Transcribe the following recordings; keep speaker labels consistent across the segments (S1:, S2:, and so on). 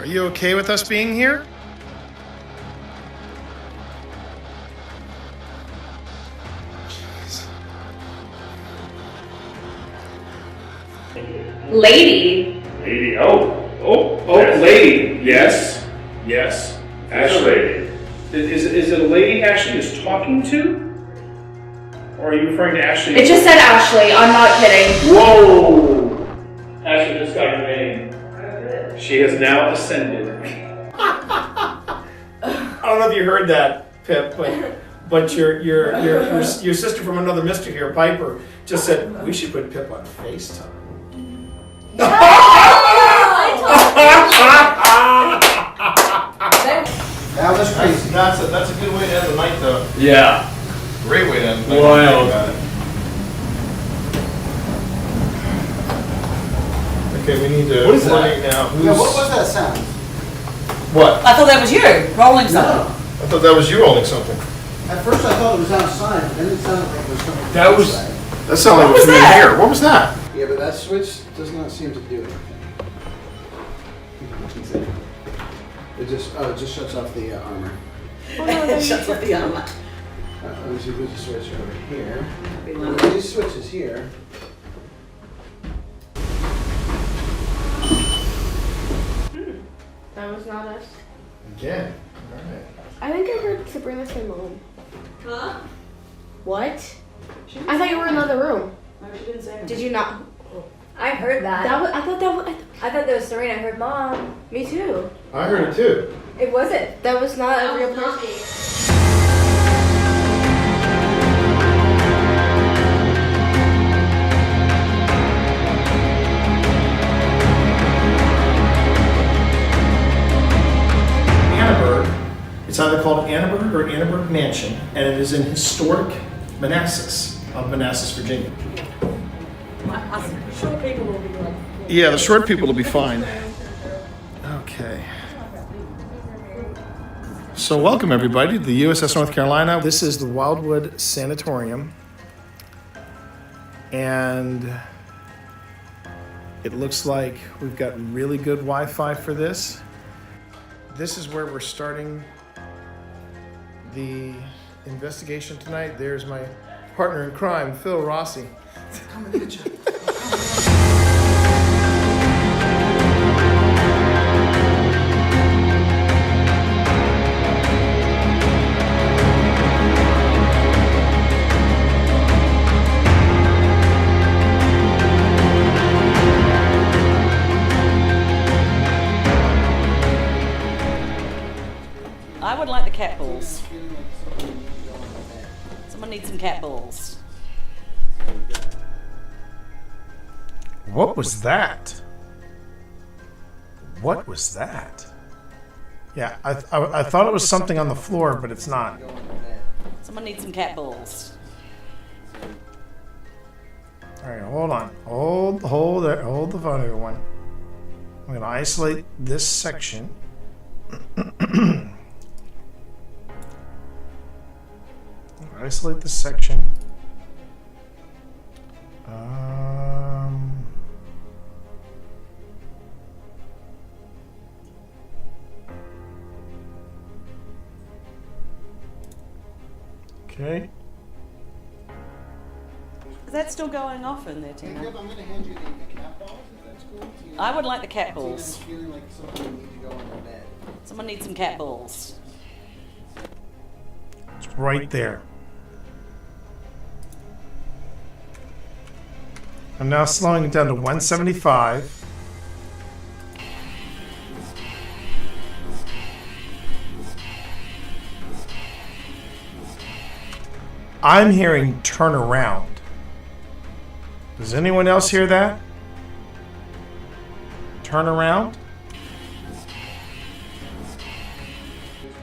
S1: you okay with us being here?
S2: Lady.
S3: Lady, yes. Lady, yes, yes. Ashley. Is it a lady Ashley is talking to? Or are you referring to Ashley?
S2: It just said Ashley, I'm not kidding.
S3: Whoa! Ashley just got her name. She has now ascended.
S1: I don't know if you heard that, Pip, but your sister from another mister here, Piper, just said we should put Pip on FaceTime.
S4: That was crazy.
S1: That's a good way to end the night, though.
S3: Yeah.
S1: Great way to end the night.
S3: Wild.
S1: Okay, we need to.
S4: What is that?
S1: coordinate now.
S4: Yeah, what was that sound?
S1: What?
S5: I thought that was you rolling something.
S4: No.
S1: I thought that was you rolling something.
S4: At first I thought it was outside, but then it sounded like it was coming
S1: That was-
S4: inside.
S1: That sounded like it was from in here. What was that?
S4: Yeah, but that switch does not seem to do anything. It just shuts off the armor.
S5: Shuts off the armor.
S4: Let me see if there's a switch over here. These switches here.
S6: That was not us.
S1: Again. Alright.
S6: I think I heard Sabrina say mom.
S5: Huh?
S6: What? I thought you were in another room.
S5: No, she didn't say anything.
S6: Did you not?
S7: I heard that.
S6: I thought that was.
S7: I thought that was Serena. I heard mom.
S6: Me too.
S1: I heard it too.
S7: It wasn't.
S6: That was not a real person. It's either called Annaberg or Annaberg Mansion, and it is in historic Manassas, of Manassas, Virginia.
S5: Short people will be like.
S1: Yeah, the short people will be fine. Okay. So welcome everybody to the USS North Carolina. This is the Wildwood Sanatorium. And it looks like we've got really good Wi-Fi for this. This is where we're starting the investigation tonight. There's my partner in crime, Phil Rossi. Coming at you.
S5: I would like the cat balls. Someone needs some cat balls.
S1: What was that? What was that? Yeah, I thought it was something on the floor, but it's not.
S5: Someone needs some cat balls.
S1: All right, hold on. Hold the phone, everyone. I'm going to isolate this section. Isolate this section. Okay.
S5: Is that still going off in there, Tina?
S4: I'm going to hand you the cat balls, if that's cool.
S5: I would like the cat balls.
S4: Feeling like something needs to go on the bed.
S5: Someone needs some cat balls.
S1: It's right there. I'm now slowing it down to 175. I'm hearing turn around. Does anyone else hear that? Turn around?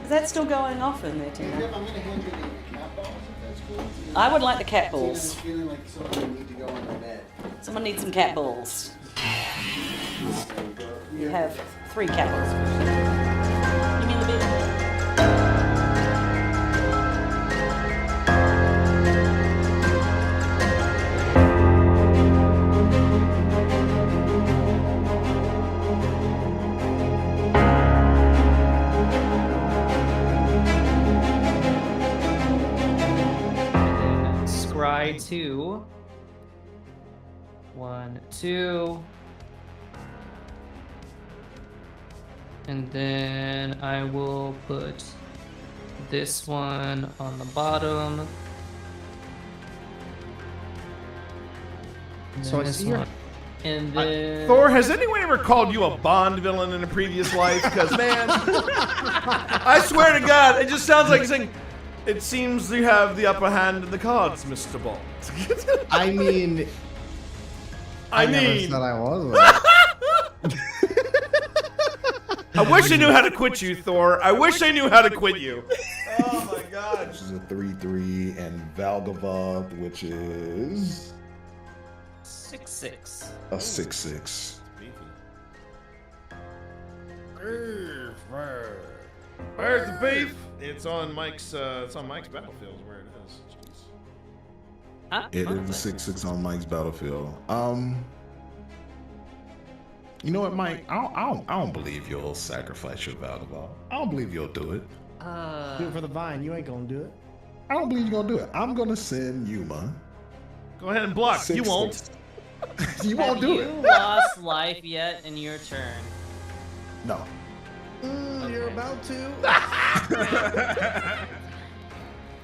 S5: Is that still going off in there, Tina?
S4: I'm going to hand you the cat balls, if that's cool.
S5: I would like the cat balls.
S4: Feeling like something needs to go on the bed.
S5: Someone needs some cat balls. You have 3 cat balls. You mean the big?
S8: try to. 1, 2. And then I will put this one on the bottom. And
S9: So I
S8: this
S9: see your-
S8: one. And then
S9: Thor, has anyone ever called you a Bond villain in a previous life? Because, man, I swear to God, it just sounds like saying, it seems you have the upper hand in the cards, Mr. Bond.
S10: I mean, never said I was.
S9: I wish I knew how to quit you, Thor. I wish I knew how to quit you. Oh my God.
S11: Which is a 3/3, and Valgavoth, which is
S8: 6/6.
S11: a 6/6.
S9: Where's the beef? It's on Mike's battlefield is where it is. Jeez.
S8: Huh?
S11: It is a 6/6 on Mike's battlefield. You know what, Mike? I don't believe you'll sacrifice your Valgavoth. I don't believe you'll do it.
S10: Do it for the vine. You ain't gonna do it.
S11: I don't believe you're gonna do it. I'm gonna send Yuma.
S9: Go ahead and block. You
S11: 6/6.
S9: won't.
S11: You won't do
S8: Have
S11: it.
S8: you lost life yet in your turn?
S11: No.
S10: You're about to.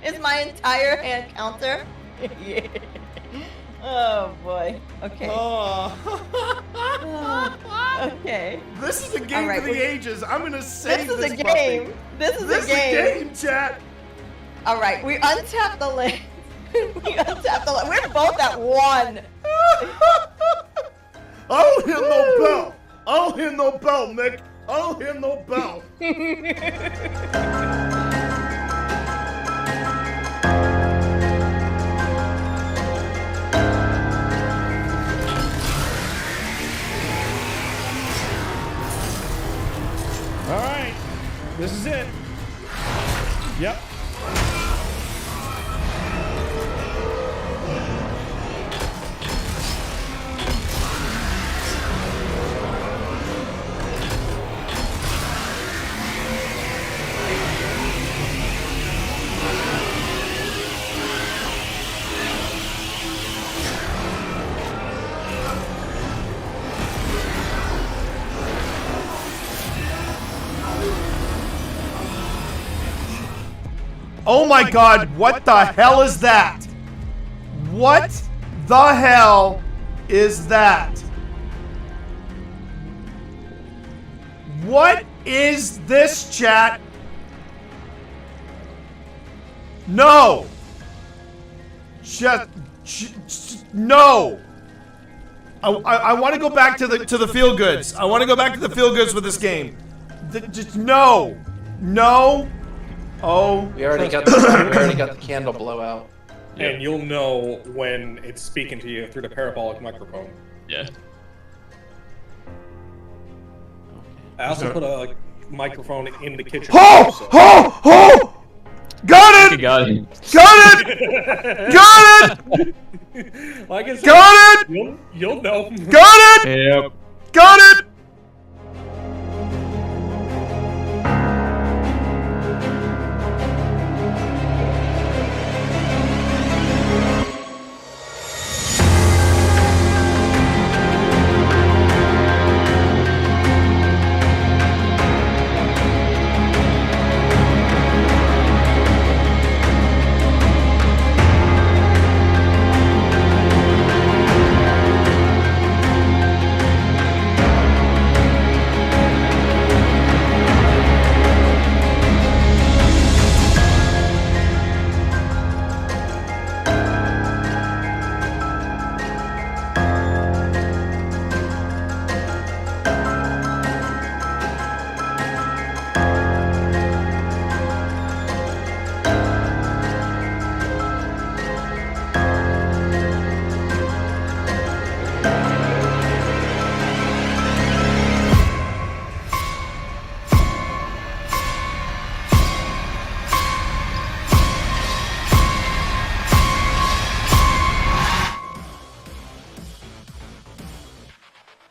S5: Is my entire hand counter? Yeah. Oh boy. Okay. Okay.
S9: This is a game
S5: All right,
S9: for the ages. I'm gonna save
S5: This is a
S9: puppy.
S5: game. This is a game.
S9: Chat.
S5: All right, we untap the land. We untap the land. We're both at 1.
S9: I don't hear no bell. I don't hear no bell, Nick. I don't hear no bell.
S3: All right, this is it. Yep.
S9: Oh my God, what the hell is that? What the hell is that? What is this, chat? No. No. I want to go back to the feel goods. I want to go back to the feel goods with this game. Just no. No. Oh.
S12: We already got the candle blowout.
S3: And you'll know when it's speaking to you through the parabolic microphone.
S12: Yeah.
S3: I also put a microphone in the kitchen.
S9: Oh! Got it!
S12: Got it!
S9: Got it! Got it!
S3: Like I said,
S9: Got it!
S3: You'll know.
S9: Got it!
S12: Yep.
S9: Got it!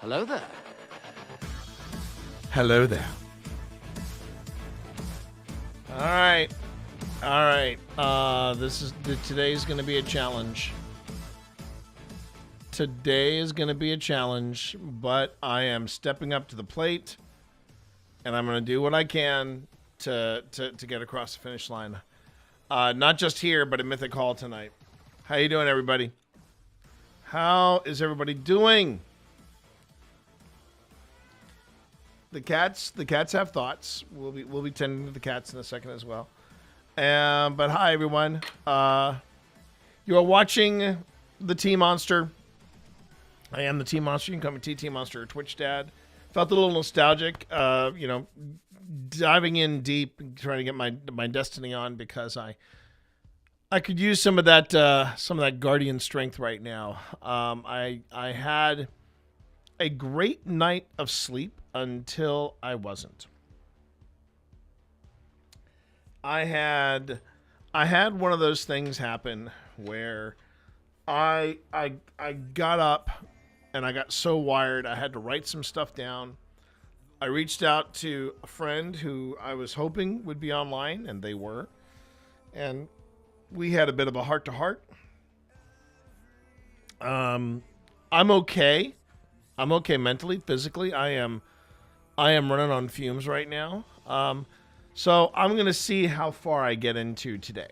S12: Hello there.
S9: Hello there. All right. Today's gonna be a challenge. Today is going to be a challenge, but I am stepping up to the plate, and I'm going to do what I can to get across the finish line. Not just here, but at Mythic Hall tonight. How you doing, everybody? How is everybody doing? The cats have thoughts. We'll be tending to the cats in a second as well. But hi, everyone. You are watching the Tea Monster. I am the Tea Monster. You can call me TT Monster or Twitch Dad. Felt a little nostalgic, diving in deep and trying to get my destiny on because I could use some of that guardian strength right now. I had a great night of sleep until I wasn't. I had one of those things happen where I got up and I got so wired I had to write some stuff down. I reached out to a friend who I was hoping would be online, and they were. And we had a bit of a heart-to-heart. I'm okay. I'm okay mentally, physically. I am running on fumes right now. So I'm going to see how far I get into today.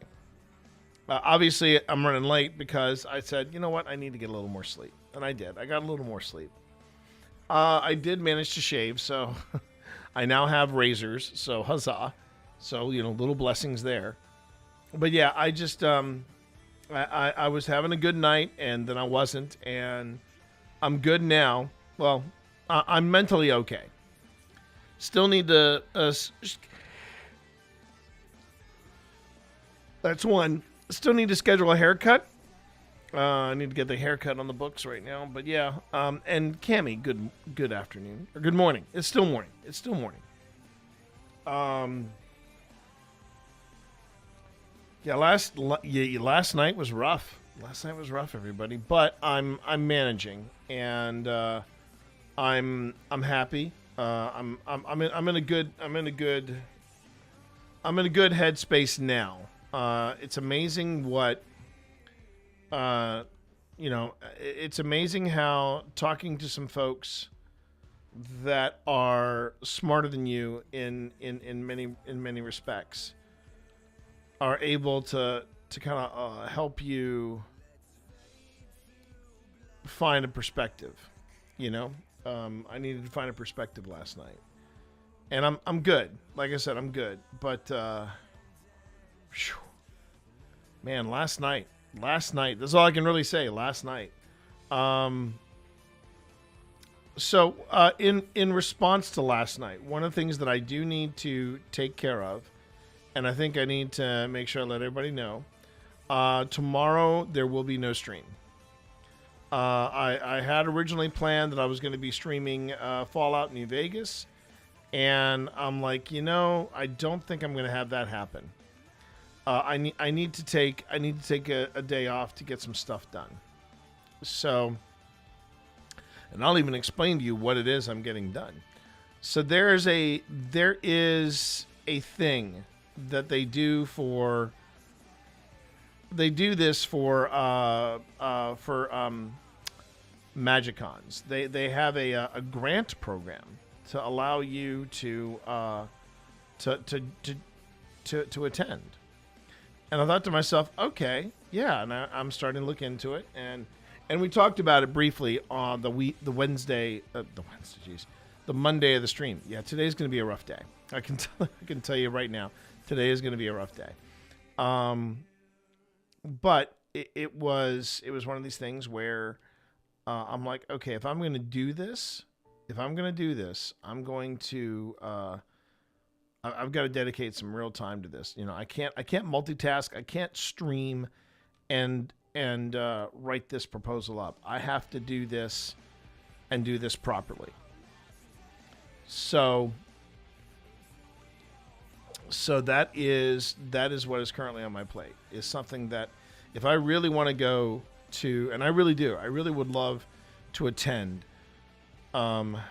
S9: Obviously, I'm running late because I said, you know what, I need to get a little more sleep. And I did. I got a little more sleep. I did manage to shave, so I now have razors, so huzzah. So, little blessings there. But yeah, I just, I was having a good night, and then I wasn't, and I'm good now. Well, I'm mentally okay. Still need to, that's one. Still need to schedule a haircut. I need to get the haircut on the books right now. But yeah, and Cammy, good afternoon. Or good morning. It's still morning. Yeah, last night was rough. Last night was rough, everybody. But I'm managing, and I'm happy. I'm in a good headspace now. It's amazing what, it's amazing how talking to some folks that are smarter than you in many respects are able to kind of help you find a perspective. I needed to find a perspective last night, and I'm good. Like I said, I'm good. But man, last night. That's all I can really say. Last night. So in response to last night, one of the things that I do need to take care of, and I think I need to make sure I let everybody know, tomorrow there will be no stream. I had originally planned that I was going to be streaming Fallout New Vegas, and I'm like, I don't think I'm going to have that happen. I need to take a day off to get some stuff done. So, and I'll even explain to you what it is I'm getting done. So there is a thing that they do for. They do this for Magicons. They have a grant program to allow you to attend. And I thought to myself, okay, yeah, and I'm starting to look into it, and we talked about it briefly on the Monday of the stream. Yeah, today's going to be a rough day. I can tell you right now, today is going to be a rough day. But it was one of these things where I'm like, okay, if I'm going to do this, I'm going to I've got to dedicate some real time to this. I can't multitask. I can't stream and write this proposal up. I have to do this and do this properly. So that is what is currently on my plate. Is something that if I really want to go to, and I really do, I really would love to attend MagicCon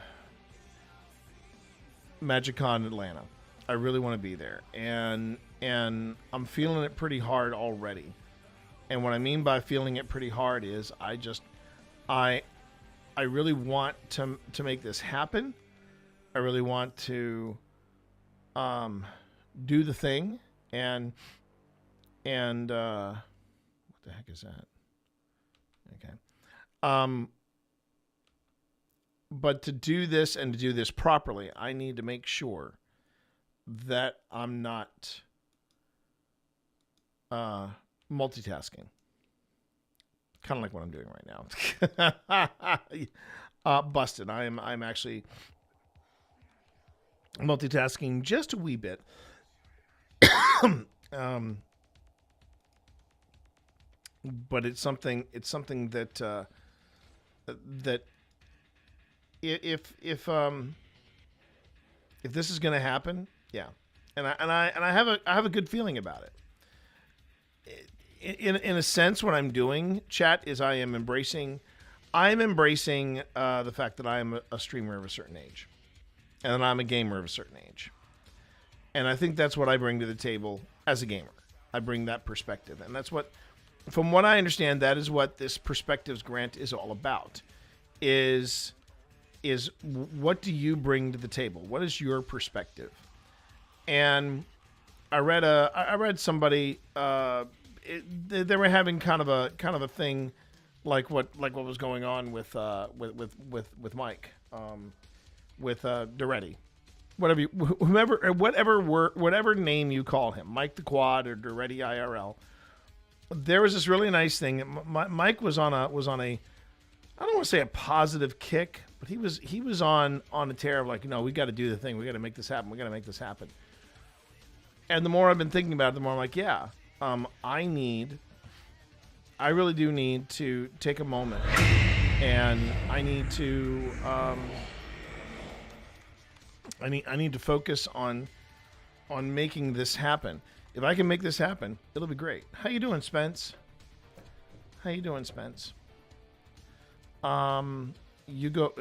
S9: Atlanta. I really want to be there, and I'm feeling it pretty hard already. And what I mean by feeling it pretty hard is I really want to make this happen. I really want to do the thing, and what the heck is that? Okay. But to do this and to do this properly, I need to make sure that I'm not multitasking. Kind of like what I'm doing right now. Busted. I'm actually multitasking just a wee bit. But it's something that that if this is going to happen, yeah, and I have a good feeling about it. In a sense, what I'm doing, chat, is I'm embracing the fact that I am a streamer of a certain age, and that I'm a gamer of a certain age, and I think that's what I bring to the table as a gamer. I bring that perspective, and that's what, from what I understand, that is what this perspectives grant is all about. Is what do you bring to the table? What is your perspective? And I read somebody. They were having kind of a thing, like what was going on with Mike, with Duretti, whatever name you call him, Mike the Quad or Duretti IRL. There was this really nice thing. Mike was on a I don't want to say a positive kick, but he was on a tear of like, no, we got to do the thing. We got to make this happen. We got to make this happen. And the more I've been thinking about it, the more I'm like, yeah. I really do need to take a moment, and I need to I need to focus on making this happen. If I can make this happen, it'll be great. How you doing, Spence? You go.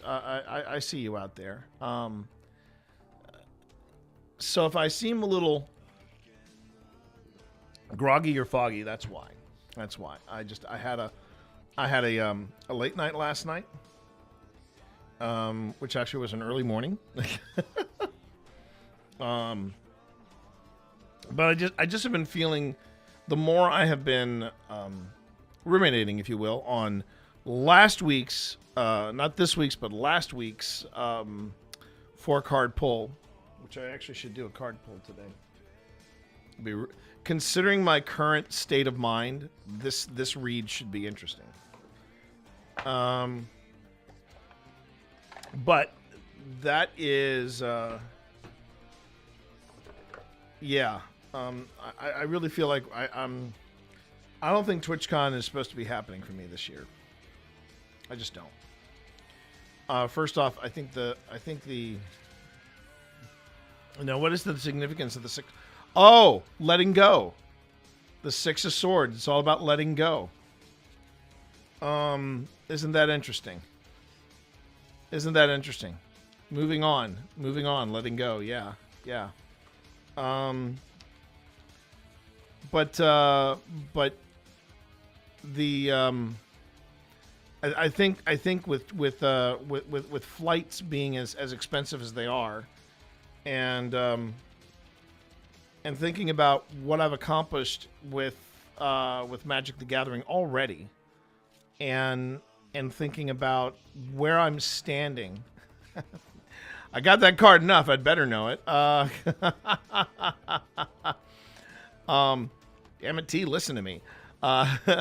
S9: I see you out there. So if I seem a little groggy or foggy, that's why. I had a late night last night, which actually was an early morning. But I just have been feeling, the more I have been ruminating, if you will, on last week's, not this week's, but last week's 4-card pull, which I actually should do a card pull today. Considering my current state of mind, this read should be interesting. But that is, yeah. I really feel like I don't think TwitchCon is supposed to be happening for me this year. I just don't. First off, I think the what is the significance of the 6? Oh, letting go. The 6 of Swords. It's all about letting go. Isn't that interesting? Moving on, letting go. Yeah. But the I think with flights being as expensive as they are, and thinking about what I've accomplished with Magic the Gathering already, and thinking about where I'm standing. I got that card enough. I'd better know it. Damn it, T, listen to me. But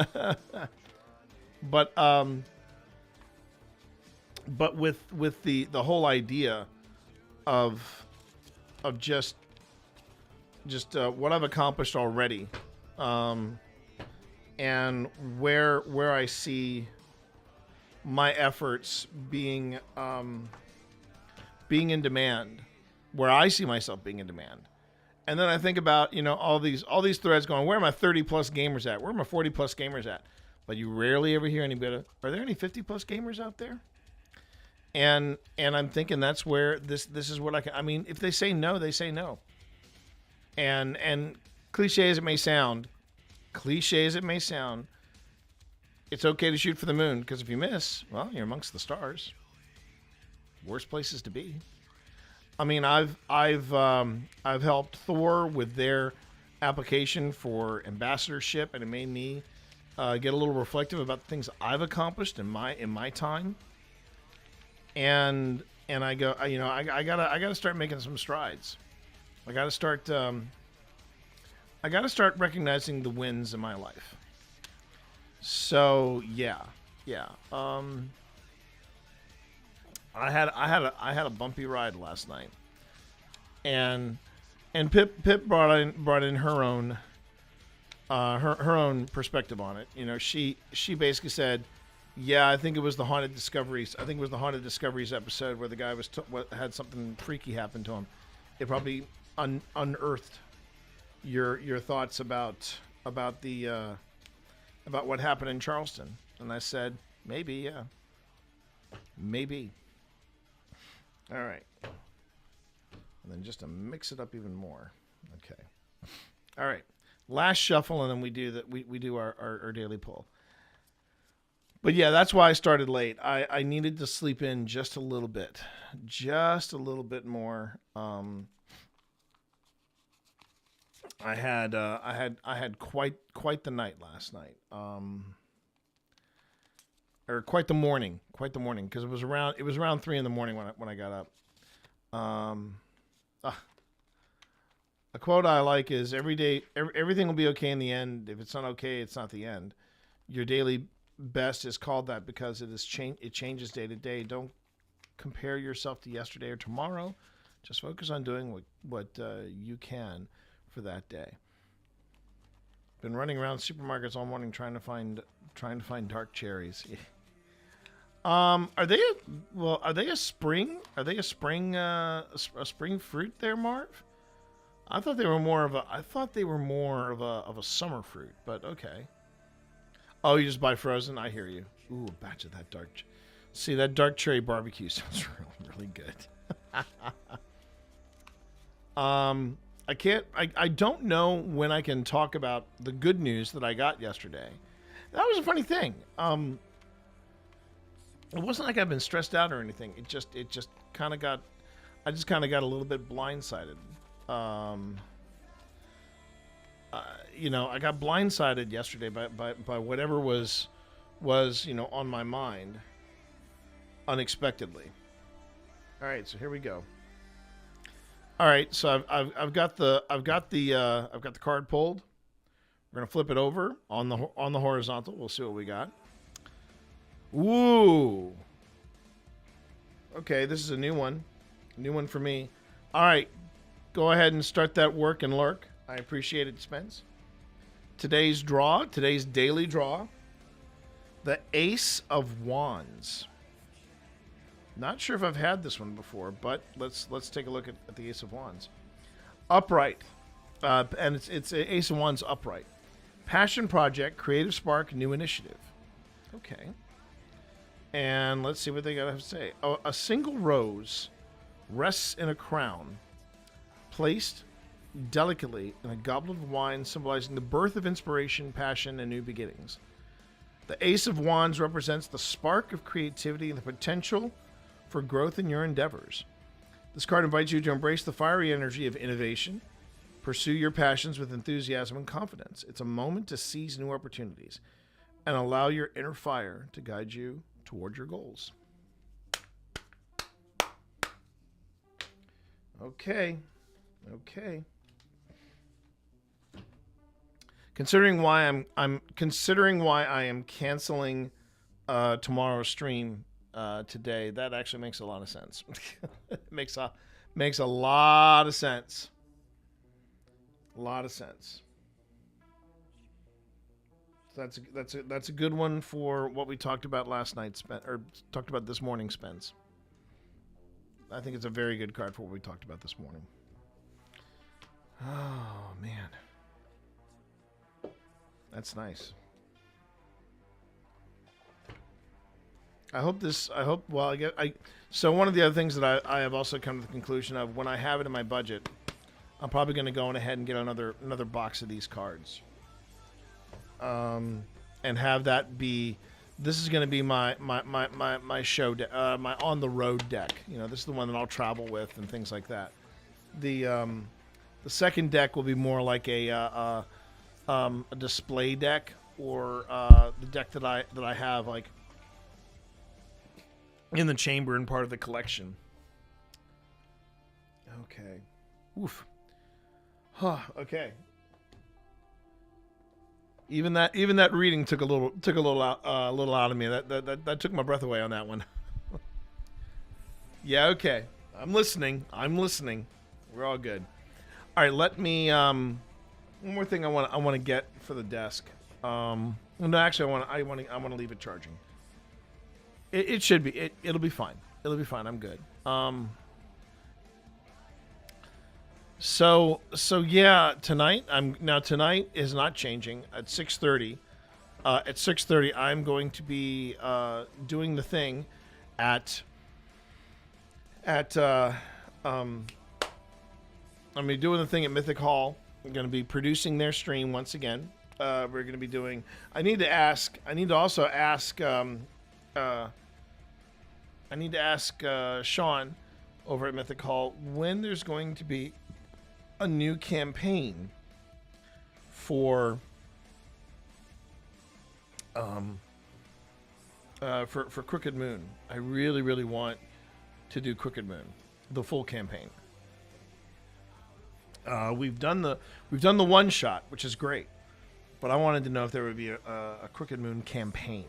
S9: with the whole idea of just what I've accomplished already, and where I see my efforts being in demand, where I see myself being in demand. And then I think about, all these threads going, where are my 30 plus gamers at? Where are my 40 plus gamers at? But you rarely ever hear anybody. Are there any 50 plus gamers out there? And I'm thinking that's where this is what I mean, if they say no, they say no. And cliche as it may sound, It's okay to shoot for the moon, because if you miss, well, you're amongst the stars. Worst places to be. I mean, I've helped Thor with their application for ambassadorship, and it made me get a little reflective about the things I've accomplished in my time. And I go, I gotta start making some strides. I gotta start recognizing the wins in my life. So yeah. I had a bumpy ride last night, and Pip brought in her own her own perspective on it. You know, she basically said, yeah, I think it was the Haunted Discoveries. I think it was the Haunted Discoveries episode where the guy had something freaky happen to him. It probably unearthed your thoughts about what happened in Charleston. And I said, maybe, yeah. Maybe. All right. And then just to mix it up even more. Okay. All right. Last shuffle, and then we do our daily pull. But yeah, that's why I started late. I needed to sleep in just a little bit. Just a little bit more. I had quite the night last night. Or quite the morning, because it was around 3 a.m. when I got up. A quote I like is, every day, everything will be okay in the end. If it's not okay, it's not the end. Your daily best is called that because it changes day to day. Don't compare yourself to yesterday or tomorrow. Just focus on doing what you can for that day. Been running around supermarkets all morning trying to find dark cherries. Are they a spring? Are they a spring fruit there, Marv? I thought they were more of a summer fruit, but okay. Oh, you just buy frozen? I hear you. Ooh, a batch of that dark. See, that dark cherry barbecue sounds really good. I don't know when I can talk about the good news that I got yesterday. That was a funny thing. It wasn't like I've been stressed out or anything. I just kind of got a little bit blindsided. I got blindsided yesterday by whatever was on my mind unexpectedly. All right, so here we go. All right, so I've got the card pulled. We're gonna flip it over on the horizontal. We'll see what we got. Ooh. Okay, this is a new one for me. All right, go ahead and start that work and lurk. I appreciate it, Spence. Today's daily draw, the Ace of Wands. Not sure if I've had this one before, but let's take a look at the Ace of Wands. Upright, and it's Ace of Wands upright. Passion project, creative spark, new initiative. Okay. And let's see what they got to say. A single rose rests in a crown, placed delicately in a goblet of wine, symbolizing the birth of inspiration, passion, and new beginnings. The Ace of Wands represents the spark of creativity and the potential for growth in your endeavors. This card invites you to embrace the fiery energy of innovation, pursue your passions with enthusiasm and confidence. It's a moment to seize new opportunities and allow your inner fire to guide you toward your goals. Okay. Considering why I am canceling tomorrow's stream today, that actually makes a lot of sense. It makes a lot of sense. A lot of sense. That's a good one for what we talked about last night, or talked about this morning, Spence. I think it's a very good card for what we talked about this morning. Oh man, that's nice. So one of the other things that I have also come to the conclusion of, when I have it in my budget, I'm probably going to go ahead and get another box of these cards. And and have that be. This is going to be my show, my on the road deck. You know, this is the one that I'll travel with and things like that. The second deck will be more like a display deck, or the deck that I have like in the chamber and part of the collection. Okay. Oof. Huh. Okay. Even that reading took a little out of me. That took my breath away on that one. Yeah. Okay. I'm listening. We're all good. All right. Let me. One more thing I want to get for the desk. No, actually, I want to leave it charging. It should be. It'll be fine. It'll be fine. I'm good. So yeah, tonight is not changing at 6:30. At 6:30, I'm going to be doing the thing at I'm gonna be doing the thing at Mythic Hall. I'm gonna be producing their stream once again. We're gonna be doing. I need to ask Sean over at Mythic Hall when there's going to be a new campaign for Crooked Moon. I really want to do Crooked Moon, the full campaign. We've done the one shot, which is great, but I wanted to know if there would be a Crooked Moon campaign.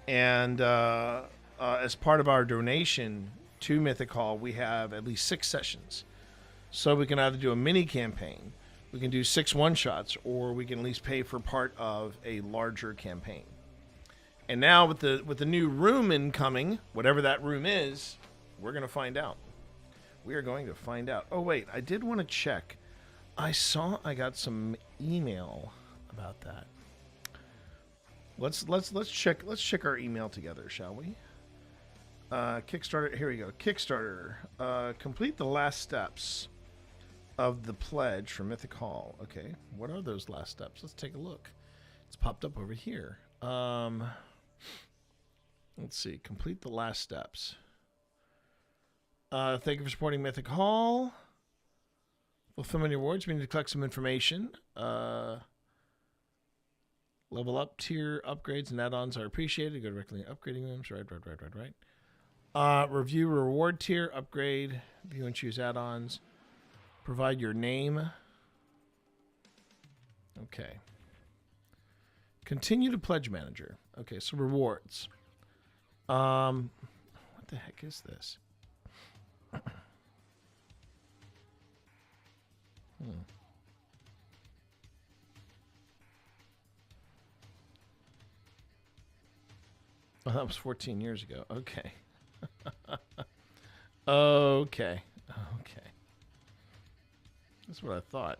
S9: And as part of our donation to Mythic Hall, we have at least 6 sessions. So we can either do a mini campaign, we can do 6 one-shots, or we can at least pay for part of a larger campaign. And now with the new room incoming, whatever that room is, we're going to find out. We are going to find out. Oh wait, I did want to check. I got some email about that. Let's check our email together, shall we? Kickstarter, here we go. Kickstarter. Complete the last steps of the pledge for Mythic Hall. Okay, what are those last steps? Let's take a look. It's popped up over here. Let's see. Complete the last steps. Thank you for supporting Mythic Hall. Fulfillment rewards. We need to collect some information. Level up tier upgrades and add-ons are appreciated. Go directly to upgrading rooms. Right. Review reward tier upgrade. View and choose add-ons. Provide your name. Okay. Continue to pledge manager. Okay, so rewards. What the heck is this? Oh, that was 14 years ago. Okay. Okay. That's what I thought.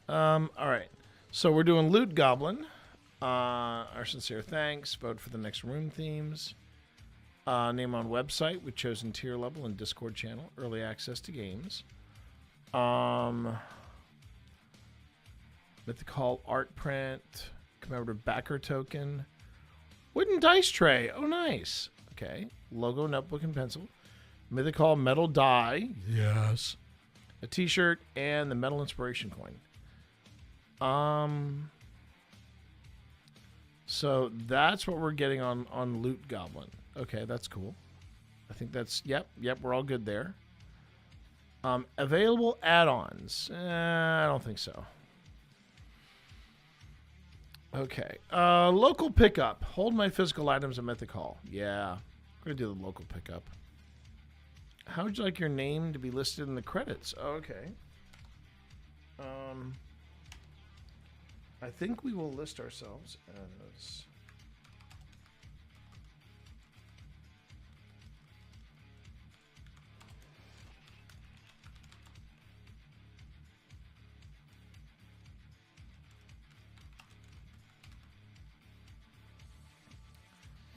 S9: All right. So we're doing Loot Goblin. Our sincere thanks. Vote for the next room themes. Name on website with chosen tier level and Discord channel. Early access to games. Mythic Hall art print. Commemorative backer token. Wooden dice tray. Oh, nice. Okay. Logo, notebook, and pencil. Mythic Hall metal die. Yes. A t-shirt and the metal inspiration coin. So that's what we're getting on Loot Goblin. Okay, that's cool. I think that's, yep, we're all good there. Available add-ons. I don't think so. Okay. Local pickup. Hold my physical items at Mythic Hall. Yeah. We're going to do the local pickup. How would you like your name to be listed in the credits? Okay. I think we will list ourselves as...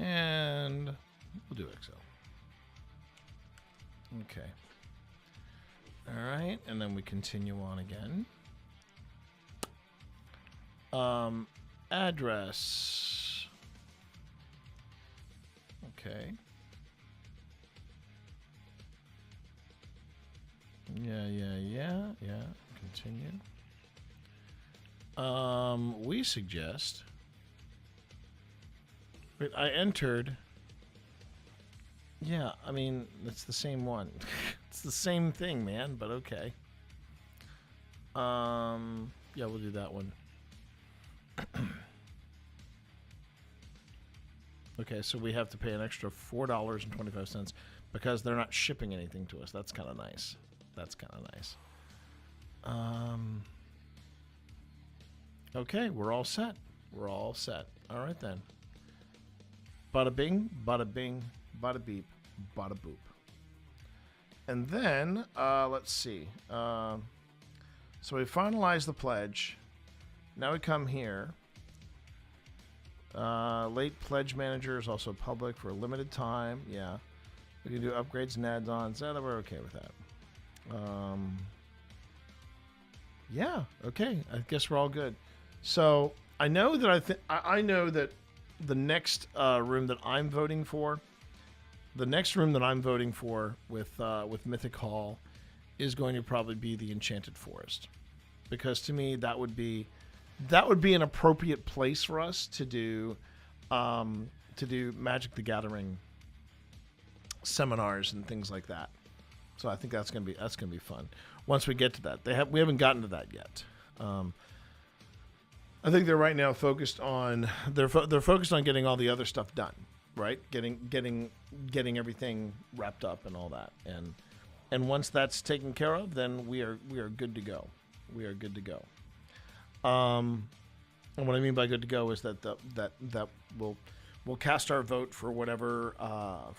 S9: And we'll do Excel. Okay. All right, and then we continue on again. address. Okay. Yeah. Continue. We suggest. Wait, I entered. Yeah, I mean, it's the same one. It's the same thing, man, but okay. Yeah, we'll do that one. Okay, so we have to pay an extra $4.25 because they're not shipping anything to us. That's kind of nice. Okay, we're all set. All right then. Bada bing, bada beep, bada boop. And then, let's see. So we finalized the pledge. Now we come here. Late pledge manager is also public for a limited time. Yeah. We can do upgrades and add-ons. Yeah, we're okay with that. Yeah, okay. I guess we're all good. So I know that I know that the next room that I'm voting for, with Mythic Hall, is going to probably be the Enchanted Forest, because to me that would be an appropriate place for us to do Magic the Gathering seminars and things like that. So I think that's gonna be fun. Once we get to that, we haven't gotten to that yet. I think they're right now focused on they're focused on getting all the other stuff done, right? Getting everything wrapped up and all that, and once that's taken care of, then we are good to go. We are good to go. And what I mean by good to go is that we'll cast our vote for whatever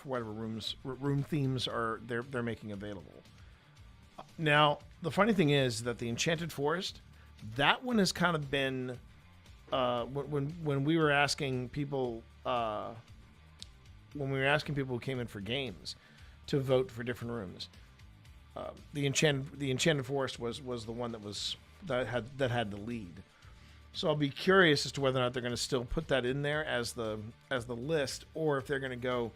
S9: room themes they're making available. Now, the funny thing is that the Enchanted Forest, that one has kind of been when we were asking people who came in for games to vote for different rooms. The Enchanted Forest was the one that had the lead. So I'll be curious as to whether or not they're going to still put that in there as the list, or if they're going to go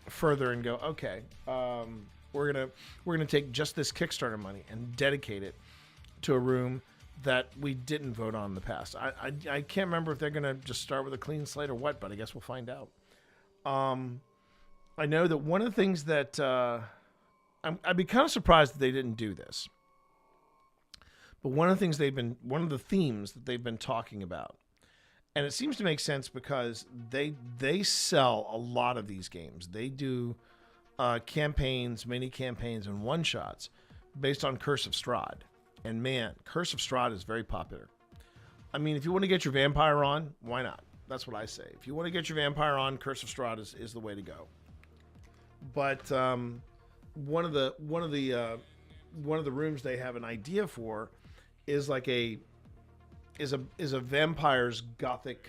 S9: further and go, okay, we're gonna take just this Kickstarter money and dedicate it to a room that we didn't vote on in the past. I can't remember if they're going to just start with a clean slate or what, but I guess we'll find out. I know that one of the things that I'd be kind of surprised that they didn't do this. But one of the themes that they've been talking about, and it seems to make sense because they sell a lot of these games. They do campaigns, mini campaigns, and one shots based on Curse of Strahd. And man, Curse of Strahd is very popular. I mean, if you want to get your vampire on, why not? That's what I say. If you want to get your vampire on, Curse of Strahd is the way to go. But one of the rooms they have an idea for is like a vampire's gothic,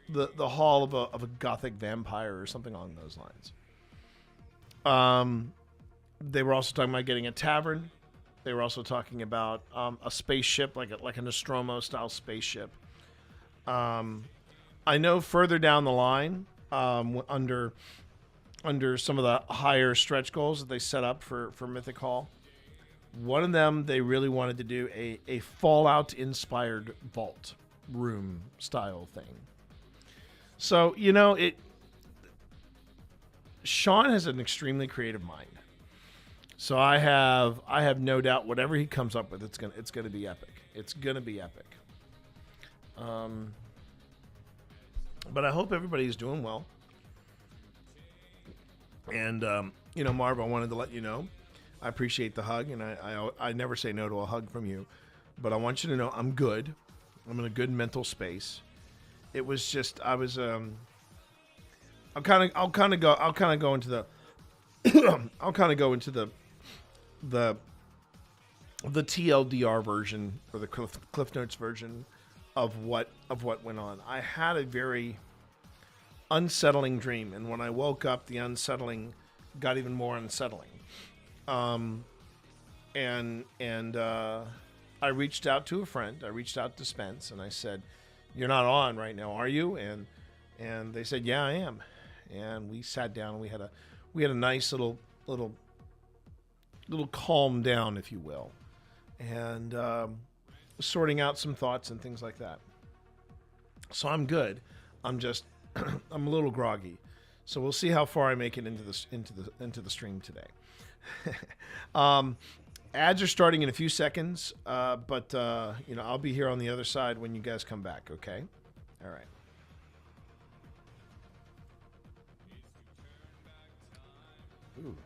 S9: the hall of a gothic vampire or something along those lines. They were also talking about getting a tavern. They were also talking about a spaceship, like a Nostromo style spaceship. I know further down the line, under some of the higher stretch goals that they set up for Mythic Hall, one of them they really wanted to do a Fallout inspired vault room style thing. So Sean has an extremely creative mind. So I have no doubt whatever he comes up with, it's gonna be epic. It's gonna be epic. But I hope everybody's doing well. And Marv, I wanted to let you know, I appreciate the hug, and I never say no to a hug from you, but I want you to know I'm good. I'm in a good mental space. It was just I'll kind of go into the TLDR version, or the Cliff Notes version of what went on. I had a very unsettling dream, and when I woke up, the unsettling got even more unsettling. And I reached out to a friend. I reached out to Spence, and I said, you're not on right now, are you? And they said, yeah, I am. And we sat down and we had a nice little calm down, if you will, and sorting out some thoughts and things like that. So I'm good. I'm just I'm a little groggy. So we'll see how far I make it into the stream today. Ads are starting in a few seconds, but I'll be here on the other side when you guys come back. Okay. All right. Ooh.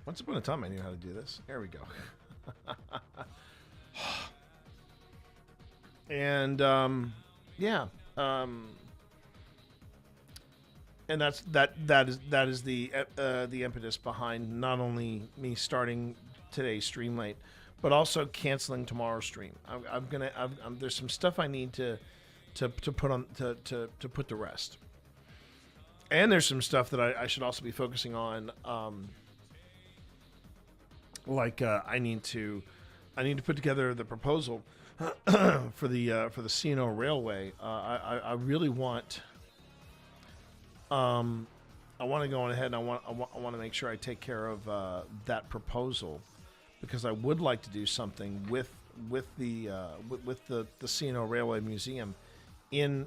S9: Once upon a time, I knew how to do this. There we go. And yeah, and that is the impetus behind not only me starting today's stream late, but also canceling tomorrow's stream. There's some stuff I need to put on to put to rest, and there's some stuff that I should also be focusing on. I need to put together the proposal for the C&O Railway. I really want. I want to go on ahead and I want to make sure I take care of that proposal, because I would like to do something with the C&O Railway Museum in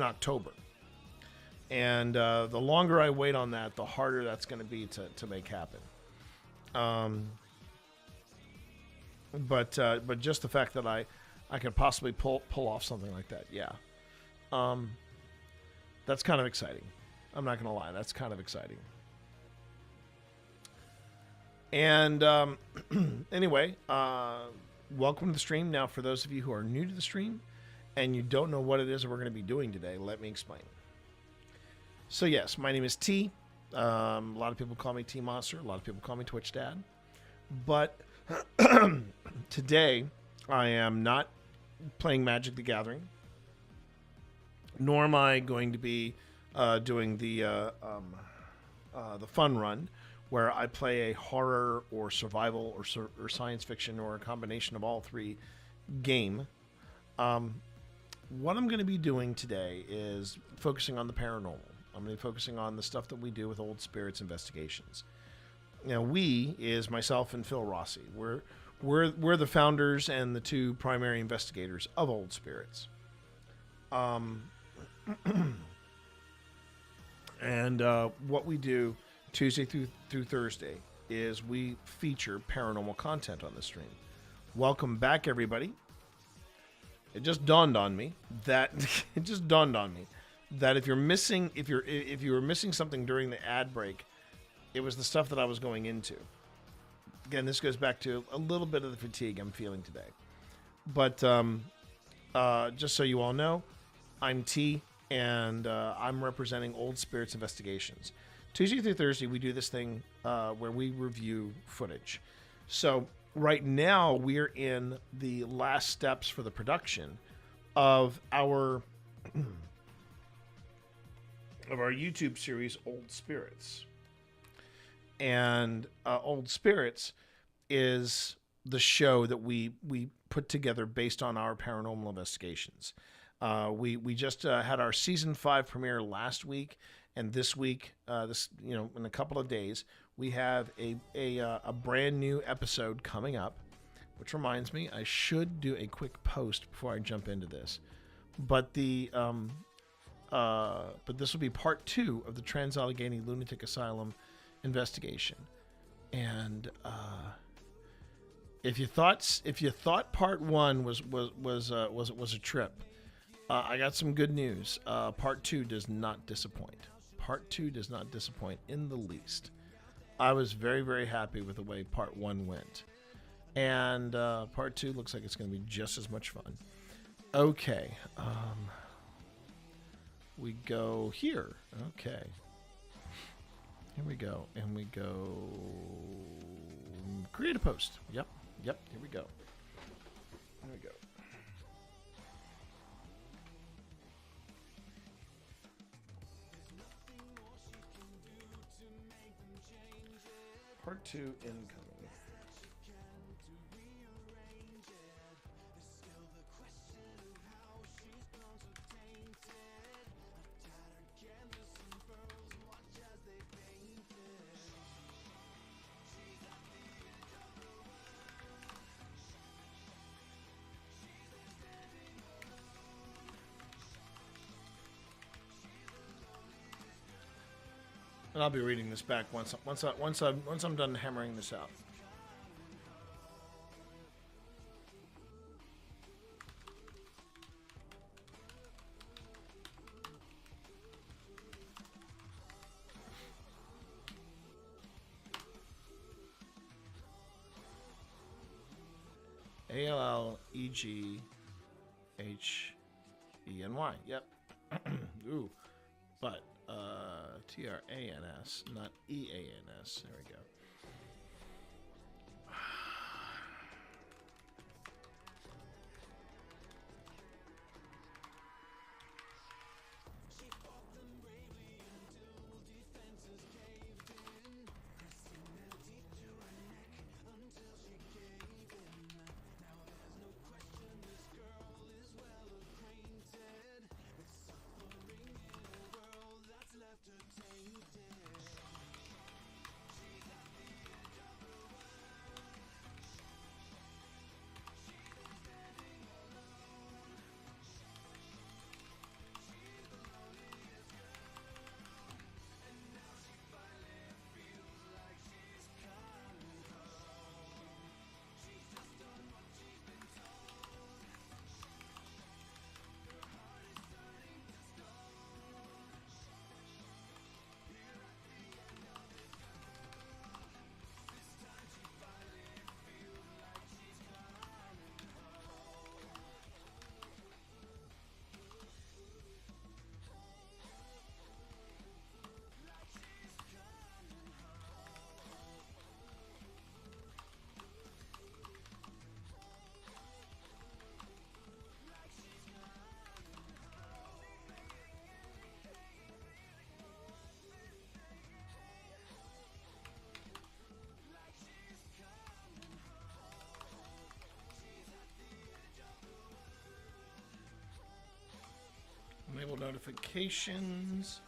S9: October. And the longer I wait on that, the harder that's going to be to make happen. But just the fact that I could possibly pull off something like that, yeah. That's kind of exciting. I'm not going to lie, that's kind of exciting. And anyway, welcome to the stream. Now, for those of you who are new to the stream and you don't know what it is that we're going to be doing today, let me explain. So yes, my name is T. A lot of people call me T Monster. A lot of people call me Twitch Dad. But today, I am not playing Magic the Gathering, nor am I going to be doing the fun run, where I play a horror or survival or science fiction or a combination of all three game. What I'm going to be doing today is focusing on the paranormal. I'm going to be focusing on the stuff that we do with Old Spirits Investigations. Now, we is myself and Phil Rossi. We're the founders and the two primary investigators of Old Spirits. And what we do Tuesday through Thursday is we feature paranormal content on the stream. Welcome back, everybody. It just dawned on me that if you're missing if you were missing something during the ad break, it was the stuff that I was going into. Again, this goes back to a little bit of the fatigue I'm feeling today. But just so you all know, I'm T, and I'm representing Old Spirits Investigations. Tuesday through Thursday, we do this thing where we review footage. So right now, we're in the last steps for the production of our YouTube series, Old Spirits. And Old Spirits is the show that we put together based on our paranormal investigations. We just had our season 5 premiere last week, and this week, in a couple of days, we have a brand new episode coming up. Which reminds me, I should do a quick post before I jump into this. But this will be part 2 of the TRANS-ALLEGHENY Lunatic Asylum investigation. And if you thought part 1 was a trip, I got some good news. Part 2 does not disappoint. Part 2 does not disappoint in the least. I was very, very happy with the way part 1 went. And part 2 looks like it's going to be just as much fun. Okay. We go here. Okay. Here we go. And we go create a post. Yep. Here we go. There we go. Part 2 incoming. And I'll be reading this back once I'm done hammering this out. ALLEGHENY. Yep. Ooh. But TRANS, not EANS. There we go. Enable notifications.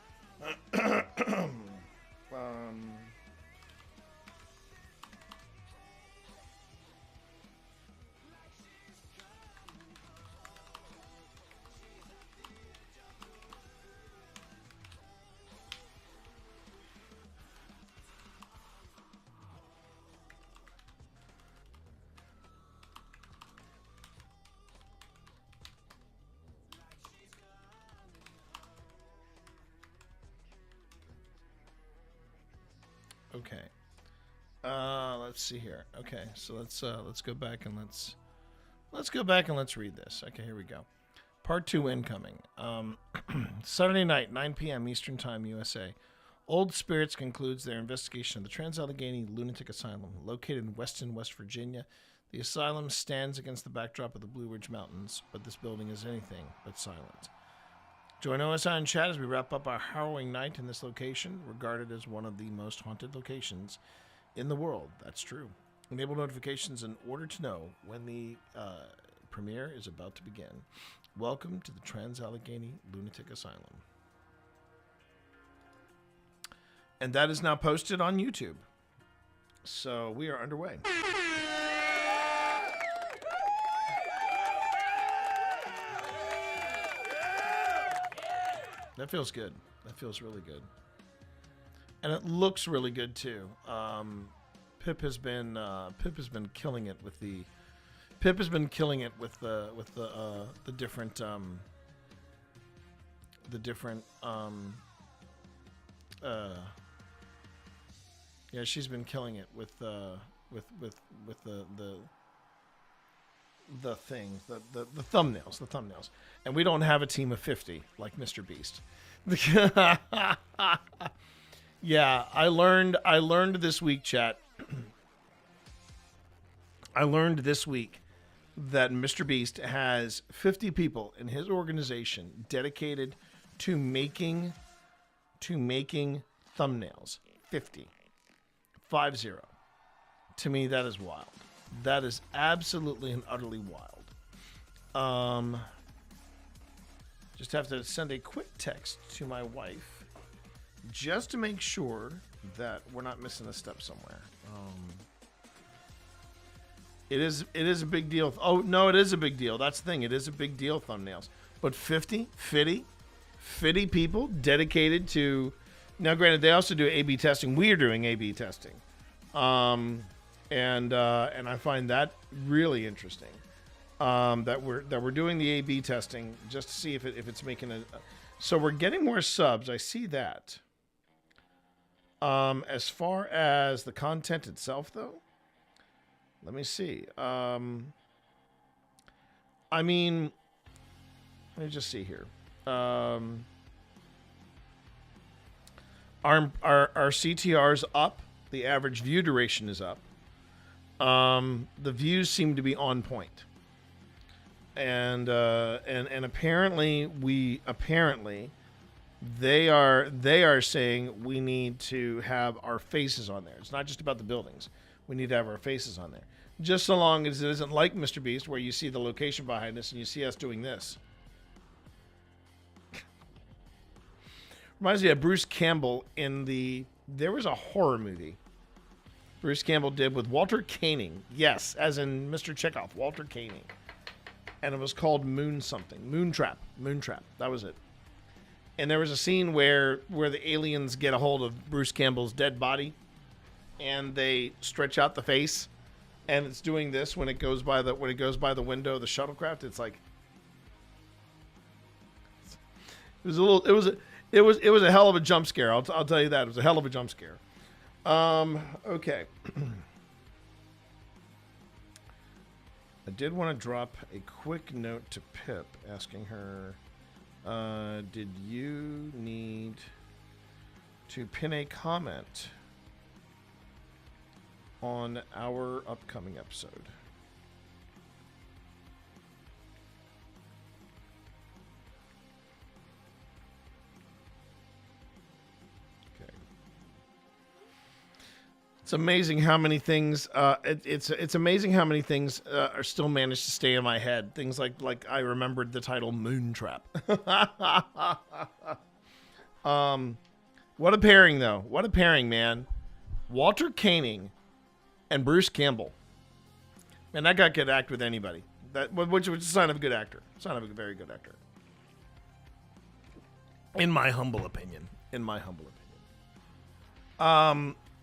S9: Okay. Let's see here. Okay, so let's go back and let's read this. Okay, here we go. Part 2 incoming. Saturday night, 9 p.m. Eastern Time, USA. Old Spirits concludes their investigation of the TRANS-ALLEGHENY Lunatic Asylum, located in Weston, West Virginia. The asylum stands against the backdrop of the Blue Ridge Mountains, but this building is anything but silent. Join OSI in chat as we wrap up our harrowing night in this location, regarded as one of the most haunted locations in the world. That's true. Enable notifications in order to know when the premiere is about to begin. Welcome to the TRANS-ALLEGHENY Lunatic Asylum. And that is now posted on YouTube. So we are underway. That feels good. That feels really good. And it looks really good too. Pip has been killing it with the different yeah, she's been killing it with the thumbnails. And we don't have a team of 50 like Mr. Beast. Yeah, I learned this week, chat. I learned this week that Mr. Beast has 50 people in his organization dedicated to making thumbnails. 50. 50. To me, that is wild. That is absolutely and utterly wild. Just have to send a quick text to my wife just to make sure that we're not missing a step somewhere. It is a big deal. Oh, no, it is a big deal. That's the thing. It is a big deal, thumbnails. But 50 people dedicated to Now, granted, they also do A/B testing. We are doing A/B testing, and I find that really interesting. That we're doing the A/B testing just to see if it's making a. So we're getting more subs. I see that. As far as the content itself, though, let me see. I mean, let me just see here. Our CTR's up. The average view duration is up. The views seem to be on point. And apparently they are saying we need to have our faces on there. It's not just about the buildings. We need to have our faces on there. Just so long as it isn't like Mr. Beast, where you see the location behind us and you see us doing this. Reminds me of Bruce Campbell there was a horror movie Bruce Campbell did with Walter Koenig. Yes, as in Mr. Chekhov, Walter Koenig. And it was called Moontrap. That was it. And there was a scene where the aliens get a hold of Bruce Campbell's dead body and they stretch out the face, and it's doing this when it goes by the window of the shuttlecraft. It's like it was a hell of a jump scare. I'll tell you that. It was a hell of a jump scare. Okay. I did want to drop a quick note to Pip asking her, did you need to pin a comment on our upcoming episode? It's amazing how many things. It's amazing how many things are still managed to stay in my head. Things like I remembered the title Moontrap. What a pairing, though. What a pairing, man. Walter Koenig and Bruce Campbell. Man, that guy could act with anybody. Which is a sign of a good actor. Sign of a very good actor. In my humble opinion.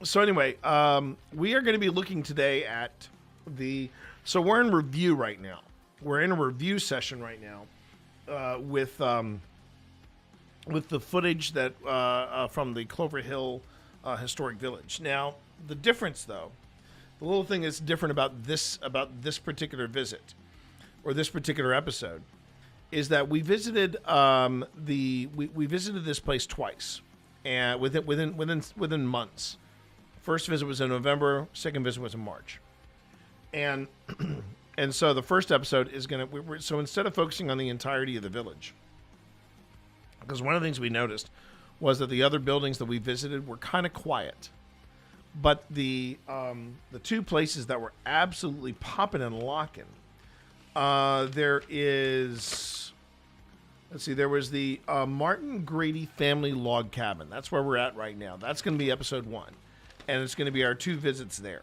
S9: So anyway, we are going to be looking today at so we're in review right now. We're in a review session right now with the footage that from the Clover Hill Historic Village. Now, the difference, though, the little thing that's different about this particular visit or this particular episode is that we visited we visited this place twice, and within months. First visit was in November. Second visit was in March, and so the first episode is so instead of focusing on the entirety of the village, because one of the things we noticed was that the other buildings that we visited were kind of quiet, but the two places that were absolutely popping and locking, there was the Martin Grady family log cabin. That's where we're at right now. That's going to be episode 1. And it's going to be our 2 visits there.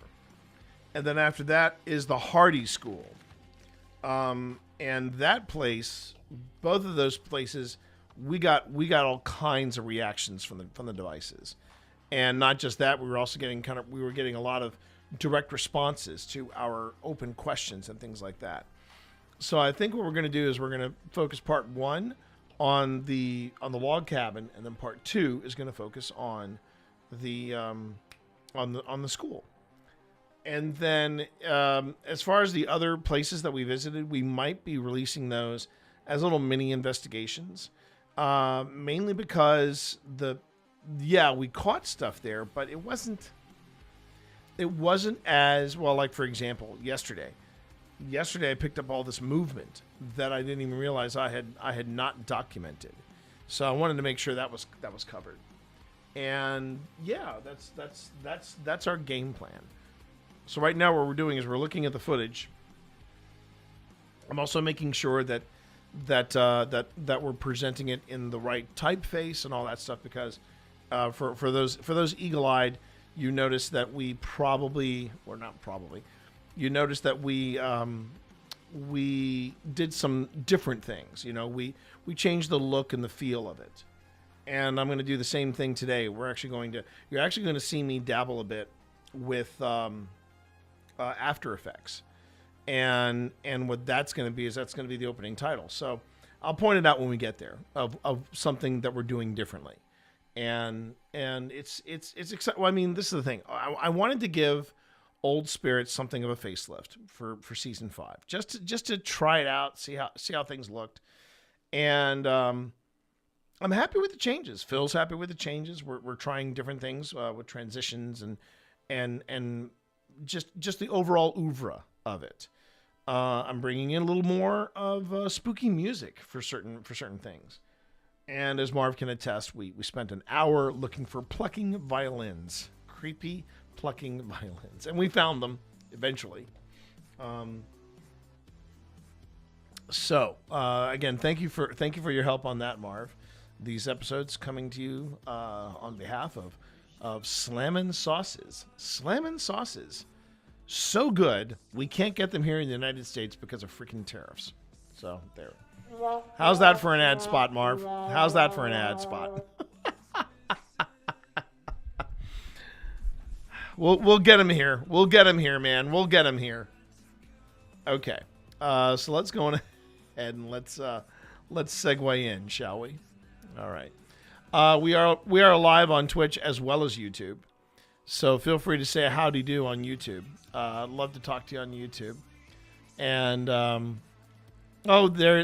S9: And then after that is the Hardy School. And that place, both of those places, we got all kinds of reactions from the devices. And not just that, we were also getting a lot of direct responses to our open questions and things like that. So I think what we're going to do is we're going to focus part 1 on the log cabin, and then part 2 is going to focus on the on the school. And then as far as the other places that we visited, we might be releasing those as little mini investigations, mainly because we caught stuff there, but it wasn't as well. Like, for example, yesterday I picked up all this movement that I didn't even realize I had not documented, so I wanted to make sure that was covered. And yeah, that's our game plan. So right now what we're doing is we're looking at the footage. I'm also making sure that we're presenting it in the right typeface and all that stuff, because for those eagle-eyed, you notice that we we did some different things. We changed the look and the feel of it. and I'm going to do the same thing today. You're actually going to see me dabble a bit with After Effects, and what that's going to be is that's going to be the opening title. So I'll point it out when we get there of something that we're doing differently, and it's exciting. Well, I mean, this is the thing. I wanted to give Old Spirits something of a facelift for season 5, just to try it out, see how things looked, and I'm happy with the changes. Phil's happy with the changes. We're trying different things with transitions and just the overall oeuvre of it. I'm bringing in a little more of spooky music for certain things. And as Marv can attest, we spent an hour looking for plucking violins, creepy plucking violins, and we found them eventually. So again, thank you for your help on that, Marv. These episodes coming to you on behalf of Slammin' Sauces. Slammin' Sauces. So good, we can't get them here in the United States because of freaking tariffs. So, there. How's that for an ad spot, Marv? How's that for an ad spot? We'll get him here. We'll get him here, man. We'll get him here. Okay. So let's go on ahead and let's segue in, shall we? All right. We are live on Twitch as well as YouTube. So feel free to say a howdy do on YouTube. I'd love to talk to you on YouTube. And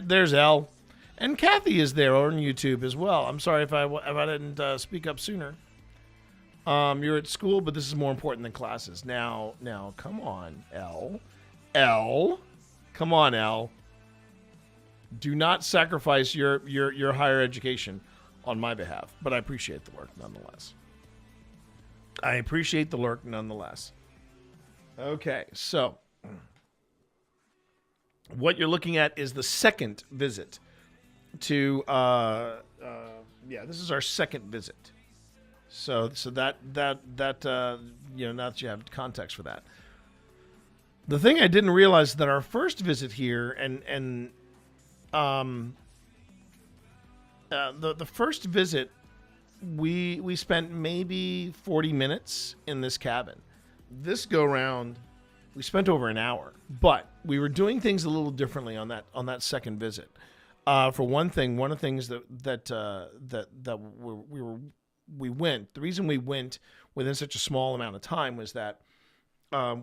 S9: there's Elle, and Kathy is there on YouTube as well. I'm sorry if I didn't speak up sooner. You're at school, but this is more important than classes. Now, come on, Elle, come on, Elle. Do not sacrifice your higher education on my behalf, but I appreciate the work nonetheless. Okay, so what you're looking at is the second visit to this is our second visit. So that now that you have context for that. The thing I didn't realize is that our first visit here and the first visit we spent maybe 40 minutes in this cabin. This go round, we spent over an hour, but we were doing things a little differently on that second visit. For one thing, one of the things we went. The reason we went within such a small amount of time was that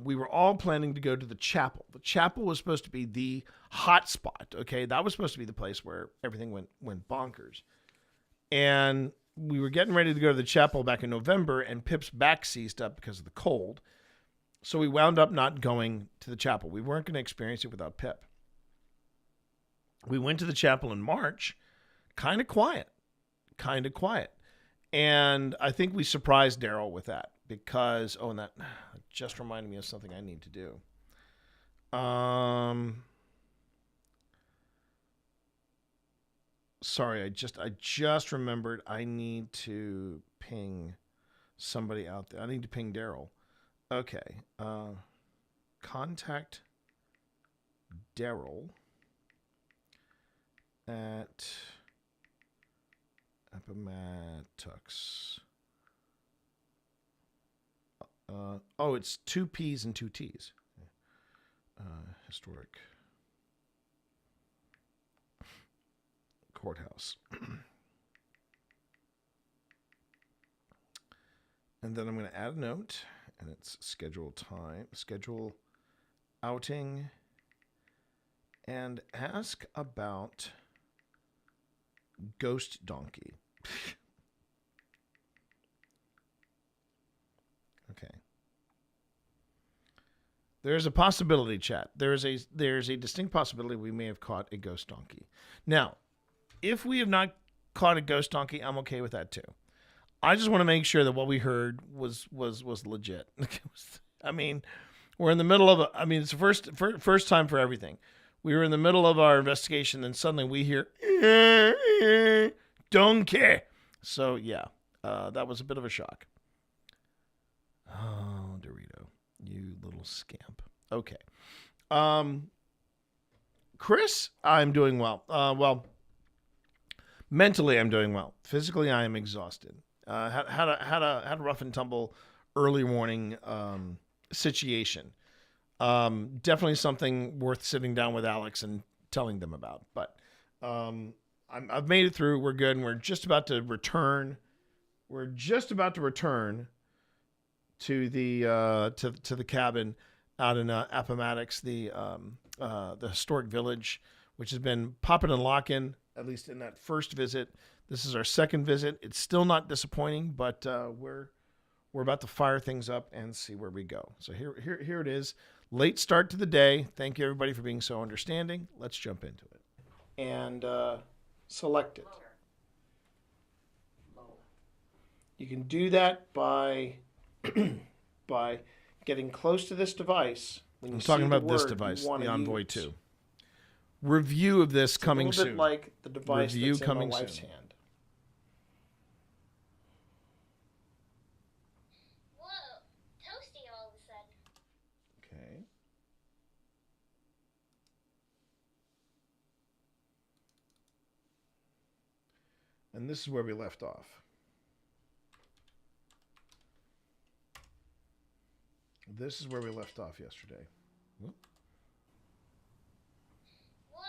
S9: we were all planning to go to the chapel. The chapel was supposed to be the hot spot. Okay, that was supposed to be the place where everything went bonkers, and we were getting ready to go to the chapel back in November, and Pip's back seized up because of the cold. So we wound up not going to the chapel. We weren't going to experience it without Pip. We went to the chapel in March, kind of quiet. And I think we surprised Daryl with that because, and that just reminded me of something I need to do. Sorry, I just remembered I need to ping somebody out there. I need to ping Daryl. Okay. Contact Daryl at Appomattox. It's 2 P's and 2 T's. Historic Courthouse. And then I'm going to add a note, and it's schedule outing, and ask about Ghost Donkey. Okay. There's a possibility, chat. There's a distinct possibility we may have caught a ghost donkey. Now, if we have not caught a ghost donkey, I'm okay with that too. I just want to make sure that what we heard was legit. I mean, we're in the middle of it's the first time for everything. We were in the middle of our investigation, then suddenly we hear donkey. So yeah, that was a bit of a shock. Oh, Dorito, you little scamp. Okay. Chris, I'm doing well. Mentally, I'm doing well. Physically, I am exhausted. Had a rough and tumble early morning situation. Definitely something worth sitting down with Alex and telling them about. But I've made it through. We're good, and we're just about to return. We're just about to return to the to the cabin out in Appomattox, the historic village, which has been popping and locking, at least in that first visit. This is our second visit. It's still not disappointing, but we're about to fire things up and see where we go. So here it is. Late start to the day. Thank you, everybody, for being so understanding. Let's jump into it. And select it. You can do that by by getting close to this device. When I'm talking about this device, the Envoy 2. Review of this coming soon. A little bit like the device that's in my wife's hand.
S13: Whoa, toasty all of a sudden.
S9: Okay. And this is where we left off. This is where we left off yesterday. Whoop.
S13: Whoa,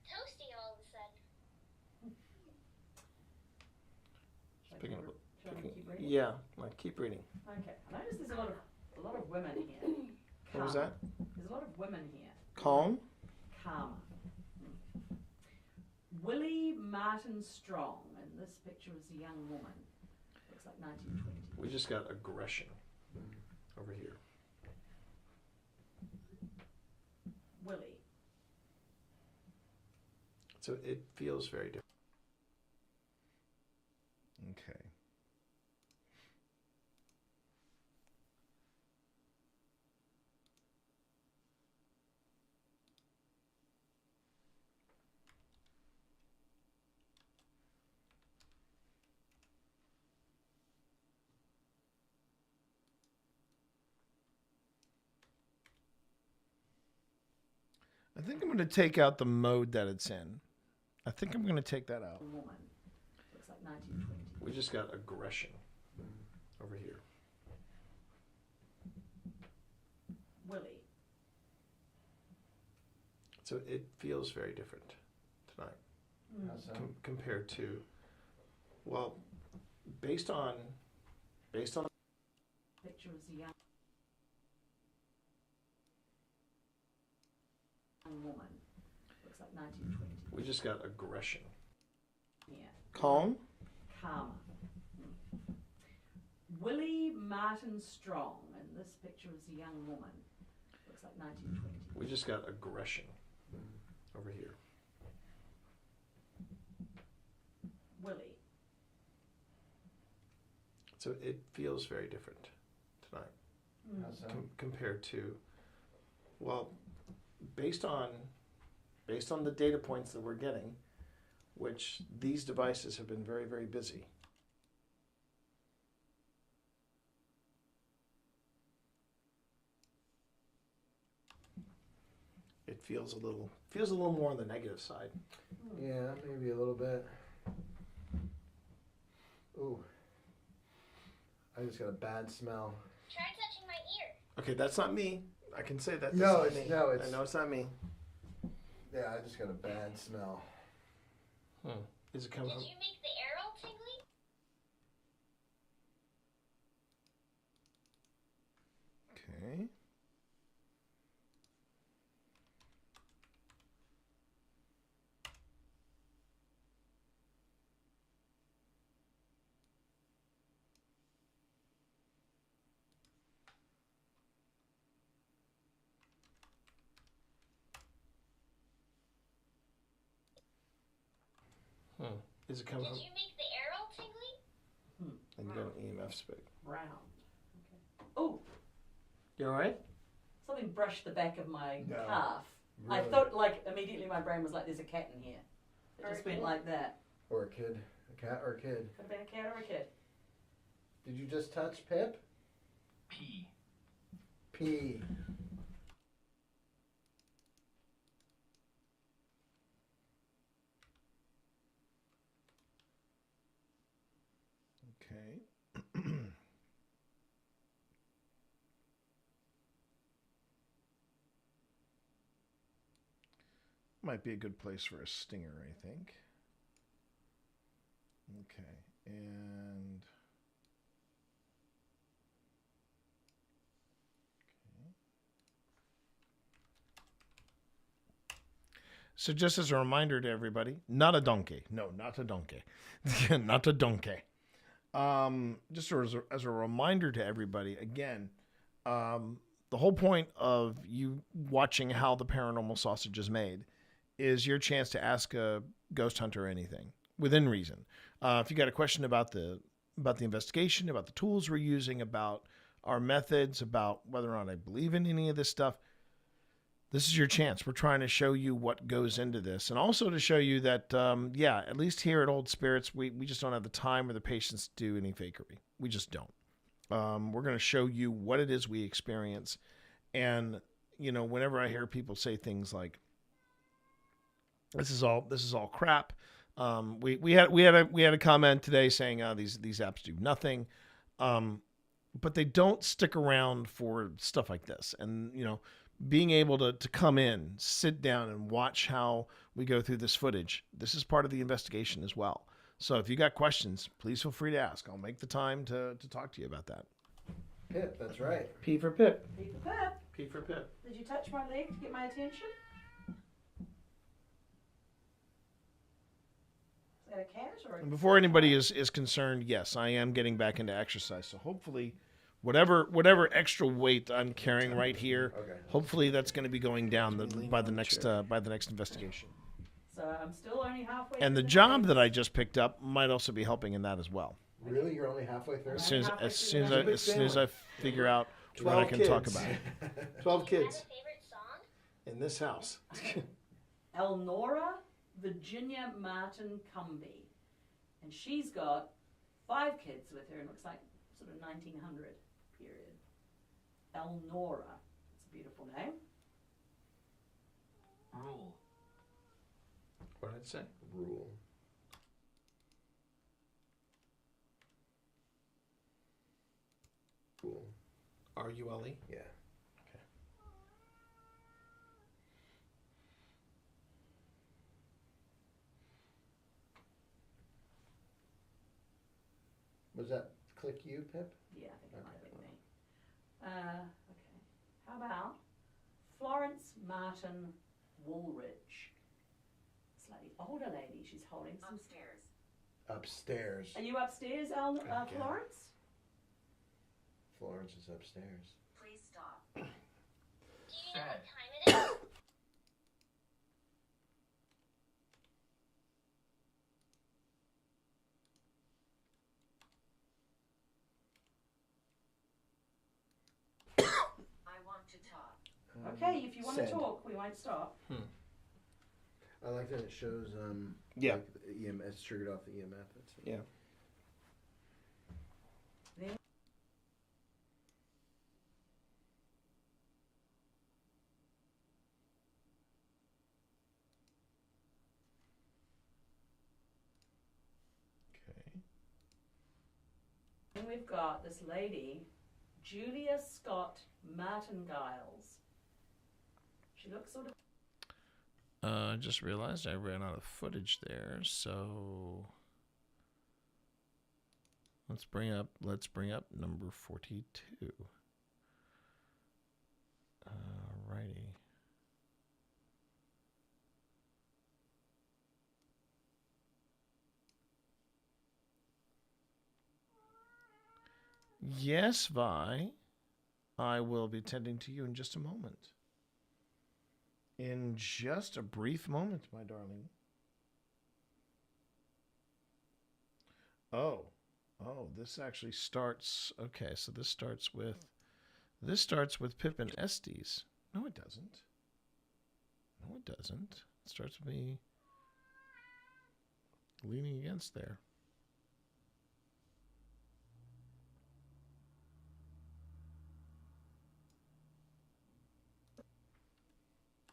S13: toasty all of a sudden.
S1: Yeah, like keep reading.
S14: Okay, I noticed there's a lot of women here.
S1: What was that?
S14: There's a lot of women here.
S1: Calm.
S14: Calmer. Willie Martin Strong, and this picture is a young woman. Looks like 1920.
S1: We just got aggression over here.
S14: Willie.
S1: So it feels very different.
S9: Okay. I think I'm going to take out the mode that it's in. I think I'm going to take that out.
S14: Woman. Looks like 1920.
S1: We just got aggression over here.
S14: Willie.
S1: So it feels very different tonight compared to, well, based on. Picture
S14: is a young woman. Looks like 1920.
S1: We just got aggression.
S14: Yeah.
S1: Calm.
S14: Calmer. Willie Martin Strong, and this picture is a young woman. Looks like 1920.
S1: We just got aggression over here.
S14: Willie.
S1: So it feels very different tonight compared to, well, based on the data points that we're getting, which these devices have been very, very busy. It feels a little more on the negative side.
S4: Yeah, maybe a little bit. Ooh. I just got a bad smell.
S13: Try touching my ear.
S1: Okay, that's not me. I can say that.
S4: No,
S1: that's
S4: it's,
S1: not me.
S4: no, it's.
S1: I know it's not me.
S4: Yeah, I just got a bad smell.
S1: Is it coming
S13: Did
S1: from?
S13: you make the air all tingly?
S9: Okay.
S1: Is it coming
S13: Did
S1: from?
S13: you make the air all tingly?
S1: And you got an EMF spike.
S14: Round. Okay. Oh,
S1: You all right?
S14: something brushed the back of my
S4: No.
S14: calf. I
S4: Really?
S14: thought, like, immediately my brain was like, there's a cat in here. It just went like that.
S4: Or a kid. A cat or a kid.
S14: Could have been a cat or a kid.
S4: Did you just touch Pip?
S3: P.
S4: P.
S9: Might be a good place for a stinger, I think. Okay, and... So just as a reminder to everybody, not a donkey. No, not a donkey. Not a donkey. Just as a reminder to everybody, again, the whole point of you watching how the paranormal sausage is made is your chance to ask a ghost hunter anything within reason. If you got a question about the investigation, about the tools we're using, about our methods, about whether or not I believe in any of this stuff, this is your chance. We're trying to show you what goes into this, and also to show you that, at least here at Old Spirits, we just don't have the time or the patience to do any fakery. We just don't. We're going to show you what it is we experience, and whenever I hear people say things like, "This is all crap," we had a comment today saying, "These apps do nothing," but they don't stick around for stuff like this, and being able to come in, sit down, and watch how we go through this footage. This is part of the investigation as well. So if you got questions, please feel free to ask. I'll make the time to talk to you about that.
S4: Pip, that's right.
S1: P for Pip.
S14: P for Pip.
S1: P for Pip.
S14: Did you touch my leg to get my attention? Is that a cat or a...
S9: And before anybody is concerned, yes, I am getting back into exercise. So hopefully, whatever extra weight I'm carrying right here, hopefully that's going to be going down by the next investigation.
S14: So I'm still only halfway.
S9: And the job that I just picked up might also be helping in that as well.
S4: Really? You're only halfway through?
S9: As soon as I figure out what I can talk about.
S1: 12 kids. In this house.
S14: Elnora Virginia Martin Cumby. And she's got 5 kids with her, and looks like sort of 1900 period. Elnora. It's a beautiful name.
S12: Rule.
S1: What did it say?
S4: Rule. Rule.
S1: R-U-L-E?
S4: Yeah.
S1: Okay.
S4: Was that click you, Pip?
S14: Yeah, I think it might be me. Okay. How about Florence Martin Woolridge? Slightly older lady. She's holding some...
S4: Upstairs.
S14: Are you upstairs, Florence?
S4: Florence is upstairs.
S13: Please stop. Do you know what time it is?
S14: I want to talk. Okay, if you want to talk, we won't stop.
S4: I like that it shows
S1: Yeah.
S4: like the EMS triggered off the EMF.
S1: Yeah.
S14: And we've got this lady, Julia Scott Martingiles. She looks sort of...
S9: I just realized I ran out of footage there, so let's bring up number 42. Righty. Yes, Vi. I will be tending to you in just a moment. In just a brief moment, my darling. Oh, this actually starts... Okay, so this starts with Pip and Estes. No, it doesn't. No, it doesn't. It starts with me leaning against there.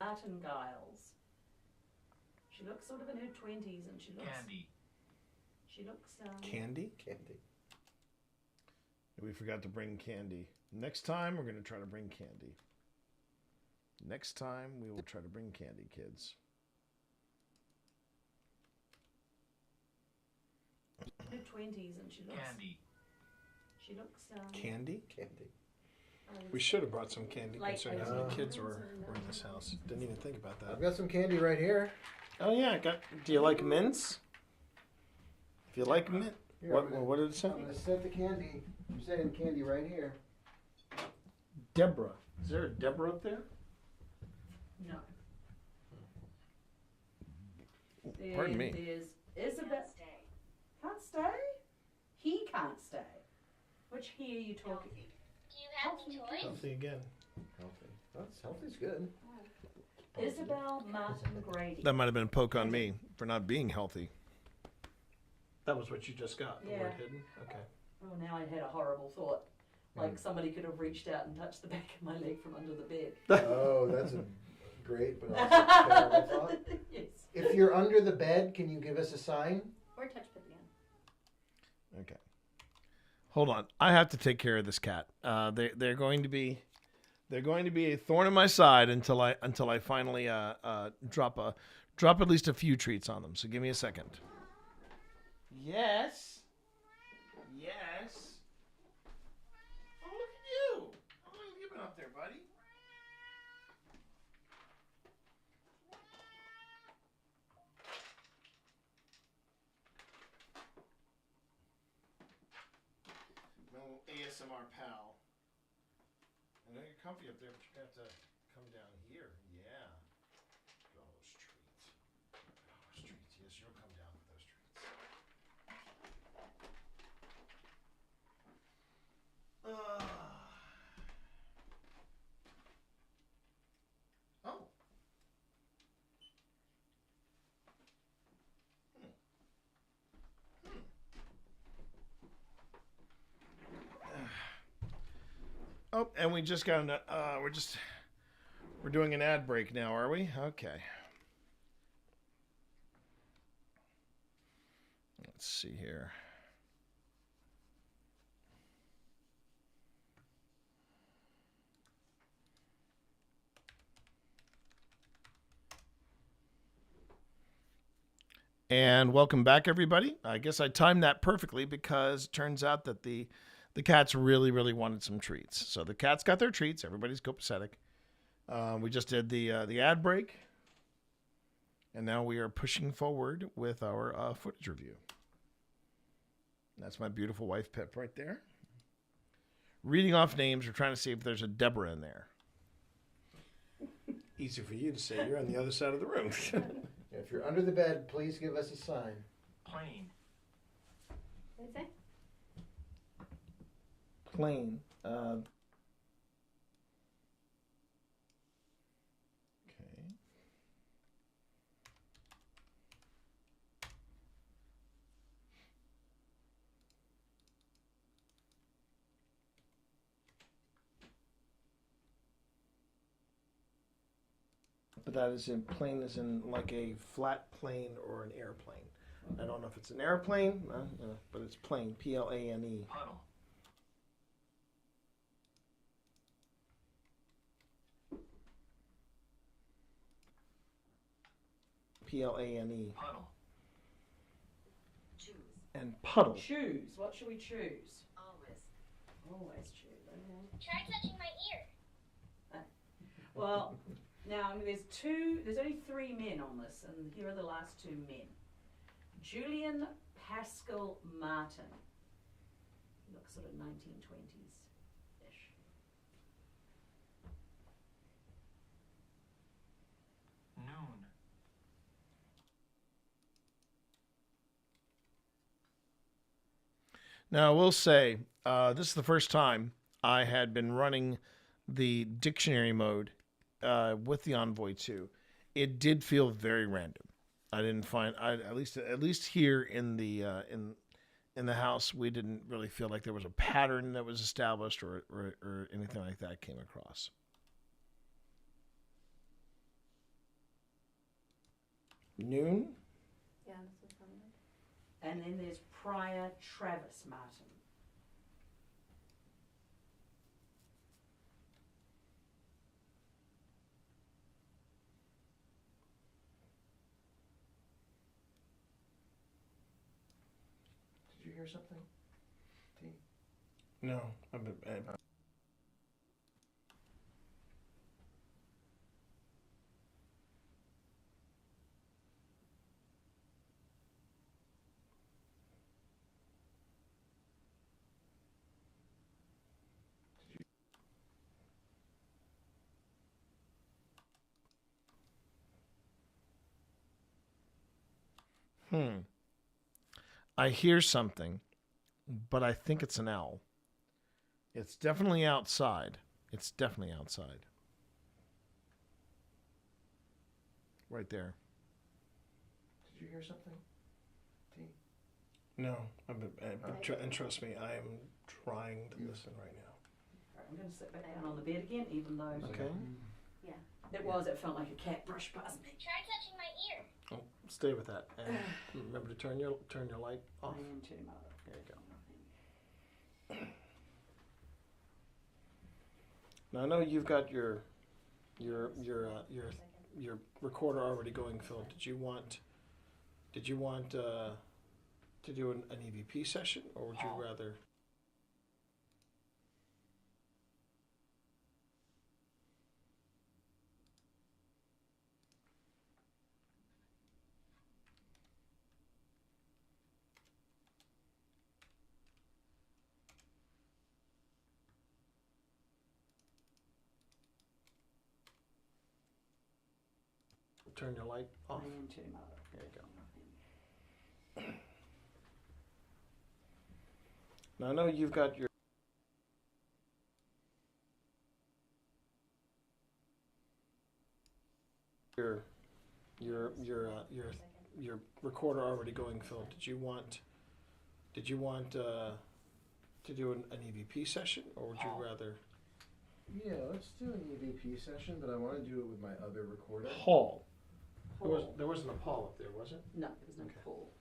S14: Martingiles. She looks sort of in her 20s, and she looks...
S12: Candy.
S14: She looks...
S1: Candy?
S4: Candy.
S6: We forgot to bring candy. Next time, we're going to try to bring candy. Next time, we will try to bring candy, kids.
S14: Her 20s, and she looks.
S11: Candy.
S14: She looks.
S1: Candy?
S4: Candy.
S1: We should have brought some candy
S14: Like
S1: considering how
S14: those
S1: many kids
S14: ones
S1: were in this house. Didn't even think about that.
S4: I've got some candy right here.
S1: Oh yeah, do you like mints? If you like mint,
S4: Here,
S1: what did it say?
S4: I'm gonna set the candy. I'm setting candy right here.
S1: Deborah. Is there a Deborah up there?
S14: No.
S6: Pardon me.
S14: There's Isabel. Can't stay? He can't stay. Which he are you talking?
S13: Do you have any toys?
S1: Healthy again.
S4: Healthy. That's healthy's good.
S14: Isabel Martin Grady.
S6: That might have been a poke on me for not being healthy.
S1: That was what you just got. The
S14: Yeah.
S1: word hidden. Okay.
S14: Oh, now I had a horrible thought. Like somebody could have reached out and touched the back of my leg from under the bed.
S4: Oh, that's a great but also terrible thought.
S14: Yes.
S4: If you're under the bed, can you give us a sign?
S7: Or touch Pippi.
S6: Okay. Hold on. I have to take care of this cat. They're going to be a thorn in my side until I finally drop at least a few treats on them. So give me a second. Yes. Yes. Oh, look at you. How long have you been up there, buddy? No ASMR pal. I know you're comfy up there, but you're going to have to come down here. Yeah. Look at all those treats. Look at all those treats. Yes, you'll come down with those treats. Oh. Oh, and we just got we're doing an ad break now, are we? Okay. Let's see here. And welcome back, everybody. I guess I timed that perfectly because it turns out that the cats really wanted some treats. So the cats got their treats. Everybody's copacetic. We just did the ad break. And now we are pushing forward with our footage review. That's my beautiful wife, Pip, right there. Reading off names. We're trying to see if there's a Deborah in there.
S1: Easy for you to say. You're on the other side of the room.
S4: If you're under the bed, please give us a sign.
S11: Plane.
S7: What did it say?
S1: Plain.
S6: Okay.
S1: But that is in plane as in like a flat plane or an airplane. I don't know if it's an airplane, but it's plane. Plane.
S11: Puddle.
S1: Plane.
S11: Puddle.
S13: Choose.
S1: And puddle.
S14: Choose. What should we choose?
S13: Always.
S14: Always choose. Okay.
S13: Try touching my ear.
S14: Well, now there's only 3 men on this, and here are the last 2 men. Julian Pascal Martin. He looks sort of 1920s-ish.
S11: Noon.
S6: Now, I will say, this is the first time I had been running the dictionary mode with the Envoy 2. It did feel very random. I didn't find, at least here in the house, we didn't really feel like there was a pattern that was established or anything like that came across.
S1: Noon.
S7: Yeah, this was something.
S14: And then there's Prior Travis Martin.
S4: hear something? T?
S1: No.
S6: I hear something, but I think it's an owl. It's definitely outside. It's definitely outside. Right there.
S4: Did you hear something? T?
S1: No. And trust me, I am trying to listen right now.
S14: Right, I'm going to sit back down on the bed again, even though
S1: Okay.
S7: Yeah.
S14: it felt like a cat brushed past me.
S13: Try touching my ear.
S1: Oh, stay with that. And remember to turn your light off.
S14: I am turning my light.
S1: There you go. Now I know you've got your recorder already going, Phil. Did you want to do an EVP session, or would you rather? Turn your light off.
S14: I am turning my light.
S1: There you go. Now I know you've got your recorder already going, Phil. Did you want to do an EVP session, or would you rather?
S4: Yeah, let's do an EVP session, but I want to do it with my other recorder.
S1: Paul. There wasn't a Paul up there, was it?
S14: No, there was no Paul.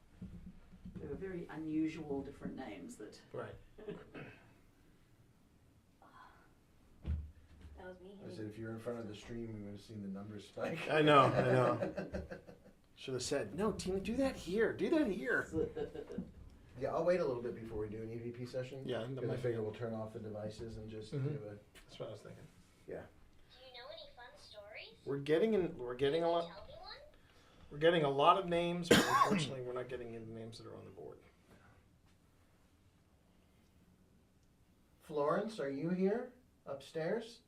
S14: They were very unusual, different names that.
S1: Right.
S7: That was me.
S4: I said, if you're in front of the stream, we would have seen the numbers spike.
S1: I know. Should have said, no, Tina, do that here. Do that here.
S4: Yeah, I'll wait a little bit before we do an EVP session.
S1: Yeah,
S4: because I figure we'll turn off the devices and just do a.
S1: That's what I was thinking.
S4: Yeah.
S13: Do you know any fun stories?
S1: We're getting a lot.
S13: Tell me one?
S1: We're getting a lot of names, but unfortunately, we're not getting any names that are on the board.
S4: Florence, are you here? Upstairs?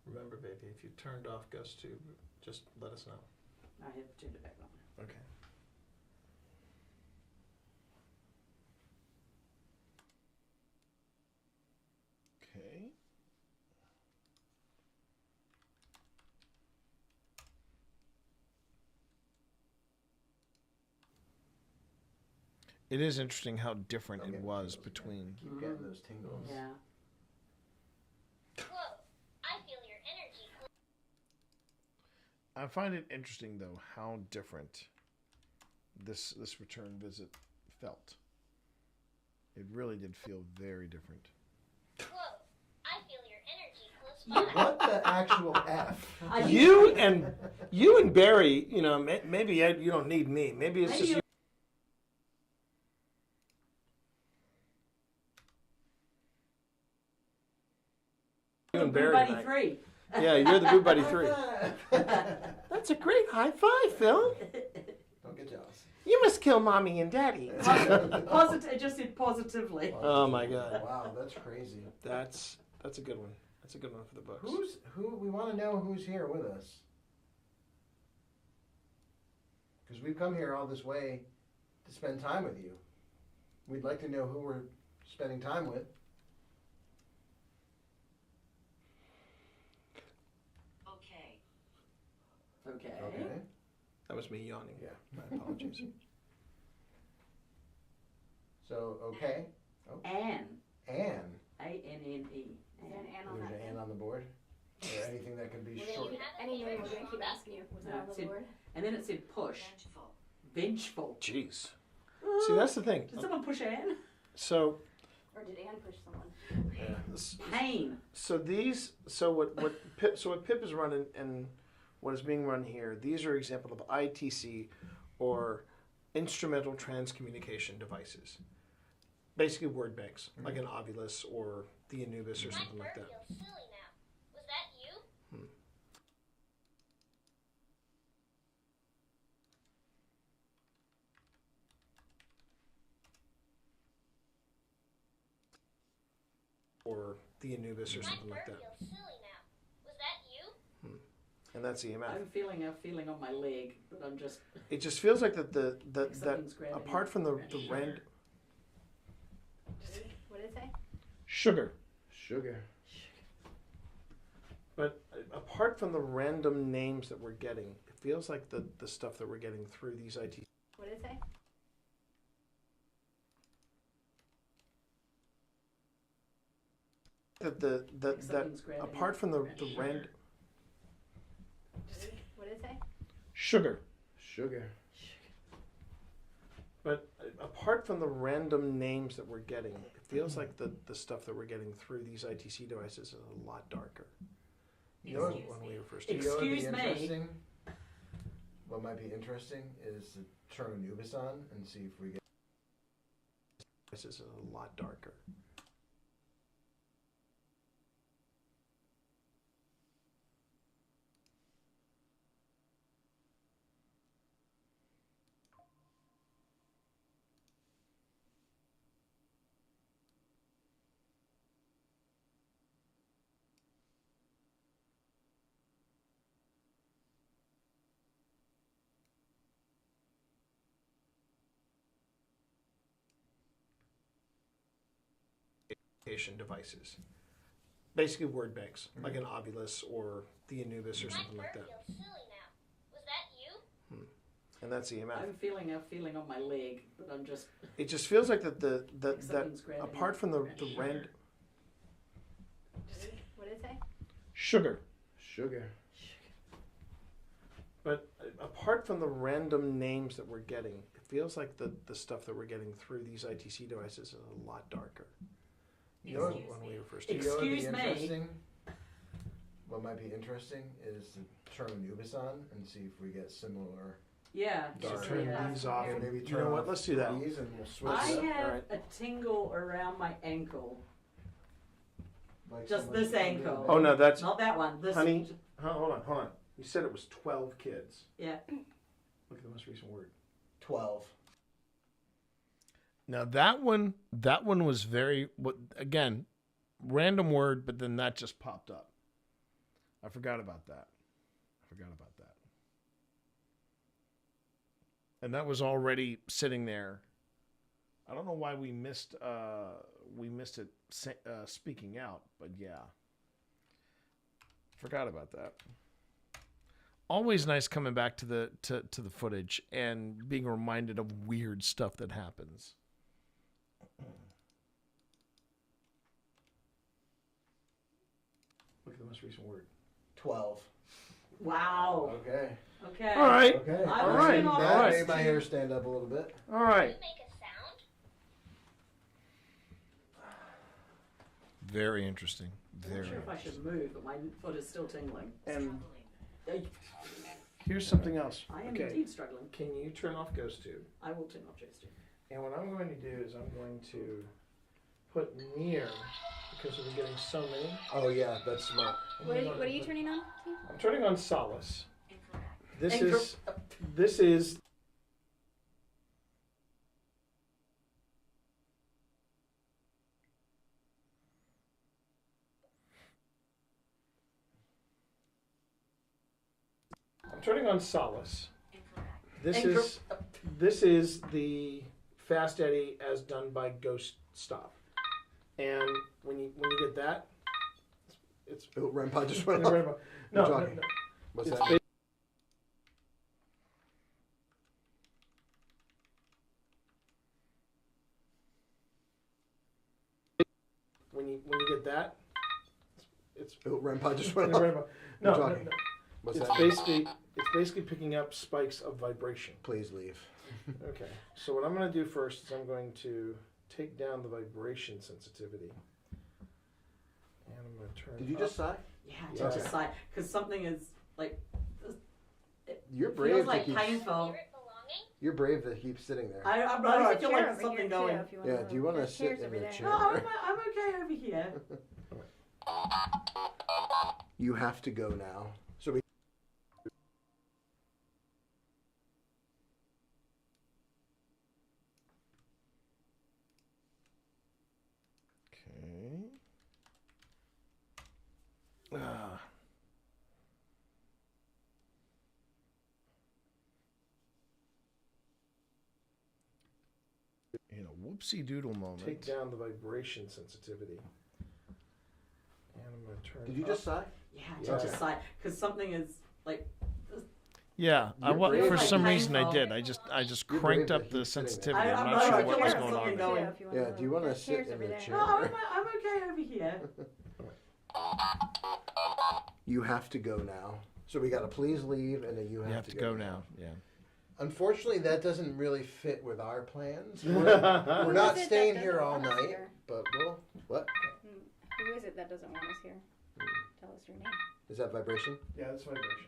S1: Remember, baby, if you turned off Ghost Tube, just let us know.
S14: I have turned it back on.
S1: Okay.
S6: Okay. It is interesting how different it was between.
S4: Keep getting those tingles.
S14: Yeah.
S13: Whoa, I feel your energy.
S6: I find it interesting though how different this return visit felt. It really did feel very different.
S13: Whoa, I feel your energy close by.
S4: What the actual F?
S1: You and Barry, maybe you don't need me. Maybe it's just you. You and Barry
S14: Buddy
S1: tonight.
S14: 3.
S1: Yeah, you're the Boo Buddy 3. That's a great high five, Phil.
S4: Don't get jealous.
S1: You must kill mommy and daddy.
S14: It just said positively.
S1: Oh my God.
S4: Wow, that's crazy.
S1: That's a good one. That's a good one for the books.
S4: Who? We want to know who's here with us. Because we've come here all this way to spend time with you. We'd like to know who we're spending time with.
S14: Okay.
S1: That was me yawning.
S4: Yeah.
S1: My apologies.
S4: So, okay. Oh.
S14: Anne.
S4: Anne.
S14: A-N-N-E.
S7: Is there an Anne on
S4: There's
S7: that
S4: an Anne
S7: thing?
S4: on the board? Or anything that can be short?
S7: Any name we're going to keep asking you. Was it
S14: No,
S7: on
S14: it
S7: the
S14: said-
S7: board?
S14: And then it said push. Vengeful.
S1: Jeez. See, that's the thing.
S14: Did someone push Anne?
S1: So,
S7: Or did Anne push someone?
S14: Pain.
S1: what Pip is running, and what is being run here, these are examples of ITC or instrumental transcommunication devices. Basically word banks, like an Ovilus or the Anubis or something like that.
S13: Feels silly now. Was that you?
S1: Or the Anubis or something like that.
S13: Feels silly now. Was that you?
S1: And that's EMF.
S14: I'm feeling a feeling on my leg, but I'm just.
S1: It just feels like that
S14: Something's grabbing
S1: apart from the random
S7: What did it say?
S6: Sugar.
S4: Sugar.
S1: But apart from the random names that we're getting, it feels like the stuff that we're getting through these IT.
S7: What did it say?
S1: That apart from the random.
S7: What did it say?
S6: Sugar.
S4: Sugar.
S1: But apart from the random names that we're getting, it feels like the stuff that we're getting through these ITC devices is a lot darker. You know, when we were first.
S14: Excuse me.
S4: What might be interesting is to turn Anubis on and see if we get.
S1: This is a lot darker. Devices, basically word banks, like an Ovilus or the Anubis or something like that.
S13: Feels silly now. Was that you?
S1: And that's EMF.
S14: I'm feeling a feeling on my leg, but I'm just.
S1: It just feels like that
S14: Something's grabbing
S1: apart from the random.
S7: What did it say?
S6: Sugar.
S4: Sugar.
S1: But apart from the random names that we're getting, it feels like the stuff that we're getting through these ITC devices is a lot darker. You know, when we were first.
S14: Excuse me.
S4: What might be interesting is to turn Anubis on and see if we get similar.
S14: Yeah.
S1: So turn these off.
S4: And
S1: And
S4: maybe
S1: you
S4: turn
S1: know what?
S4: off
S1: Let's do that.
S4: these and we'll switch
S14: I
S4: it up.
S14: have
S1: Alright.
S14: a tingle around my ankle.
S4: Like
S14: Just
S4: someone-
S14: this ankle.
S1: Oh no, that's
S14: Not that one. This.
S1: honey. Hold on. You said it was 12 kids.
S14: Yeah.
S1: Look at the most recent word.
S4: 12.
S6: Now that one was very, again, random word, but then that just popped up. I forgot about that. And that was already sitting there. I don't know why we missed it speaking out, but yeah. Forgot about that. Always nice coming back to the footage and being reminded of weird stuff that happens.
S1: Look at the most recent word.
S4: 12.
S14: Wow.
S4: Okay.
S14: Okay.
S1: All right.
S4: Okay.
S14: I
S1: All
S14: was
S1: right.
S14: in on
S4: That
S14: this
S4: made my
S14: too.
S4: hair stand up a little bit.
S1: All right.
S13: You make a sound?
S6: Very interesting.
S14: I'm
S6: Very
S14: not sure if I should move, but my foot is still tingling.
S1: And
S14: I
S1: here's something else.
S14: am
S1: Okay.
S14: indeed struggling.
S1: Can you turn off Ghost Tube?
S14: I will turn off Joe's too.
S1: And what I'm going to do is I'm going to put near, because we're getting so many.
S4: Oh yeah, that's smart.
S7: What are you turning on? Steve?
S1: I'm turning on Solace. This
S14: Incorrect.
S1: is I'm turning on Solace. This is the Fast Eddy as done by Ghost Stop. And when you get that, it's
S4: Oh, Rampod just went
S1: no,
S4: off.
S1: no,
S4: talking.
S1: no.
S4: What's
S1: It's
S4: that?
S1: when you get that, it's
S4: Oh, Rampod just went
S1: no,
S4: off.
S1: no,
S4: We're
S1: no,
S4: talking.
S1: no.
S4: What's
S1: It's
S4: that?
S1: basically picking up spikes of vibration.
S4: Please leave.
S1: Okay, so what I'm going to do first is I'm going to take down the vibration sensitivity. And I'm going to turn
S4: Did you
S1: up.
S4: just sigh?
S14: Yeah, I did just sigh because something is like
S4: You're
S14: It
S4: brave
S14: feels
S4: to
S14: like
S4: keep.
S14: painful.
S4: You're brave to keep sitting there.
S14: I'm
S7: There's
S14: not.
S7: a
S14: I feel
S7: chair
S14: like
S7: over
S14: there's something
S7: here, too,
S14: going.
S7: if you wanna
S4: Yeah.
S7: move.
S4: Do you want to
S7: There's
S4: sit
S7: chairs
S4: in
S7: over
S4: the
S7: there.
S4: chair?
S14: No, I'm okay over here.
S4: You have to go now. So we.
S6: Okay. Ah. In a whoopsie doodle moment.
S1: Take down the vibration sensitivity. And I'm going to turn.
S4: Did you
S1: up.
S4: just sigh?
S14: Yeah, just sigh because something is like.
S6: Yeah,
S4: brave
S6: for
S14: like
S6: some reason I
S14: painful.
S6: did. I just
S4: You're
S6: cranked
S4: brave
S6: up
S4: to
S6: the
S4: keep sitting there.
S6: sensitivity. I'm
S14: I'm
S6: not
S14: not-
S6: sure
S14: I
S6: what
S14: feel
S6: was
S14: like
S6: going on
S14: something
S6: there.
S14: going.
S7: If you wanna
S4: Yeah. Do you want to
S7: There's
S4: sit
S7: chairs
S4: in
S7: over
S4: the
S7: there.
S4: chair?
S14: No, I'm okay over here.
S4: You have to go now. So we got to please leave, and then you
S6: You have to go now. Yeah.
S4: Unfortunately, that doesn't really fit with our plans.
S1: Who
S4: We're
S7: is
S4: not
S7: it that
S4: staying
S7: doesn't
S4: here all
S7: want us
S4: night,
S7: here?
S4: but we'll. What?
S7: Who is it that doesn't want us here? Tell us your name.
S4: Is that vibration?
S1: Yeah, that's vibration.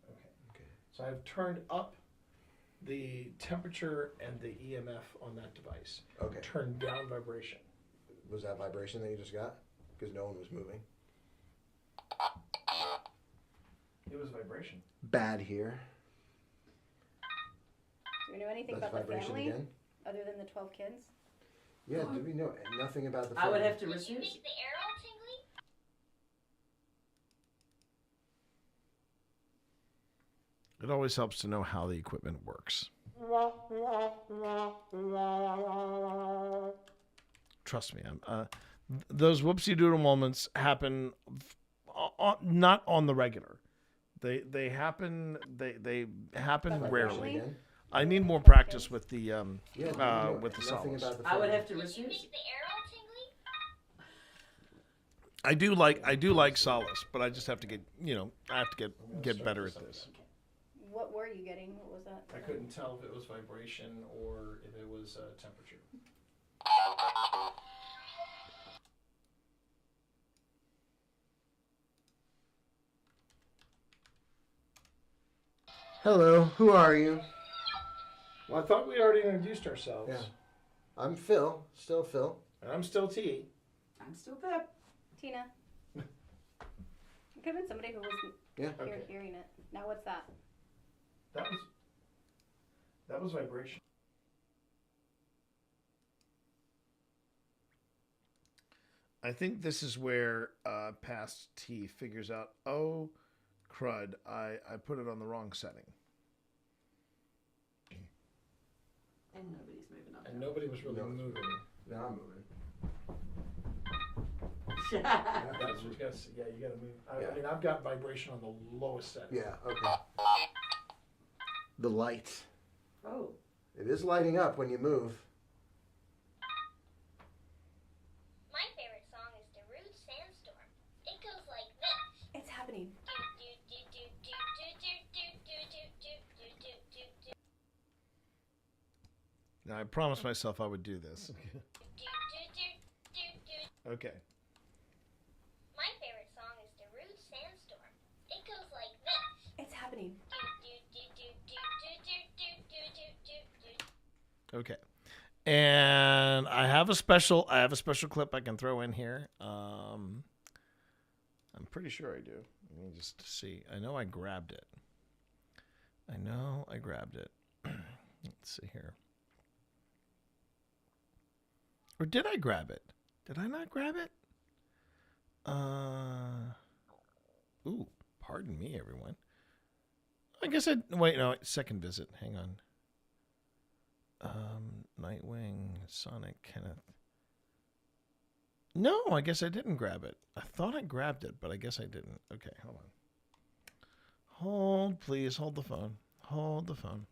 S1: Okay.
S4: Okay.
S1: So I've turned up the temperature and the EMF on that device.
S4: Okay.
S1: Turned down vibration.
S4: Was that vibration that you just got? Because no one was moving.
S1: It was vibration.
S4: Bad here.
S7: Do we know anything
S4: That's
S7: about the
S4: vibration
S7: family
S4: again.
S7: other than the 12 kids?
S4: Yeah. Do we know nothing about the?
S14: I would
S4: family?
S14: have to
S13: Did you
S14: refuse.
S13: make the arrow tingly?
S6: It always helps to know how the equipment works. Trust me, those whoopsie doodle moments happen not on the regular. They happen
S7: But
S6: rarely.
S7: family?
S4: Again?
S6: I need more practice with the
S4: Yeah. Do we know
S6: with the
S4: nothing
S6: solace.
S4: about the
S14: I would
S4: family?
S14: have to
S13: Did you
S14: refuse.
S13: make the arrow tingly?
S6: I do like solace, but I just have to get I have to get better at this.
S7: What were you getting? What was that?
S1: I couldn't tell if it was vibration or if it was temperature.
S4: Hello. Who are you?
S1: Well, I thought we already introduced ourselves.
S4: Yeah. I'm Phil. Still Phil.
S1: And I'm still T.
S14: I'm still Pip.
S7: Tina. It could have been somebody who wasn't
S4: Yeah.
S1: Okay.
S7: hearing it. Now what's that?
S1: That was vibration.
S6: I think this is where past T figures out, oh, crud, I put it on the wrong setting.
S14: And nobody's moving up.
S1: And nobody was really moving.
S4: Now I'm moving.
S1: That's what you gotta see. Yeah, you gotta move. I mean, I've got vibration on the lowest setting.
S4: Yeah. Okay. The light.
S14: Oh.
S4: It is lighting up when you move.
S13: My favorite song is The Rude Sandstorm. It goes like this.
S7: It's happening.
S6: Now, I promised myself I would do this. Okay.
S13: My favorite song is The Rude Sandstorm. It goes like this.
S7: It's happening.
S6: Okay. And I have a special clip I can throw in here. I'm pretty sure I do. Let me just see. I know I grabbed it. Let's see here. Or did I grab it? Did I not grab it? Ooh, pardon me, everyone. I guess second visit. Hang on. Nightwing, Sonic, Kenneth. No, I guess I didn't grab it. I thought I grabbed it, but I guess I didn't. Okay, hold on. Hold, please. Hold the phone. Hold the phone.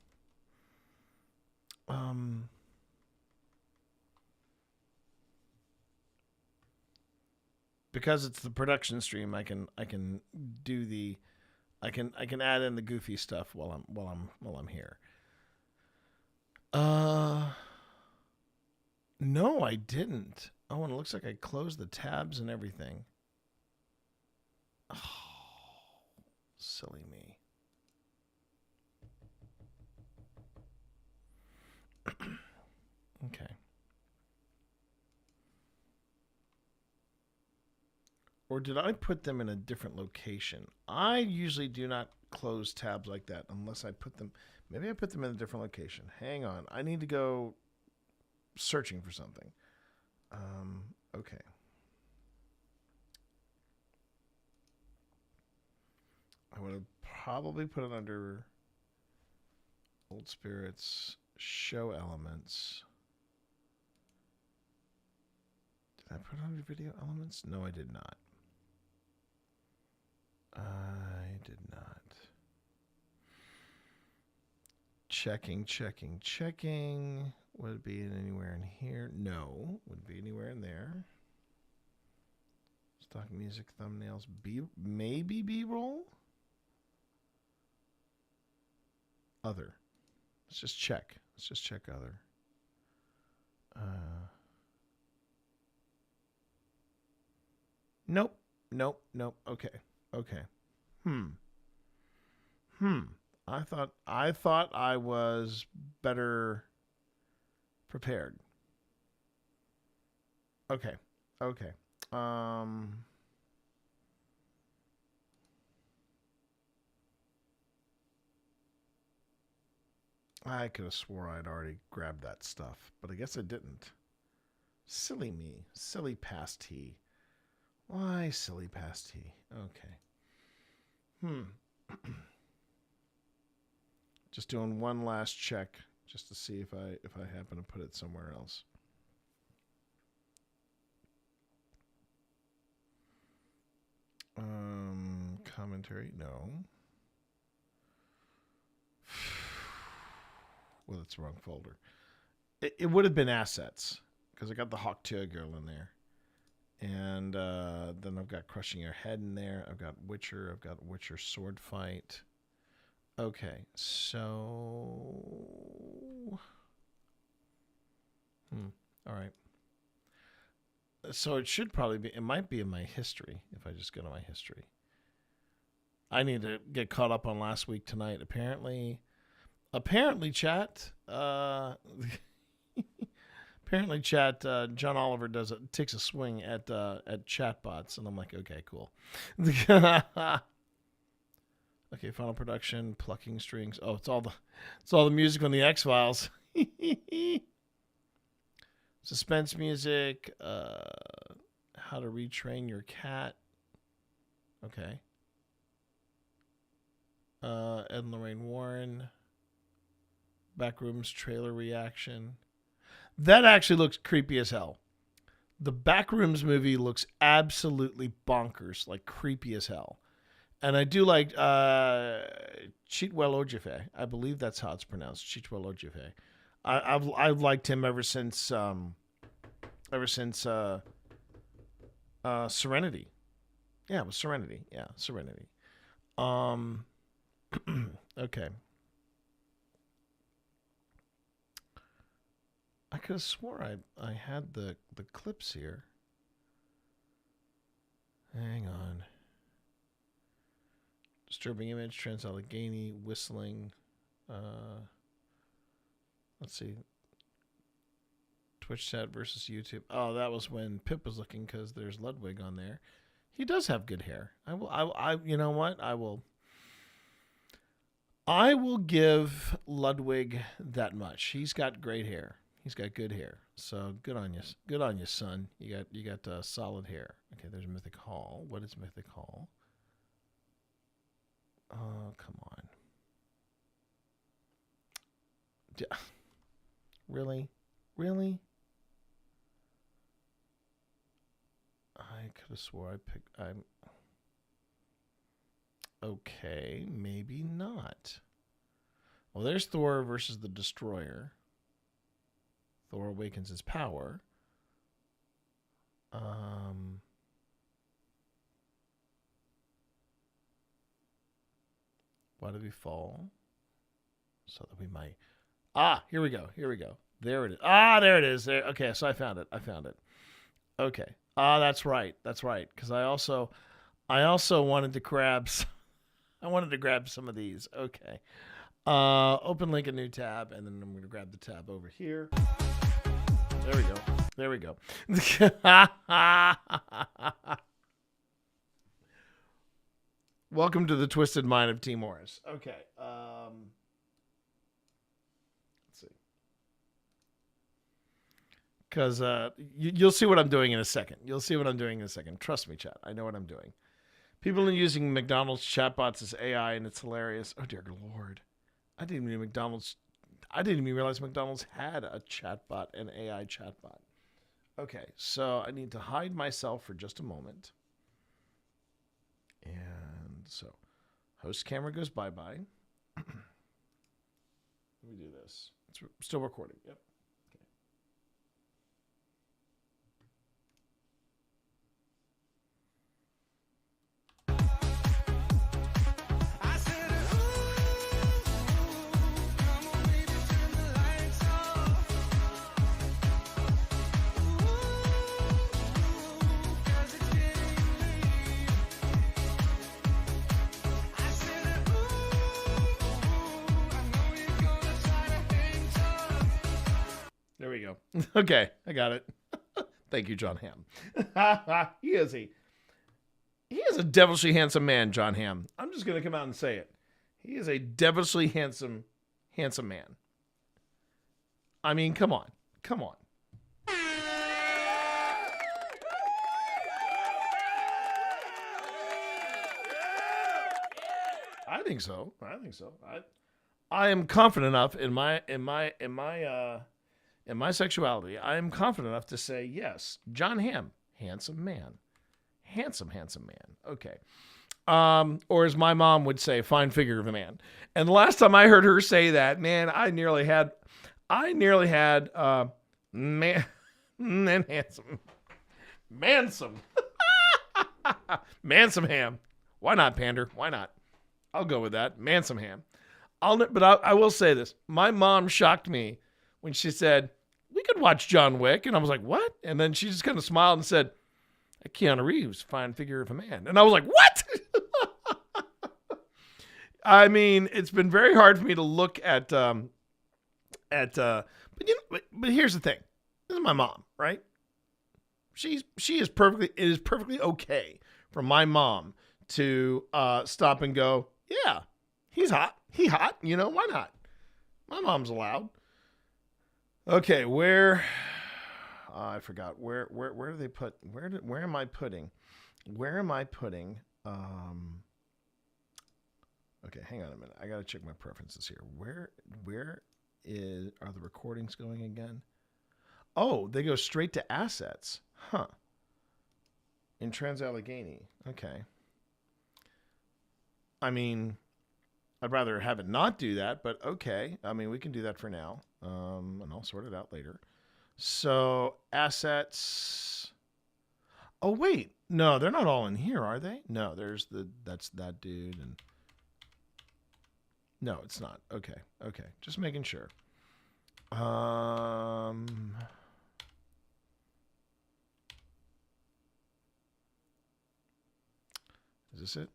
S6: Because it's the production stream, I can do the I can add in the goofy stuff while I'm here. No, I didn't. Oh, and it looks like I closed the tabs and everything. Oh, silly me. Or did I put them in a different location? I usually do not close tabs like that unless I put them... Maybe I put them in a different location. Hang on. I need to go searching for something. Okay. I would have probably put it under Old Spirits, Show Elements. Did I put it under Video Elements? No, I did not. I did not. Checking. Would it be anywhere in here? No. Would it be anywhere in there? Stock music, thumbnails, maybe B-roll? Other. Let's just check. Other. Nope. Okay. I thought I was better prepared. Okay. I could have swore I'd already grabbed that stuff, but I guess I didn't. Silly me. Silly past T. Why silly past T? Okay. Just doing one last check just to see if I happen to put it somewhere else. Commentary, no. Well, that's the wrong folder. It would have been assets because I got the Hawk Tuah girl in there. And then I've got Crushing Your Head in there. I've got Witcher Sword Fight. Okay, so... all right. So it should probably be... It might be in my history, if I just go to my history. I need to get caught up on last week tonight. Apparently, chat... Apparently, chat, John Oliver takes a swing at chatbots, and I'm like, okay, cool. Okay, final production, plucking strings. Oh, it's all the music on the X-Files. Suspense music. How to retrain your cat. Okay. Ed and Lorraine Warren. Backrooms trailer reaction. That actually looks creepy as hell. The Backrooms movie looks absolutely bonkers, like creepy as hell. And I do like Chitwell Ojefe. I believe that's how it's pronounced, Chitwell Ojefe. I've liked him ever since Serenity. Yeah, it was Serenity. Yeah, Serenity. Okay. I could have swore I had the clips here. Hang on. Disturbing image, TRANS-ALLEGHENY, whistling. Let's see. Twitch chat versus YouTube. Oh, that was when Pip was looking because there's Ludwig on there. He does have good hair. I you know what? I will give Ludwig that much. He's got great hair. He's got good hair. So good on you. Good on you, son. You got solid hair. Okay, there's Mythic Hall. What is Mythic Hall? Oh, come on. Really? I could have swore I picked... Okay, maybe not. Well, there's Thor versus the Destroyer. Thor awakens his power. Why did we fall? So that we might... here we go. There it is. There it is. There. Okay, so I found it. Okay. That's right. Because I also wanted to grab... I wanted to grab some of these. Okay. Open link a new tab, and then I'm going to grab the tab over here. There we go. Welcome to the twisted mind of T. Morris. Okay. Let's see. Because you'll see what I'm doing in a second. You'll see what I'm doing in a second. Trust me, chat. I know what I'm doing. People are using McDonald's chatbots as AI, and it's hilarious. Oh, dear Lord. I didn't even realize McDonald's had a chatbot, an AI chatbot. Okay, so I need to hide myself for just a moment. And so, host camera goes bye-bye. Let me do this. It's still recording. Yep. There we go. Okay, I got it. Thank you, John Hamm. He is a devilishly handsome man, John Hamm. I'm just gonna come out and say it. He is a devilishly handsome man. I mean, come on. I think so. I am confident enough in my sexuality. I am confident enough to say yes, John Hamm, handsome man, handsome man. Okay, or as my mom would say, fine figure of a man. And the last time I heard her say that, man, I nearly had man and handsome, mansome ham. Why not, Pander? Why not? I'll go with that, mansome ham. But I will say this: my mom shocked me when she said, we could watch John Wick. And I was like, what? And then she just kind of smiled and said, Keanu Reeves, fine figure of a man. And I was like, what? I mean, it's been very hard for me to look but here's the thing. This is my mom, right? It is perfectly okay for my mom to stop and go, yeah, he's hot. He hot, why not? My mom's allowed. Okay, where I forgot where do they put where am I putting okay, hang on a minute. I got to check my preferences here. Where are the recordings going again? Oh, they go straight to assets. Huh. In TRANS-ALLEGHENY. Okay. I mean, I'd rather have it not do that, but okay. I mean, we can do that for now. And I'll sort it out later. So, assets. Oh, wait. No, they're not all in here, are they? No, that's that dude. And no, it's not. Okay. Just making sure. Is this it?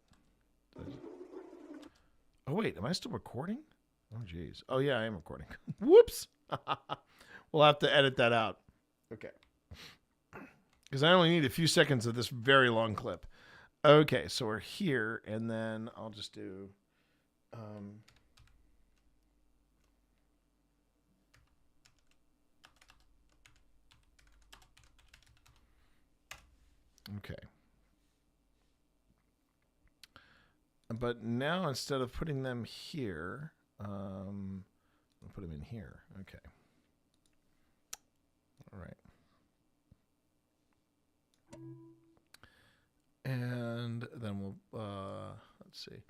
S6: Oh, wait. Am I still recording? Oh, geez. Oh, yeah, I am recording. Whoops. We'll have to edit that out. Okay. Because I only need a few seconds of this very long clip. Okay, so we're here, and then I'll just do... Okay. But now, instead of putting them here, I'll put them in here. Okay. All right. And then we'll, let's see.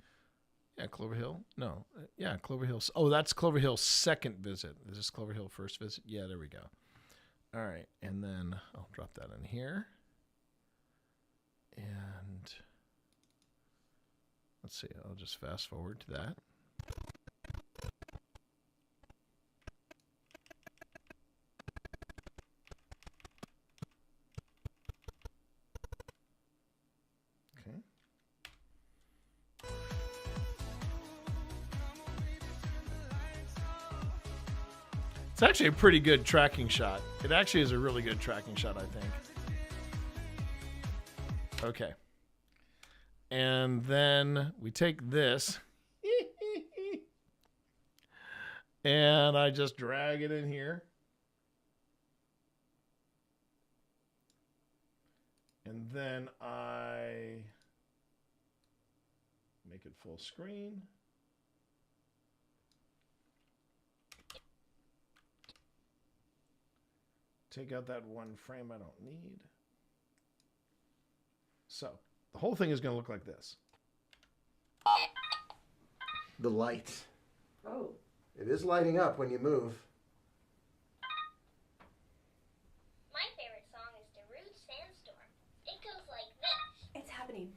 S6: Yeah, Clover Hill. No. Yeah, Clover Hill. Oh, that's Clover Hill's second visit. Is this Clover Hill first visit? Yeah, there we go. All right. And then I'll drop that in here. And let's see. I'll just fast forward to that. Okay. It's actually a pretty good tracking shot. It actually is a really good tracking shot, I think. Okay. And then we take this and I just drag it in here. And then I make it full screen. Take out that one frame I don't need. So the whole thing is going to look like this.
S4: The light.
S14: Oh.
S4: It is lighting up when you move.
S13: My favorite song is The Rude Sandstorm. It goes like this.
S7: It's happening.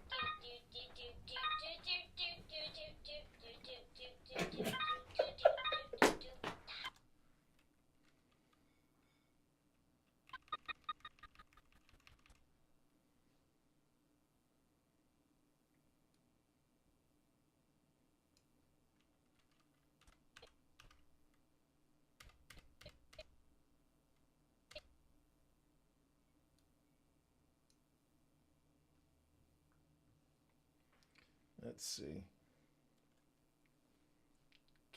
S6: Let's see.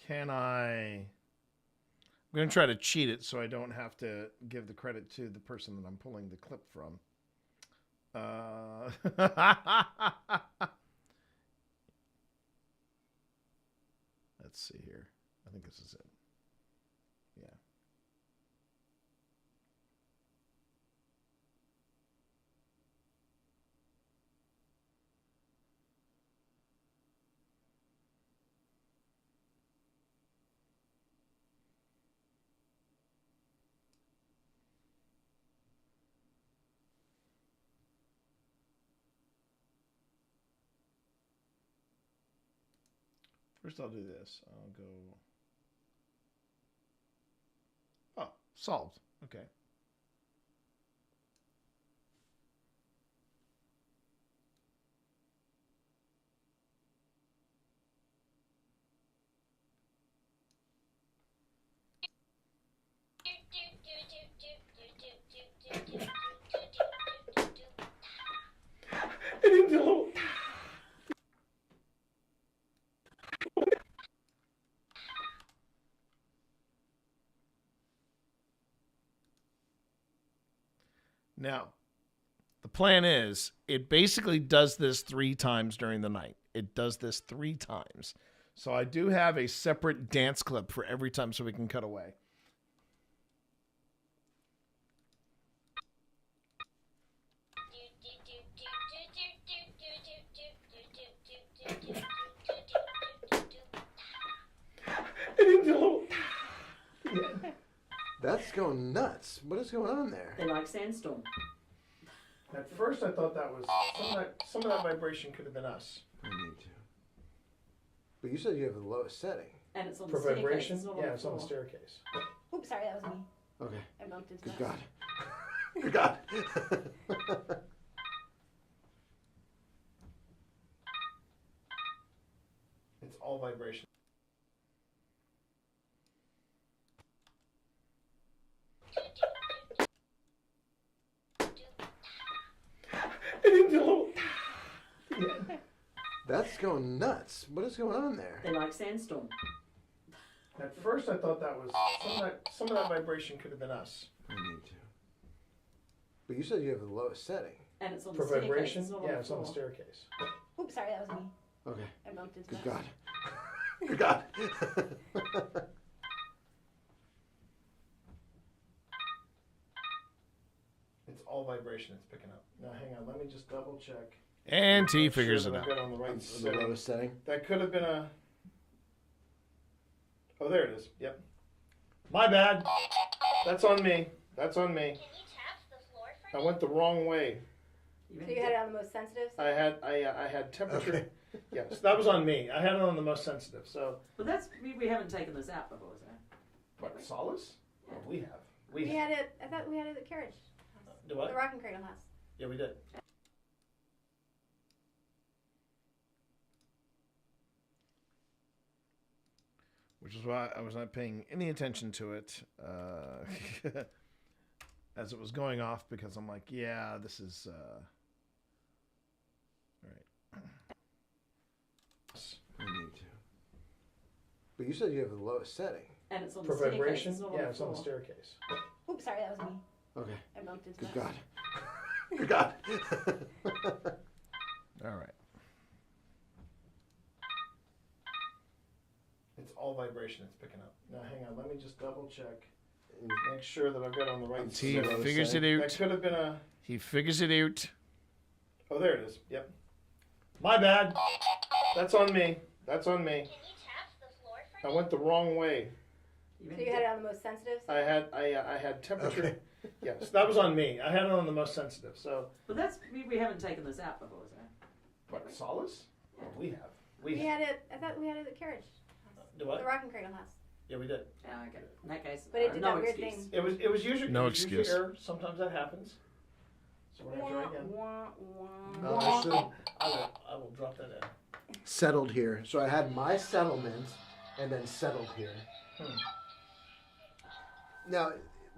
S6: Can I... I'm going to try to cheat it so I don't have to give the credit to the person that I'm pulling the clip from. Let's see here. I think this is it. Yeah. First I'll do this. I'll go... Oh, solved. Okay.
S3: I didn't know.
S6: Now, the plan is it basically does this 3 times during the night. It does this 3 times. So I do have a separate dance clip for every time so we can cut away.
S3: I didn't know.
S4: That's going nuts. What is going on there?
S14: They like Sandstorm.
S1: At first, I thought that was some of that vibration could have been us.
S4: I need to. But you said you have the lowest setting.
S14: And it's on
S1: For
S14: the staircase.
S1: vibration,
S14: It's not
S1: yeah,
S14: on
S1: it's
S14: the
S1: on the
S14: floor.
S1: staircase.
S7: Oops, sorry, that was me.
S4: Okay.
S7: I bumped into
S4: Good
S7: that.
S4: God. Good God.
S1: It's all vibration.
S3: I didn't know.
S4: That's going nuts. What is going on there?
S14: They like Sandstorm.
S1: At first, I thought that was some of that vibration could have been us.
S4: I need to. But you said you have the lowest setting.
S14: And it's on
S1: For
S14: the staircase.
S1: vibration,
S14: It's not
S1: yeah,
S14: on the
S1: it's on the
S14: floor.
S1: staircase.
S7: Oops, sorry, that was me.
S4: Okay.
S7: I bumped into
S4: Good
S7: that.
S4: God. Good God.
S1: It's all vibration it's picking up. Now, hang on. Let me just double check.
S6: And T
S1: Make sure
S6: figures
S1: that
S6: it
S1: I've
S6: out.
S1: got on the right
S4: The
S1: setting.
S4: lowest setting.
S1: That could have been a... Oh, there it is. Yep. My bad. That's on me. That's on me.
S13: Can you tap the floor for
S1: I
S13: me?
S1: went the wrong way.
S7: So you had it on the most sensitive?
S1: I had temperature. Yes, that was on me. I had it on the most sensitive. So
S14: But that's, we haven't taken this out before, so.
S1: what? Solace? Oh, we have.
S7: We had it, I thought we had it at the carriage.
S1: Do what?
S7: The Rockin' Cradle house.
S1: Yeah, we did.
S6: Which is why I was not paying any attention to it as it was going off, because I'm like, yeah, this is... All right.
S4: But you said you have the lowest setting.
S14: And it's on
S1: For
S14: the staircase.
S1: vibration?
S14: It's not
S1: Yeah,
S14: on
S1: it's
S14: the
S1: on the
S14: floor.
S1: staircase.
S7: Oops, sorry, that was me.
S4: Okay.
S7: I bumped into
S4: Good
S7: that.
S4: God. Good God.
S6: All right.
S1: It's all vibration it's picking up. Now hang on, let me just double check. Make sure that I've got it on the right
S6: He
S1: setting.
S6: figures it out.
S1: That could have been a...
S6: He figures it out.
S1: Oh, there it is. Yep. My bad. That's on me. That's on me. I went the wrong way.
S7: So you had it on the most sensitive?
S1: I had temperature. Yes, that was on me. I had it on the most sensitive. So.
S14: But that's we haven't taken this out before, so.
S1: What, solace? Yeah. We have.
S7: We had it. I thought we had it at the carriage.
S1: Do what?
S7: The rocking cradle house.
S1: Yeah, we did.
S14: Yeah, okay. In that case,
S7: But it did
S14: no
S7: that weird
S14: excuse.
S7: thing.
S1: It was usually
S6: No
S1: it was usually
S6: excuse.
S1: error. Sometimes that happens. So we're gonna try again.
S4: No, I should
S1: I will drop that in.
S4: settled here. So I had my settlement and then settled here. Now,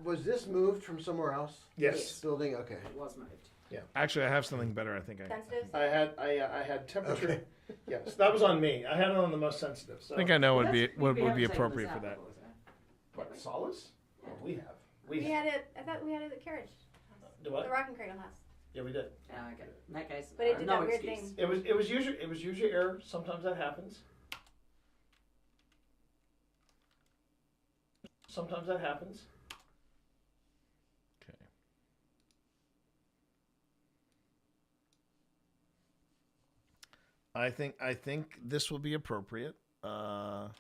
S4: was this moved from somewhere else?
S1: Yes.
S4: This building? Okay.
S14: It was moved.
S1: Yeah.
S6: Actually, I have something better. I think
S7: Sensitive?
S1: I had temperature.
S4: Okay.
S1: Yes, that was on me. I had it on the most sensitive. So.
S6: I think I know what
S14: That's-
S6: would
S14: we
S6: be
S14: haven't taken
S6: appropriate
S14: this
S6: for
S14: out
S6: that.
S14: before, so.
S1: What, solace? We have.
S7: We had it. I thought we had it at the carriage.
S1: Do what?
S7: The rocking cradle house.
S1: Yeah, we did.
S14: Yeah, okay. In that case,
S7: But it did
S14: no
S7: that weird
S14: excuse.
S7: thing.
S1: It was usually error. Sometimes that happens. Sometimes that happens.
S6: Okay. I think this will be appropriate. Hang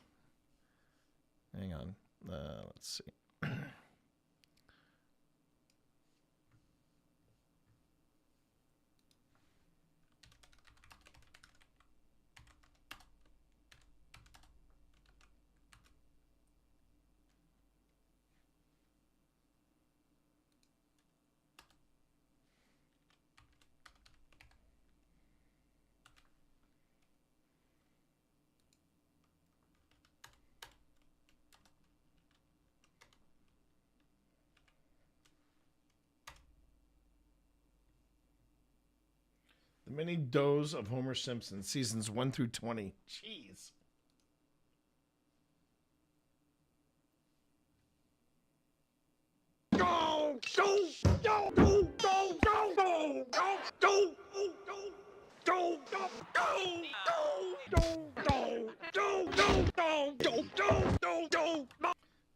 S6: on. Let's see. The Many Does of Homer Simpson, seasons 1 through 20. Jeez.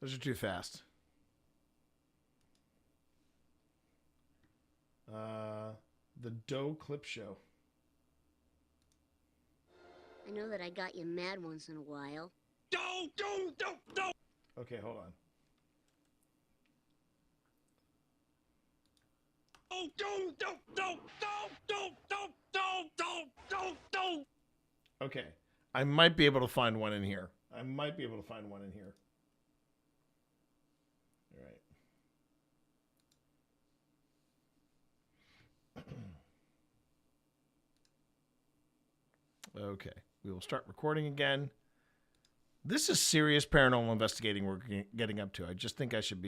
S6: Those are too fast. The Doe Clip Show.
S15: I know that I got you mad once in a while.
S6: Okay, hold on. Okay. I might be able to find one in here. All right. Okay. We will start recording again. This is serious paranormal investigating we're getting up to. I just think I should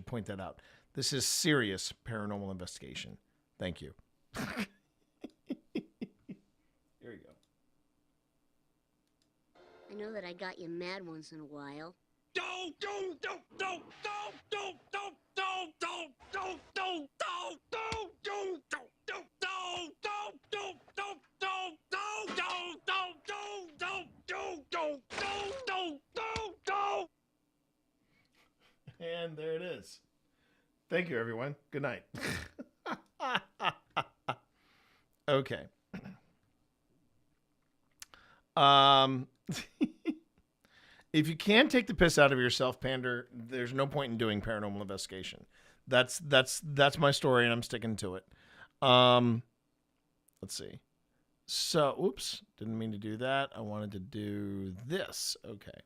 S6: point that out. This is serious paranormal investigation. Thank you. Here we go.
S15: I know that I got you mad once in a while.
S6: And there it is. Thank you, everyone. Good night. Okay. If you can't take the piss out of yourself, Pander, there's no point in doing paranormal investigation. That's my story, and I'm sticking to it. Let's see. So, oops, didn't mean to do that. I wanted to do this. Okay.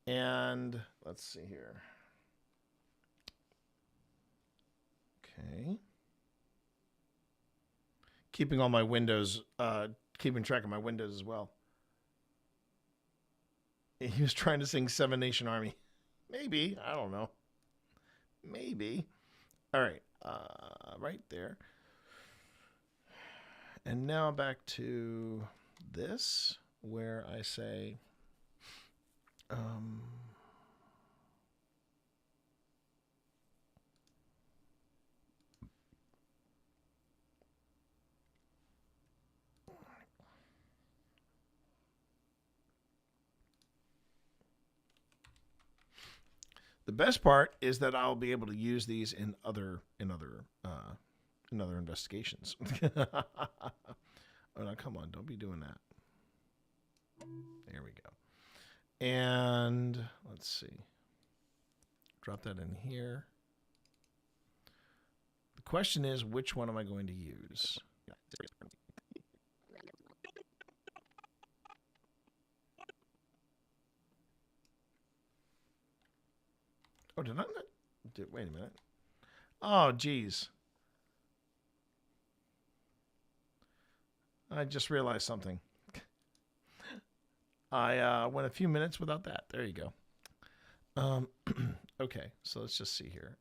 S6: And let's see here. Okay. Keeping all my windows, keeping track of my windows as well. He was trying to sing Seven Nation Army. Maybe. I don't know. Maybe. All right. Right there. And now back to this, where I say, The best part is that I'll be able to use these in other investigations. Oh no, come on, don't be doing that. There we go. And let's see. Drop that in here. The question is, which one am I going to use? Oh, did I not? Wait a minute. Oh, geez. I just realized something. I went a few minutes without that. There you go. Okay, so let's just see here.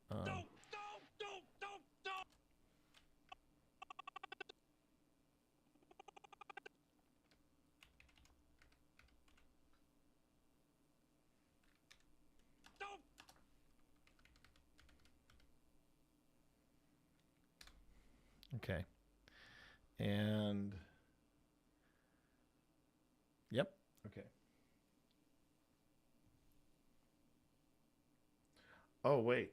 S6: Okay. And yep. Okay. Oh, wait.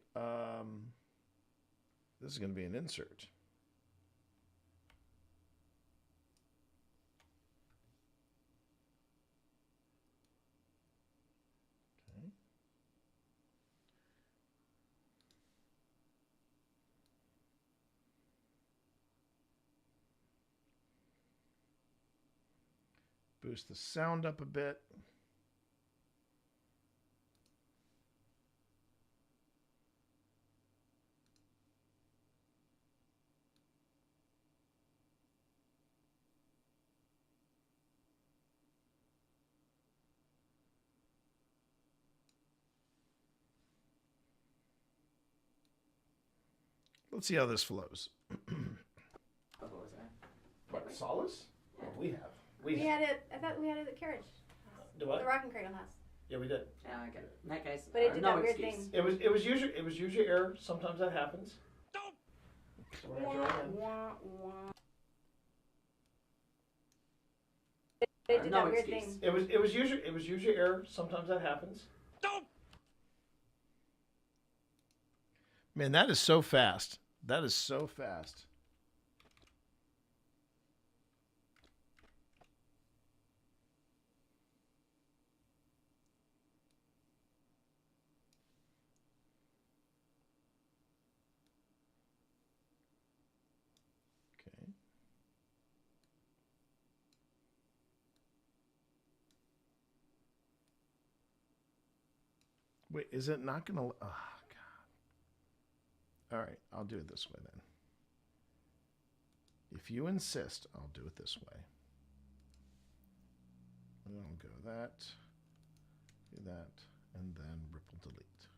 S6: This is going to be an insert. Okay. Boost the sound up a bit. Let's see how this flows. What, Solace? We have.
S7: We had it. I thought we had it at the carriage.
S1: Do what?
S7: The Rockin' Cradle House.
S1: Yeah, we did.
S14: Yeah, I get it. In that case,
S7: But it did
S14: no
S7: that weird
S14: excuse.
S7: thing.
S1: It was usually error. Sometimes that happens. So we're gonna try again.
S7: It did
S14: No
S7: that weird
S14: excuse.
S7: thing.
S1: It was usually error. Sometimes that happens.
S6: Man, that is so fast. That is so fast. Okay. Wait, is it not going to... Oh, God. All right, I'll do it this way then. If you insist, I'll do it this way. And I'll go that, do that, and then ripple delete.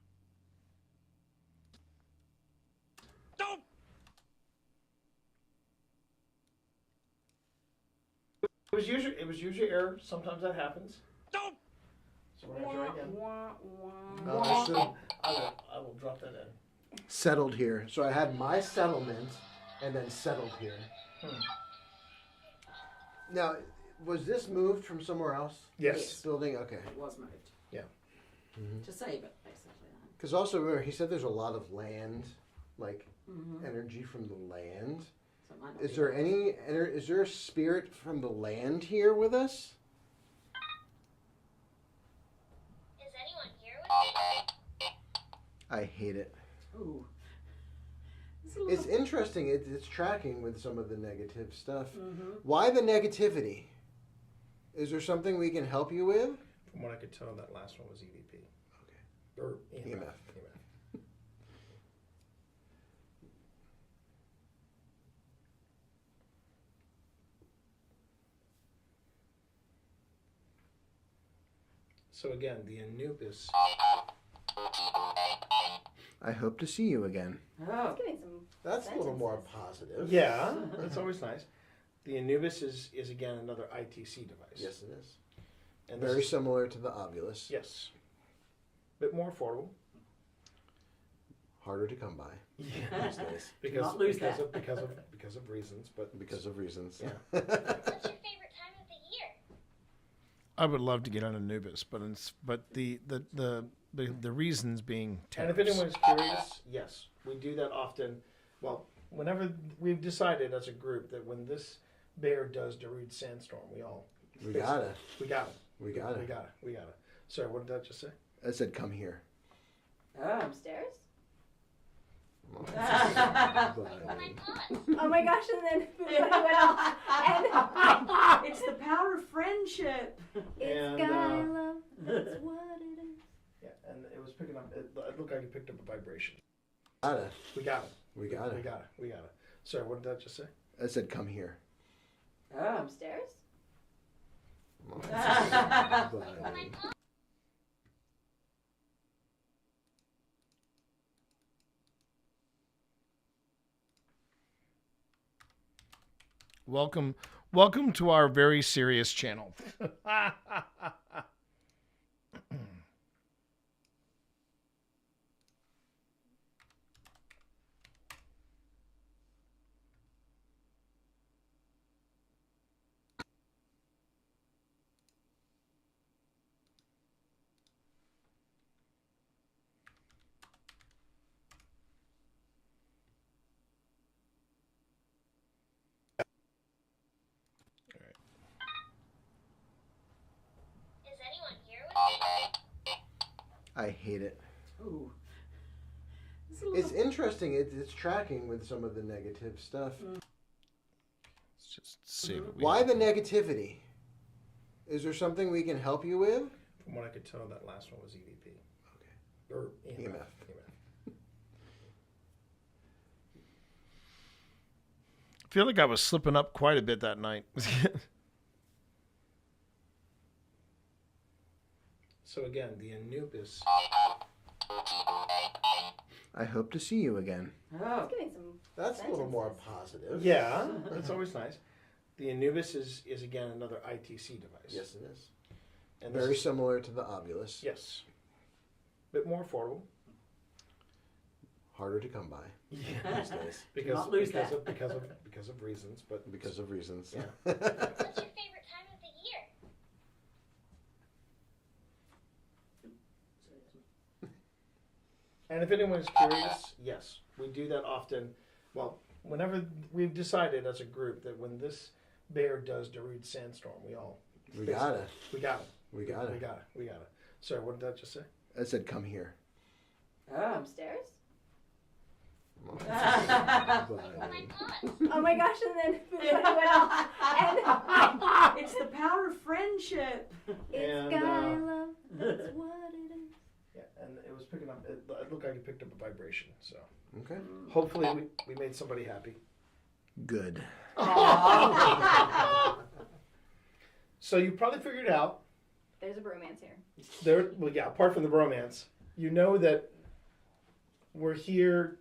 S1: It was usually error. Sometimes that happens. So we're gonna try again. I will drop that in.
S4: Settled here. So I had my settlement and then settled here. Now, was this moved from somewhere else?
S1: Yes.
S4: This building? Okay.
S14: It was moved.
S1: Yeah.
S14: To save it, basically.
S4: Because also, remember, he said there's a lot of land, like energy from the land.
S14: So it might not
S4: Is
S14: be
S4: there
S14: right.
S4: is there a spirit from the land here with us?
S13: Is anyone here with me?
S4: I hate it.
S14: Ooh.
S4: It's interesting. It's tracking with some of the negative stuff. Why the negativity? Is there something we can help you with?
S1: From what I could tell, that last one was EVP.
S4: Okay.
S1: Or EMF. So again, the Anubis.
S4: I hope to see you again.
S14: Oh.
S7: Getting some
S4: That's a little more
S7: sentences.
S4: positive.
S1: Yeah, that's always nice. The Anubis is again another ITC device.
S4: Yes, it is.
S1: And
S4: Very similar to the Ovilus.
S1: Yes. Bit more affordable.
S4: Harder to come by.
S1: Yeah.
S4: These days.
S1: Because of reasons, but
S4: because of reasons.
S1: Yeah.
S13: What's your favorite time of the year?
S6: I would love to get on Anubis, but the reasons being
S1: And if
S6: tariffs.
S1: anyone's curious, yes, we do that often. Well, whenever we've decided as a group that when this bear does Darude Sandstorm, we gotta. Sorry, what did that just say?
S4: I said, come here.
S14: Upstairs?
S7: Oh my gosh, and then food went off. And
S14: it's the power of friendship.
S7: It's guy love. That's what it is.
S1: Yeah, and it was picking up. It looked like it picked up a vibration.
S4: We got it.
S1: Sorry, what did that just say?
S4: I said, come here.
S14: Upstairs?
S6: Welcome to our very serious channel.
S13: Is anyone here with me?
S4: I hate it.
S14: Ooh.
S4: It's interesting. It's tracking with some of the negative stuff.
S6: Let's just see what we
S4: Why the negativity? Is there something we can help you with?
S1: From what I could tell, that last one was EVP.
S4: Okay.
S1: Or EMF.
S6: I feel like I was slipping up quite a bit that night.
S1: So again, the Anubis.
S4: I hope to see you again.
S14: Oh.
S7: Getting some
S4: That's a little
S7: sentences.
S4: more positive.
S1: Yeah, that's always nice. The Anubis is again another ITC device.
S4: Yes, it is.
S1: And
S4: Very similar to the Ovilus.
S1: Yes. Bit more affordable.
S4: Harder to come by.
S1: Yeah.
S4: These days.
S1: because of reasons, but
S4: because of reasons.
S1: Yeah.
S13: What's your favorite time of the year?
S1: And if anyone's curious, yes, we do that often. Well, whenever we've decided as a group that when this bear does Darude Sandstorm, we got it. Sorry, what did that just say?
S4: I said, come here.
S14: Upstairs?
S7: Oh my gosh, and then food went off. And
S14: it's the power of friendship.
S7: it's guy love. That's what it is.
S1: Yeah, and it was picking up. It looked like it picked up a vibration. So
S4: Okay.
S1: hopefully we made somebody happy.
S4: Good.
S1: So you probably figured out
S7: There's a bromance here.
S1: well, yeah. Apart from the bromance, you know that we're here.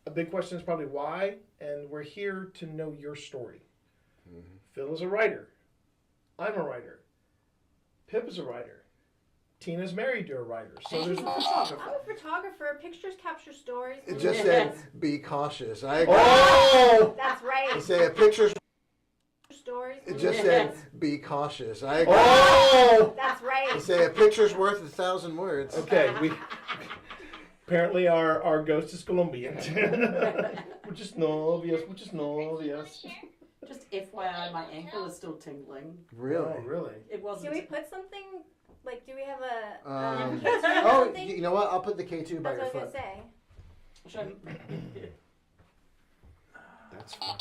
S1: A big question is probably why, and we're here to know your story.
S4: Mm-hmm.
S1: Phil is a writer. I'm a writer. Pip is a writer. Tina's married to a writer. So there's a photographer.
S7: I'm a photographer. Pictures capture stories.
S4: It just said, be cautious. I agree.
S1: Oh!
S7: That's right.
S4: It said, pictures.
S7: Stories.
S4: It just said, be cautious. I agree.
S1: Oh!
S7: That's right.
S4: It said, a picture's worth 1,000 words.
S1: Okay, apparently our ghost is Colombian. Which is novious.
S14: Just FYI, my ankle is still tingling.
S4: Really?
S1: Oh, really?
S14: It wasn't.
S7: Can we put something, like, do we have a
S4: Um,
S7: case or
S4: oh,
S7: something?
S4: you know what? I'll put the K2 by
S7: That's
S4: your
S7: what I was
S4: foot.
S7: going to say.
S1: That's funny.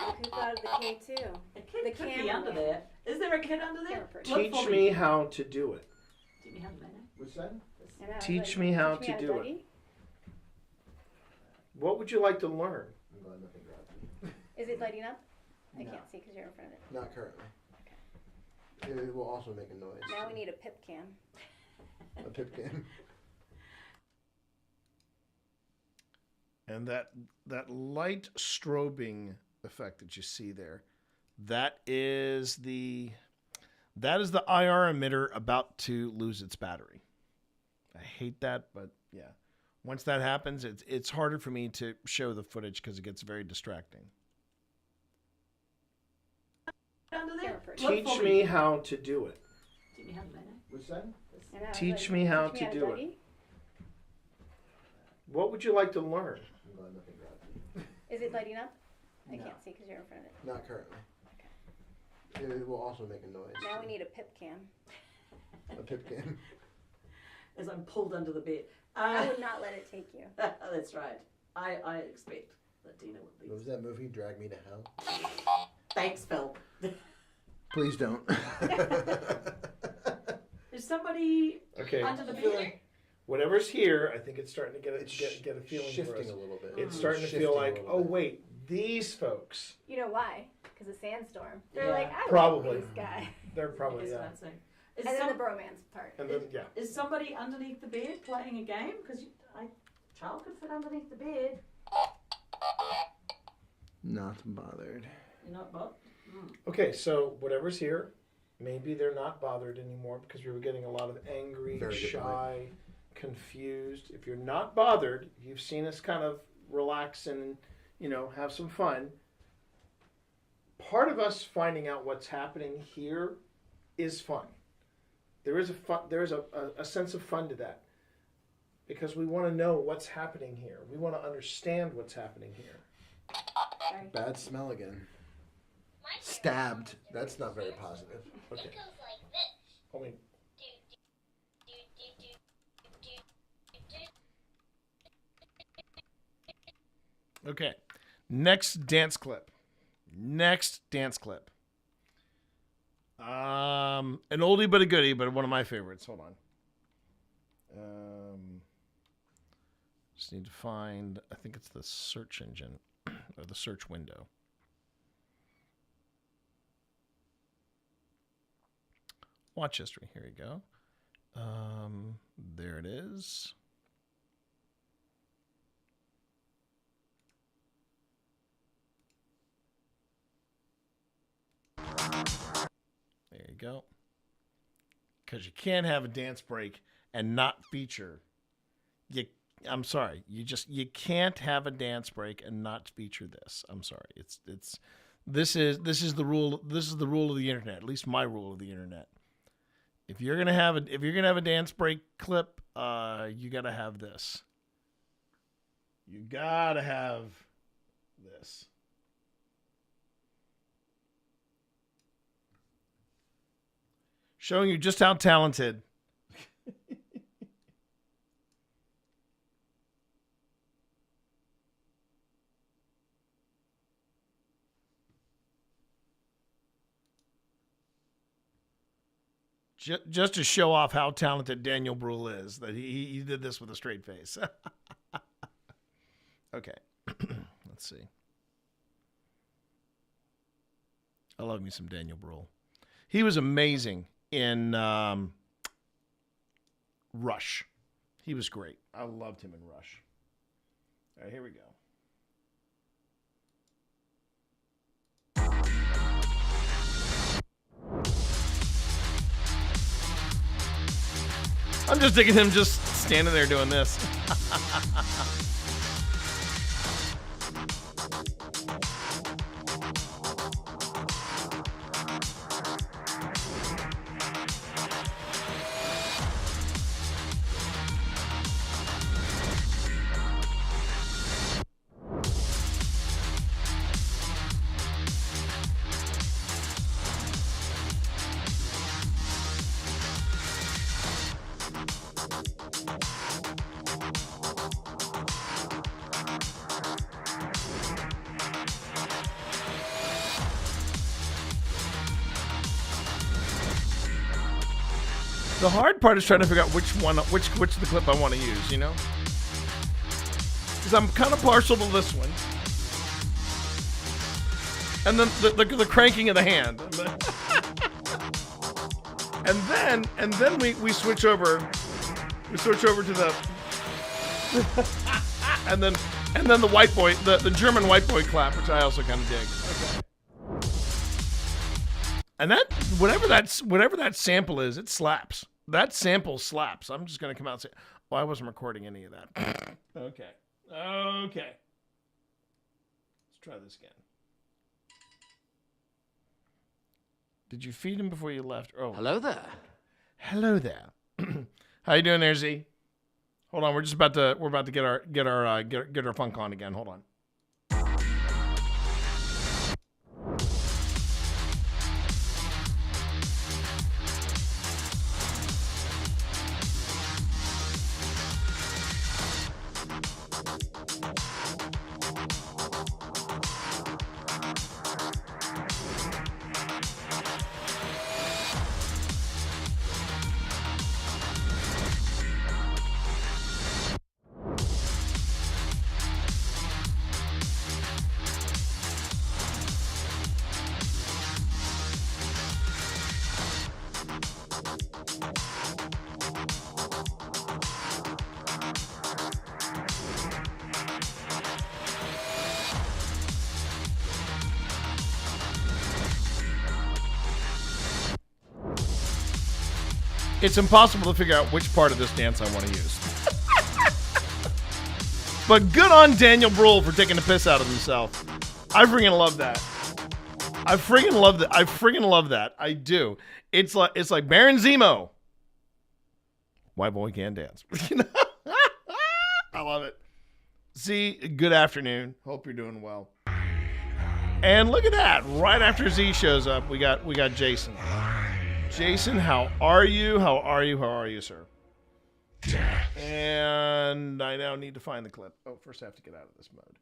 S7: Look who thought of the K2.
S14: A kid
S7: The
S14: could be
S7: camera
S14: under
S7: man.
S14: there. Is there a kid under there?
S7: Camera person.
S14: Look
S1: Teach
S14: for
S1: me how to do it.
S14: Do you have a minute?
S4: What's that?
S7: I know,
S1: Teach
S7: like,
S1: me how
S7: teach
S1: to
S7: me
S1: do
S7: how
S1: it.
S7: Dougie?
S1: What would you like to learn?
S4: I'm glad nothing grabbed me.
S7: Is it lighting up? I
S4: No.
S7: can't see because you're in front of it.
S4: Not currently. It will also make a noise.
S7: Now we need a pip cam.
S4: A pip can.
S6: And that light strobing effect that you see there, that is the That is the IR emitter about to lose its battery. I hate that, but yeah. Once that happens, it's harder for me to show the footage because it gets very distracting.
S14: Under there.
S1: Teach me how to do it.
S14: Teach me how to do it.
S1: What's that?
S7: I know,
S1: Teach
S7: like,
S1: me how
S7: teach
S1: to
S7: me
S1: do
S7: Dougie?
S1: it. What would you like to learn?
S7: Is it lighting up? I can't see because you're in front of it.
S4: Not currently. It will also make a noise.
S7: Now we need a pip cam.
S4: A pip cam.
S14: As I'm pulled under the bed.
S7: I would not let it take you.
S14: That's right. I expect that Dina would be.
S4: What was that movie? Drag Me to Hell?
S14: Thanks, Phil.
S4: Please don't.
S14: Is somebody
S1: Okay.
S14: under the bed?
S1: Whatever's here, I think it's starting to get a feeling for
S4: shifting
S1: us.
S4: a little bit.
S1: It's starting to
S4: Shifting
S1: feel
S4: a
S1: like,
S4: little
S1: oh
S4: bit.
S1: wait, these folks.
S7: You know why? Because of Sandstorm. They're
S14: Yeah.
S7: like, I
S1: Probably.
S7: like this guy.
S1: They're probably
S14: That's
S1: yeah.
S14: what I'm saying. Is,
S7: And then
S14: some-
S7: the bromance part.
S1: And then yeah.
S14: is somebody underneath the bed playing a game? Because child could fit underneath the bed.
S4: Not bothered.
S14: You're not bothered?
S1: Okay, so whatever's here, maybe they're not bothered anymore because we were getting a lot of angry,
S4: Very good
S1: shy, confused. If you're not bothered, you've seen us kind of relax and, have some fun. Part of us finding out what's happening here is fun. There is a sense of fun to that because we want to know what's happening here. We want to understand what's happening here.
S7: Sorry.
S4: Bad smell again. Stabbed. That's not very positive.
S1: Okay.
S13: It goes like this.
S1: I mean,
S6: Okay. Next dance clip. An oldie but a goodie, but one of my favorites. Hold on. Just need to find, I think it's the search engine or the search window. Watch history. Here you go. There it is. There you go. Because you can't have a dance break and not feature. I'm sorry. You can't have a dance break and not feature this. I'm sorry. This is the rule. This is the rule of the internet. At least my rule of the internet. If you're gonna have a dance break clip, you gotta have this. You gotta have this. Showing you just how talented. Just to show off how talented Daniel Bruhl is, that he did this with a straight face. Okay, let's see. I love me some Daniel Bruhl. He was amazing in Rush. He was great. I loved him in Rush. All right, here we go. I'm just digging him just standing there doing this. The hard part is trying to figure out which of the clip I want to use, you know? Because I'm kind of partial to this one. And then the cranking of the hand. and then we switch over. We switch over to the and then the white boy, the German white boy clap, which I also kind of dig. Okay. And that whatever that sample is, it slaps. That sample slaps. I'm just gonna come out and say, "Oh, I wasn't recording any of that." Okay. Let's try this again. Did you feed him before you left? Oh,
S16: hello there.
S6: Hello there. How you doing there, Z? Hold on, we're about to get our funk on again. Hold on. It's impossible to figure out which part of this dance I want to use. But good on Daniel Bruhl for taking the piss out of himself. I freaking love that. I freaking love that. I do. It's like Baron Zemo. White boy can dance. I love it. Z, good afternoon. Hope you're doing well. And look at that. Right after Z shows up, we got Jason. Jason, how are you? How are you, sir? And I now need to find the clip. Oh, first I have to get out of this mode.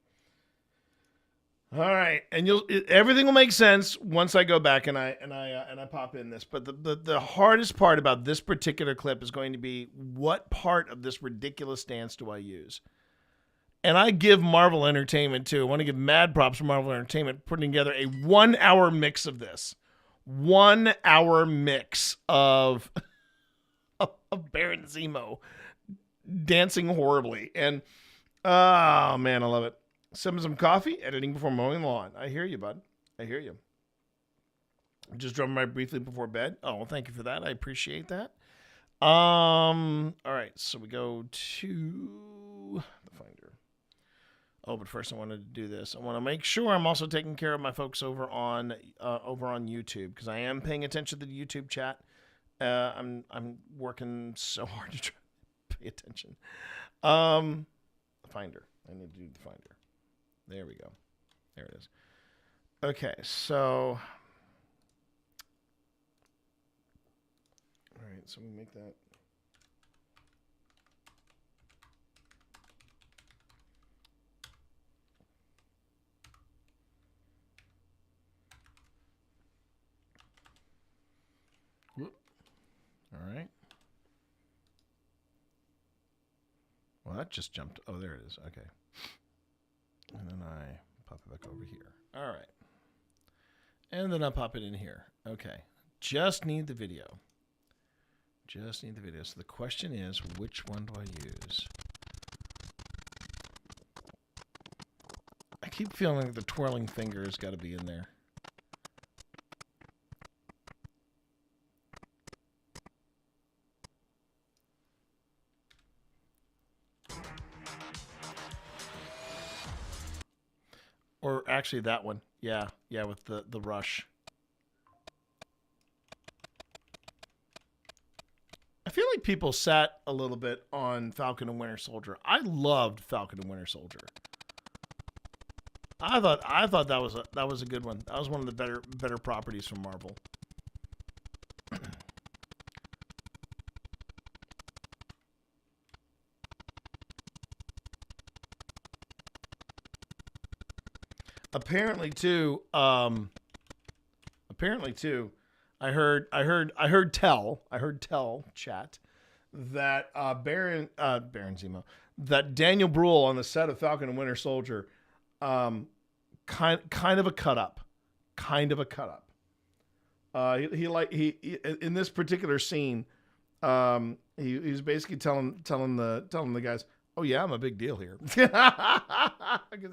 S6: All right, and everything will make sense once I go back and I pop in this. But the hardest part about this particular clip is going to be what part of this ridiculous dance do I use? And I give Marvel Entertainment too. I want to give mad props to Marvel Entertainment putting together a 1 hour mix of this. 1 hour mix of Baron Zemo dancing horribly. And, oh, man, I love it. Sipping some coffee, editing before mowing the lawn. I hear you, bud. I hear you. Just drumming right briefly before bed. Oh, well, thank you for that. I appreciate that. All right, so we go to the Finder. Oh, but first I wanted to do this. I want to make sure I'm also taking care of my folks over on YouTube because I am paying attention to the YouTube chat. I'm working so hard to try to pay attention. Finder. I need to do the Finder. There we go. There it is. Okay, so all right, so we make that. All right. Well, that just jumped. Oh, there it is. Okay. And then I pop it back over here. All right. And then I pop it in here. Okay. Just need the video. Just need the video. So the question is, which one do I use? I keep feeling like the twirling finger has got to be in there. Or actually that one. Yeah, with the rush. I feel like people sat a little bit on Falcon and Winter Soldier. I loved Falcon and Winter Soldier. I thought that was a good one. That was one of the better properties from Marvel. Apparently too, I heard tell chat that Baron Zemo, that Daniel Bruhl on the set of Falcon and Winter Soldier, kind of a cut up. He in this particular scene, he was basically telling the guys, "Oh yeah, I'm a big deal here," because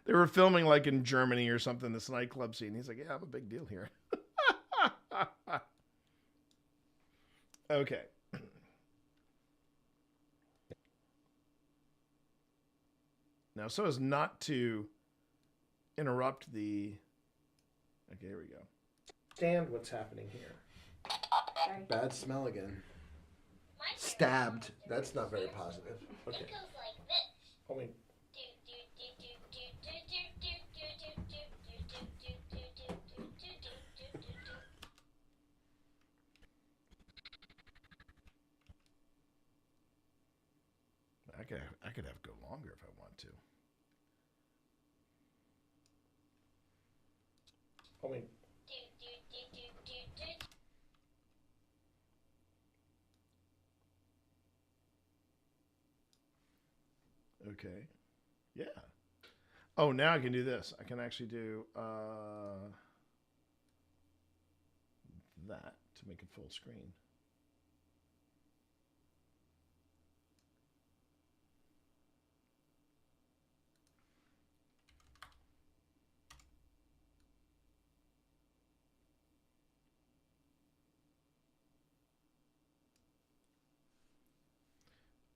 S6: they were filming like in Germany or something, this nightclub scene. He's like, "Yeah, I'm a big deal here." Okay. Now, so as not to interrupt the... Okay, here we go. Understand what's happening here.
S7: Sorry.
S4: Bad smell again. Stabbed. That's not very positive.
S6: Okay.
S13: It goes like this.
S6: Oh, wait. I could have it go longer if I want to. Oh, wait. Okay. Yeah. Oh, now I can do this. I can actually do that to make it full screen.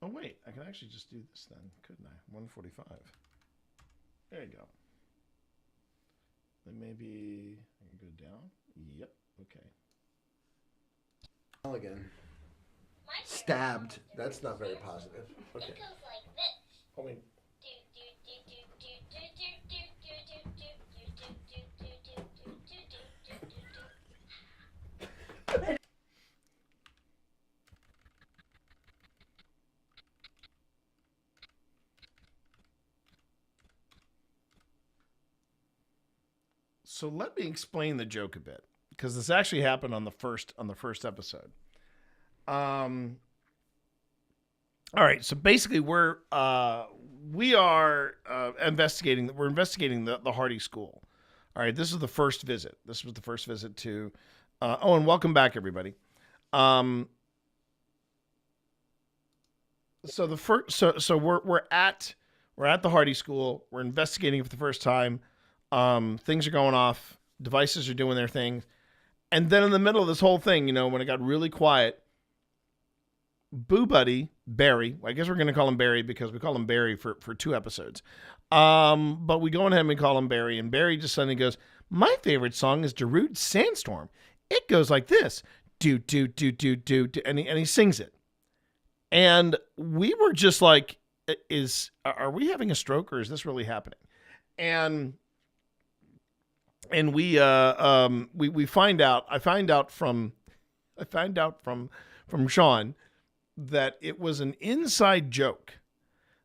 S6: Oh, wait, I can actually just do this then, couldn't I? 145. There you go. Then maybe I can go down. Yep, okay.
S4: Smell again. Stabbed. That's not very positive.
S6: Okay.
S13: It goes like this.
S6: Oh, wait. So let me explain the joke a bit, because this actually happened on the first episode. All right, so basically we are investigating the Hardy School. All right, this is the first visit. This was the first visit to. And welcome back, everybody. So we're at the Hardy School. We're investigating for the first time. Things are going off. Devices are doing their thing. And then in the middle of this whole thing, when it got really quiet, Boo Buddy, Barry, I guess we're going to call him Barry because we call him Barry for 2 episodes. But we go ahead and we call him Barry. And Barry just suddenly goes, my favorite song is Darude Sandstorm. It goes like this. Do, do, do, do, do, do. And he sings it. And we were just like, are we having a stroke or is this really happening? And we find out. I find out from Sean that it was an inside joke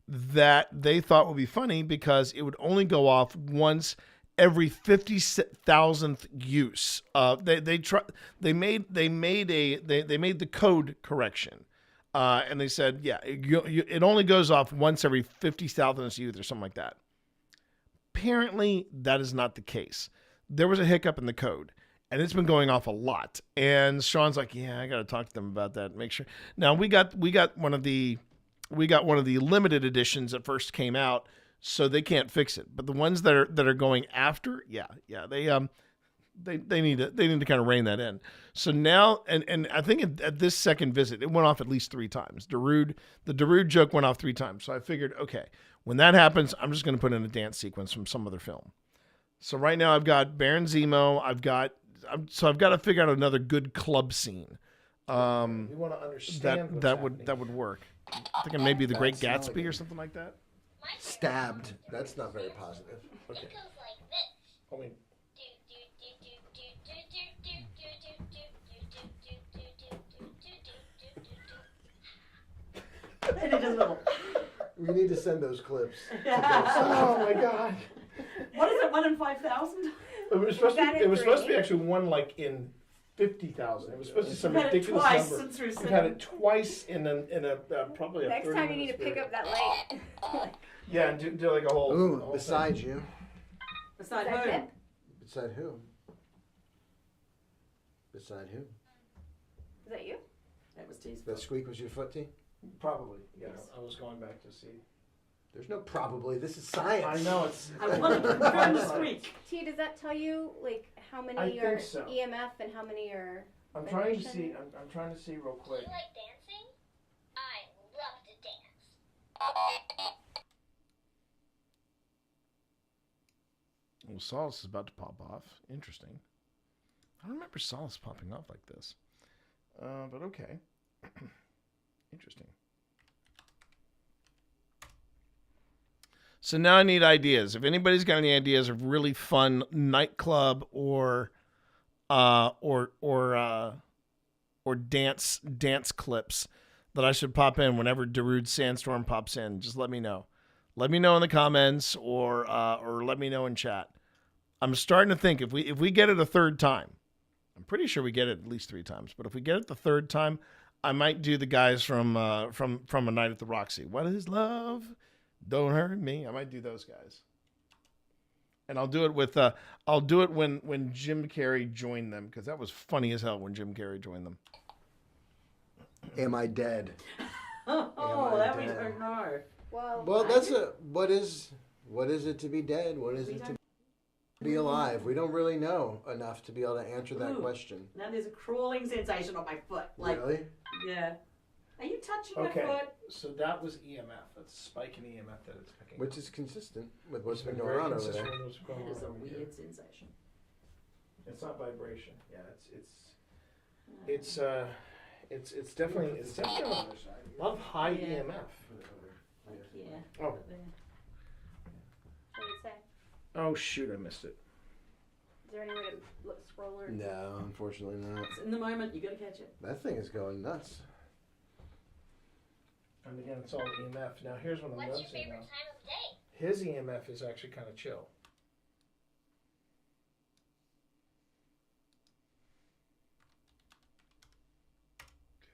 S6: that they thought would be funny because it would only go off once every 50,000th use. They made the code correction, and they said, yeah, it only goes off once every 50,000th use or something like that. Apparently, that is not the case. There was a hiccup in the code, and it's been going off a lot. And Sean's like, "Yeah, I got to talk to them about that. Make sure." Now we got one of the limited editions that first came out, so they can't fix it. But the ones that are going after, yeah, they need to kind of rein that in. So now, and I think at this second visit, it went off at least 3 times. The Darude joke went off 3 times. So I figured, okay, when that happens, I'm just going to put in a dance sequence from some other film. So right now I've got Baron Zemo. I've got to figure out another good club scene.
S1: You want to understand
S6: that would work. I'm thinking maybe The Great Gatsby or something like that.
S4: Stabbed. That's not very positive.
S6: Okay.
S13: It goes like this.
S6: Oh, wait.
S14: And it does little.
S4: We need to send those clips.
S6: Oh my God.
S14: What is it? 1 in 5,000?
S6: It was supposed to be actually one like in 50,000. It was supposed to be some ridiculous number. We've had it twice in a probably a
S7: Next
S6: 30
S7: time you need to pick up that light.
S6: Yeah, and do like a whole.
S4: Ooh, beside
S6: thing.
S4: you.
S14: Beside who?
S4: Beside who? Beside who?
S7: Is that you?
S14: That was T's.
S4: That squeak was your foot, T?
S6: Probably. Yeah,
S14: Yes.
S6: I was going back to see.
S4: There's no probably. This is science.
S6: I know it's.
S14: I wanted to confirm the squeak.
S7: T, does that tell you like how many
S6: I
S7: are
S6: think so.
S7: EMF and how many are
S1: I'm trying to see. I'm trying to see real quick.
S13: Do you like dancing? I love to dance.
S6: Well, Solace is about to pop off. Interesting. I don't remember Solace popping off like this. But okay. Interesting. So now I need ideas. If anybody's got any ideas of really fun nightclub or dance clips that I should pop in whenever Darude Sandstorm pops in, just let me know. Let me know in the comments or let me know in chat. I'm starting to think if we get it a third time, I'm pretty sure we get it at least 3 times. But if we get it the third time, I might do the guys from A Night at the Roxy. What is love? Don't hurt me. I might do those guys. And I'll do it with when Jim Carrey joined them, because that was funny as hell when Jim Carrey joined them.
S4: Am I dead?
S14: Oh, that we don't know.
S4: Well, that's what is it to be dead? What is it to be alive? We don't really know enough to be able to answer that question.
S14: Now there's a crawling sensation on my foot. Like,
S4: really?
S14: Yeah. Are you touching my foot?
S1: So that was EMF. That's a spike in EMF that it's picking.
S4: Which is consistent with what's been
S1: very
S4: going on over there.
S1: consistent with what's going
S14: That is
S1: on
S14: a
S1: over here.
S14: weird sensation.
S1: It's not vibration. Yeah, it's definitely a lot of high EMF.
S14: Yeah.
S1: Oh.
S7: What did it say?
S1: Oh shoot! I missed it.
S7: Is there any way to scroll or?
S4: No, unfortunately not.
S14: It's in the moment, you gotta catch it.
S4: That thing is going nuts.
S1: And again, it's all EMF. Now here's what I'm
S13: What's your
S1: noticing
S13: favorite
S1: now.
S13: time of day?
S1: His EMF is actually kind of chill.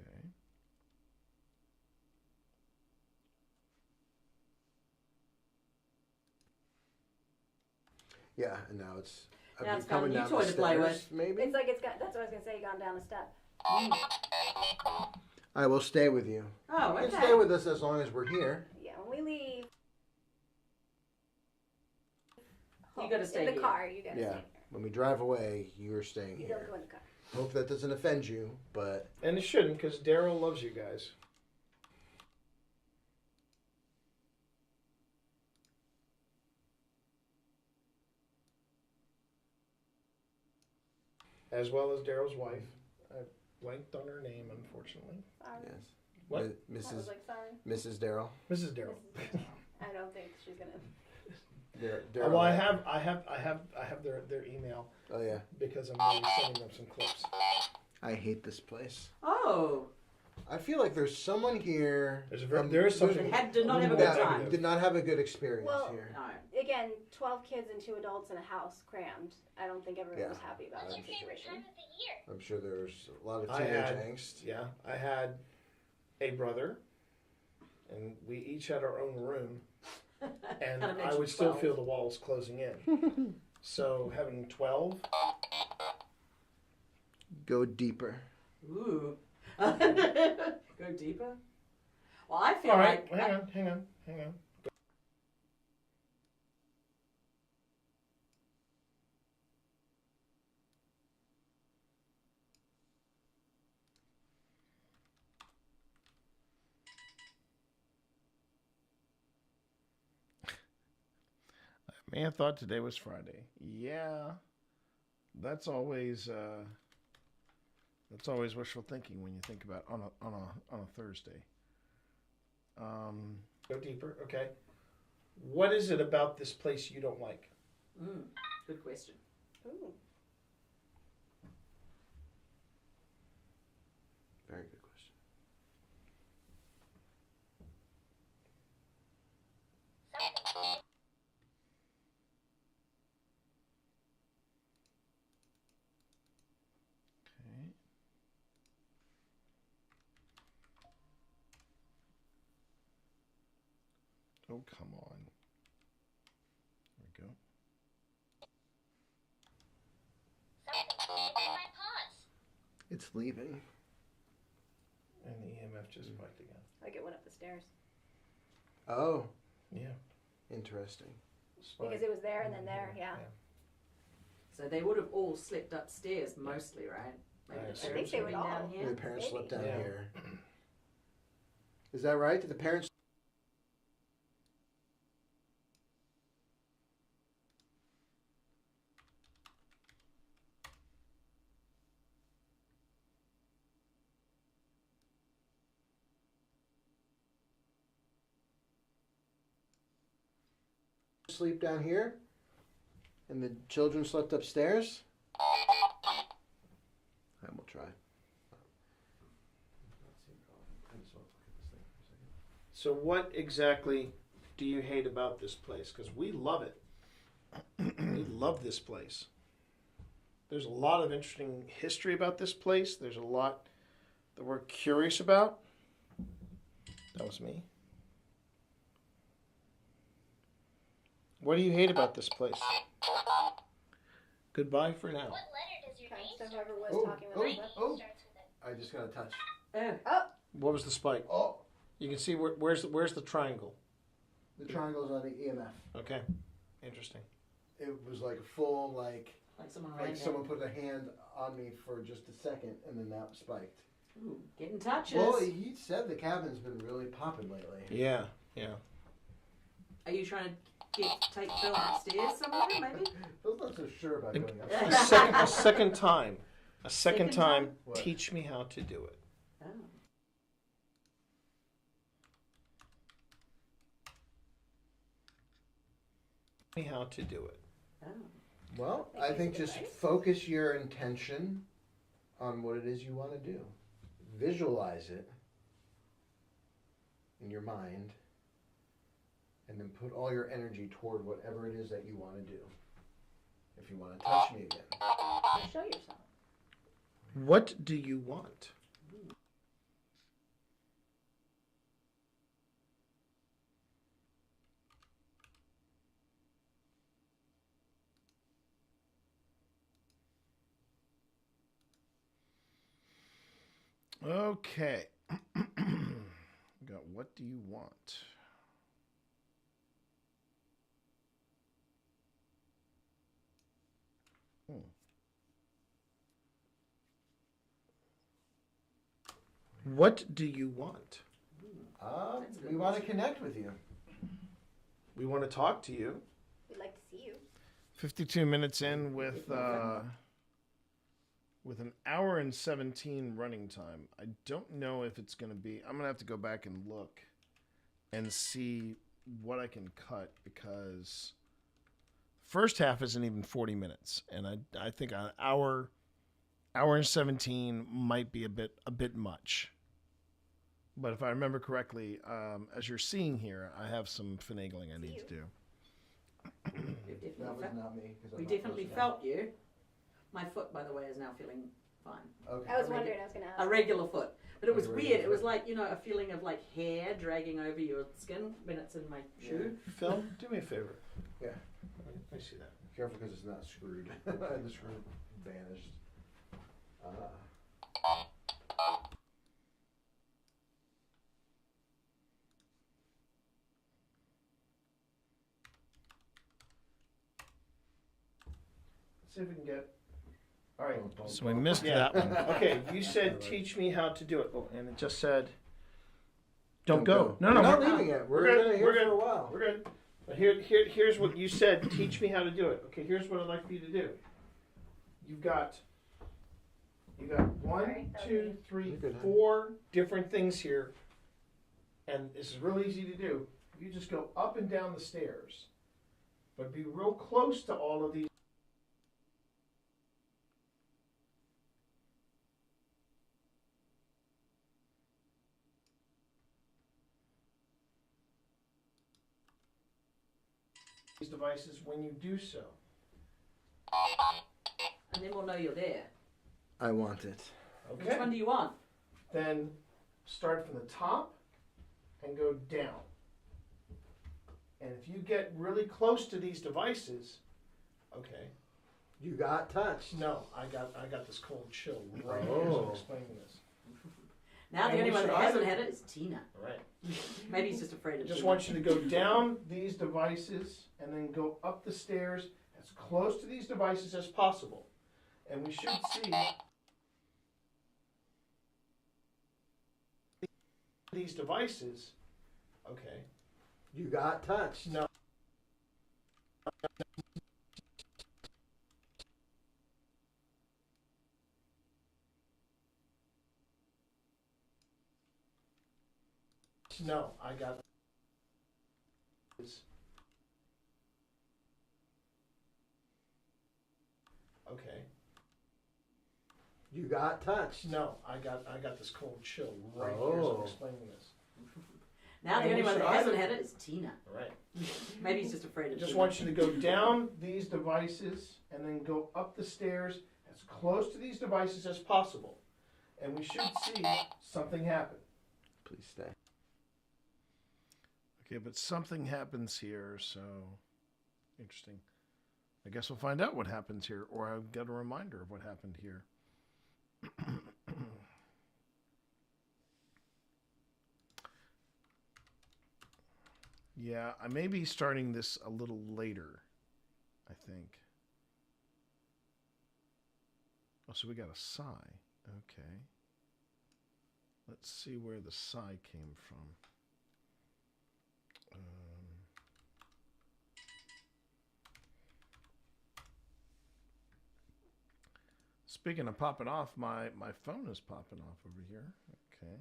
S6: Okay.
S4: Yeah, and now it's.
S14: Now it's
S4: coming
S14: got a
S4: down
S14: new toy
S4: the
S14: to play
S4: stairs,
S14: with.
S4: maybe.
S7: It's like it's got. That's what I was gonna say. Gone down a step.
S4: I will stay with you.
S14: Oh,
S4: You
S14: okay.
S4: can stay with us as long as we're here.
S7: Yeah, when we leave.
S14: You gotta stay
S7: in the
S14: here.
S7: car. You gotta
S4: Yeah.
S7: stay
S4: When we drive away, you're staying
S7: here. You
S4: here.
S7: don't go in the car.
S4: Hope that doesn't offend you, but
S1: And it shouldn't, because Daryl loves you guys. As well as Daryl's wife. I blanked on her name, unfortunately.
S7: Sorry.
S4: yes.
S1: What?
S7: I was
S4: Mrs.
S7: like, sorry.
S4: Mrs. Darrell.
S1: Mrs. Daryl.
S7: I don't think she's gonna.
S1: Well, I have their email.
S4: Oh yeah.
S1: Because I'm going to be sending them some clips.
S4: I hate this place.
S14: Oh.
S4: I feel like there's someone here.
S1: There is something.
S14: Did not have a good
S4: that
S14: time.
S4: did not have a good experience
S7: Well,
S4: here.
S14: No.
S7: Again, 12 kids and 2 adults in a house crammed. I don't think everyone was happy about
S13: What's
S7: that
S13: your favorite
S7: situation.
S13: time of the year?
S4: I'm sure there's a lot of
S1: I
S4: teenage
S1: had,
S4: angst.
S1: Yeah, I had a brother, and we each had our own room, and
S14: Kinda makes
S1: I
S14: you
S1: would still
S14: 12.
S1: feel the walls closing in. So having 12,
S4: Go deeper.
S14: Ooh. Go deeper? Well, I feel
S1: all right,
S14: like.
S1: hang on.
S6: May have thought today was Friday. Yeah, that's always wishful thinking when you think about on a Thursday.
S1: Go deeper. Okay. What is it about this place you don't like?
S14: Good question.
S7: Ooh.
S4: Very good question.
S6: Okay. Oh, come on. There we go.
S13: My paws.
S4: It's leaving.
S1: And the EMF just spiked again.
S7: Like it went up the stairs.
S4: Oh,
S1: Yeah.
S4: interesting.
S7: Because it was there and then there, yeah.
S14: So they would have all slept upstairs mostly, right? Maybe the
S7: I
S14: parents
S7: think they
S14: would
S7: would
S14: have been
S7: all.
S14: down here.
S4: The parents slept down
S1: Yeah.
S4: here. Is that right? Did the parents? Sleep down here, and the children slept upstairs. And we'll try.
S1: So what exactly do you hate about this place? Because we love it. We love this place. There's a lot of interesting history about this place. There's a lot that we're curious about. That was me. What do you hate about this place? Goodbye for now.
S13: What letter does your name
S7: So
S13: start
S7: whoever was
S13: with?
S7: talking with
S13: My
S7: me.
S13: name
S4: oh.
S13: starts with it.
S4: I just got a touch.
S1: What was the spike?
S4: Oh,
S1: You can see where's the triangle.
S4: the triangle's on the EMF.
S1: Okay, interesting.
S4: It was like full, like
S14: someone ran
S4: someone put a hand on me for just a second, and then that spiked.
S14: Ooh, getting touches.
S4: Well, he said the cabin's been really popping lately.
S1: Yeah, yeah.
S14: Are you trying to take Phil upstairs somewhere, maybe?
S4: Phil's not so sure about going up.
S1: A second time. A second time.
S4: What?
S1: Teach me how to do it.
S14: Oh.
S1: Me how to do it.
S14: Oh.
S4: Well, I think just focus your intention on what it is you want to do. Visualize it in your mind, and then put all your energy toward whatever it is that you want to do. If you want to touch me again.
S7: Show yourself.
S1: What do you want? Okay. Got what do you want? What do you want?
S4: We want to connect with you.
S1: We want to talk to you.
S7: We'd like to see you.
S6: 52 minutes in with an hour and 17 running time. I don't know if it's going to be... I'm going to have to go back and look and see what I can cut, because first half isn't even 40 minutes. And I think an hour and 17 might be a bit much. But if I remember correctly, as you're seeing here, I have some finagling I need to do.
S4: That was not me.
S14: We definitely felt you. My foot, by the way, is now feeling fine.
S4: Okay.
S7: I was wondering, I was going to ask.
S14: A regular foot. But it was
S4: A
S14: weird.
S4: regular
S14: It was
S4: foot.
S14: like, a feeling of like hair dragging over your skin when it's in my shoe.
S1: Phil, do me a favor.
S4: Yeah.
S1: Let me see that.
S4: Careful, because it's not screwed. The screw vanished.
S1: Let's see if we can get... All right.
S6: So we missed that one.
S1: Okay, you said teach me how to do it. Oh, and it just said don't go. No,
S4: We're
S1: no,
S4: not
S1: we're
S4: leaving it. We're
S1: good.
S4: gonna hear
S1: We're
S4: for
S1: good.
S4: a while.
S1: We're good. But here's what you said. Teach me how to do it. Okay, here's what I'd like for you to do. You got one, two, three, four different things here, and this is really easy to do. You just go up and down the stairs, but be real close to all of these. These devices when you do so.
S14: And then we'll know you're there.
S4: I want it.
S1: Okay.
S14: Which one do you want?
S1: Then start from the top and go down. And if you get really close to these devices, okay.
S4: You got touched.
S1: No, I got this cold chill right here as I'm explaining this.
S14: Now the
S1: And
S14: only
S1: we
S14: one
S1: should
S14: that hasn't
S1: either-
S14: had it is Tina.
S1: All right.
S14: Maybe he's just afraid
S1: I
S14: of
S1: just
S14: Tina.
S1: want you to go down these devices and then go up the stairs as as close to these devices as possible. And we should see these devices. Okay.
S4: You got touched.
S1: No. No, I got. Okay.
S4: You got touched.
S1: No, I got this cold chill right here as I'm explaining this.
S14: Now the only one that hasn't had it is Tina.
S1: Right.
S14: Maybe he's just afraid of
S1: Just
S14: Tina.
S1: want you to go down these devices and then go up the stairs as close to these devices as possible. And we should see something happen.
S4: Please stay.
S6: Okay, but something happens here, so interesting. I guess we'll find out what happens here, or I'll get a reminder of what happened here. Yeah, I may be starting this a little later, I think. Oh, so we got a sigh. Okay. Let's see where the sigh came from. Speaking of popping off, my phone is popping off over here. Okay.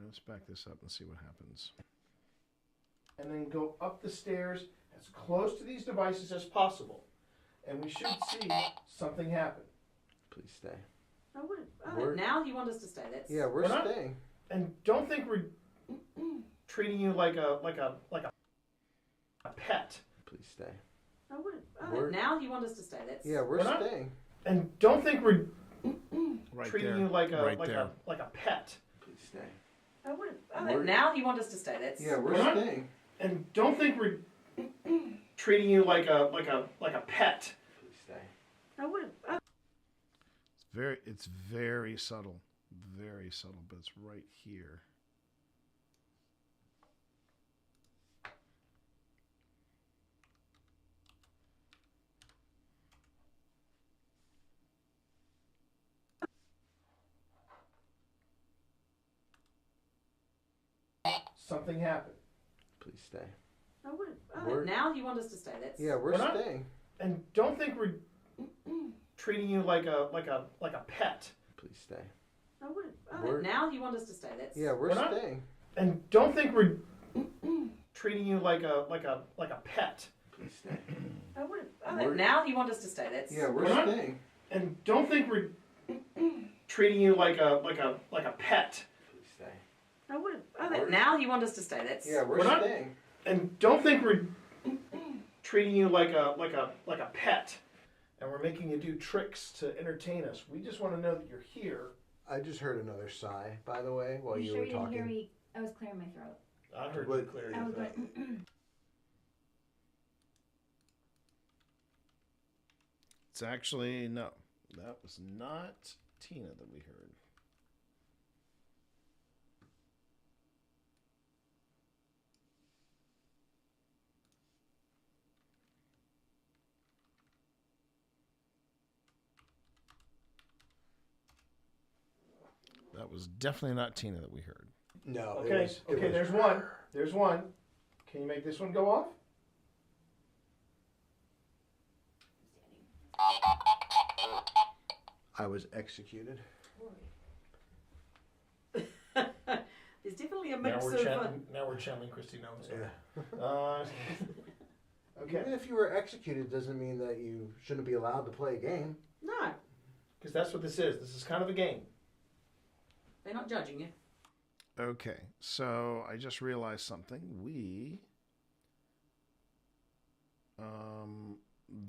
S6: Let's back this up and see what happens.
S1: And then go up the stairs as close to these devices as possible. And we should see something happen.
S4: Please stay.
S14: Now you want us to stay. That's
S4: we're staying.
S1: And don't think we're treating you like a pet.
S4: Please stay.
S14: Now you want us to stay. That's
S4: we're staying.
S1: And don't think we're
S6: Right
S1: treating
S6: there.
S1: you like a
S6: Right there.
S1: like a pet.
S4: Please stay.
S14: Now you want us to stay. That's
S4: we're staying.
S1: And don't think we're treating you like a pet.
S4: Please stay.
S6: It's very subtle. Very subtle, but it's right here.
S1: Something happened.
S4: Please stay.
S14: Now you want us to stay. That's
S4: we're staying.
S1: And don't think we're treating you like a pet.
S4: Please stay.
S14: Now you want us to stay. That's
S4: we're staying.
S1: And don't think we're treating you like a pet.
S4: Please stay.
S14: Now you want us to stay. That's
S4: we're staying.
S1: And don't think we're treating you like a pet.
S4: Please stay.
S14: Now you want us to stay. That's
S4: we're staying.
S1: And don't think we're treating you like a pet. And we're making you do tricks to entertain us. We just want to know that you're here.
S4: I just heard another sigh, by the way, while you
S7: sure
S4: were
S7: you didn't
S4: talking.
S7: hear me? I was clearing my throat.
S1: I heard
S4: What-
S1: you clear
S7: I
S1: your
S7: was
S1: throat.
S7: going.
S6: It's actually, no. That was not Tina that we heard. That was definitely not Tina that we heard.
S4: No.
S1: Okay, there's one. There's one. Can you make this one go off?
S4: I was executed.
S14: There's definitely a mix of.
S1: Now we're channeling Christy Nolan's.
S4: Yeah.
S1: Okay.
S4: Even if you were executed, doesn't mean that you shouldn't be allowed to play a game.
S14: No,
S1: Because that's what this is. This is kind of a game.
S14: they're not judging you.
S6: Okay, so I just realized something. We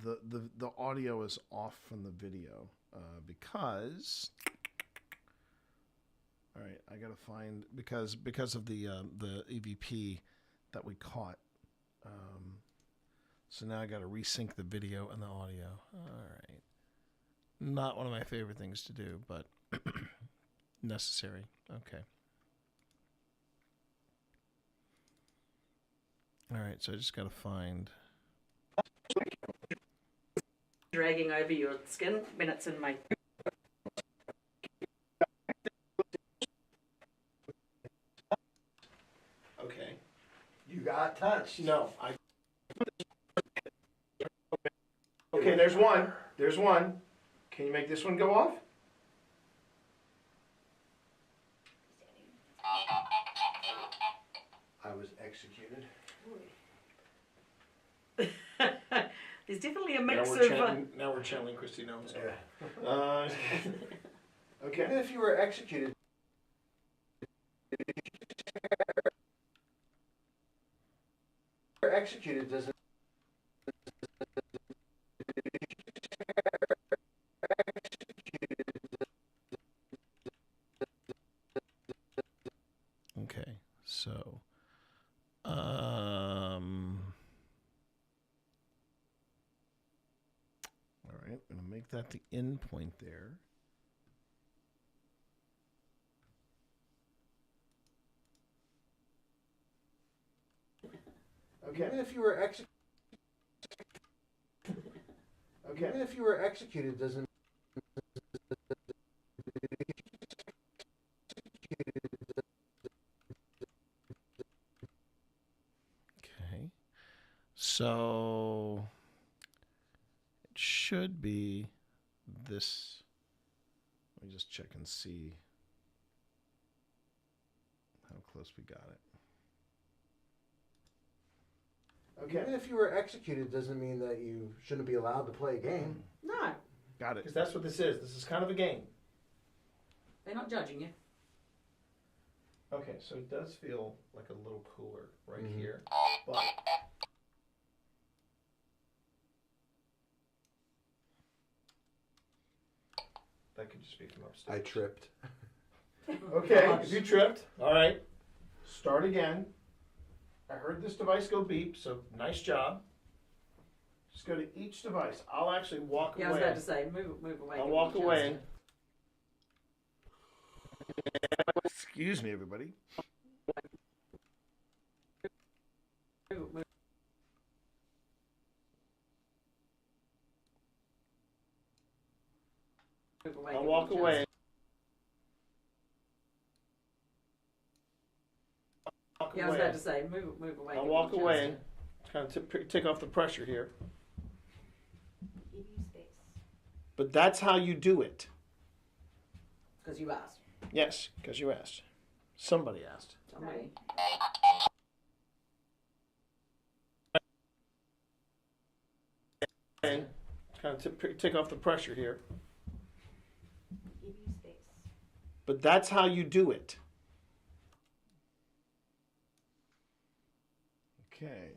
S6: the audio is off from the video because all right, I gotta find because of the EVP that we caught. So now I gotta resync the video and the audio. All right, not one of my favorite things to do, but necessary. Okay. All right, so I just got to find.
S14: Dragging over your skin when it's in my.
S1: Okay.
S4: You got touched.
S1: No, I. Okay, there's one. There's one. Can you make this one go off?
S4: I was executed.
S14: There's definitely a
S1: Now
S14: mix
S1: we're
S14: of.
S1: channeling Christy Gnomes.
S4: Yeah.
S1: Okay.
S4: Even if you were executed. Executed doesn't.
S6: Okay, so all right, I'm gonna make that the end point there.
S4: Okay. Even if you were executed. Okay. Even if you were executed doesn't.
S6: Okay, so it should be this. Let me just check and see how close we got it.
S4: Okay. Even if you were executed doesn't mean that you shouldn't be allowed to play a game.
S14: No,
S6: Got it.
S1: Because that's what this is. This is kind of a game.
S14: they're not judging you.
S1: Okay, so it does feel like a little cooler right
S4: Mhm.
S1: here, but that could just be from upstairs.
S4: I tripped.
S1: Okay, if you tripped, all right, start again. I heard this device go beep, so nice job. Just go to each device. I'll actually walk
S14: Yeah, I
S1: away.
S14: was about to say, move away.
S1: I'll
S14: give
S1: walk
S14: me a
S1: away.
S14: chance
S6: Excuse me, everybody.
S14: to move away.
S1: I'll
S14: give me a
S1: walk
S14: chance
S1: away.
S14: Yeah, I was about to say, move away.
S1: I'll
S14: give me a
S1: walk
S14: chance
S1: away. Kind of take off the pressure here.
S7: Give you space.
S1: But that's how you do it.
S14: Because you asked.
S1: Yes, because you asked. Somebody asked.
S14: Somebody.
S1: Okay. Kind of take off the pressure here.
S7: Give you space.
S1: But that's how you do it.
S6: Okay.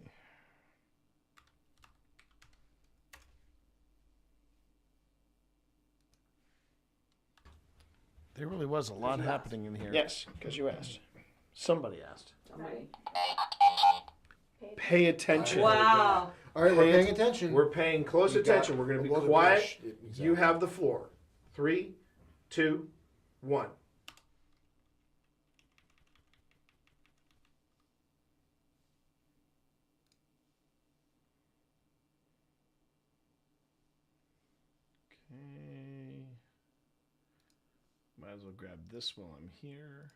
S6: There really was a lot happening in here.
S1: Yes, because you asked. Somebody asked.
S14: Somebody.
S1: Pay attention.
S14: Wow.
S4: All right, we're paying attention.
S1: We're paying close
S4: You got
S1: attention. We're going to be
S4: a little
S1: quiet.
S4: brush. Exactly.
S1: You have the floor. 3, 2, 1.
S6: Okay. Might as well grab this while I'm here.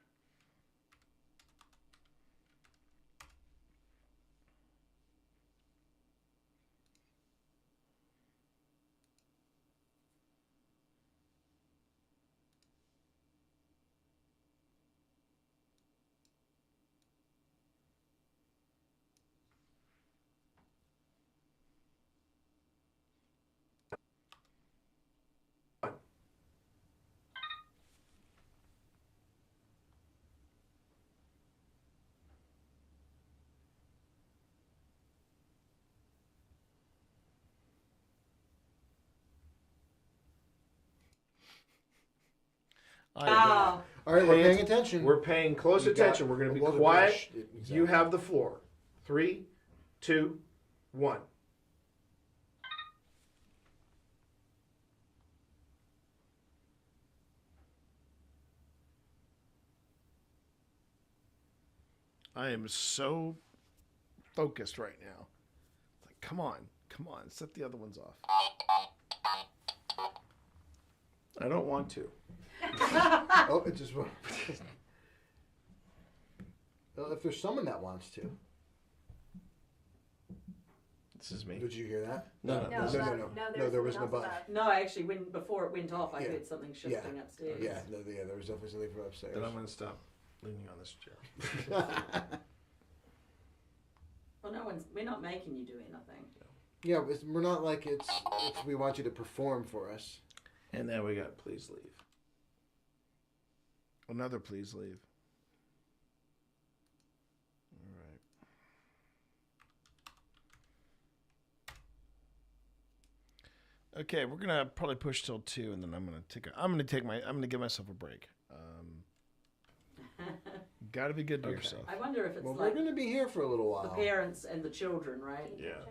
S14: Wow.
S4: All right, we're paying attention.
S1: We're paying close
S4: You got
S1: attention. We're going to
S4: a
S1: be
S4: little
S1: quiet.
S4: brush. Exactly.
S1: You have the floor. 3, 2, 1.
S6: I am so focused right now. It's like, come on, set the other ones off.
S1: I don't want to.
S4: Oh, it just won't. Well, if there's someone that wants to.
S1: This is me.
S4: Did you hear that?
S1: No.
S4: No, there wasn't a button.
S14: No, actually, before it went off, I heard something shifting upstairs.
S4: Yeah, there was definitely something from upstairs.
S1: Then I'm going to stop leaning on this chair.
S14: Well, we're not making you do anything.
S4: Yeah, we're not like it's we want you to perform for us.
S1: And then we got please leave.
S6: Another please leave. All right. Okay, we're gonna probably push till 2, and then I'm gonna give myself a break. Got to be good to yourself.
S14: I wonder if it's
S4: we're gonna be here for a little while.
S14: The parents and the children, right?
S1: Yeah.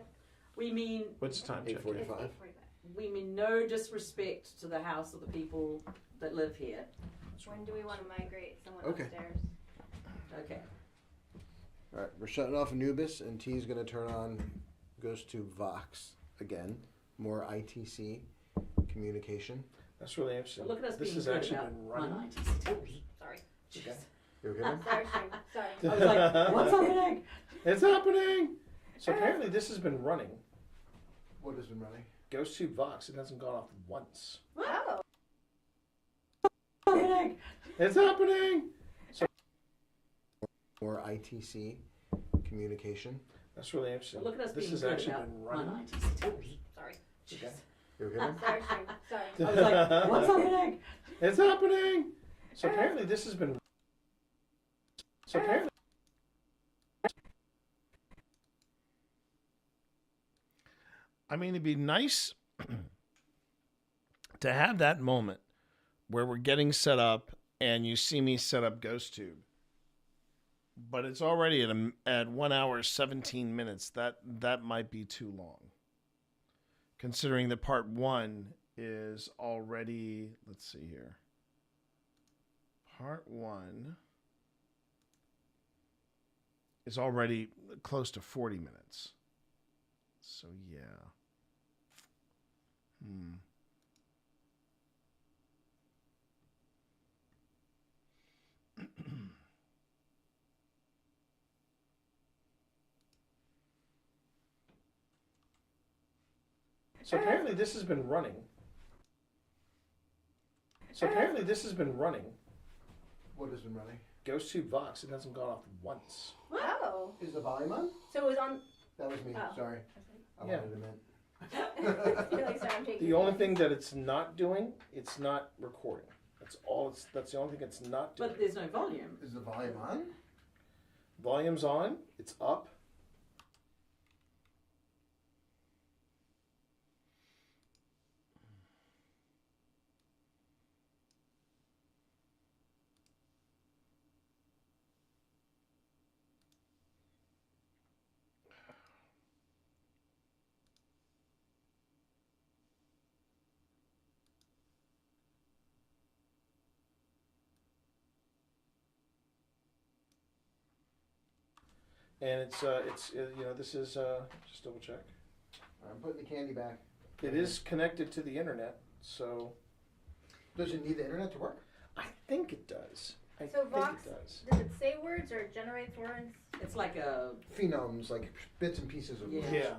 S14: We mean.
S1: What's the time?
S4: 8:45.
S14: We mean no disrespect to the house or the people that live here.
S7: When do we want to migrate someone
S4: Okay.
S7: upstairs?
S14: Okay.
S4: All right, we're shutting off Anubis, and T's gonna turn on, goes to Vox again. More ITC communication.
S1: That's really interesting.
S14: But look at us
S1: this
S14: being
S1: has
S14: good
S1: actually
S14: about
S1: been running.
S14: non-ITC.
S7: Sorry.
S1: Okay.
S4: You okay?
S7: Sorry.
S14: I was like, what's happening?
S1: It's happening. So apparently this has been running.
S4: What has been running?
S1: Ghost Tube Vox. It hasn't gone off once.
S7: Oh.
S1: It's happening. So
S4: more ITC communication.
S1: That's really interesting.
S14: But look at us
S1: this
S14: being
S1: has
S14: good
S1: actually
S14: about
S1: been running.
S14: non-ITC.
S7: Sorry.
S1: Okay.
S4: You okay?
S7: Sorry.
S14: I was like, what's happening?
S1: It's happening. So apparently this has been. So apparently.
S6: I mean, it'd be nice to have that moment where we're getting set up and you see me set up GhostTube. But it's already at 1 hour 17 minutes. That might be too long. Considering that part 1 is already, let's see here. Part 1 is already close to 40 minutes. So yeah.
S1: So apparently this has been running. So apparently this has been running.
S4: What has been running?
S1: Ghost Tube Vox. It hasn't gone off once.
S7: Oh.
S4: Is the volume on?
S7: So it was on.
S4: That was me.
S7: Oh.
S4: Sorry. I
S1: Yeah.
S4: wanted to meant.
S7: You're like, sorry, I'm taking
S1: The only thing that it's not doing, it's not recording. That's all. That's the only thing it's not doing.
S14: But there's no volume.
S4: Is the volume on?
S1: Volume's on. It's up. And it's this is just double check.
S4: I'm putting the candy back.
S1: It is connected to the internet, so.
S4: Does it need the internet to work?
S1: I think it does. I
S7: So
S1: think
S7: Vox,
S1: it does.
S7: does it say words or generates words?
S14: It's like a
S4: Phonemes, like bits and pieces of words.
S1: Yeah.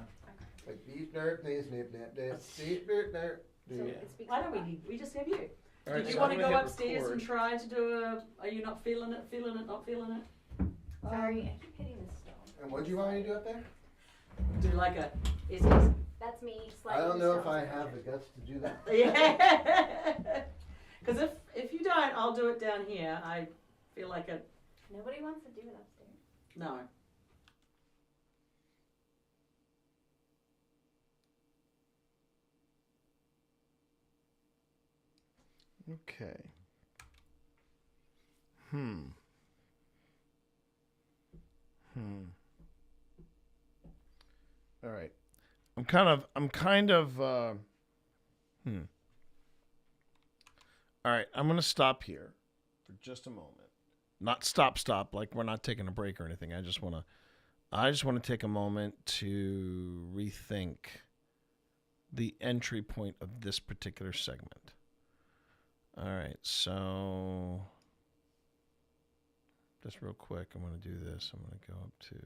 S4: Like beep, nerd, snip, snip, nap, nap, beep, nerd, nerd.
S7: So it speaks.
S14: Why don't we just have you?
S1: All right,
S14: Did you
S1: so
S14: want
S1: I'm
S14: to
S1: gonna
S14: go
S1: hit
S14: upstairs
S1: record.
S14: and try to do a? Are you not feeling it? Not feeling it?
S7: Sorry, I keep hitting this stone.
S4: And what do you want me to do up there?
S14: Do like a? Is
S7: That's me.
S4: I
S7: Sliding
S4: don't
S7: the
S4: know if
S7: stones.
S4: I have the guts to do that.
S14: Yeah. Because if you don't, I'll do it down here. I feel like it.
S7: Nobody wants to do it upstairs.
S14: No.
S6: Okay. All right. I'm kind of All right, I'm going to stop here for just a moment. Not stop like we're not taking a break or anything. I just want to I just want to take a moment to rethink the entry point of this particular segment. All right, so just real quick, I'm going to do this. I'm going to go up to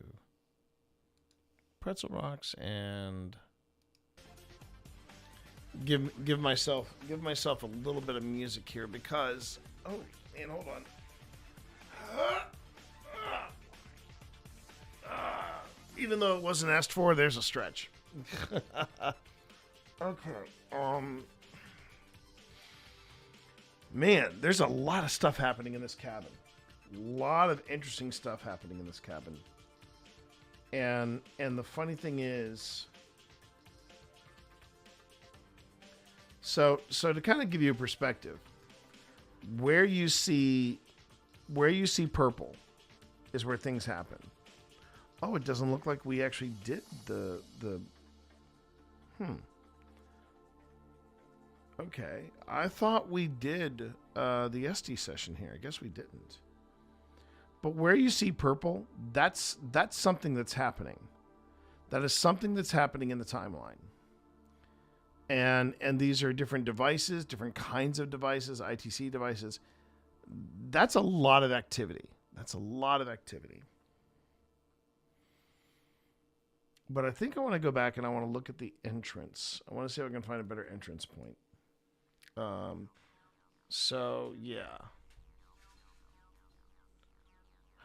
S6: Pretzel Rocks and give myself a little bit of music here because hold on. Even though it wasn't asked for, there's a stretch. Okay. Man, there's a lot of stuff happening in this cabin. A lot of interesting stuff happening in this cabin. And the funny thing is, so to kind of give you a perspective, where you see purple is where things happen. Oh, it doesn't look like we actually did the Okay, I thought we did the SD session here. I guess we didn't. But where you see purple, that's something that's happening. That is something that's happening in the timeline. And these are different devices, different kinds of devices, ITC devices. That's a lot of activity. But I think I want to go back and I want to look at the entrance. I want to see if I can find a better entrance point. So, yeah.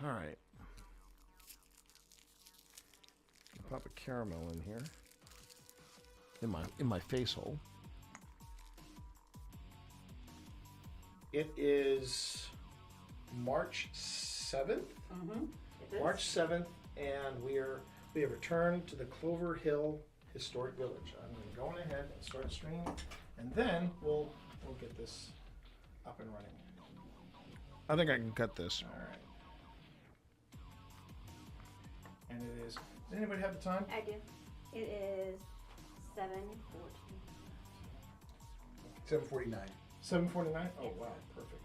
S6: All right. Pop a caramel in here. In my face hole. It is March 7th.
S14: Mm-hmm.
S6: March 7th, and we have returned to the Clover Hill Historic Village. I'm going ahead and start a stream, and then we'll get this up and running. I think I can cut this. All right. And it is. Does anybody have the time?
S7: I do. It is 7:14.
S4: 7:49.
S6: 7:49. Oh wow, perfect.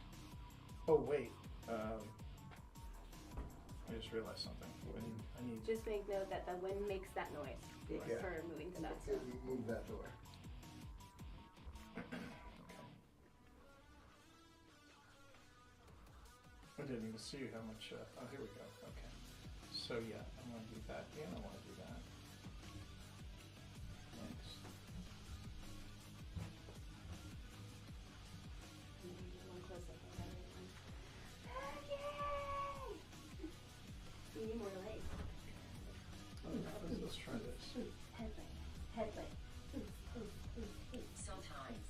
S6: Oh wait. I just realized something. I need.
S7: Just make note that the wind makes that noise for moving to that.
S4: Move that door.
S6: Okay. I didn't even see how much. Oh, here we go. Okay. So yeah, I'm going to do that, and I want to do that. Next.
S7: One close up on everyone. You need more light.
S6: Let's try this.
S7: Headlight.
S14: Sometimes.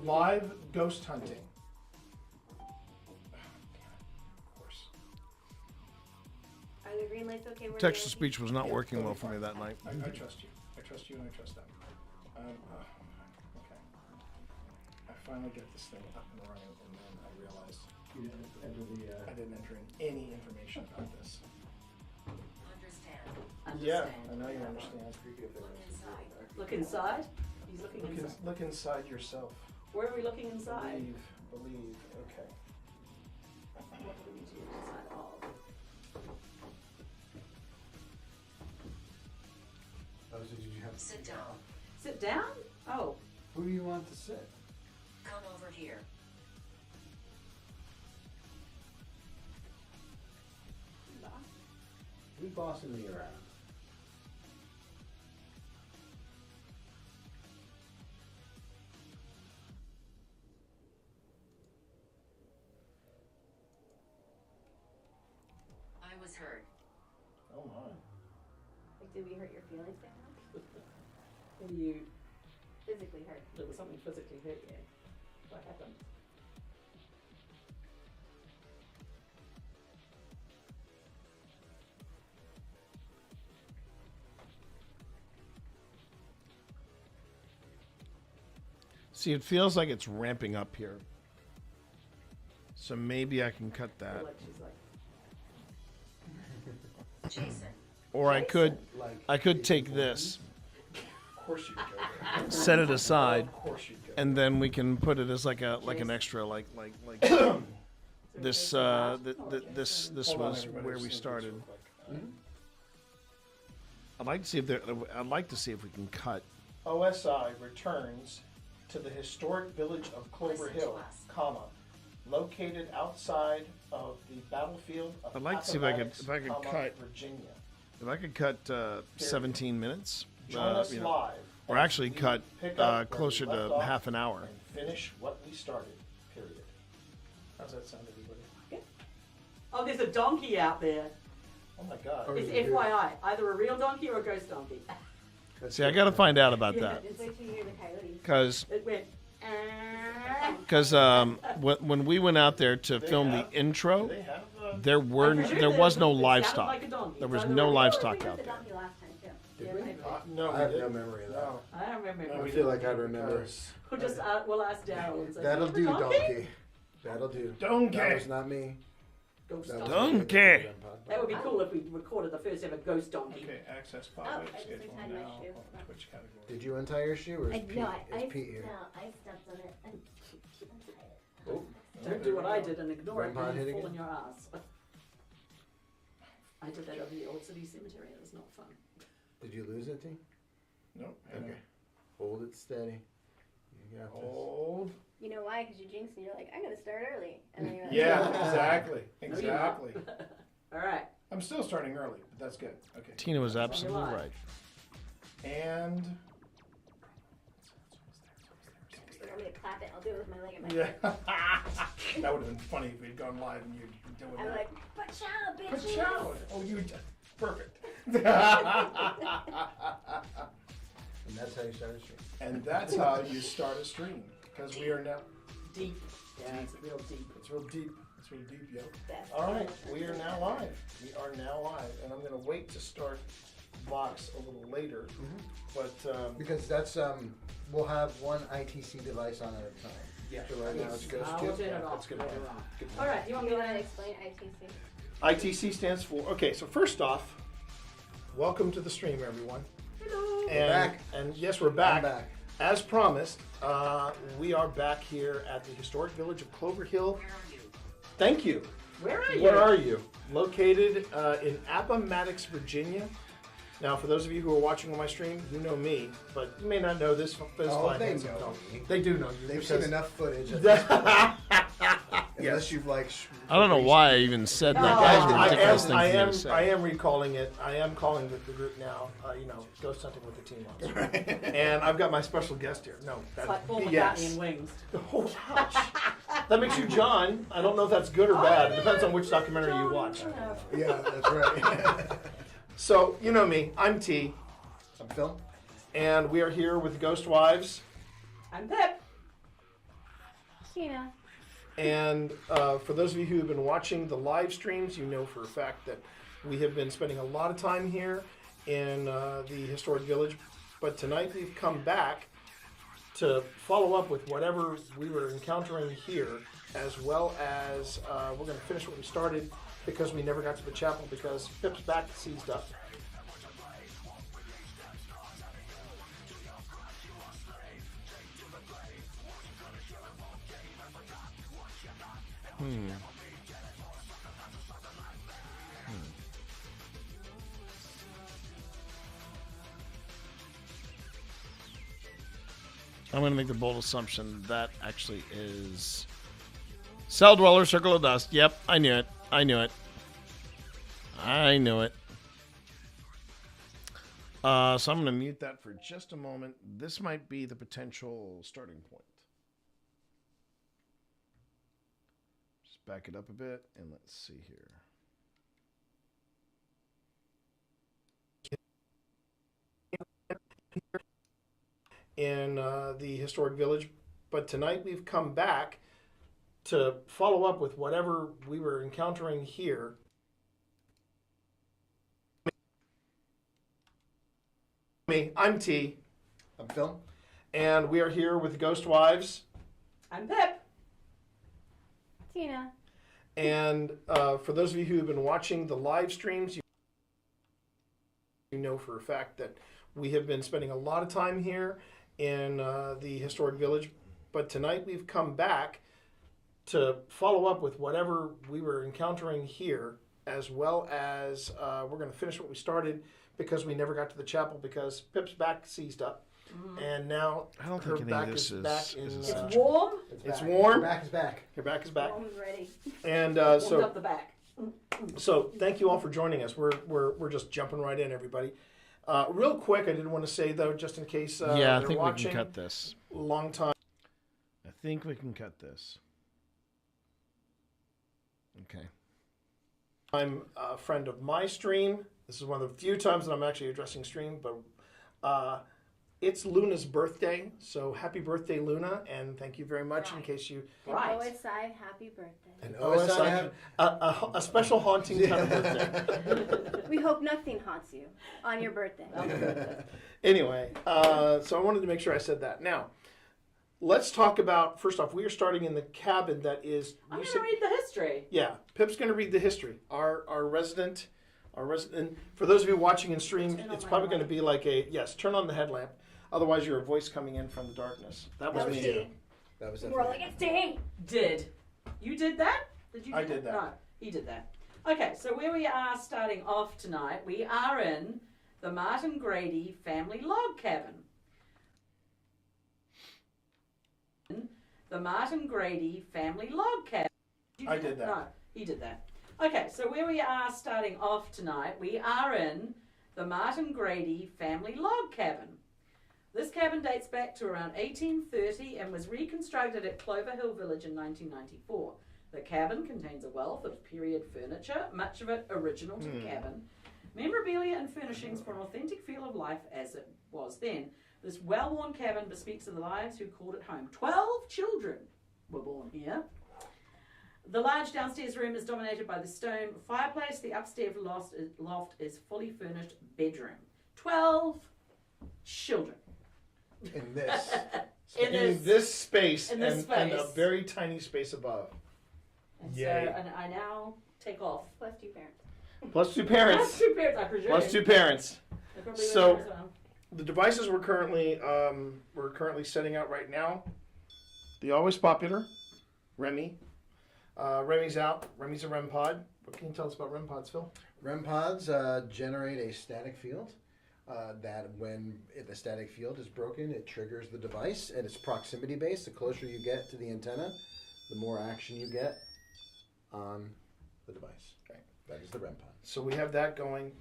S6: Live ghost hunting. Of course.
S7: Are the green lights okay?
S6: Text to speech was not working well for me that night.
S1: I trust you. I trust you and I trust them. Okay. I finally get this thing up and running, and then I realized you didn't enter I didn't enter in any information about this.
S14: Understand.
S6: Yeah, I know you understand.
S14: Look inside. He's looking inside.
S6: Look inside yourself.
S14: Where are we looking inside?
S6: Believe. Okay.
S14: What do we need to look inside of?
S4: Oh, so did you have to
S16: Sit down.
S14: Sit down? Oh.
S4: Who do you want to sit?
S16: Come over here.
S4: Who's bossing me around?
S16: I was hurt.
S6: Oh my.
S7: Like, did we hurt your feelings, Dan?
S14: What do you?
S7: Physically hurt.
S14: There was something physically hurt you. What happened?
S6: See, it feels like it's ramping up here. So maybe I can cut that.
S14: Like she's like.
S16: Jason.
S6: Or I could take this,
S1: Of course you could.
S6: set it aside,
S1: Of course you could.
S6: and then we can put it as like an extra, like this
S1: Hold on,
S6: was
S1: everybody,
S6: where
S1: just
S6: we
S1: need this
S6: started.
S1: real quick.
S6: I'd like to see if we can cut.
S1: OSI returns to the historic village of Clover Hill, located outside of the battlefield of
S6: I'd like to see if I could cut
S1: Virginia.
S6: If I could cut 17 minutes,
S1: Join us live
S6: or
S1: as
S6: actually
S1: we
S6: cut
S1: pick up where
S6: closer
S1: we left
S6: to
S1: off
S6: half an hour.
S1: and finish what we started. Period. How's that sound, everybody?
S14: Oh, there's a donkey out there.
S1: Oh my God!
S14: It's FYI, either a real donkey or a ghost donkey.
S6: See, I got to find out about that
S7: Just wait till you hear the coyote.
S6: because
S14: It went.
S6: when we went out there to film the intro, there was no livestock. There was no livestock out there.
S1: No,
S4: I have no memory of that.
S14: I don't remember.
S4: I feel like I'd remember.
S14: We'll ask Daryl and say.
S4: That'll do,
S14: donkey.
S4: donkey. That'll do.
S1: Donkey.
S4: That was not me.
S14: Ghost
S4: That was
S14: donkey.
S6: Donkey.
S14: That would be cool if we recorded the first ever ghost donkey.
S3: Okay, access
S7: Oh,
S3: pop-up
S7: I just
S3: schedule
S7: untied my
S3: now.
S7: shoe.
S3: on Twitch category.
S4: Did you untie your shoe, or is Pete,
S7: I
S4: Pete here?
S7: I stepped on it.
S4: Oh.
S14: Don't do what I did and ignore it
S4: Grandpa
S14: and
S4: hit
S14: you fall
S4: again?
S14: in your ass. I did that over the old city cemetery. It was not fun.
S4: Did you lose it, T?
S3: Nope.
S4: Okay. Hold it steady. You got this.
S3: Hold.
S7: You know why? Because you jinxed and you're like, I'm going to start early. And then you're like,
S3: Yeah, exactly.
S14: No, you're not.
S3: Exactly.
S14: All right.
S3: I'm still starting early, but that's good. Okay.
S6: Tina was absolutely
S14: live.
S6: right.
S3: And
S7: You want me to clap it? I'll do it with my leg and my
S3: yeah, that would have been funny if we'd gone live and you'd doing
S7: I'm
S3: that.
S7: like, pachow, bitches.
S3: Pachow. Oh, you perfect.
S4: And that's how you start a stream.
S3: And that's how you start a stream, because we are now
S14: Deep. Yeah, it's real deep.
S3: It's real deep. It's real deep, yo.
S7: That's
S1: All right, we are now live. We are now live, and I'm going to wait to start Vox a little later. But
S4: Because that's we'll have one ITC device on at a time.
S1: Yeah.
S4: So right now it's Ghost
S14: I'll
S4: 2.
S14: turn it off.
S1: that's good. Good.
S14: All right. You want
S7: You
S14: me
S7: want to
S14: to
S7: explain ITC?
S1: ITC stands for. Okay, so first off, welcome to the stream, everyone.
S14: Hello.
S1: And,
S4: back.
S1: And yes, we're back.
S4: I'm back.
S1: As promised, we are back here at the historic village of Clover Hill. Thank you.
S14: Where are you?
S1: Where are you? Located in Appomattox, Virginia. Now, for those of you who are watching on my stream, you know me, but you may not know this.
S4: They know me.
S1: They do know you.
S4: They've
S1: because-
S4: seen enough footage. At this point. Unless you've like.
S6: I don't know why I even said that.
S14: No,
S6: That was a
S1: I
S6: ridiculous thing
S1: am,
S6: for me to say.
S1: I am recalling it. I am calling the group now. Ghost hunting with the team on. And I've got my special guest here. No,
S14: It's
S1: that's
S14: like Paul McCartney
S1: BS.
S14: in Wings.
S1: Oh, ouch. That makes you John. I don't know if that's good or bad. It depends on which documentary you watch.
S4: Yeah, that's right.
S1: So, you know me. I'm T.
S4: I'm Phil.
S1: And we are here with Ghost Wives.
S14: I'm Pip.
S7: Tina.
S1: And for those of you who have been watching the live streams, you know for a fact that we have been spending a lot of time here in the historic village. But tonight we've come back to follow up with whatever we were encountering here, as well as we're going to finish what we started because we never got to the chapel because Pip's back seized up.
S6: I'm going to make the bold assumption that actually is Cell Dweller, Circle of Dust. Yep, I knew it. I knew it. I knew it. So I'm going to mute that for just a moment. This might be the potential starting point. Just back it up a bit and let's see here.
S1: In the historic village, but tonight we've come back to follow up with whatever we were encountering here. I'm T.
S4: I'm Phil.
S1: And we are here with Ghost Wives.
S14: I'm Pip.
S7: Tina.
S1: And for those of you who have been watching the live streams, you know for a fact that we have been spending a lot of time here in the historic village. But tonight we've come back to follow up with whatever we were encountering here, as well as we're going to finish what we started because we never got to the chapel because Pip's back seized up. And now
S6: I don't
S1: her
S6: think any
S1: back
S6: of this
S1: is
S6: is
S1: back in.
S14: It's warm.
S1: It's warm.
S4: Her back is back.
S1: Her back is back.
S7: Warm and ready.
S1: And
S14: Warmed
S1: so
S14: up the back.
S1: So thank you all for joining us. We're just jumping right in, everybody. Real quick, I did want to say though, just in case
S6: yeah, I
S1: they're
S6: think
S1: watching,
S6: we can cut this.
S1: Long time.
S6: I think we can cut this. Okay.
S1: I'm a friend of my stream. This is one of the few times that I'm actually addressing stream, but it's Luna's birthday, so happy birthday, Luna, and thank you very much. In case you
S7: And OSI, happy birthday.
S1: and OSI, a special haunting kind of birthday.
S7: We hope nothing haunts you on your birthday.
S1: Anyway, so I wanted to make sure I said that. Now, let's talk about, first off, we are starting in the cabin that is...
S14: I'm going to read the history.
S1: Yeah, Pip's going to read the history. Our resident, for those of you watching in stream, it's probably going to be like yes, turn on the headlamp. Otherwise, you're a voice coming in from the darkness. That was me.
S4: That was
S7: We're all like, it's day.
S14: You did that? Did you?
S1: I did that.
S14: No, he did that. Okay, so where we are starting off tonight, we are in the Martin Grady family log cabin. The Martin Grady family log cabin.
S1: I did that.
S14: No, he did that. Okay, so where we are starting off tonight, we are in the Martin Grady family log cabin. This cabin dates back to around 1830 and was reconstructed at Clover Hill Village in 1994. The cabin contains a wealth of period furniture, much of it original to the cabin, memorabilia and furnishings for an authentic feel of life as it was then. This well-worn cabin bespeaks of the lives who called it home. 12 children were born here. The large downstairs room is dominated by the stone fireplace. The upstairs loft is fully furnished bedroom. 12 children.
S4: In this.
S1: In this space,
S14: in this
S1: and a
S14: space.
S1: very tiny space above.
S14: And
S1: Yay.
S14: so, and I now take off.
S7: Plus 2 parents.
S1: Plus 2 parents.
S14: Plus 2 parents, I presume.
S1: Plus 2 parents.
S14: They probably
S1: So,
S14: live there as well.
S1: the devices we're currently setting out right now. The always popular Remy. Remy's out. Remy's a REM pod. What can you tell us about REM pods, Phil?
S4: REM pods generate a static field that when the static field is broken, it triggers the device, and it's proximity based. The closer you get to the antenna, the more action you get on the device. Okay. That is the REM pod.
S1: So we have that going.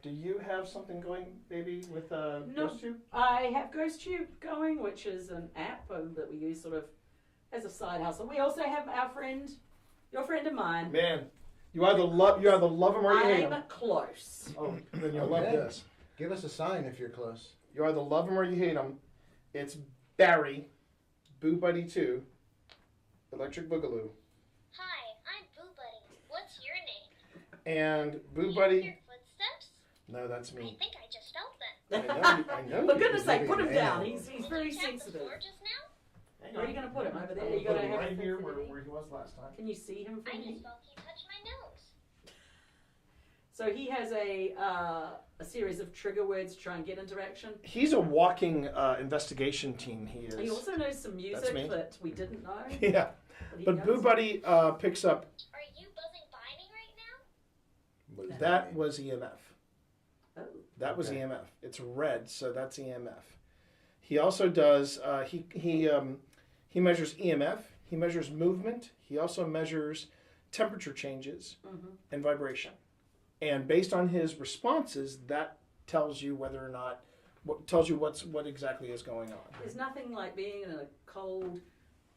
S1: Do you have something going, maybe, with GhostTube?
S14: I have GhostTube going, which is an app that we use sort of as a side hustle. We also have our friend, your friend of mine.
S1: Man, you either love him or you hate him.
S14: I'm close.
S1: Oh, then you'll love this.
S4: Give us a sign if you're close.
S1: You either love him or you hate him. It's Barry, Boo Buddy 2, Electric Boogaloo.
S13: Hi, I'm Boo Buddy. What's your name?
S1: And Boo
S13: Your
S1: Buddy.
S13: footsteps?
S1: No, that's
S13: I
S1: me.
S13: think I just felt them.
S1: I know.
S14: For goodness sake,
S4: living
S14: put him
S4: in
S14: down.
S4: hell.
S14: He's
S13: Did
S14: very
S13: you tap the
S14: sensitive.
S13: floor just now?
S14: Where are you going to put him? Over there?
S1: I'm
S14: You
S1: gonna
S14: got to
S1: put him
S14: have
S1: right
S14: a
S1: here
S14: sensitivity.
S1: where he was last time.
S14: Can you see him
S13: I
S14: from here?
S13: just felt you touch my nose.
S14: So he has a series of trigger words to try and get interaction.
S1: He's a walking investigation team. He is.
S14: He also knows some music
S1: me.
S14: that we didn't know.
S1: Yeah,
S14: he
S1: but Boo
S14: knows.
S1: Buddy picks up.
S13: Are you buzzing by me right now?
S1: That was EMF.
S14: Oh.
S1: That was EMF. It's red, so that's EMF. He also does. He measures EMF. He measures movement. He also measures temperature changes and vibration. And based on his responses, that tells you whether or not what exactly is going on.
S14: There's nothing like being in a cold,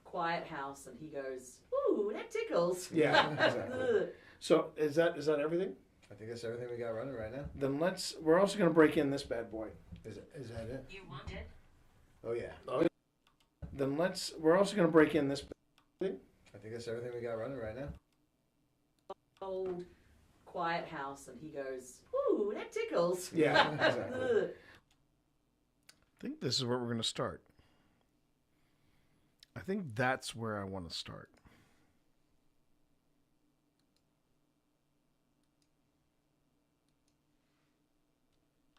S14: quiet house and he goes, "Ooh, that tickles."
S1: Yeah, exactly. So is that everything?
S4: I think that's everything we got running right now.
S1: Then we're also going to break in this bad boy.
S4: Is that it?
S16: You want it?
S4: Oh yeah.
S1: Then we're also going to break in this.
S4: I think that's everything we got running right now.
S14: Cold, quiet house and he goes, "Ooh, that tickles."
S1: Yeah, exactly.
S6: I think this is where we're going to start. I think that's where I want to start.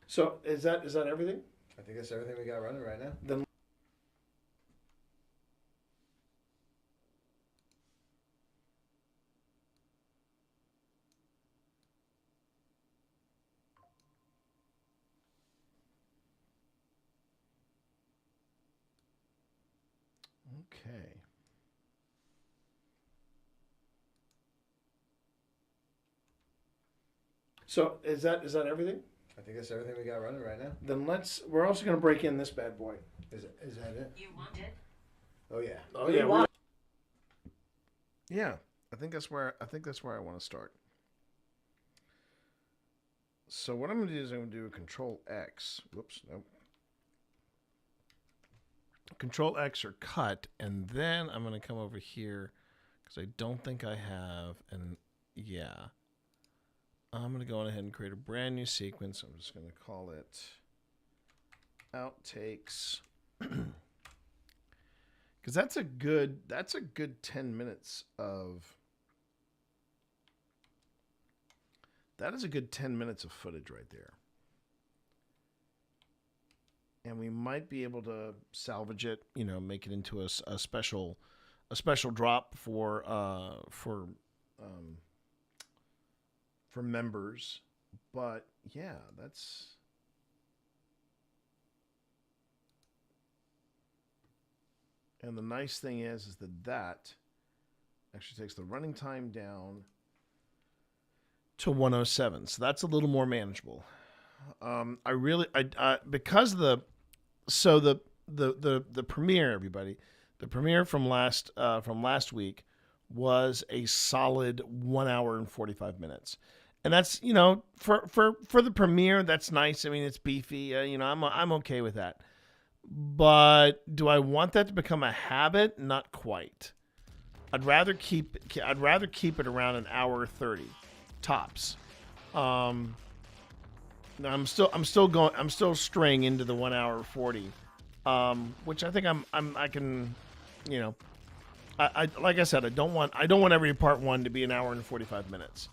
S1: So is that everything?
S4: I think that's everything we got running right now.
S1: Then.
S14: So he has a series of trigger words to try and get interaction.
S1: He's a walking investigation team. He is.
S14: He also knows some music
S1: that is me.
S14: that we use sort of as a side hustle. We also have our friend, your friend of mine.
S1: Then
S6: Okay. So is that everything?
S4: I think that's everything we got running right now.
S6: Then we're also going to break in this bad boy.
S4: Is that it?
S16: You want it?
S4: Oh yeah.
S6: Oh yeah. Yeah. I think that's where I want to start. So what I'm going to do is I'm going to do a Control X. Whoops, nope. Control X or cut, and then I'm going to come over here because I don't think I have, and yeah. I'm going to go on ahead and create a brand new sequence. I'm just going to call it Outtakes. Because that's a good 10 minutes of... That is a good 10 minutes of footage right there. And we might be able to salvage it, make it into a special drop for members. But yeah, that's... And the nice thing is that actually takes the running time down to 107. So that's a little more manageable. Because the premiere, everybody, the premiere from last week was a solid 1 hour and 45 minutes. And that's, for the premiere, that's nice. I mean, it's beefy. I'm okay with that. But do I want that to become a habit? Not quite. I'd rather keep it around an hour 30 tops. I'm still straying into the 1 hour 40, which I think I can, I like I said, I don't want every part one to be an hour and 45 minutes.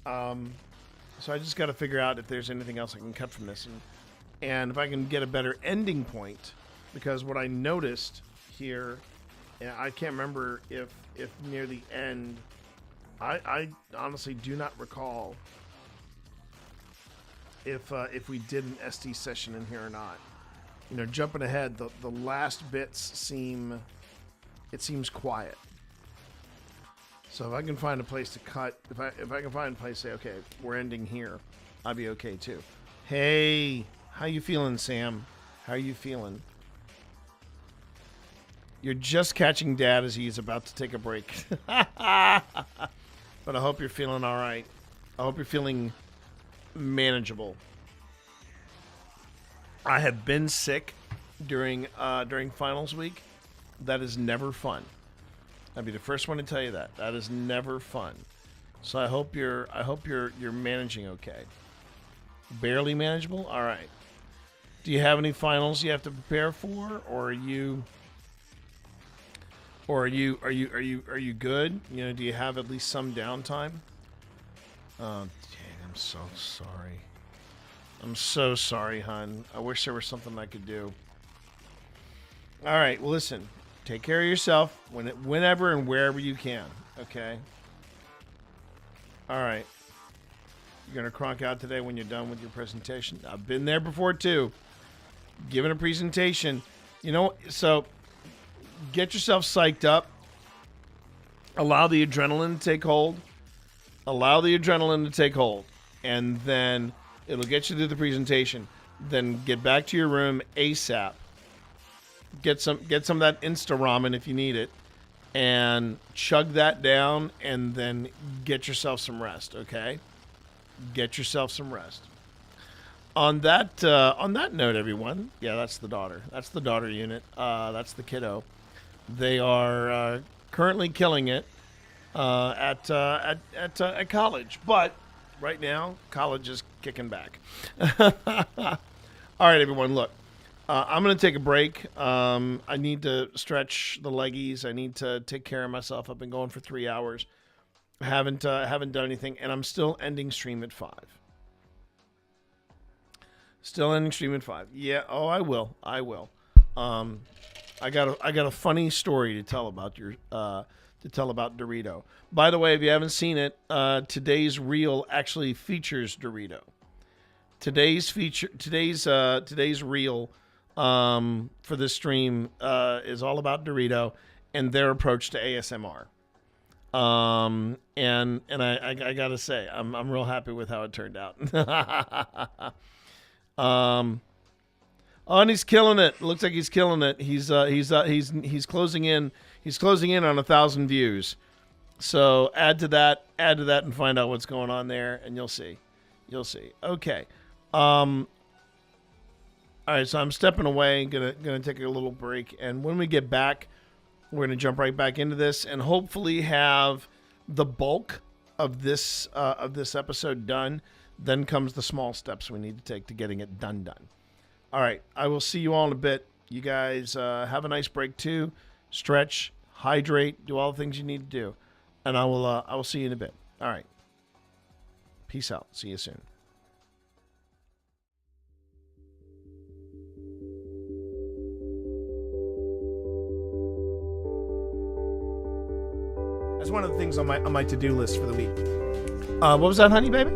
S6: So I just got to figure out if there's anything else I can cut from this, and if I can get a better ending point, because what I noticed here, and I can't remember if near the end, I honestly do not recall if we did an SD session in here or not. Jumping ahead, the last bits seems quiet. So if I can find a place to cut, if I can find a place to say, okay, we're ending here, I'll be okay too. Hey, how you feeling, Sam? How you feeling? You're just catching Dad as he's about to take a break. But I hope you're feeling all right. I hope you're feeling manageable. I have been sick during finals week. That is never fun. I'll be the first one to tell you that. That is never fun. So I hope you're managing okay. Barely manageable? All right. Do you have any finals you have to prepare for, or are you good? Do you have at least some downtime? Oh, dang, I'm so sorry. I'm so sorry, hon. I wish there was something I could do. All right, well, listen. Take care of yourself whenever and wherever you can, okay? All right. You're going to cronk out today when you're done with your presentation. I've been there before, too. Giving a presentation. So get yourself psyched up. Allow the adrenaline to take hold. And then it'll get you through the presentation. Then get back to your room ASAP. Get some of that Insta ramen if you need it, and chug that down, and then get yourself some rest. Okay, get yourself some rest. On that note, everyone, yeah, that's the daughter. That's the daughter unit. That's the kiddo. They are currently killing it at college, but right now college is kicking back. All right, everyone, look. I'm going to take a break. I need to stretch the leggies. I need to take care of myself. I've been going for 3 hours. I haven't done anything, and I'm still ending stream at 5. Still ending stream at 5. Yeah. Oh, I will. I got a funny story to tell about Dorito. By the way, if you haven't seen it, today's reel actually features Dorito. Today's reel for this stream is all about Dorito and their approach to ASMR. And I gotta say, I'm real happy with how it turned out. And he's killing it. Looks like he's killing it. He's closing in. He's closing in on 1,000 views. So add to that, and find out what's going on there, and you'll see. You'll see. Okay. All right. So I'm stepping away. Gonna take a little break, and when we get back, we're gonna jump right back into this, and hopefully have the bulk of this episode done. Then comes the small steps we need to take to getting it done. All right. I will see you all in a bit. You guys have a nice break too. Stretch, hydrate, do all the things you need to do, and I will see you in a bit. All right. Peace out. See you soon. That's one of the things on my to-do list for the week. What was that, honey, baby?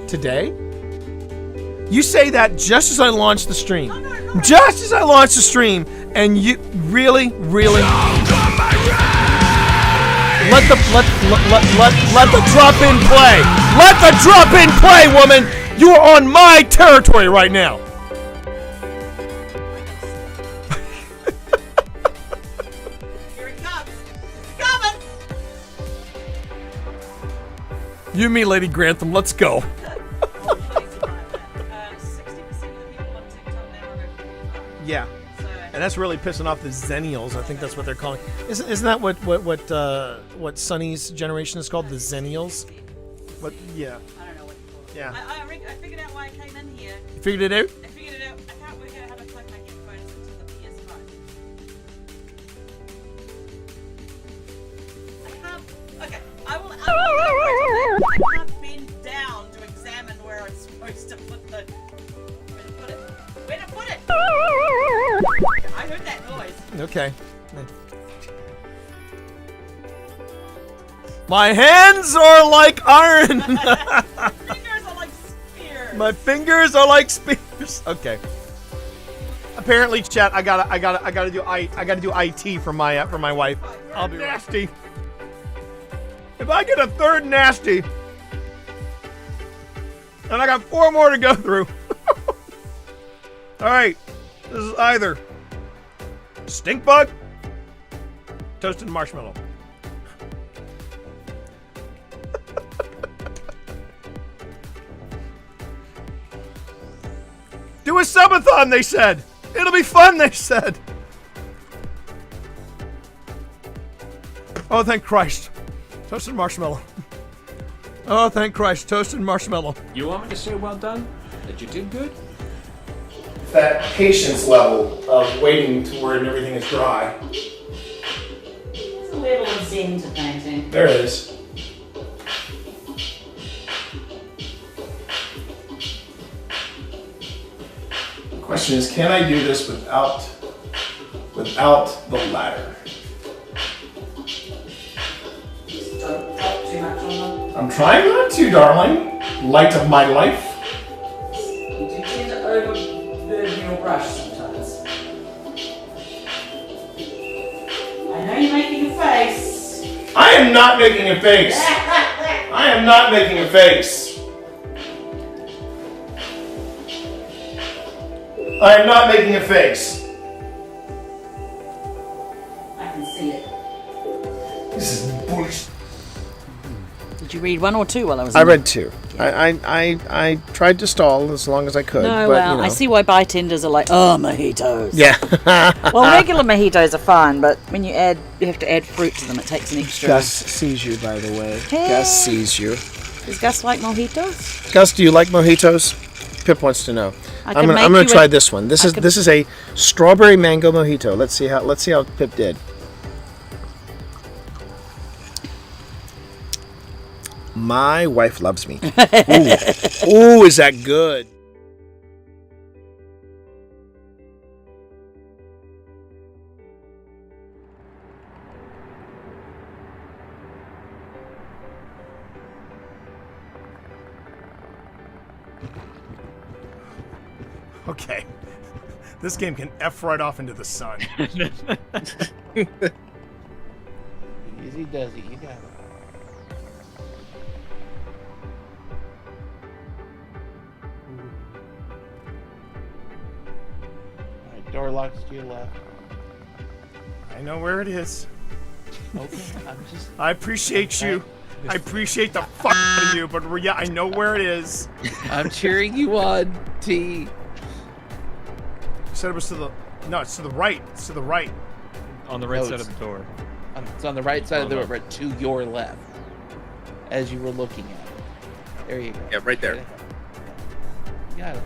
S6: Today? You say that just as I launched the stream. Just as I launched the stream, and you really let the drop in play. Let the drop in play, woman. You are on my territory right now.
S14: Here it comes. It's coming.
S6: You and me, Lady Grantham. Let's go.
S14: 60% of the people on TikTok now are over 45.
S6: Yeah. And that's really pissing off the Zennials. I think that's what they're calling. Isn't that what Sonny's generation is called? The Zennials? What? Yeah.
S14: I don't know what to call it.
S6: Yeah.
S14: I figured out why I came in here.
S6: You figured it out?
S14: I figured it out. I can't work out how to plug my headphones into the PS5. Okay. I can't bend down to examine where I'm supposed to put the. Where to put it? I heard that noise.
S6: Okay. My hands are like iron.
S14: My fingers are like spears.
S6: My fingers are like spears. Okay. Apparently, chat. I gotta do IT for my wife. I'll be nasty. If I get a third nasty, and I got 4 more to go through. All right. This is either stink bug, toasted marshmallow. Do a subathon, they said. It'll be fun, they said. Oh, thank Christ. Toasted marshmallow. Oh, thank Christ. Toasted marshmallow.
S17: You want me to say well done? That you did good?
S1: That patience level of waiting to where everything is dry.
S14: There's a level of zen to painting.
S1: There it is. The question is, can I do this without the ladder?
S14: Just don't drop too much on them.
S1: I'm trying not to, darling. Light of my life.
S14: You do tend to overburden your brush sometimes. I know you're making a face.
S1: I am not making a face. I am not making a face. I am not making a face.
S14: I can see it.
S1: This is bullshit.
S14: Did you read 1 or 2 while I was
S1: I read 2. I tried to stall as long as I could.
S14: No,
S1: but,
S14: well,
S1: you know.
S14: I see why bartenders are like, oh, mojitos.
S1: Yeah.
S14: Well, regular mojitos are fine, but when you have to add fruit to them, it takes an extra.
S1: Gus sees you, by the way.
S14: Hey.
S1: Gus sees you.
S14: Does Gus like mojitos?
S1: Gus, do you like mojitos? Pip wants to know. I'm gonna try this one. This is a strawberry mango mojito. Let's see how Pip did. My wife loves me. Ooh, is that good?
S9: Okay. This game can F right off into the sun.
S12: Easy does it. You got it. Alright, door locks to your left.
S9: I know where it is.
S12: Okay, I'm just...
S9: I appreciate you. I appreciate the fuck out of you, but yeah, I know where it is.
S12: I'm cheering you on, T.
S9: You said it was to the... No, it's to the right. It's to the right.
S18: On the right side of the door.
S12: It's on the right side of the door, but to your left. As you were looking at it. There you go.
S19: Yeah, right there.
S12: You got it.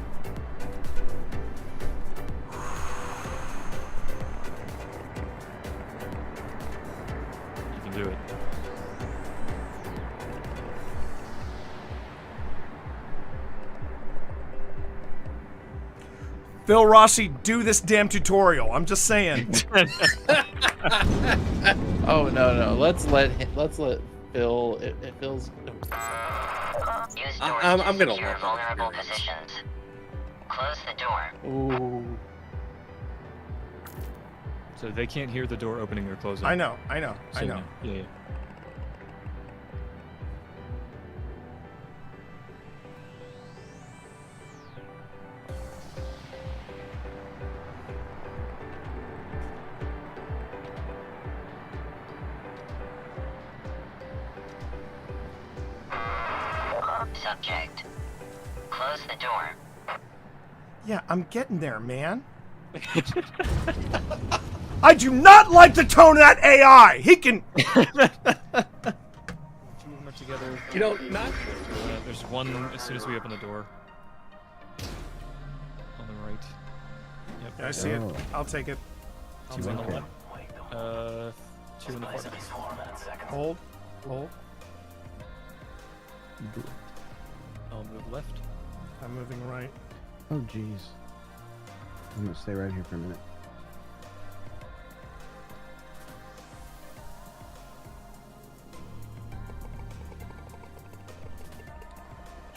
S18: You can do it.
S9: Phil Rossi, do this damn tutorial. I'm just saying.
S12: Oh no! Let's let Phil. It feels.
S19: I'm gonna
S13: Secure vulnerable positions. Close the door.
S12: Ooh.
S18: So they can't hear the door opening or closing.
S9: I know.
S18: So, Yeah.
S13: Subject. Close the door.
S9: Yeah, I'm getting there, man. I do not like the tone of that AI. He can.
S18: Together.
S19: You know, not.
S18: There's one as soon as we open the door. On the right. Yep.
S9: Yeah, I see it. I'll take it.
S18: Two on the left. Two in the far.
S9: Hold.
S18: I'll move left.
S9: I'm moving right.
S10: Oh, jeez. I'm gonna stay right here for a minute.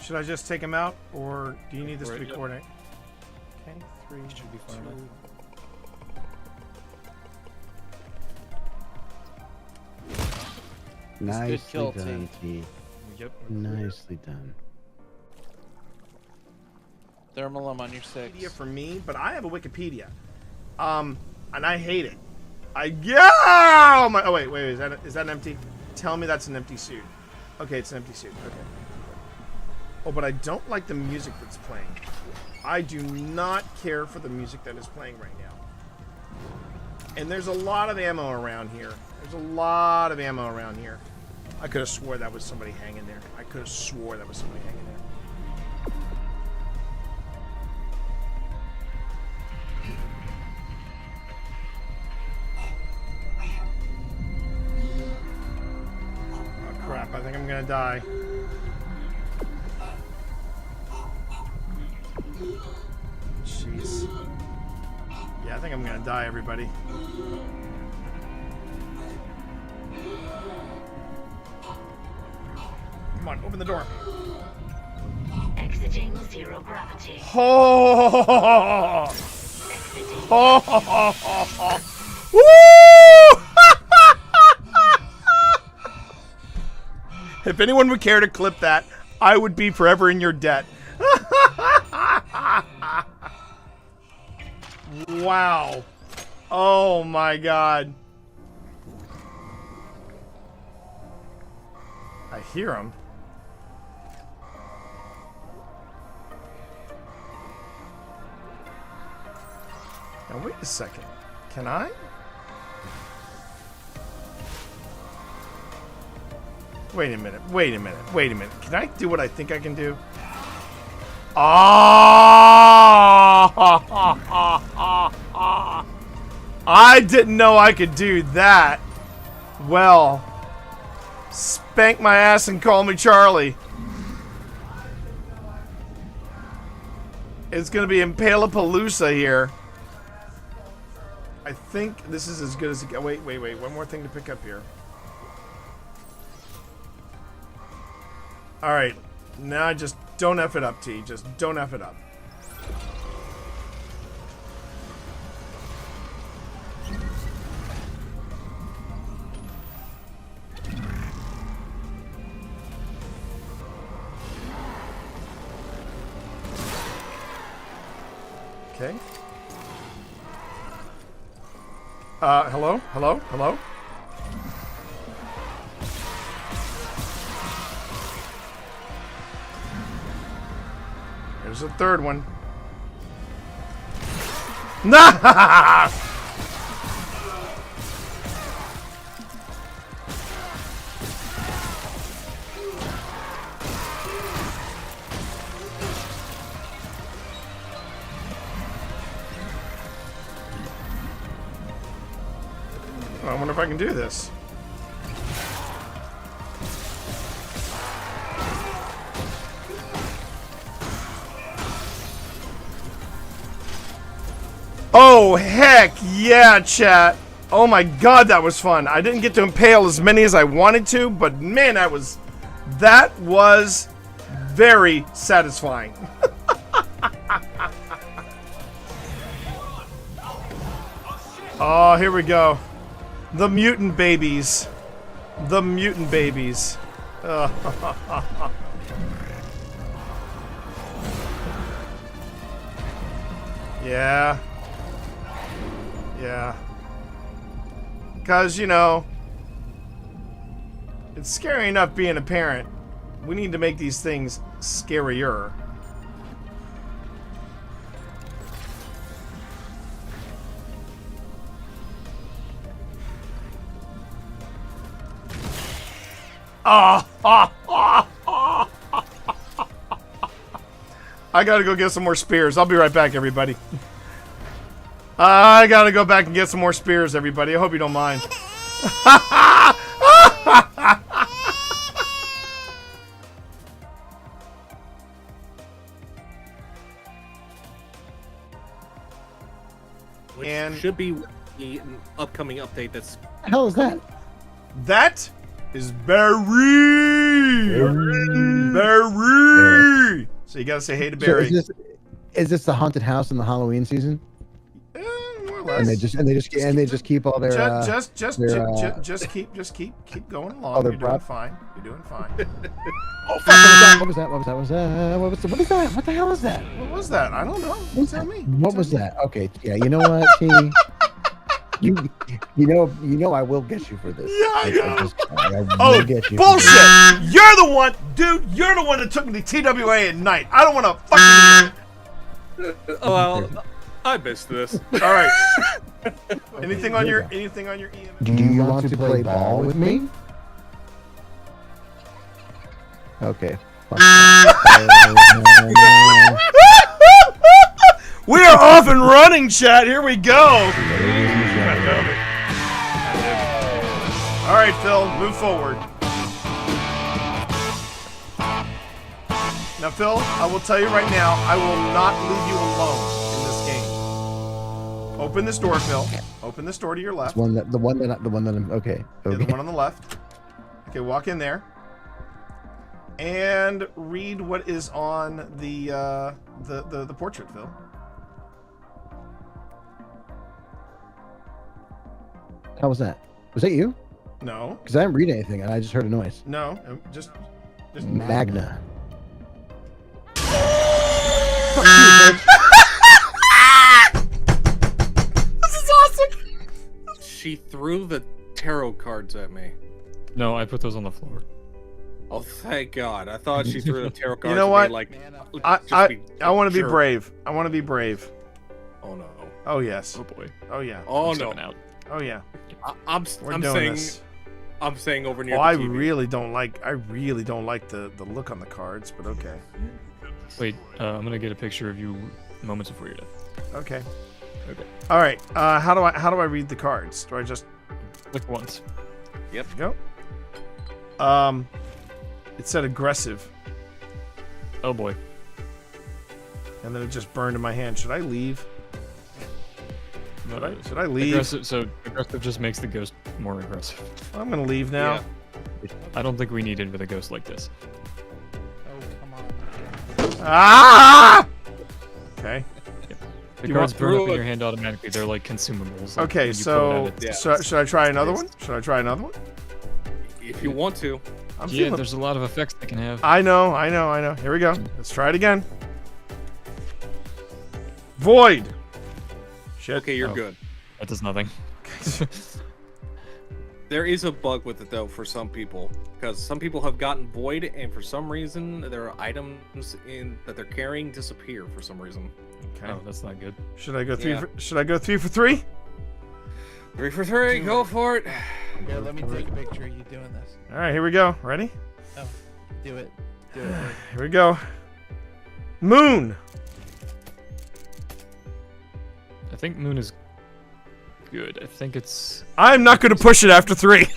S9: Should I just take him out, or do you need this to be
S18: Yep.
S9: coordinated? Okay, 3
S18: Should be far
S9: 2.
S18: enough.
S10: Nicely
S12: kill,
S10: done, T.
S18: Yep.
S10: Nicely done.
S12: Thermal, I'm on your 6.
S9: Wikipedia for me, but I have a Wikipedia, and I hate it. Oh wait, is that an empty? Tell me that's an empty suit. Okay, it's an empty suit. Okay. Oh, but I don't like the music that's playing. I do not care for the music that is playing right now. And there's a lot of ammo around here. I could have swore that was somebody hanging there. Oh crap, I think I'm gonna die. Jeez. Yeah, I think I'm gonna die, everybody. Come on, open the door.
S13: Exiting zero gravity.
S9: Oh! Woo! If anyone would care to clip that, I would be forever in your debt. Wow. Oh my god. I hear him. Now wait a second. Can I? Wait a minute. Can I do what I think I can do? I didn't know I could do that. Well, spank my ass and call me Charlie. It's gonna be Impalapalooza here. I think this is as good as it gets. Wait. One more thing to pick up here. Alright. Now just don't F it up, T. Just don't F it up. Okay. Hello? Hello? Hello? There's a third one. Nah! I wonder if I can do this. Oh, heck yeah, chat. Oh my god, that was fun. I didn't get to impale as many as I wanted to, but man, that was very satisfying. Oh, here we go. The mutant babies. The mutant babies. Yeah. Yeah. Because, you know, it's scary enough being a parent. We need to make these things scarier. I gotta go get some more spears. I'll be right back, everybody. I gotta go back and get some more spears, everybody. I hope you don't mind.
S19: Which
S9: And
S19: should be the upcoming update that's...
S10: What the hell is that?
S9: That is Barry. Barry. So you gotta say hey to Barry.
S10: So is this the haunted house in the Halloween season?
S9: More or less.
S10: And they just keep all their
S9: just keep going along. You're doing fine. You're doing fine.
S10: Oh fuck! What was that? What is that? What the hell is that?
S9: What was that? I don't know. What tell me?
S10: What was that? Okay, yeah. You know what? See, you know, I will get you for this.
S9: Yeah.
S10: I will get you.
S9: Bullshit! You're the one, dude. You're the one that took me to TWA at night. I don't want to fucking.
S19: Well, I missed this.
S9: All right. Anything on your EM?
S10: Do you want to play ball with me? Okay.
S9: We are off and running, chat. Here we go. All right, Phil, move forward. Now, Phil, I will tell you right now, I will not leave you alone in this game. Open this door, Phil. Open this door to your left.
S10: The one that I'm okay.
S9: Yeah, the one on the left. Okay, walk in there. And read what is on the portrait, Phil.
S10: How was that? Was that you?
S9: No.
S10: Because I didn't read anything. I just heard a noise.
S9: No, just
S10: Magna.
S9: Fuck you, bitch. This is awesome.
S19: She threw the tarot cards at me.
S18: No, I put those on the floor.
S19: Oh, thank God. I thought she threw the tarot cards
S9: You know
S19: at
S9: what?
S19: me like...
S9: I want to be brave. I want to be brave.
S19: Oh, no.
S9: Oh, yes.
S18: Oh, boy.
S9: Oh, yeah.
S19: Oh, no.
S18: Out.
S9: Oh, yeah.
S19: I'm saying...
S9: This.
S19: I'm saying over near
S9: Oh,
S19: the
S9: I
S19: TV.
S9: really don't like the look on the cards, but okay.
S18: Wait, I'm gonna get a picture of you moments before your death.
S9: Okay.
S18: Okay.
S9: All right. How do I read the cards? Do I just
S18: click once?
S19: Yep.
S9: Go. It said aggressive.
S18: Oh boy.
S9: And then it just burned in my hand. Should I leave? Should I leave?
S18: Aggressive just makes the ghost more aggressive.
S9: I'm gonna leave now.
S18: Yeah. I don't think we need it with a ghost like this.
S9: Ah! Okay.
S18: The
S9: You
S18: cards
S9: want-
S18: burn up in your hand automatically. They're like consumables. Like,
S9: Okay,
S18: when you pull it
S9: so
S18: out,
S9: should I try another one? Should I try another one?
S19: If you want to.
S9: I'm
S18: yeah,
S9: feeling-
S18: there's a lot of effects they can have.
S9: I know. Here we go. Let's try it again. Void. Shit.
S19: Okay, you're
S18: Oh.
S19: good.
S18: That does nothing.
S19: There is a bug with it though for some people, because some people have gotten void, and for some reason there are items that they're carrying disappear for some reason.
S9: Okay.
S18: Oh, that's not good.
S9: Should I go three?
S19: Yeah.
S9: Should I go 3 for 3?
S19: 3 for 3, go for it.
S12: Yeah, let me take a picture of you doing this.
S9: All right, here we go. Ready?
S12: Oh, do it. Do it.
S9: Here we go. Moon.
S18: I think Moon is good. I think it's.
S9: I'm not going to push it after 3.
S19: Is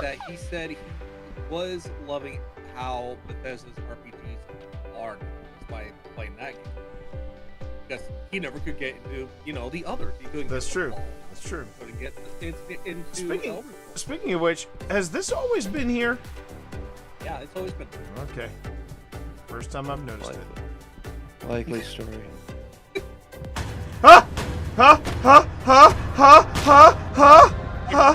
S19: that he said he was loving how Bethesda's RPGs are by playing that game. Because he never could get into, the others. He couldn't.
S9: That's true. That's true.
S19: Couldn't get into
S9: Speaking of which, has this always been here?
S19: Yeah, it's always been.
S9: Okay. First time I've noticed it.
S12: Likely story.
S9: Ha! Ha! Ha! Ha! Ha! Ha! Ha! Ha!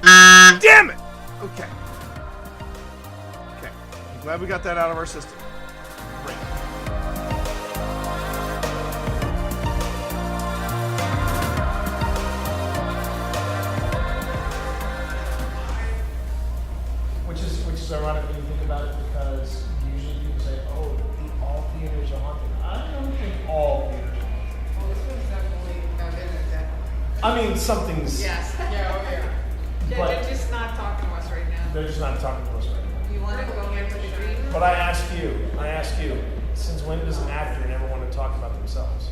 S9: Ah! Damn it! Okay. Okay. I'm glad we got that out of our system. Great. Which is ironic when you think about it, because usually people say, "Oh, all theaters are haunted." I don't think all theaters are haunted.
S20: Well, this one's definitely, definitely.
S9: I mean, something's.
S20: Yes, yeah, oh yeah. They're just not talking to us right now.
S9: They're just not talking to us right now.
S20: You want to go get the dream?
S9: But I ask you, since when does an actor never want to talk about themselves?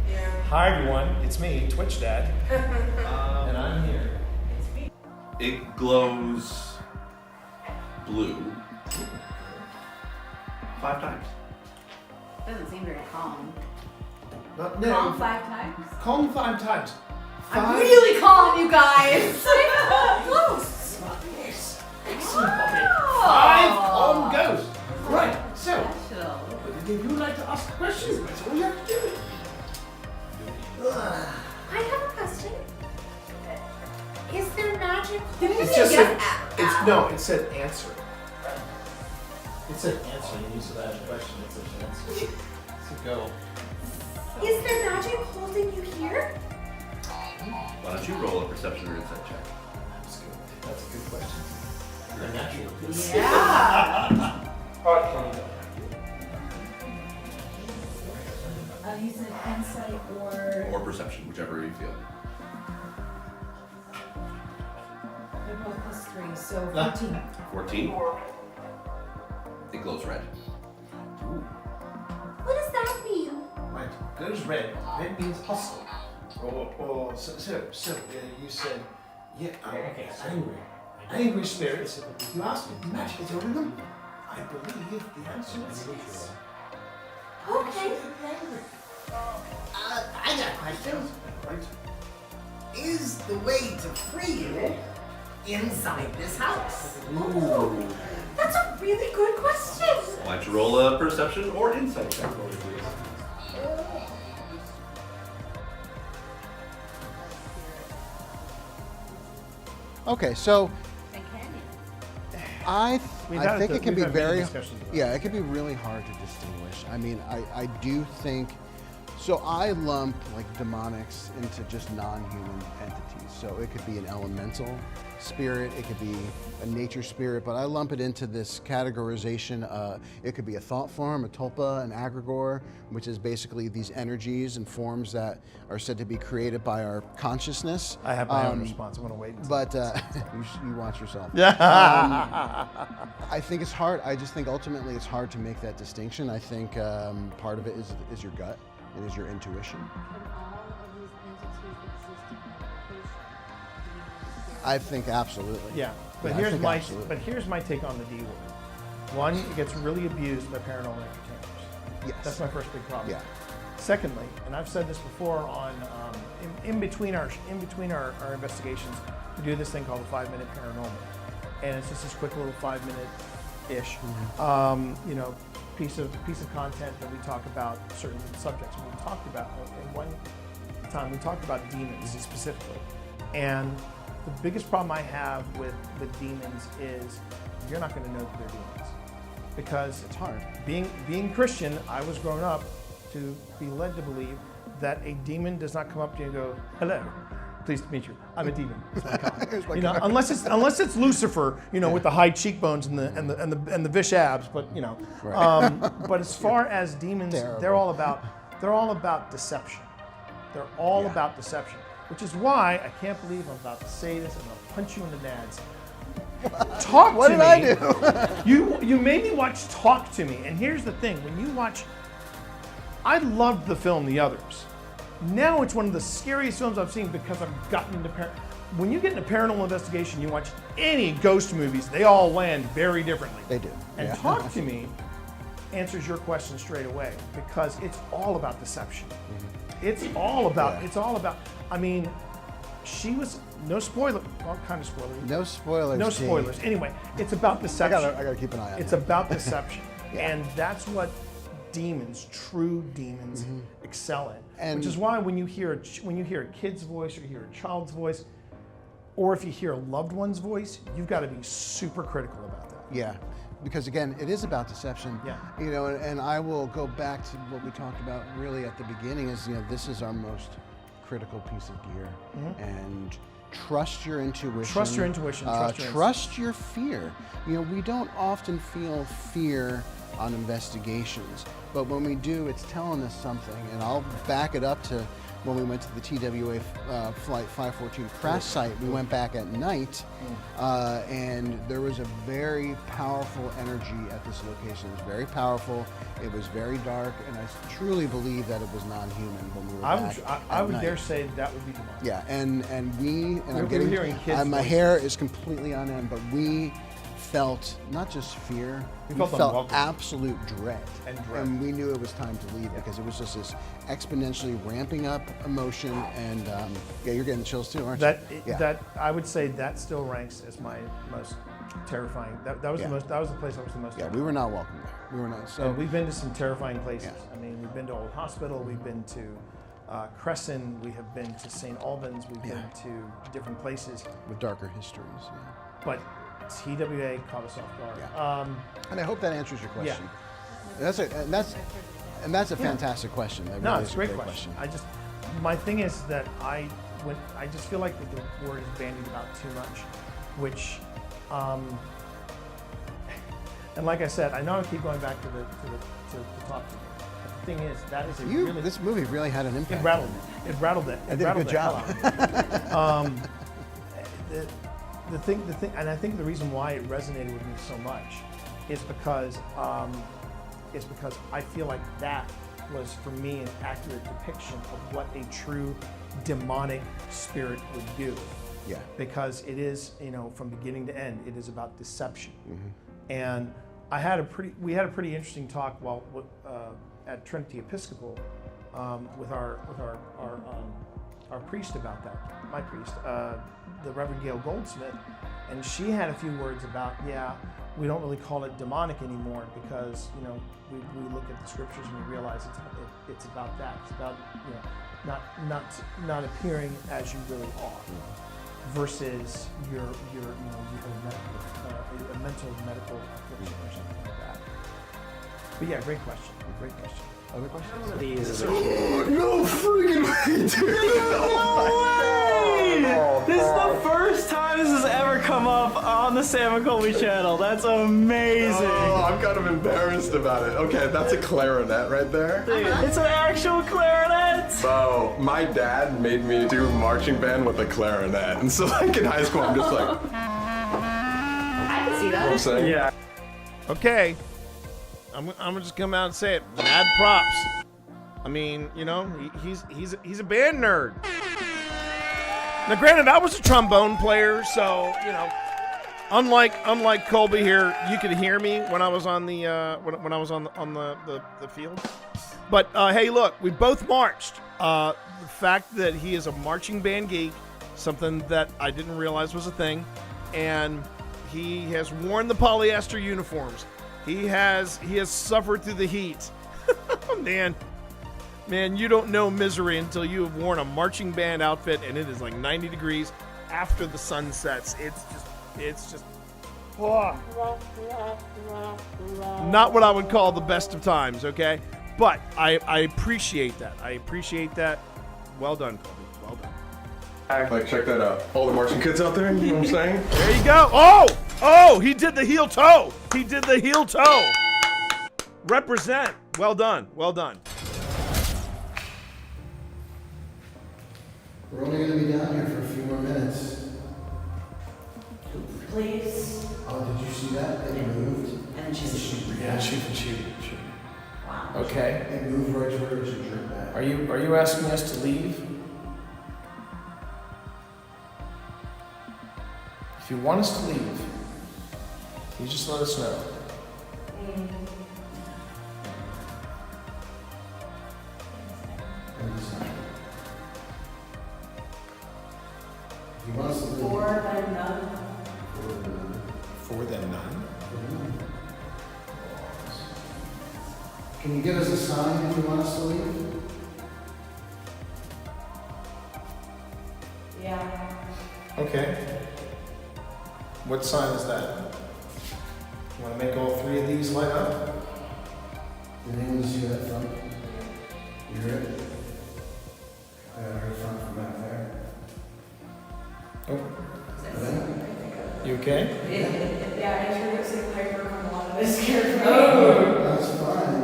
S20: Yeah.
S9: Hi everyone, it's me, Twitch Dad, and I'm here.
S21: It glows blue 5 times.
S2: Doesn't seem very calm.
S9: No.
S2: Calm 5 times?
S9: Calm 5 times.
S2: I'm really calm, you guys. Close.
S9: Yes. Excellent. Okay. 5 calm goes. Right. So, if you would like to ask questions, that's all you have to do.
S2: I have a question. Is there magic?
S1: It's just said, it said answer. It said answer, and you said ask a question. It said answer. So go.
S2: Is there magic holding you here?
S21: Why don't you roll a perception or insight check?
S1: That's a good question. You're a natural.
S2: Yeah.
S22: You said insight
S21: Or perception, whichever you feel.
S22: they're both +3, so 14.
S21: 14. It glows red.
S2: What does that mean?
S1: Right. Goes red. Red means hostile. Or so you said, yeah, okay, angry. Angry spirits. You asked me, magic is your rhythm? I believe the answer is yes.
S2: Okay.
S23: I got questions.
S1: Right.
S23: Is the way to free you inside this house?
S1: Ooh.
S2: That's a really good question.
S21: Why don't you roll a perception or insight check?
S4: Okay, so I think it can be very, it can be really hard to distinguish. I mean, I do think, so I lump like demonics into just non-human entities. So it could be an elemental spirit, it could be a nature spirit, but I lump it into this categorization. It could be a thought form, a tulpa, an egregore, which is basically these energies and forms that are said to be created by our consciousness.
S9: I have my own response. I'm going to wait.
S4: But you watch yourself.
S9: Yeah.
S4: I think it's hard. I just think ultimately it's hard to make that distinction. I think part of it is your gut and is your intuition. I think absolutely.
S6: Yeah, but here's my take on the D word. One, it gets really abused by paranormal entertainers.
S4: Yes,
S6: that's my first big problem.
S4: Yeah.
S6: Secondly, and I've said this before on in between our investigations, we do this thing called the 5-minute paranormal, and it's just this quick little 5-minute-ish, piece of content that we talk about certain subjects. And we talked about in one time we talked about demons specifically, and The biggest problem I have with demons is you're not going to know that they're demons because
S4: it's hard.
S6: Being Christian, I was grown up to be led to believe that a demon does not come up to you and go, "Hello, pleased to meet you. I'm a demon." You know, unless it's Lucifer, you know, with the high cheekbones and the vish abs. But you know, but as far as demons, they're all about deception. They're all about deception, which is why I can't believe I'm about to say this and I'll punch you in the nads. Talk to me.
S4: What did I do?
S6: You made me watch Talk to Me, and here's the thing: when you watch, I loved the film The Others. Now it's one of the scariest films I've seen because I've gotten into when you get into paranormal investigation, you watch any ghost movies, they all land very differently.
S4: They do.
S6: And Talk to Me answers your question straight away because it's all about deception. It's all about. I mean, she was no spoiler. Well, kind of spoilers.
S4: No spoilers.
S6: No spoilers. Anyway, it's about deception.
S4: I gotta keep an eye on it.
S6: It's about deception, and that's what demons, true demons, excel in.
S4: And
S6: which is why when you hear a kid's voice or you hear a child's voice, or if you hear a loved one's voice, you've got to be super critical about that.
S4: Yeah, because again, it is about deception.
S6: Yeah.
S4: You know, and I will go back to what we talked about really at the beginning is, you know, this is our most critical piece of gear. And trust your intuition.
S6: Trust your intuition.
S4: Trust your fear. You know, we don't often feel fear on investigations, but when we do, it's telling us something. And I'll back it up to when we went to the TWA Flight 514 crash site. We went back at night, and there was a very powerful energy at this location. It was very powerful. It was very dark, and I truly believe that it was non-human when we were back.
S6: I would dare say that would be demonic.
S4: Yeah, and I'm
S6: We're hearing kids'
S4: my
S6: voices.
S4: hair is completely on end, but we felt not just fear, we felt
S6: unwelcome.
S4: absolute dread.
S6: And
S4: we knew it was time to leave because it was just this exponentially ramping up emotion. And yeah, you're getting chills too, aren't you?
S6: That I would say that still ranks as my most terrifying. That was the place I was the most.
S4: Yeah, we were not welcome there. We were not. So
S6: and we've been to some terrifying places. I mean, we've been to Old Hospital. We've been to Crescent. We have been to St. Albans. We've been to different places
S4: with darker histories. Yeah.
S6: But TWA caught us off guard.
S4: Yeah. And I hope that answers your question. Yeah. That's a fantastic question. That
S6: No,
S4: really
S6: it's
S4: is
S6: a great question. My thing is that I just feel like that the word is bandied about too much, which, and like I said, I know I keep going back to Talk to Me. But the thing is, that is really
S4: this movie really had an impact.
S6: It rattled it. It rattled it.
S4: I did a good job.
S6: The thing, and I think the reason why it resonated with me so much is because I feel like that was for me an accurate depiction of what a true demonic spirit would do.
S4: Yeah.
S6: Because it is, you know, from beginning to end, it is about deception. And we had a pretty interesting talk at Trinity Episcopal with our priest about that. My priest, the Reverend Gail Goldsmith, and she had a few words about, we don't really call it demonic anymore because, you know, we look at the scriptures and we realize it's about that. It's about, you know, not appearing as you really are, versus you have a mental medical affliction or something like that. But yeah, great question. Great question. Other questions?
S9: These
S5: No freaking way, dude!
S8: This is the first time this has ever come up on the Sam McColby channel. That's amazing.
S5: Oh, I'm kind of embarrassed about it. Okay, that's a clarinet right there.
S8: Dude, it's an actual clarinet.
S5: Bo, my dad made me do marching band with a clarinet, and so like in high school, I'm just like.
S2: I can see that.
S5: I'm saying.
S8: Yeah.
S6: Okay. I'm gonna just come out and say it. Mad props. I mean, you know, he's a band nerd. Now, granted, I was a trombone player, so you know, unlike Colby here, you could hear me when I was on the when I was on the field. But hey, look, we both marched. The fact that he is a marching band geek, something that I didn't realize was a thing, and he has worn the polyester uniforms. He has suffered through the heat. Man, you don't know misery until you have worn a marching band outfit and it is like 90 degrees after the sun sets, it's just not what I would call the best of times, okay? But I appreciate that. I appreciate that. Well done, Colby. Well done.
S5: Like, check that out. All the marching kids out there, you know what I'm saying?
S6: There you go. Oh, he did the heel toe. He did the heel toe. Represent. Well done. Well done.
S4: We're only going to be down here for a few more minutes.
S14: Please.
S4: Oh, did you see that? It moved.
S14: And she Wow.
S1: Okay.
S4: It moved right to where it should drip back.
S1: Are you asking us to leave? If you want us to leave, you just let us know.
S4: If you want us to leave.
S14: Four, then none.
S1: For then none.
S4: Can you give us a sign if you want us to leave?
S14: Yeah.
S1: Okay. What sign is that? You want to make all three of these light up?
S4: Did anyone see that front? You heard it? I heard front from back there.
S1: Oh. You okay?
S22: Yeah, I heard it say Piper come along. I was scared for me.
S4: That's fine.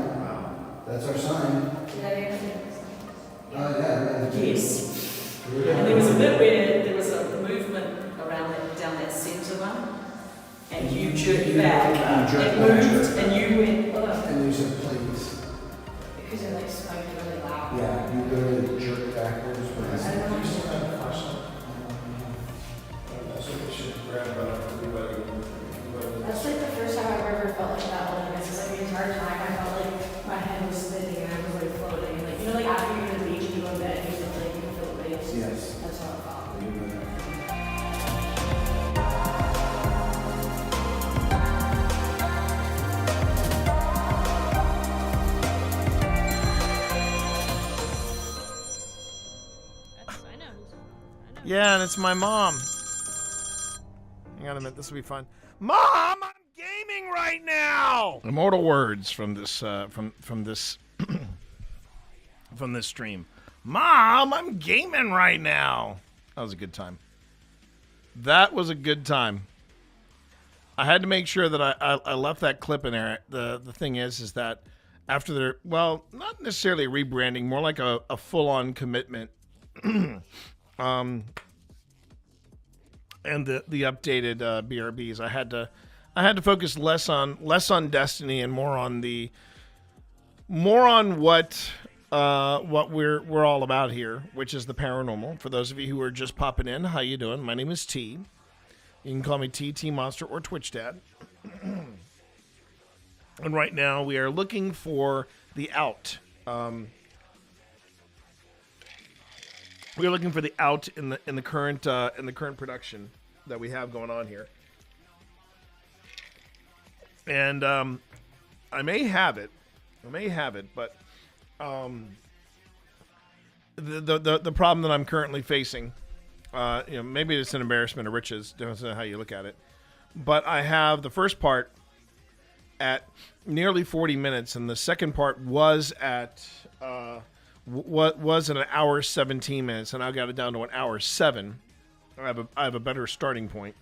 S4: That's our sign.
S22: Yeah.
S14: Yes. And there was a bit where there was a movement around down that centre one, and you jerked back. It moved, and you went, ugh.
S4: And you said please.
S22: Because it like smoked really loud.
S4: Yeah, you literally jerked backwards.
S22: I don't know. That's like the first time I've ever felt like that holding this. It's like the entire time I felt like my head was spinning and I was like floating. Like, you know, like after you're in the beach and you go to bed, you feel like you can feel the waves.
S4: Yes.
S22: That's how it felt.
S6: Yeah, and it's my mom. Hang on a minute, this will be fun. Mom, I'm gaming right now. Immortal words from this from this from this stream. Mom, I'm gaming right now. That was a good time. That was a good time. I had to make sure that I left that clip in there. The thing is that after their, well, not necessarily rebranding, more like a full-on commitment. And the updated BRBs, I had to focus less on Destiny and more on what we're all about here, which is the paranormal. For those of you who are just popping in, how you doing? My name is T. You can call me T Monster or Twitch Dad. And right now we are looking for the out. We are looking for the out in the current production that we have going on here, and I may have it, but the problem that I'm currently facing, maybe it's an embarrassment of riches, depends on how you look at it, but I have the first part at nearly 40 minutes, and the second part was at what was an hour 17 minutes, and I got it down to an hour 7. I have a better starting point.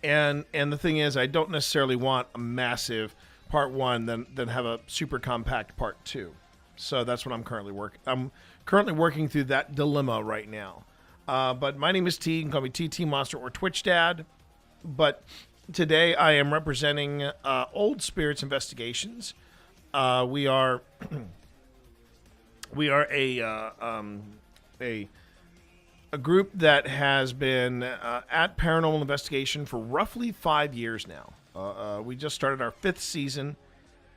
S6: And the thing is, I don't necessarily want a massive part 1 than have a super compact part 2. So that's what I'm currently working through that dilemma right now. But my name is T. You can call me TT Monster or Twitch Dad. But today I am representing Old Spirits Investigations. We are a group that has been at Paranormal Investigation for roughly 5 years now. We just started our 5th season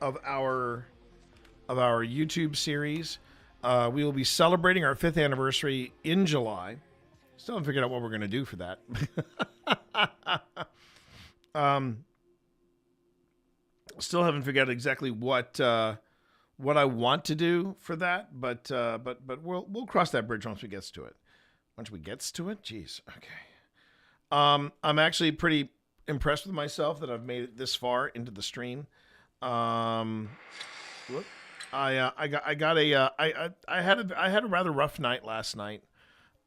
S6: of our YouTube series. We will be celebrating our 5th anniversary in July. Still haven't figured out what we're going to do for that. Still haven't figured out exactly what I want to do for that, but we'll cross that bridge once we get to it. gets to it, jeez. Okay. I'm actually pretty impressed with myself that I've made it this far into the stream. I had a rather rough night last night.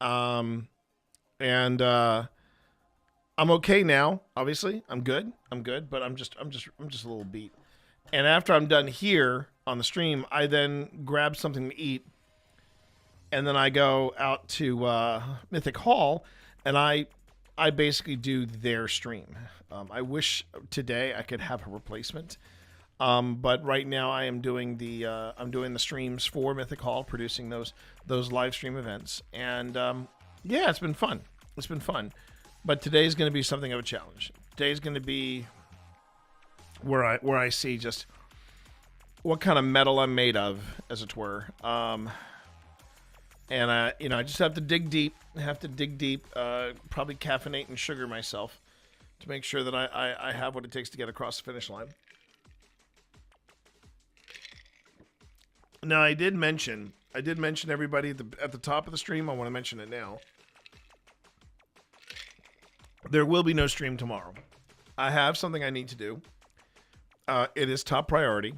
S6: And I'm okay now. Obviously, I'm good, but I'm just a little beat. And after I'm done here on the stream, I then grab something to eat, and then I go out to Mythic Hall, and I basically do their stream. I wish today I could have a replacement, but right now I am doing the streams for Mythic Hall, producing those live stream events, and yeah, it's been fun. It's been fun, but today's going to be something of a challenge. Today's going to be where I see just what kind of metal I'm made of, as it were. And I just have to dig deep. Probably caffeinate and sugar myself to make sure that I have what it takes to get across the finish line. Now, I did mention everybody at the top of the stream. I want to mention it now. There will be no stream tomorrow. I have something I need to do. It is top priority,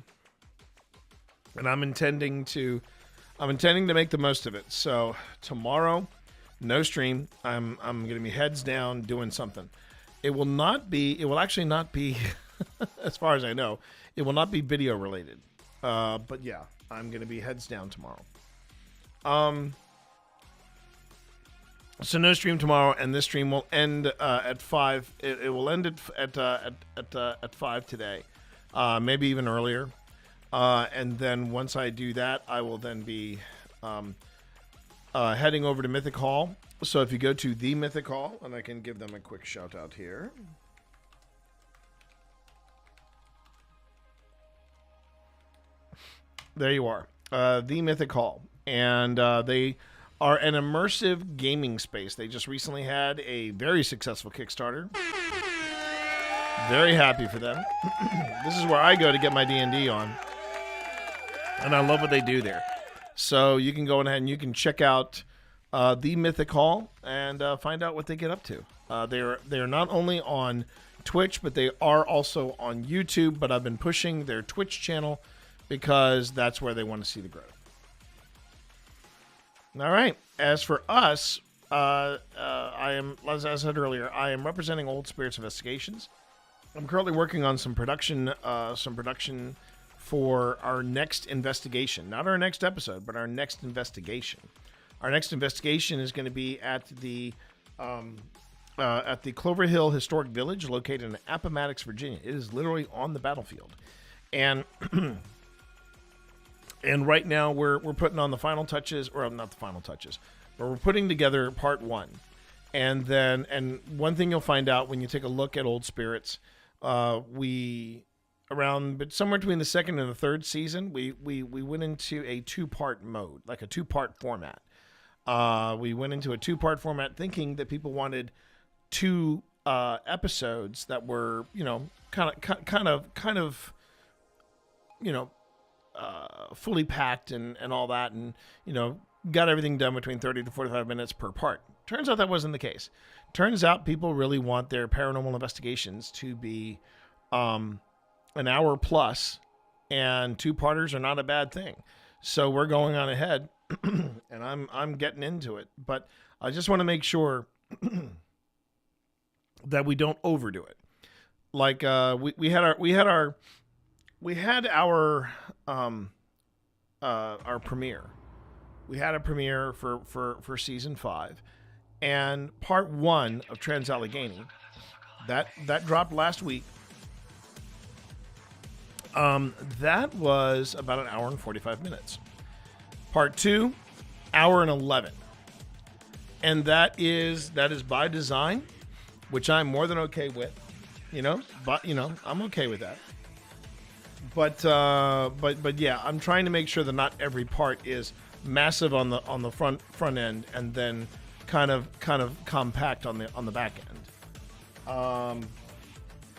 S6: and I'm intending to make the most of it. So tomorrow, no stream. I'm going to be heads down doing something. It will actually not be, as far as I know, it will not be video related. But yeah, I'm going to be heads down tomorrow. So no stream tomorrow, and this stream will end at 5. It will end at 5 today, maybe even earlier. And then once I do that, I will then be heading over to Mythic Hall. So if you go to the Mythic Hall, and I can give them a quick shout out here. There you are, the Mythic Hall, and they are an immersive gaming space. They just recently had a very successful Kickstarter. Very happy for them. This is where I go to get my D&D on. And I love what they do there. So you can go ahead and you can check out the Mythic Hall and find out what they get up to. They're not only on Twitch, but they are also on YouTube. But I've been pushing their Twitch channel because that's where they want to see the growth. All right. As for us, I am, as I said earlier, I am representing Old Spirits Investigations. I'm currently working on some production for our next investigation. Not our next episode, but our next investigation. Our next investigation is going to be at the Clover Hill Historic Village, located in Appomattox, Virginia. It is literally on the battlefield, and and right now we're putting on the final touches, or not the final touches, but we're putting together part 1. And one thing you'll find out when you take a look at Old Spirits, but somewhere between the second and the third season, we went into a 2-part mode, like a 2-part format. We went into a 2-part format thinking that people wanted 2 episodes that were, kind of, fully packed and all that, and got everything done between 30 to 45 minutes per part. Turns out that wasn't the case. Turns out people really want their paranormal investigations to be an hour plus, and 2-parters are not a bad thing. So we're going on ahead, and I'm getting into it. But I just want to make sure that we don't overdo it. Like we had our premiere. We had a premiere for season 5, and part 1 of TRANS-ALLEGHENY that dropped last week. That was about an hour and 45 minutes. Part 2, hour and 11, and that is by design, which I'm more than okay with. But I'm okay with that. But yeah, I'm trying to make sure that not every part is massive on the front end, and then kind of compact on the back end.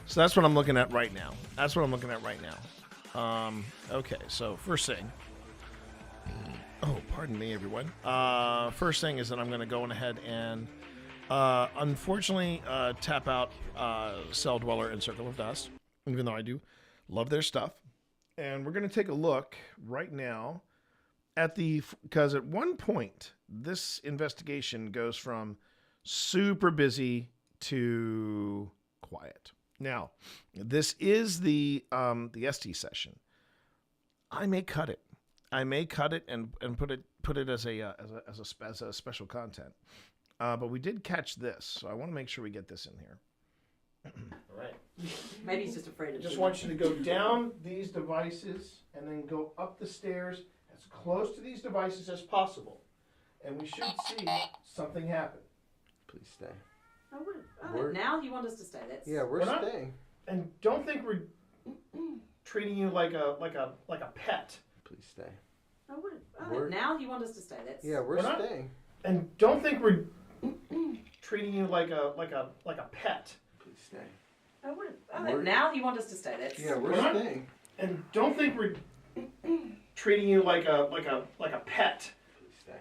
S6: So that's what I'm looking at right now. Okay, so first thing. Oh, Pardon me, everyone. First thing is that I'm going to go on ahead and unfortunately tap out Cell Dweller and Circle of Dust, even though I do love their stuff. And we're going to take a look right now at because at one point, this investigation goes from super busy to quiet. Now, this is the ST session. I may cut it. And put it as a special content. But we did catch this, so I want to make sure we get this in here. All right.
S14: Maybe he's just afraid of.
S6: I just want you to go down these devices and then go up the stairs as close to these devices as possible, and we should see something happen.
S4: Please stay.
S14: Now you want us to stay?
S4: We're staying.
S6: And don't think we're treating you like a pet.
S4: Please stay.
S14: Now you want us to stay?
S4: We're staying.
S6: And don't think we're treating you like a pet.
S4: Please stay.
S14: Now you want us to stay?
S4: We're staying.
S6: And don't think we're treating you like a pet.
S4: Please stay.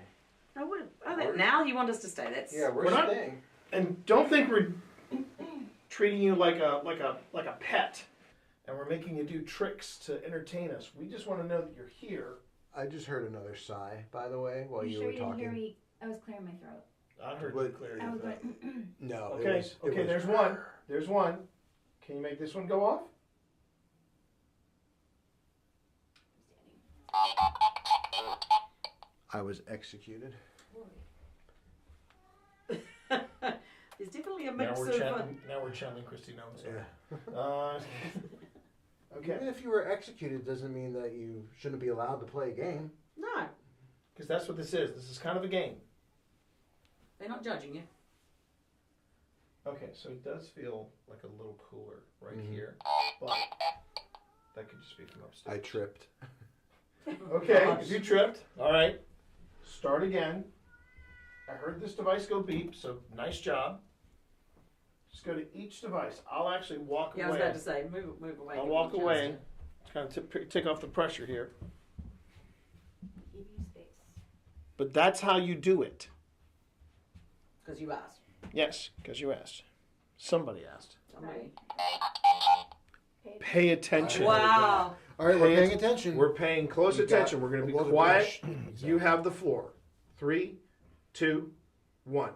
S14: Now you want us to stay?
S4: We're staying.
S6: And don't think we're treating you like a pet. And we're making you do tricks to entertain us. We just want to know that you're here.
S4: I just heard another sigh, by the way, while you
S22: sure
S4: were
S22: you
S4: talking.
S22: didn't hear me? I was clearing my throat.
S6: I heard you clearing your throat.
S4: No.
S6: Okay. There's one. There's one. Can you make this one go off?
S4: I was executed.
S14: There's definitely a mix
S6: Now we're channeling Christy Nones.
S4: Yeah.
S6: Okay.
S4: Even if you were executed, doesn't mean that you shouldn't be allowed to play a game.
S14: No.
S6: Because that's what this is. This is kind of a game.
S14: They're not judging you.
S6: Okay, so it does feel like a little cooler right here, but that could just be from upstairs.
S4: I tripped.
S6: Okay, if you tripped, all right, start again. I heard this device go beep, so nice job. Just go to each device. I'll actually walk away.
S14: I was about to say, move away.
S6: I'll walk away. Kind of take off the pressure here.
S22: Give you space.
S6: But that's how you do it.
S14: Because you asked.
S6: Yes, because you asked. Somebody asked.
S14: Somebody.
S6: Pay attention.
S14: Wow.
S4: All right, we're paying attention.
S6: We're paying close attention. We're going to be quiet. You have the floor. 3, 2, 1.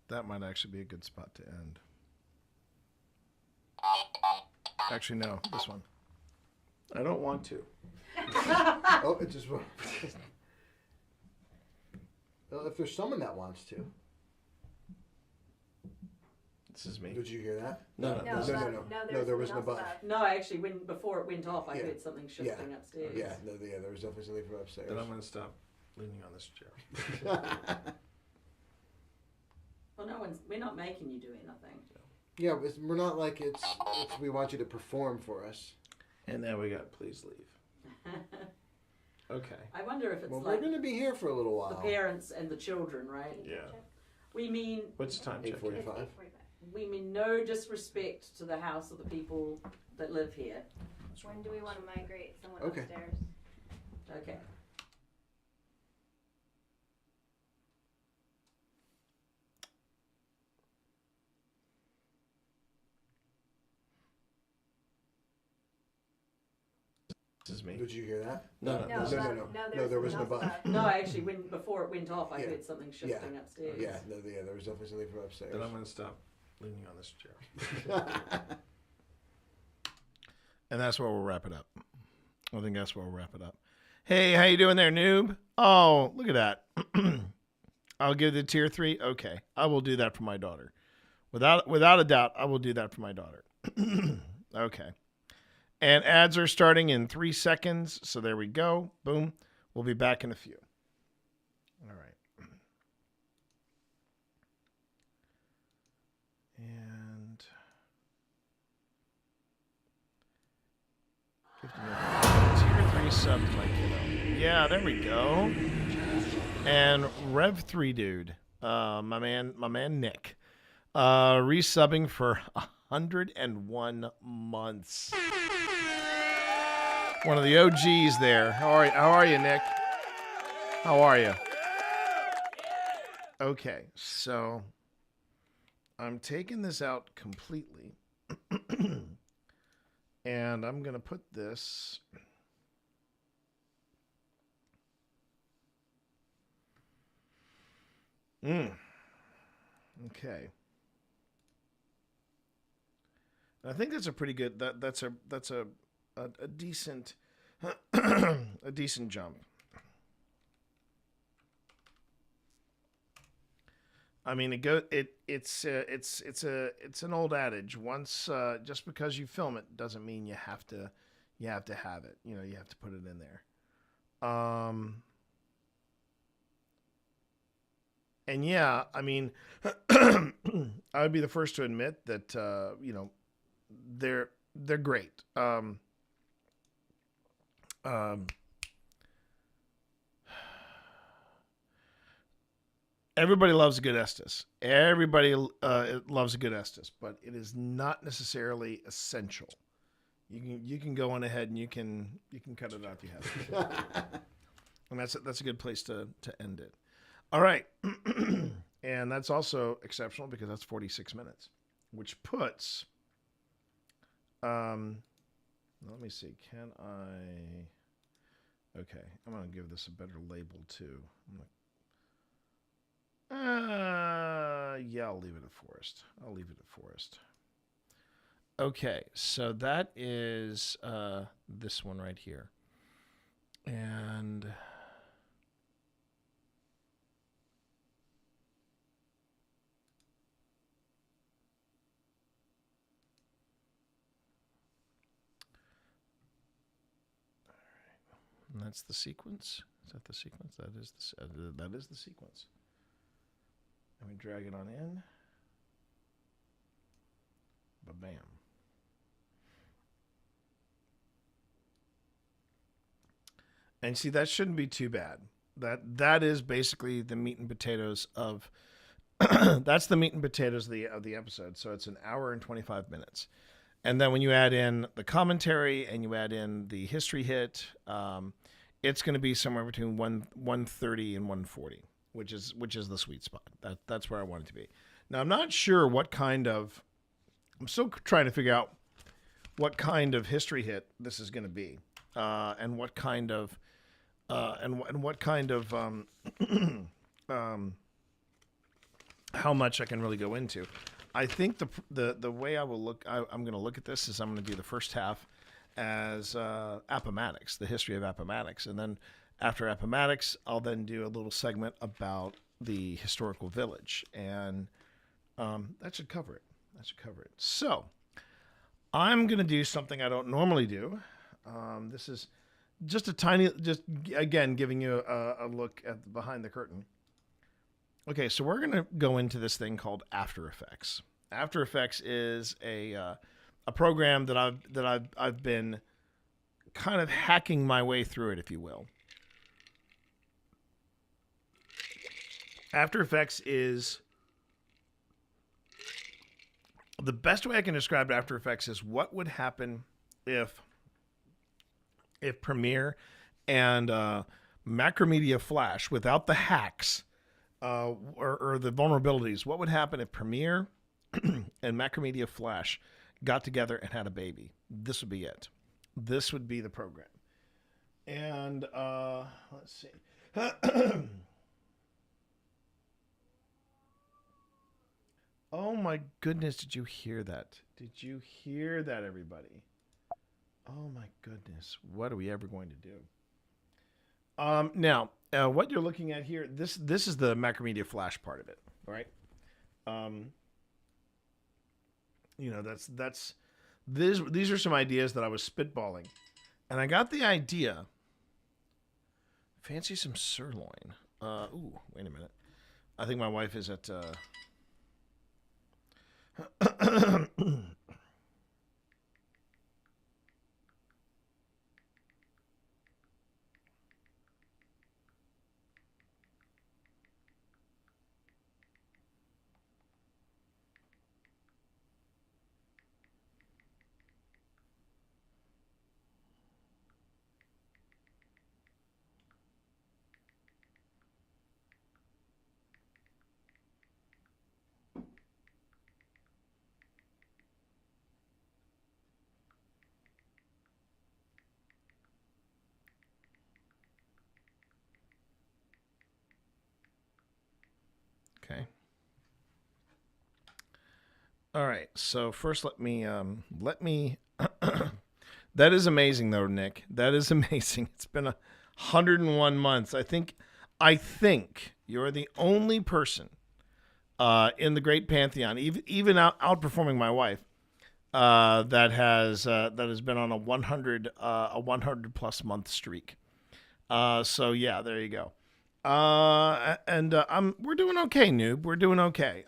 S6: That might actually be a good spot to end. Actually, no, this one. I don't want to.
S4: Oh, it just won't. Well, if there's someone that wants to.
S6: This is me.
S4: Did you hear that?
S6: No,
S4: there wasn't a button.
S14: No, actually, before it went off, I heard something shifting upstairs.
S4: Yeah, there was definitely something from upstairs.
S6: Then I'm going to stop leaning on this chair.
S14: Well, we're not making you do anything.
S4: Yeah, we're not like it's we want you to perform for us.
S6: And now we got please leave. Okay.
S14: I wonder if it's
S4: well,
S14: like
S4: we're going to be here for a little while.
S14: The parents and the children, right?
S6: Yeah.
S14: We mean...
S6: What's the time check?
S4: 8:45.
S14: We mean no disrespect to the house or the people that live here.
S7: When do we want to migrate someone
S4: Okay.
S7: upstairs?
S14: Okay.
S6: This is me.
S4: Did you hear that?
S6: No,
S4: there wasn't a button.
S14: No, actually, before it went off, I heard something shifting upstairs.
S4: Yeah, there was definitely something from upstairs.
S6: Then I'm going to stop leaning on this chair. And that's where we'll wrap it up. I think that's where we'll wrap it up. Hey, how you doing there, noob? Oh, look at that. I'll give the tier 3. Okay, I will do that for my daughter. Without a doubt, I will do that for my daughter. Okay. And ads are starting in 3 seconds. So there we go. Boom. We'll be back in a few. All right. And tier 3 sub to my kiddo. Yeah, there we go. And Rev 3 dude. my man Nick, resubbing for 101 months. One of the OGs there. How are you, Nick? How are you? Okay, so I'm taking this out completely, and I'm gonna put this. Okay. I think that's a pretty good. That's a decent a decent jump. I mean, it's an old adage. Once just because you film it doesn't mean you have to have it. You know, you have to put it in there. And yeah, I mean, I would be the first to admit that you know, they're great. Everybody loves a good Estes. Everybody loves a good Estes, but it is not necessarily essential. You can go on ahead and you can cut it out if you have to. And that's a good place to end it. All right. And that's also exceptional because that's 46 minutes, which puts, let me see, okay, I'm going to give this a better label too. Yeah, I'll leave it at forest. Okay, so that is this one right here. And and that's the sequence. Is that the sequence? That is the sequence. Let me drag it on in. Ba-bam. And see, that shouldn't be too bad. That is basically the meat and potatoes of that's the meat and potatoes of the episode. So it's an hour and 25 minutes. And then when you add in the commentary and you add in the history hit, it's going to be somewhere between 130 and 140, which is the sweet spot. That's where I want it to be. Now I'm not sure I'm still trying to figure out what kind of history hit this is going to be, and what kind of how much I can really go into. I think the way I'm going to look at this is I'm going to do the first half as Appomattox, the history of Appomattox, and then after Appomattox, I'll then do a little segment about the historical village, and that should cover it. So I'm going to do something I don't normally do. This is just again giving you a look at behind the curtain. Okay, so we're going to go into this thing called After Effects. After Effects is a program that I've been kind of hacking my way through it, if you will. After Effects is the best way I can describe After Effects is what would happen if Premiere and Macromedia Flash, without the hacks or the vulnerabilities, what would happen if Premiere and Macromedia Flash got together and had a baby? This would be it. This would be the program. And let's see. Oh my goodness, did you hear that? Did you hear that, everybody? Oh my goodness, what are we ever going to do? Now, what you're looking at here, this is the Macromedia Flash part of it, all right? You know, these are some ideas that I was spitballing, and I got the idea. Fancy some sirloin. Ooh, wait a minute. I think my wife is at. Okay. All right. So first, let me. That is amazing, though, Nick. That is amazing. It's been 101 months. I think you're the only person in the Great Pantheon, even outperforming my wife, that has been on a 100 plus month streak. So yeah, there you go. We're doing okay, Noob. We're doing okay.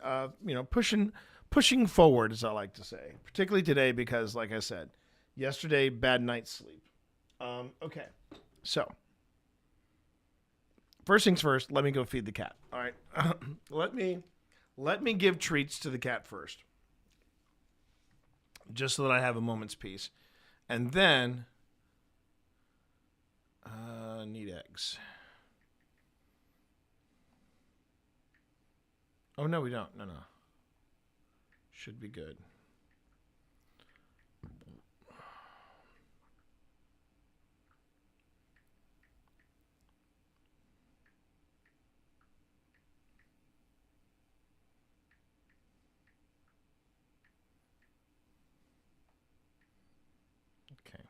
S6: Pushing forward, as I like to say, particularly today because, like I said, yesterday bad night's sleep. Okay, so first things first. Let me go feed the cat. All right, let me give treats to the cat first, just so that I have a moment's peace, and then need eggs. Oh no, we don't. No. Should be good. Okay.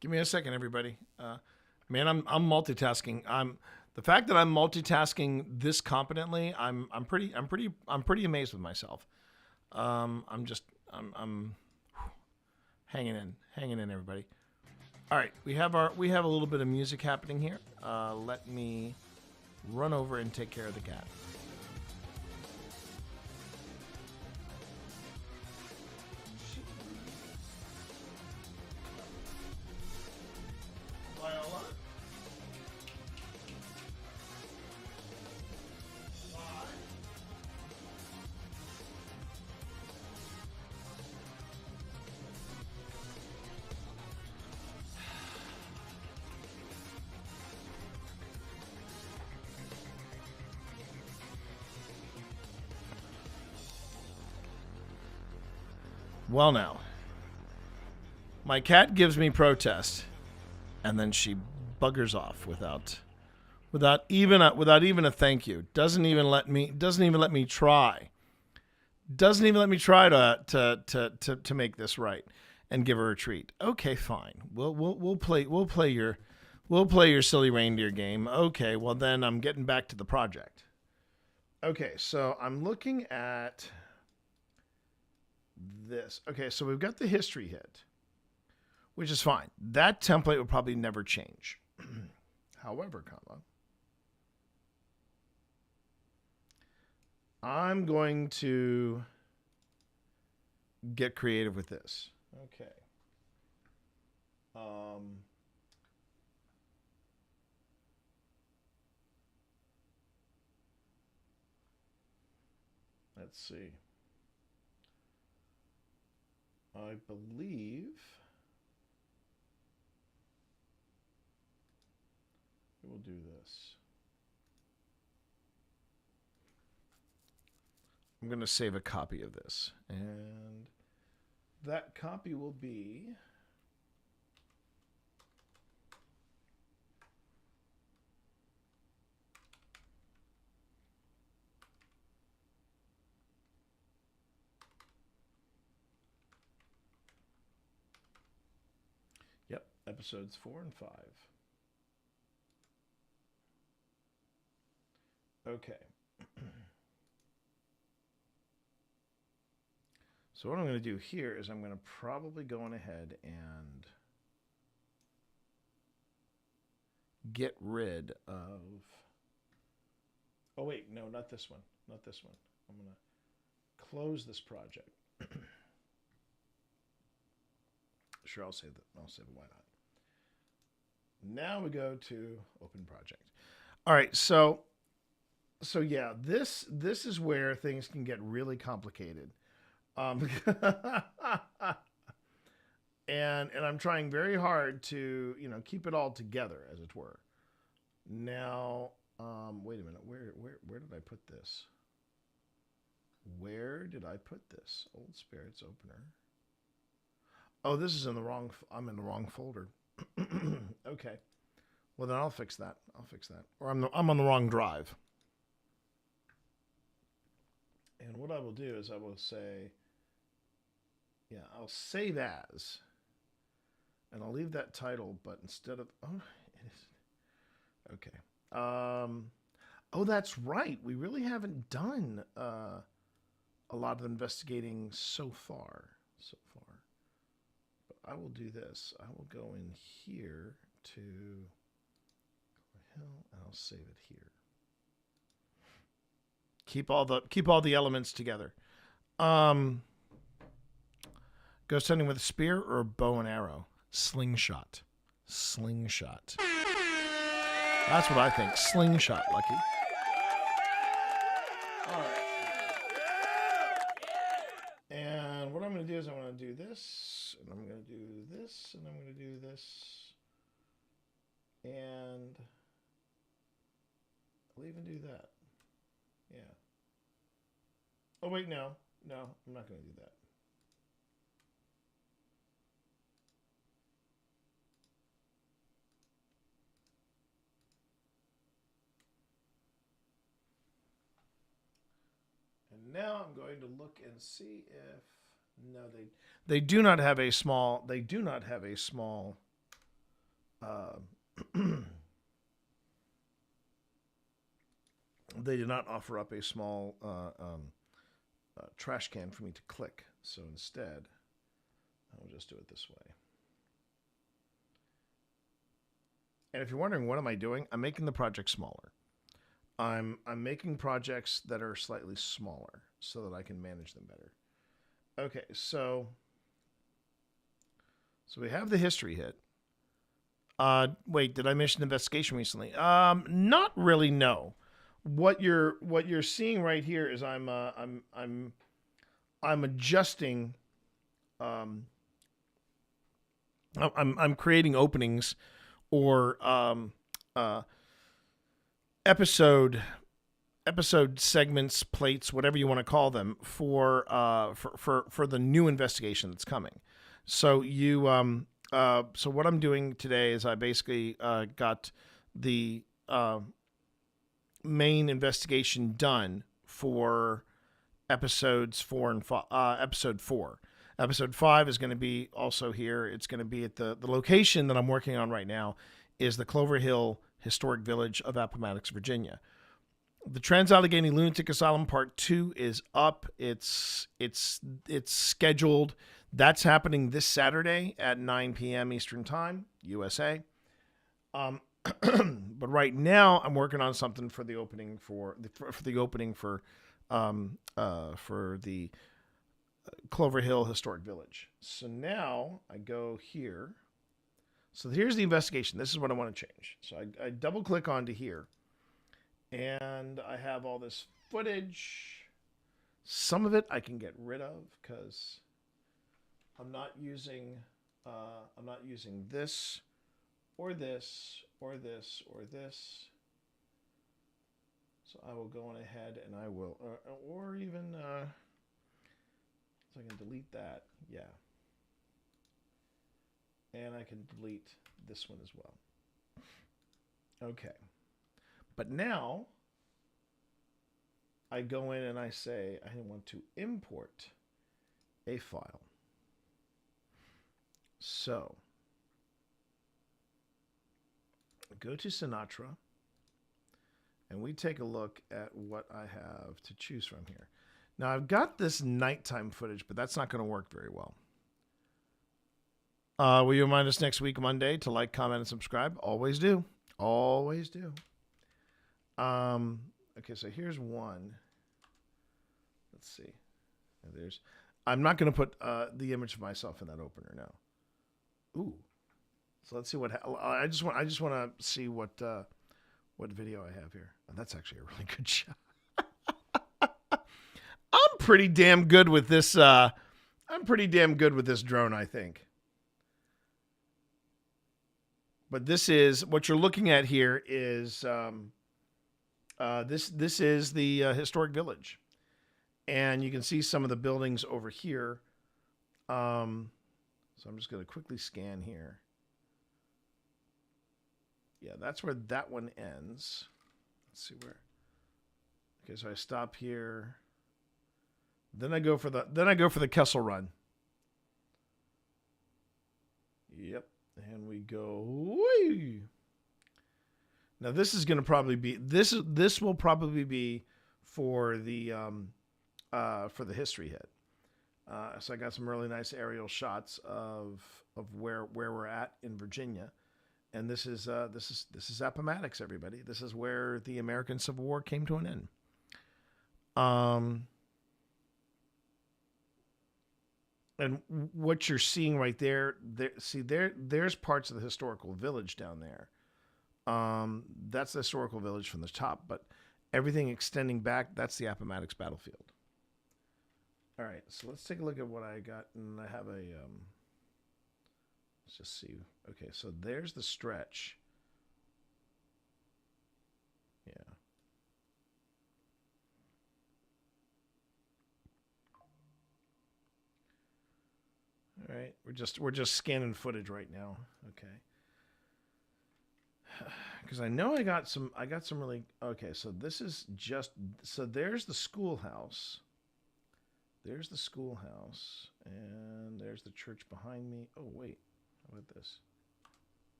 S6: Give me a second, everybody. Man, I'm multitasking. The fact that I'm multitasking this competently, I'm pretty amazed with myself. I'm hanging in, everybody. All right, we have a little bit of music happening here. Let me run over and take care of the cat. Well, now, my cat gives me protest, and then she buggers off without even a thank you. Doesn't even let me try. Doesn't even let me try to make this right and give her a treat. Okay, fine. We'll play your silly reindeer game. Okay, well then I'm getting back to the project. Okay, so I'm looking at this. Okay, so we've got the history hit, which is fine. That template will probably never change. However, I'm going to get creative with this. Okay. Let's see. I believe we'll do this. I'm going to save a copy of this, and that copy will be episodes 4 and 5. Okay. So what I'm going to do here is I'm going to probably go on ahead and get rid of... Oh, wait. No, not this one. Not this one. I'm going to close this project. Sure, I'll save it. Why not? Now we go to open project. All right, so yeah, this is where things can get really complicated. And I'm trying very hard to, keep it all together, as it were. Now, wait a minute. Where did I put this? Where did I put this? Old Spirits opener. Oh, this is I'm in the wrong folder. Okay. Well, then I'll fix that. Or I'm on the wrong drive. And what I will do is I will say, I'll save as, and I'll leave that title, but instead of, it is, okay. Oh, that's right. We really haven't done a lot of investigating so far. But I will do this. I will go in here to Clover Hill, and I'll save it here. Keep all the elements together. Ghost hunting with a spear or a bow and arrow? Slingshot. That's what I think. Slingshot, Lucky. All right. And what I'm going to do is I'm going to do this, and I'm going to do this, and I'm going to do this, and I'll even do that. Yeah. Oh, wait, no, I'm not going to do that. And now I'm going to look and see if they do not have a small they do not offer up a small trash can for me to click. So instead, I will just do it this way. And if you're wondering what am I doing, I'm making the project smaller. I'm making projects that are slightly smaller so that I can manage them better. Okay, so we have the history hit. Wait, did I mention investigation recently? Not really. No. What you're seeing right here is I'm adjusting. I'm creating openings or episode segments, plates, whatever you want to call them, for the new investigation that's coming. So so what I'm doing today is I basically got the main investigation done for episodes 4 and 5. Episode 4. Episode 5 is going to be also here. It's going to be at the location that I'm working on right now is the Clover Hill Historic Village of Appomattox, Virginia. The TRANS-ALLEGHENY Lunatic Asylum Part 2 is up. It's scheduled. That's happening this Saturday at 9 p.m. Eastern Time, USA. But right now, I'm working on something for the opening for the Clover Hill Historic Village. So now I go here. So here's the investigation. This is what I want to change. So I double click onto here. And I have all this footage. Some of it I can get rid of because I'm not using this or this or this or this. So I will go on ahead and I will, or even, so I can delete that. Yeah. And I can delete this one as well. Okay. But now I go in and I say I want to import a file. So go to Sinatra and we take a look at what I have to choose from here. Now I've got this nighttime footage, but that's not going to work very well. Will you remind us next week, Monday, to like, comment, and subscribe? Always do. Always do. Okay, so here's one. Let's see. I'm not going to put the image of myself in that opener now. Ooh. So let's see what I just want to see what video I have here. And that's actually a really good shot. I'm pretty damn good with this drone, I think. But this is what you're looking at here is this is the historic village, and you can see some of the buildings over here. So I'm just going to quickly scan here. Yeah, that's where that one ends. Let's see where. Okay, so I stop here. Then I go for the Kessel Run. Yep, and we go. Whee! Now this is going to probably be this will probably be for the history hit. So I got some really nice aerial shots of where we're at in Virginia, and this is Appomattox, everybody. This is where the American Civil War came to an end. And what you're seeing right there's parts of the historical village down there. That's the historical village from the top, but everything extending back, that's the Appomattox battlefield. All right, so let's take a look at what I got, and I have a. Let's just see. Okay, so there's the stretch. Yeah. All right, we're just scanning footage right now. Okay. Because I know I got some really okay. So this is there's the schoolhouse. There's the schoolhouse, and there's the church behind me. Oh wait, how about this?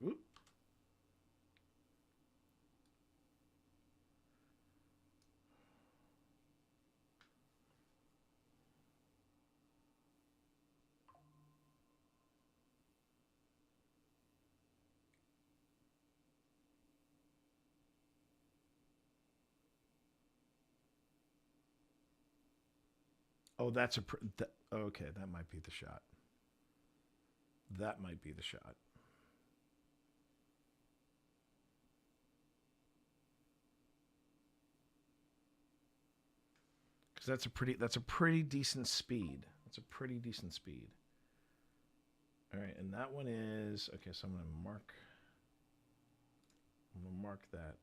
S6: Oop. Oh, that's okay. That might be the shot. That might be the shot. Because that's a pretty decent speed. That's a pretty decent speed. All right, and that one is okay. So I'm gonna mark that.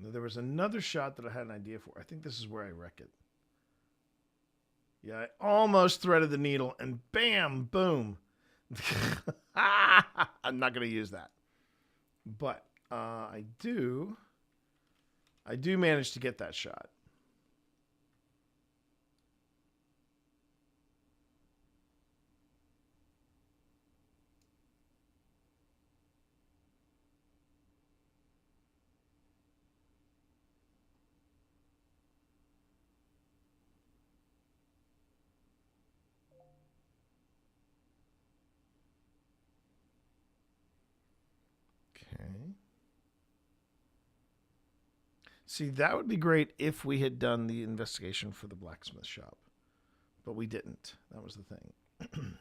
S6: Now, there was another shot that I had an idea for. I think this is where I wreck it. Yeah, I almost threaded the needle, and bam, boom. I'm not going to use that. But I do manage to get that shot. See, that would be great if we had done the investigation for the blacksmith shop. But we didn't. That was the thing. Okay.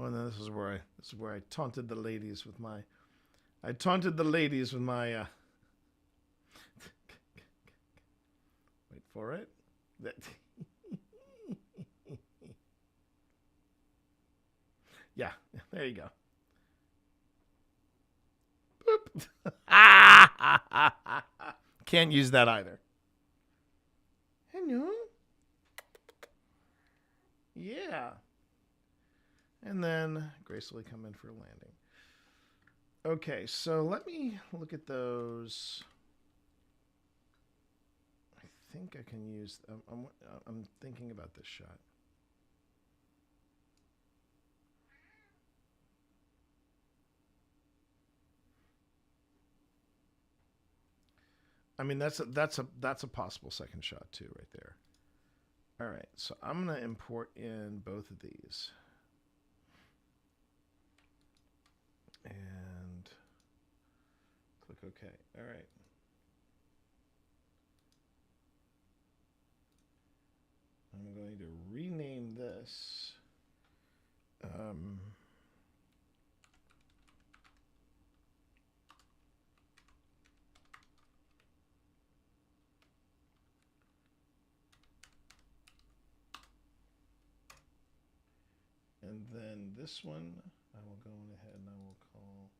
S6: Oh, and then this is where I taunted the ladies with my wait for it. Yeah, there you go. Boop. Can't use that either. Hello. Yeah. And then gracefully come in for a landing. Okay, so let me look at those. I think I can use. I'm thinking about this shot. I mean, that's a possible second shot too, right there. All right, so I'm gonna import in both of these. And click OK. All right. I'm going to rename this. And then this one, I will go on ahead and I will call.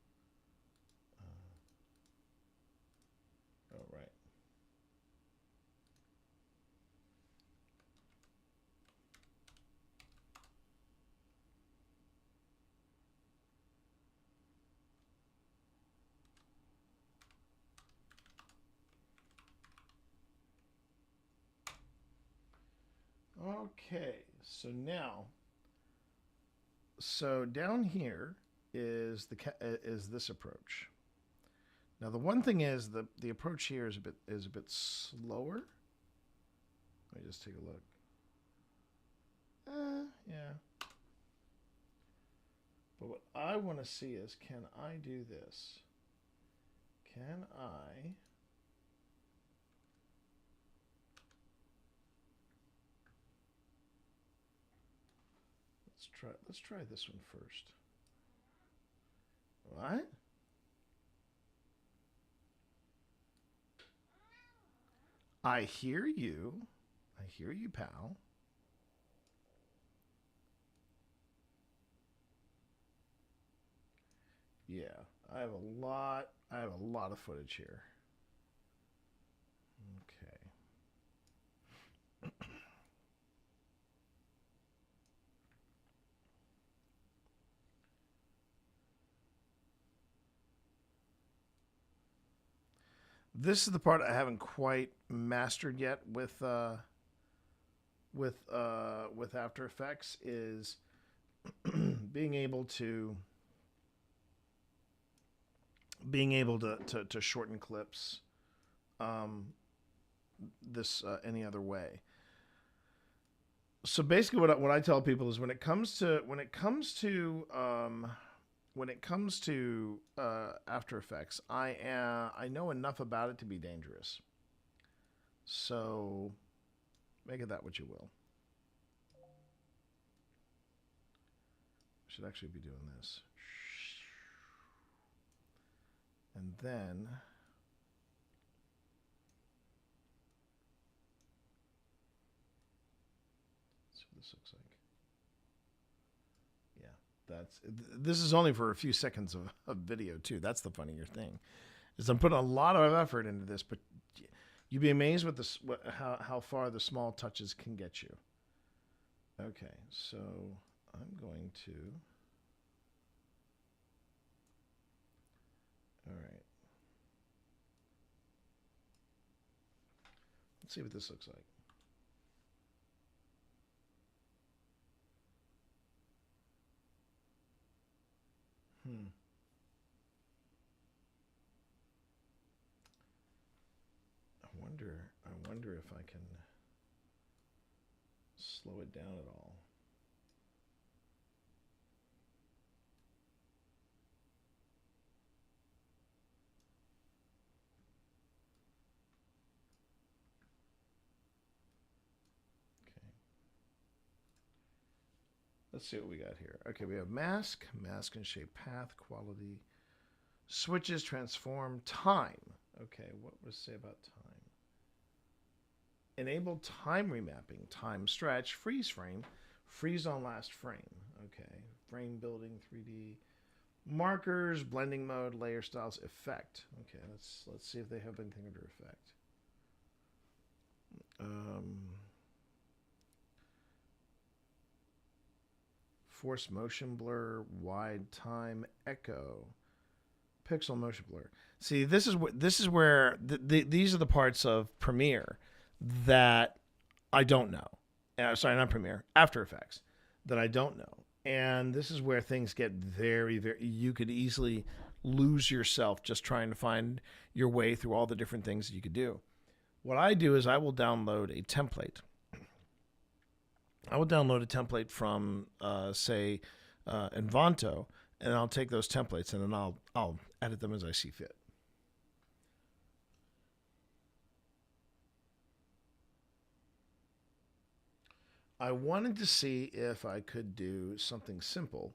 S6: Oh, right. Okay, so now, down here is is this approach. Now the one thing is the approach here is a bit slower. Let me just take a look. Yeah. But what I want to see is, can I do this? Can I? Let's try this one first. What? I hear you. I hear you, pal. Yeah, I have a lot of footage here. Okay. This is the part I haven't quite mastered yet with After Effects, is being able to shorten clips any other way. So basically what I tell people is when it comes to After Effects, I know enough about it to be dangerous. So make of that what you will. I should actually be doing this. And then let's see what this looks like. This is only for a few seconds of video too. That's the funnier thing, is I'm putting a lot of effort into this, but you'd be amazed with how far the small touches can get you. Okay, so I'm going to. All right. Let's see what this looks like. I wonder if I can slow it down at all. Okay. Let's see what we got here. Okay, we have mask and shape, path, quality, switches, transform, time. Okay, what does it say about time? Enable time remapping, time stretch, freeze frame, freeze on last frame. Okay, frame building, 3D, markers, blending mode, layer styles, effect. Okay, let's see if they have anything under effect. Force motion blur, wide time, echo, pixel motion blur. See, this is where these are the parts of Premiere that I don't know. Sorry, not Premiere, After Effects, that I don't know. And this is where things get very, very, you could easily lose yourself just trying to find your way through all the different things that you could do. What I do is I will download a template. I will download a template from, say, Envanto, and I'll take those templates and then I'll edit them as I see fit. I wanted to see if I could do something simple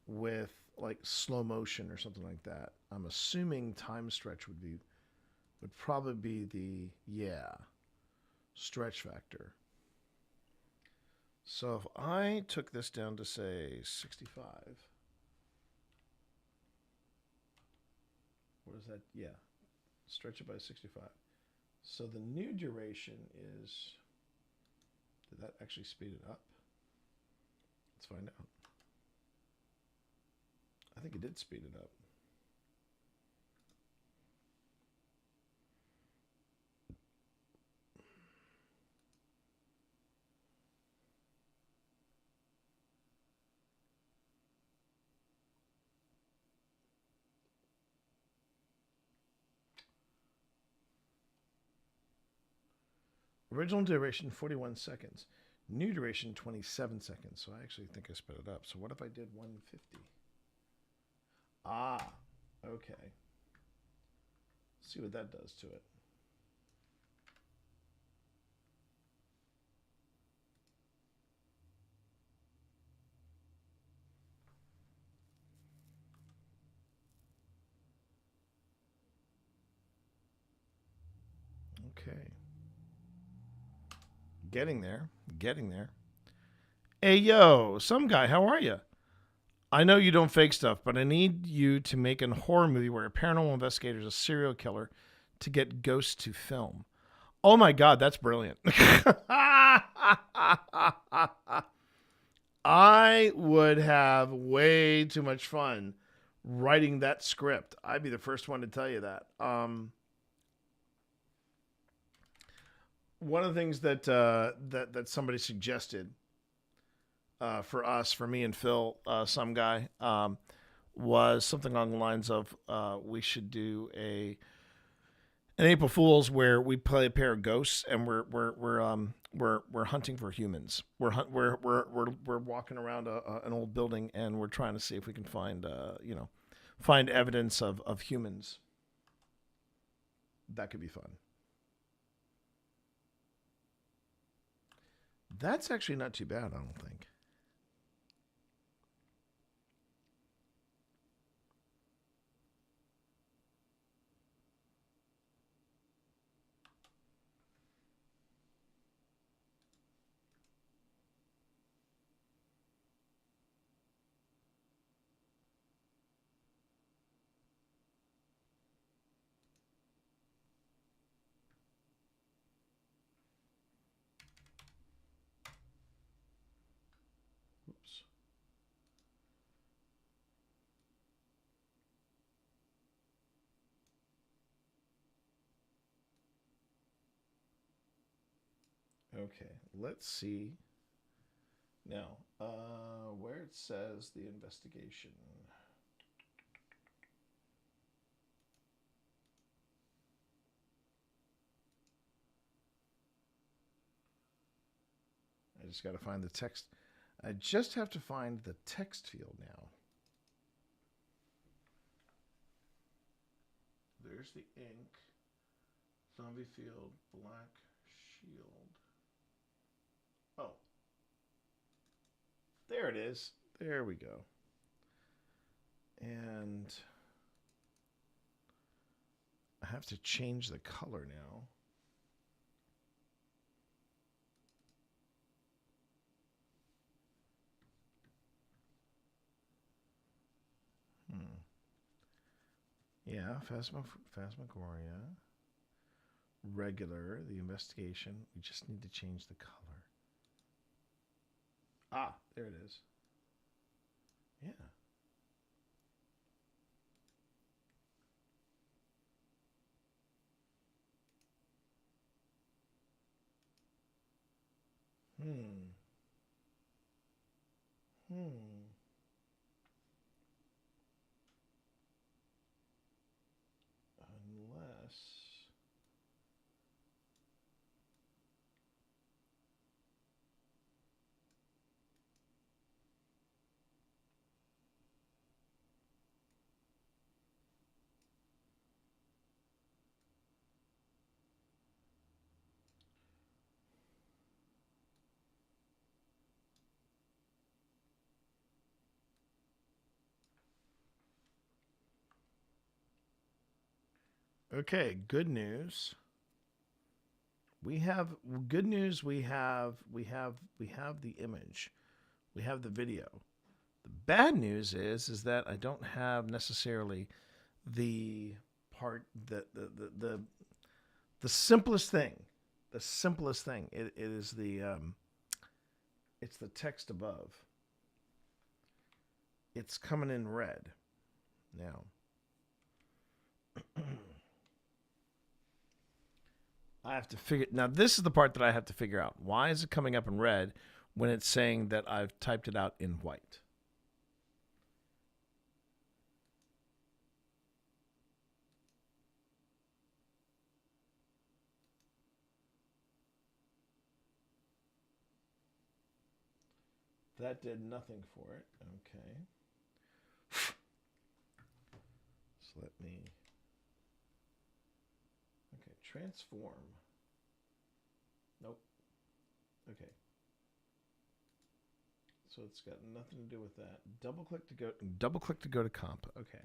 S6: with like slow motion or something like that. I'm assuming time stretch would probably be the stretch factor. So if I took this down to, say, 65. What is that? Yeah. Stretch it by 65. So the new duration is... Did that actually speed it up? Let's find out. I think it did speed it up. Original duration, 41 seconds. New duration, 27 seconds. So I actually think I sped it up. So what if I did 150? Ah, okay. Let's see what that does to it. Okay. Getting there. Getting there. Hey, yo, some guy, how are you? I know you don't fake stuff, but I need you to make a horror movie where a paranormal investigator is a serial killer to get ghosts to film. Oh my God, that's brilliant. I would have way too much fun writing that script. I'd be the first one to tell you that. One of the things that that somebody suggested for us, for me and Phil, some guy, was something along the lines of we should do an April Fool's where we play a pair of ghosts and we're hunting for humans. We're walking around an old building and we're trying to see if we can find find evidence of humans. That could be fun. That's actually not too bad, I don't think. Oops. Okay, let's see. Now, where it says the investigation. I just got to find the text. I just have to find the text field now. There's the ink. Zombie field, black shield. Oh. There it is. There we go. And I have to change the color now. Yeah, Phasmagoria. Regular, the investigation. We just need to change the color. Ah, there it is. Yeah. Unless... Okay, good news. We have good news. We have the image. We have the video. The bad news is that I don't have necessarily the part the simplest thing. The simplest thing. It is it's the text above. It's coming in red now. I have to figure. Now, this is the part that I have to figure out. Why is it coming up in red when it's saying that I've typed it out in white? That did nothing for it. Okay. So let me. Okay, transform. Nope. Okay. So it's got nothing to do with that. Double click to go to comp. Okay.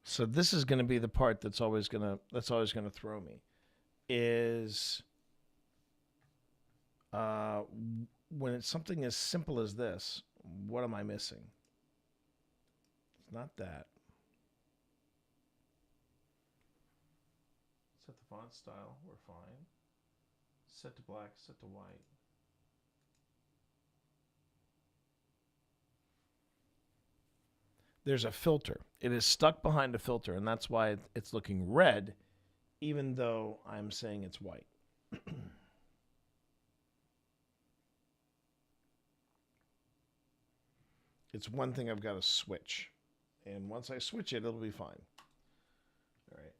S6: So this is going to be the part that's always going to throw me, is when it's something as simple as this. What am I missing? It's not that. Set the font style. We're fine. Set to black. Set to white. There's a filter. It is stuck behind a filter, and that's why it's looking red, even though I'm saying it's white. It's one thing I've got to switch. And once I switch it, it'll be fine. All right.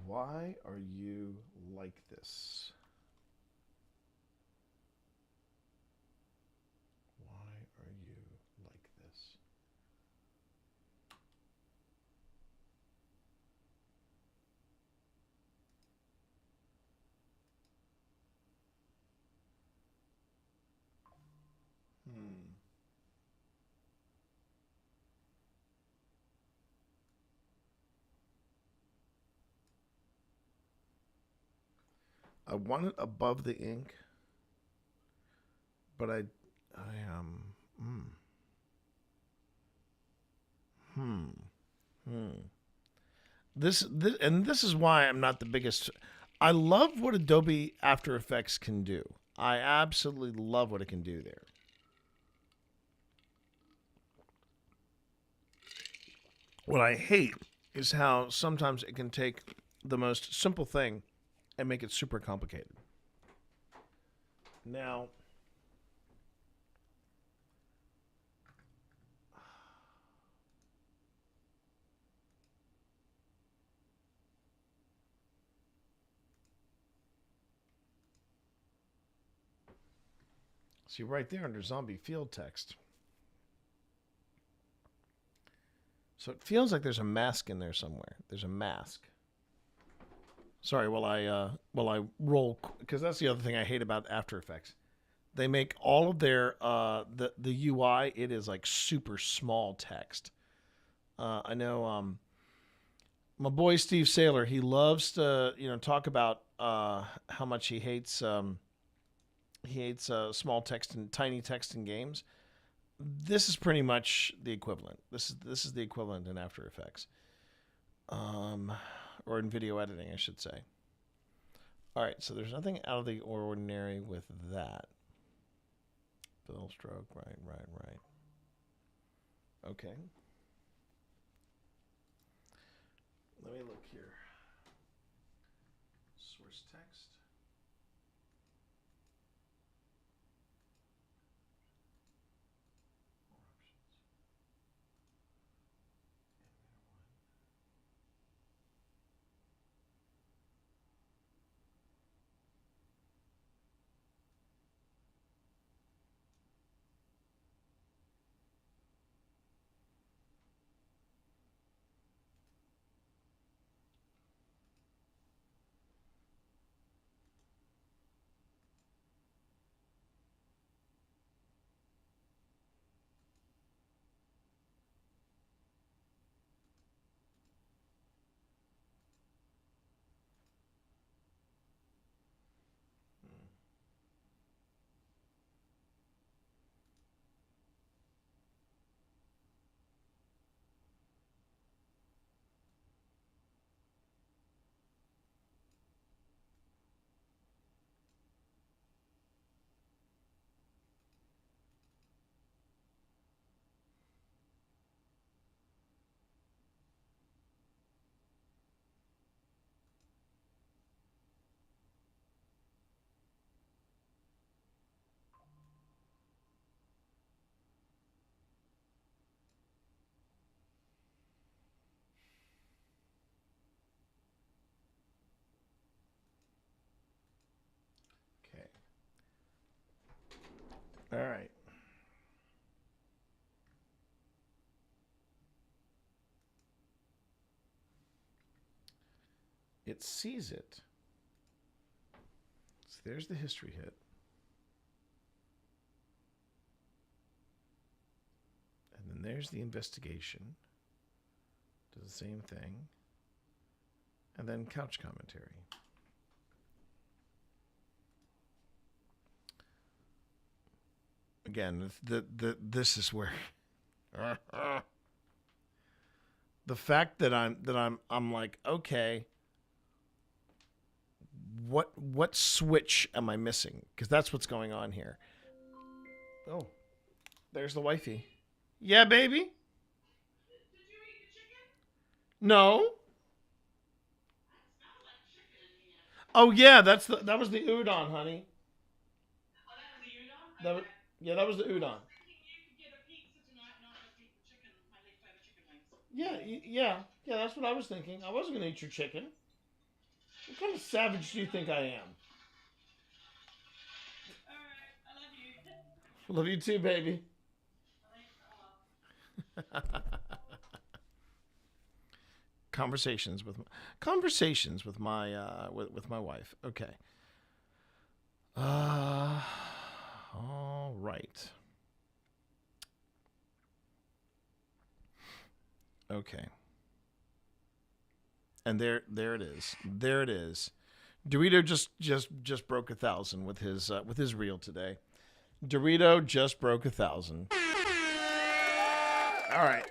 S6: Why are you like this? Why are you like this? I want it above the ink, but This is why I'm not the biggest. I love what Adobe After Effects can do. I absolutely love what it can do there. What I hate is how sometimes it can take the most simple thing and make it super complicated. Now, see right there under zombie field text. So it feels like there's a mask in there somewhere. There's a mask. Sorry, while I roll, because that's the other thing I hate about After Effects. They make all of their the UI, it is like super small text. I know my boy Steve Saylor, he loves to talk about how much he hates small text and tiny text in games. this is pretty much the equivalent. This is the equivalent in After Effects, or in video editing, I should say. All right, so there's nothing out of the ordinary with that. Fill stroke, right. Okay. Let me look here. Source text. Okay. All right. It sees it. So there's the history hit. And then there's the investigation. Does the same thing. And then couch commentary. Again, this is where the fact that I'm like, okay, what switch am I missing? Because that's what's going on here. Oh, there's the wifey. Yeah, baby. Did you eat the chicken? No. Oh yeah, that was the udon, honey. Oh, that was the udon? Okay. That was the udon. I was thinking you could get a pizza tonight and not just eat the chicken, my leftover chicken wings. Yeah, that's what I was thinking. I wasn't gonna eat your chicken. What kind of savage do you think I am? Alright, I love you. Love you too, baby. Conversations with my with my wife. Okay. All right. Okay. And there it is. There it is. Dorito just broke 1,000 with his reel today. Dorito just broke 1,000. All right.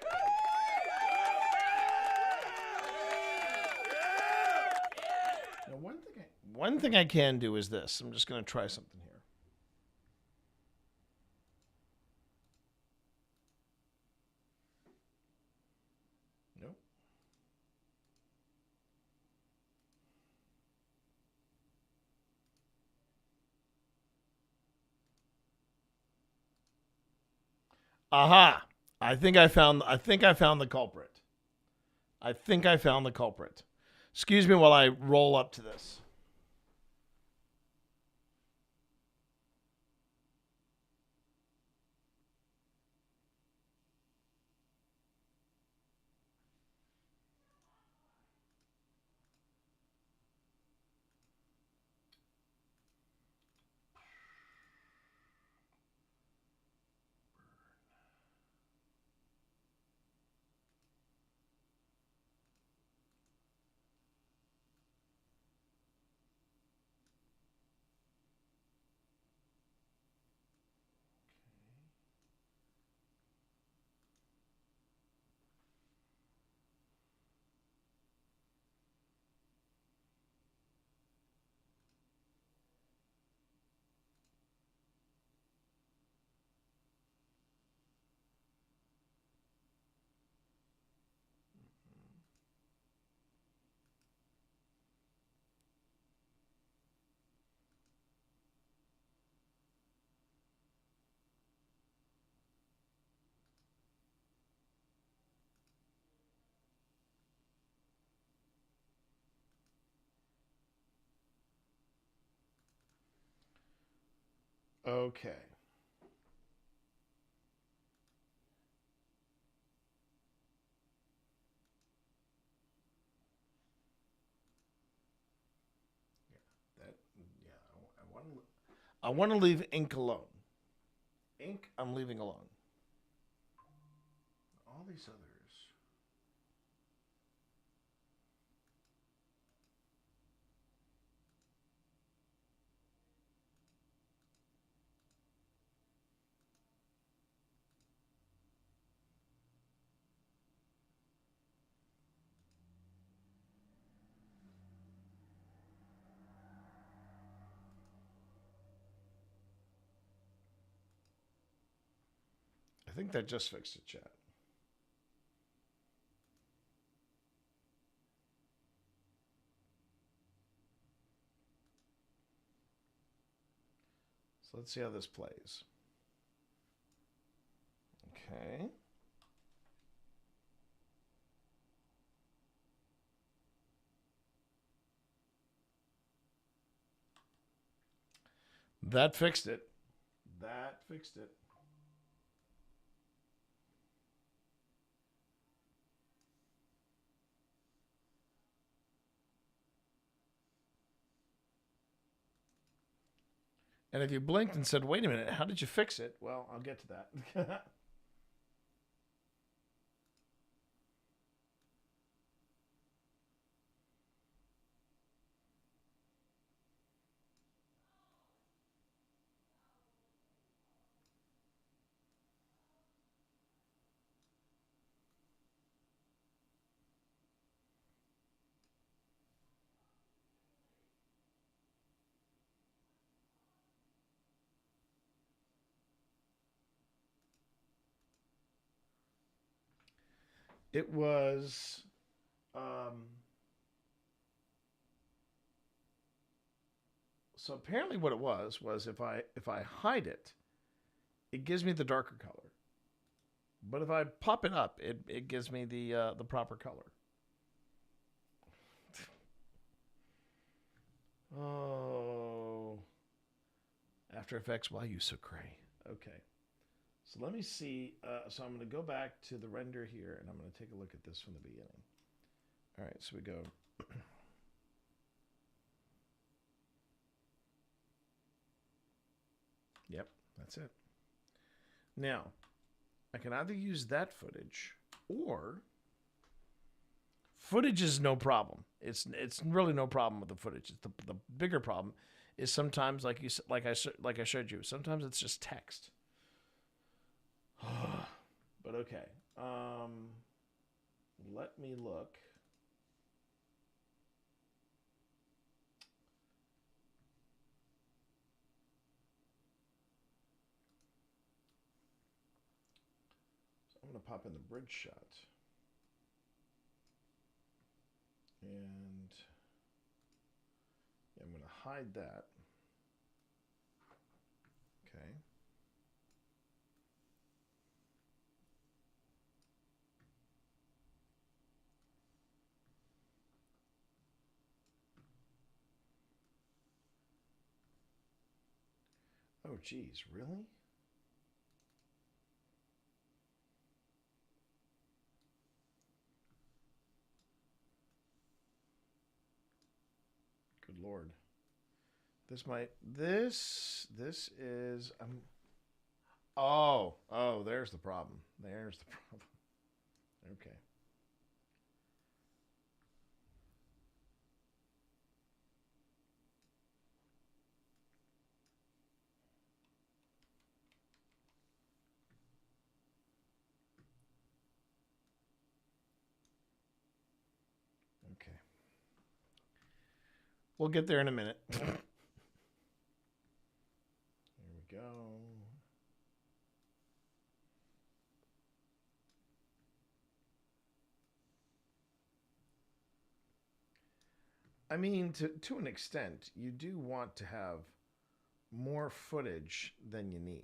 S6: Now, one thing I can do is this. I'm just going to try something here. Nope. Aha! I think I found the culprit. I think I found the culprit. Excuse me while I roll up to this. Okay. I want to leave ink alone. Ink, I'm leaving alone. All these others. I think that just fixed it, chat. So let's see how this plays. Okay. That fixed it. That fixed it. And if you blinked and said, wait a minute, how did you fix it? Well, I'll get to that. It was so apparently what it was if I hide it, it gives me the darker color. But if I pop it up, it gives me the proper color. Oh, After Effects, why you so cray? Okay. So let me see. So I'm going to go back to the render here, and I'm going to take a look at this from the beginning. All right, so we go. Yep, that's it. Now, I can either use that footage, or footage is no problem. It's really no problem with the footage. The bigger problem is sometimes, like I showed you, sometimes it's just text. But okay. Let me look. So I'm going to pop in the bridge shot. And I'm going to hide that. Okay. Oh, geez, really? Good Lord. This is, oh, there's the problem. There's the problem. Okay. Okay. We'll get there in a minute. There we go. I mean, to an extent, you do want to have more footage than you need.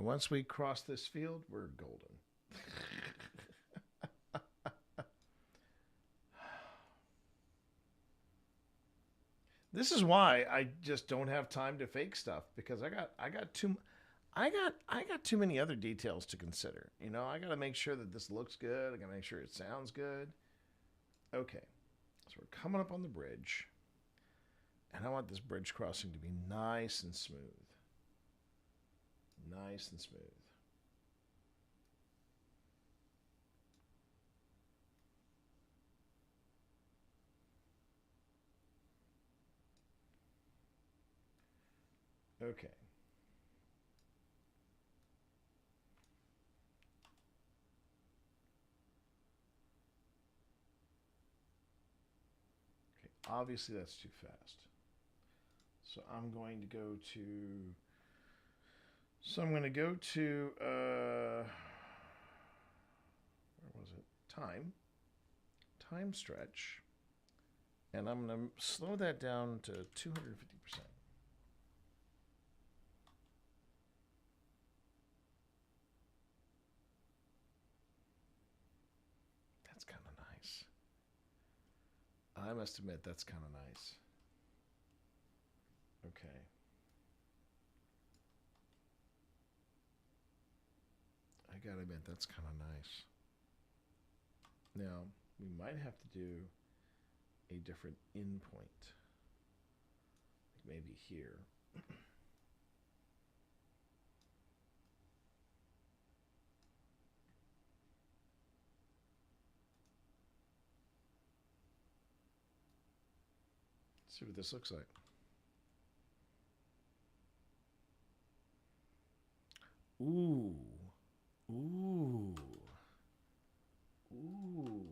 S6: once we cross this field, we're golden. This is why I just don't have time to fake stuff, because I got too many other details to consider. You know, I got to make sure that this looks good. I got to make sure it sounds good. Okay, so we're coming up on the bridge, and I want this bridge crossing to be nice and smooth. Nice and smooth. Okay. Obviously that's too fast. So I'm going to go to where was it? Time stretch. And I'm going to slow that down to 250%. That's kind of nice. I must admit, that's kind of nice. Okay. I gotta admit, that's kind of nice. Now, we might have to do a different in point. Maybe here. See what this looks like. Ooh. Ooh. Ooh.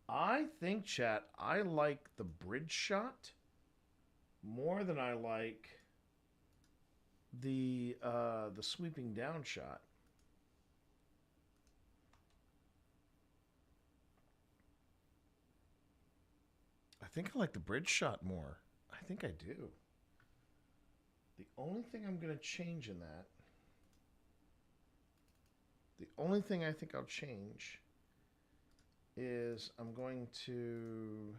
S6: I think, chat, I like the bridge shot more than I like the sweeping down shot. I think I like the bridge shot more. I think I do. The only thing I'm going to change in that, the only thing I think I'll change is I'm going to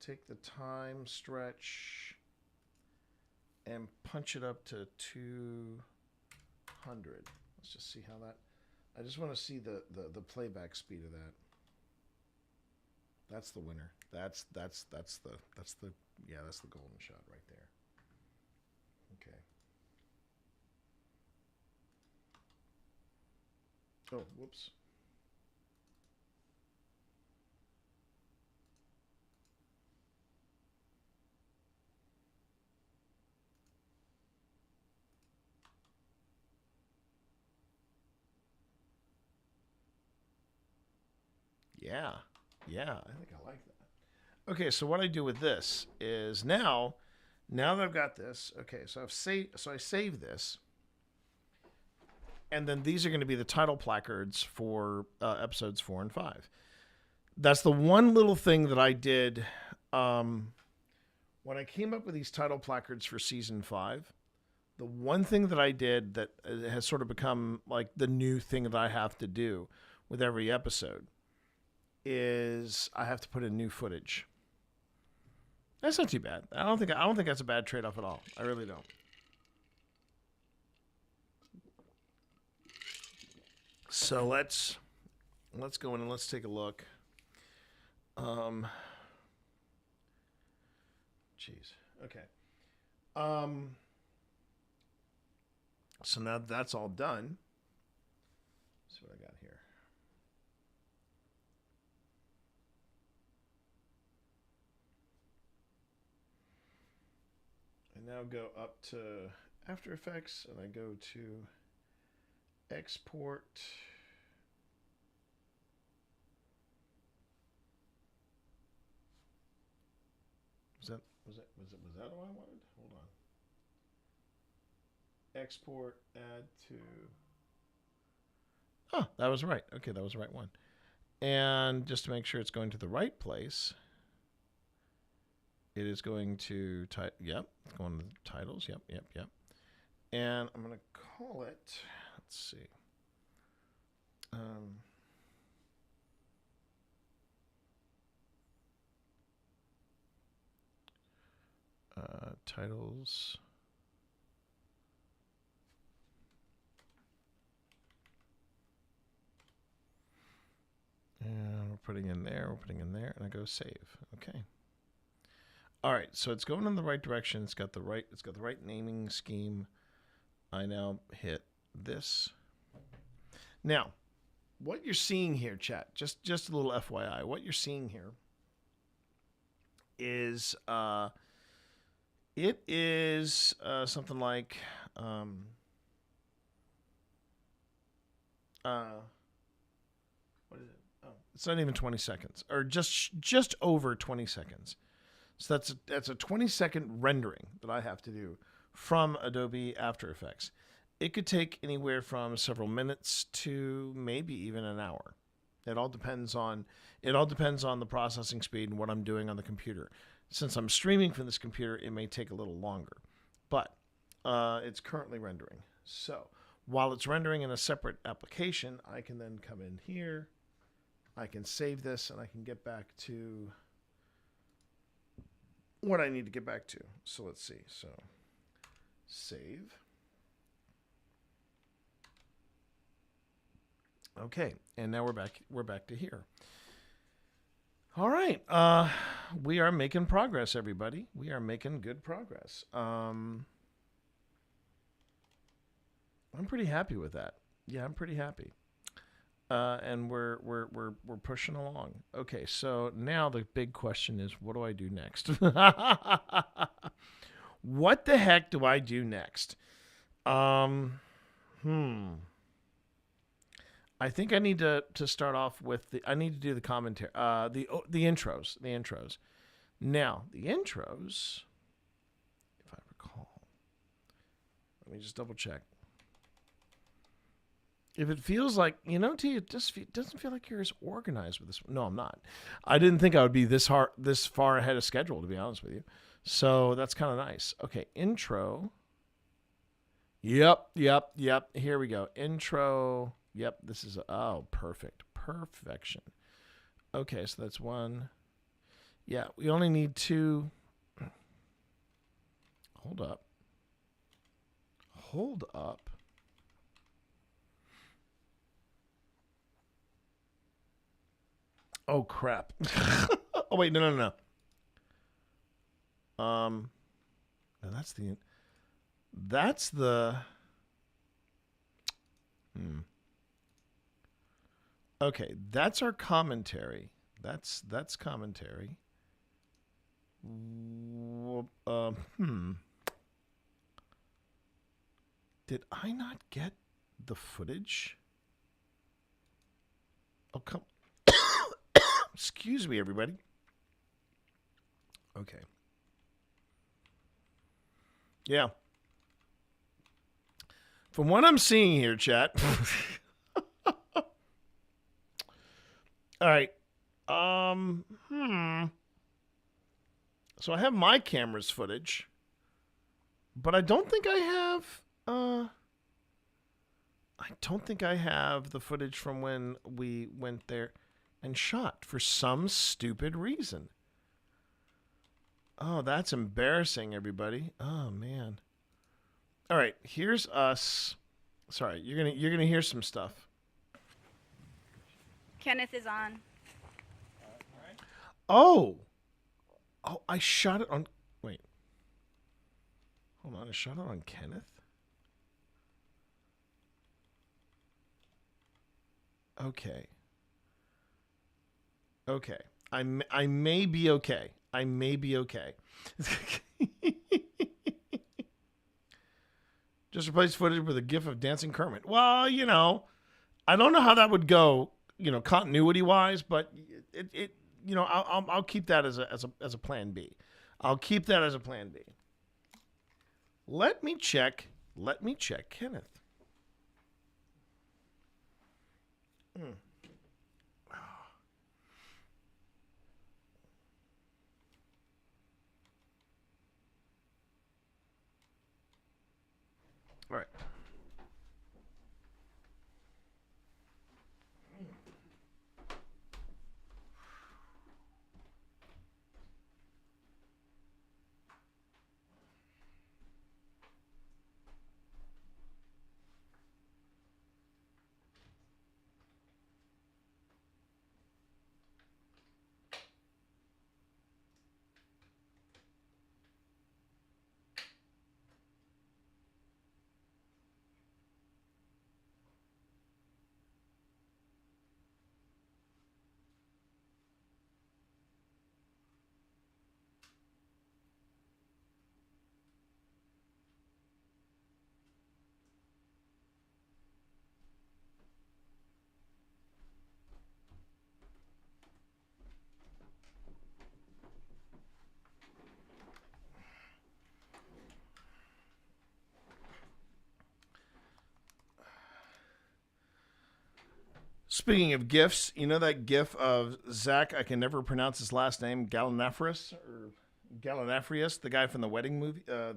S6: take the time stretch and punch it up to 200. Let's just see how that. I just want to see the playback speed of that. That's the winner. That's the golden shot right there. Okay. Oh, whoops. Yeah, I think I like that. Okay, so what I do with this is now that I've got this, okay, so I save this, and then these are going to be the title placards for episodes 4 and 5. That's the one little thing that I did when I came up with these title placards for season 5. The one thing that I did that has sort of become like the new thing that I have to do with every episode is I have to put in new footage. That's not too bad. I don't think that's a bad trade-off at all. I really don't. So let's go in and let's take a look. Jeez. Okay. So now that's all done. Let's see what I got here. I now go up to After Effects and I go to Export. Was that what I wanted? Hold on. Export, add to. Oh, that was right. Okay, that was the right one. And just to make sure it's going to the right place, it is going to yep, it's going to the titles. Yep. And I'm going to call it, let's see. Titles. And we're putting in there, and I go save. Okay. All right, so it's going in the right direction. It's got the right naming scheme. I now hit this. Now, what you're seeing here, chat, just a little FYI, what you're seeing here is it is something like what is it? Oh, it's not even 20 seconds, or just over 20 seconds. So that's a 20-second rendering that I have to do from Adobe After Effects. It could take anywhere from several minutes to maybe even an hour. It all depends on the processing speed and what I'm doing on the computer. Since I'm streaming from this computer, it may take a little longer, but it's currently rendering. So while it's rendering in a separate application, I can then come in here, I can save this, and I can get back to what I need to get back to. So let's see. So save. Okay, and now we're back to here. All right, we are making progress, everybody. We are making good progress. I'm pretty happy with that. Yeah, I'm pretty happy. And we're pushing along. Okay, so now the big question is, what do I do next? What the heck do I do next? I think I need to start off with I need to do the commentary, the intros. Now, the intros, if I recall, let me just double check. If it feels like, to you, it doesn't feel like you're as organized with this. No, I'm not. I didn't think I would be this far ahead of schedule, to be honest with you. So that's kind of nice. Okay, intro. Yep. Here we go. Intro. Yep, this is, perfection. Okay, so that's one. Yeah, we only need two. Hold up. Oh, crap. Oh, wait, no. No, that's the. Okay, that's our commentary. That's commentary. Did I not get the footage? Oh, come. Excuse me, everybody. Okay. Yeah. From what I'm seeing here, chat. All right. So I have my camera's footage, but I don't think I have the footage from when we went there and shot for some stupid reason. Oh, that's embarrassing, everybody. Oh man. All right, here's us. Sorry, you're gonna hear some stuff.
S3: Kenneth is on.
S6: Oh, I shot it on. Wait. Hold on, I shot it on Kenneth. Okay. I may be okay. Just replace footage with a gif of dancing Kermit. Well, I don't know how that would go, continuity wise, but I'll keep that as a plan B. I'll keep that as a plan B. Let me check Kenneth. All right. Speaking of gifs, you know that gif of Zach, I can never pronounce his last name, Gallinaphrius, the guy from the wedding movie, from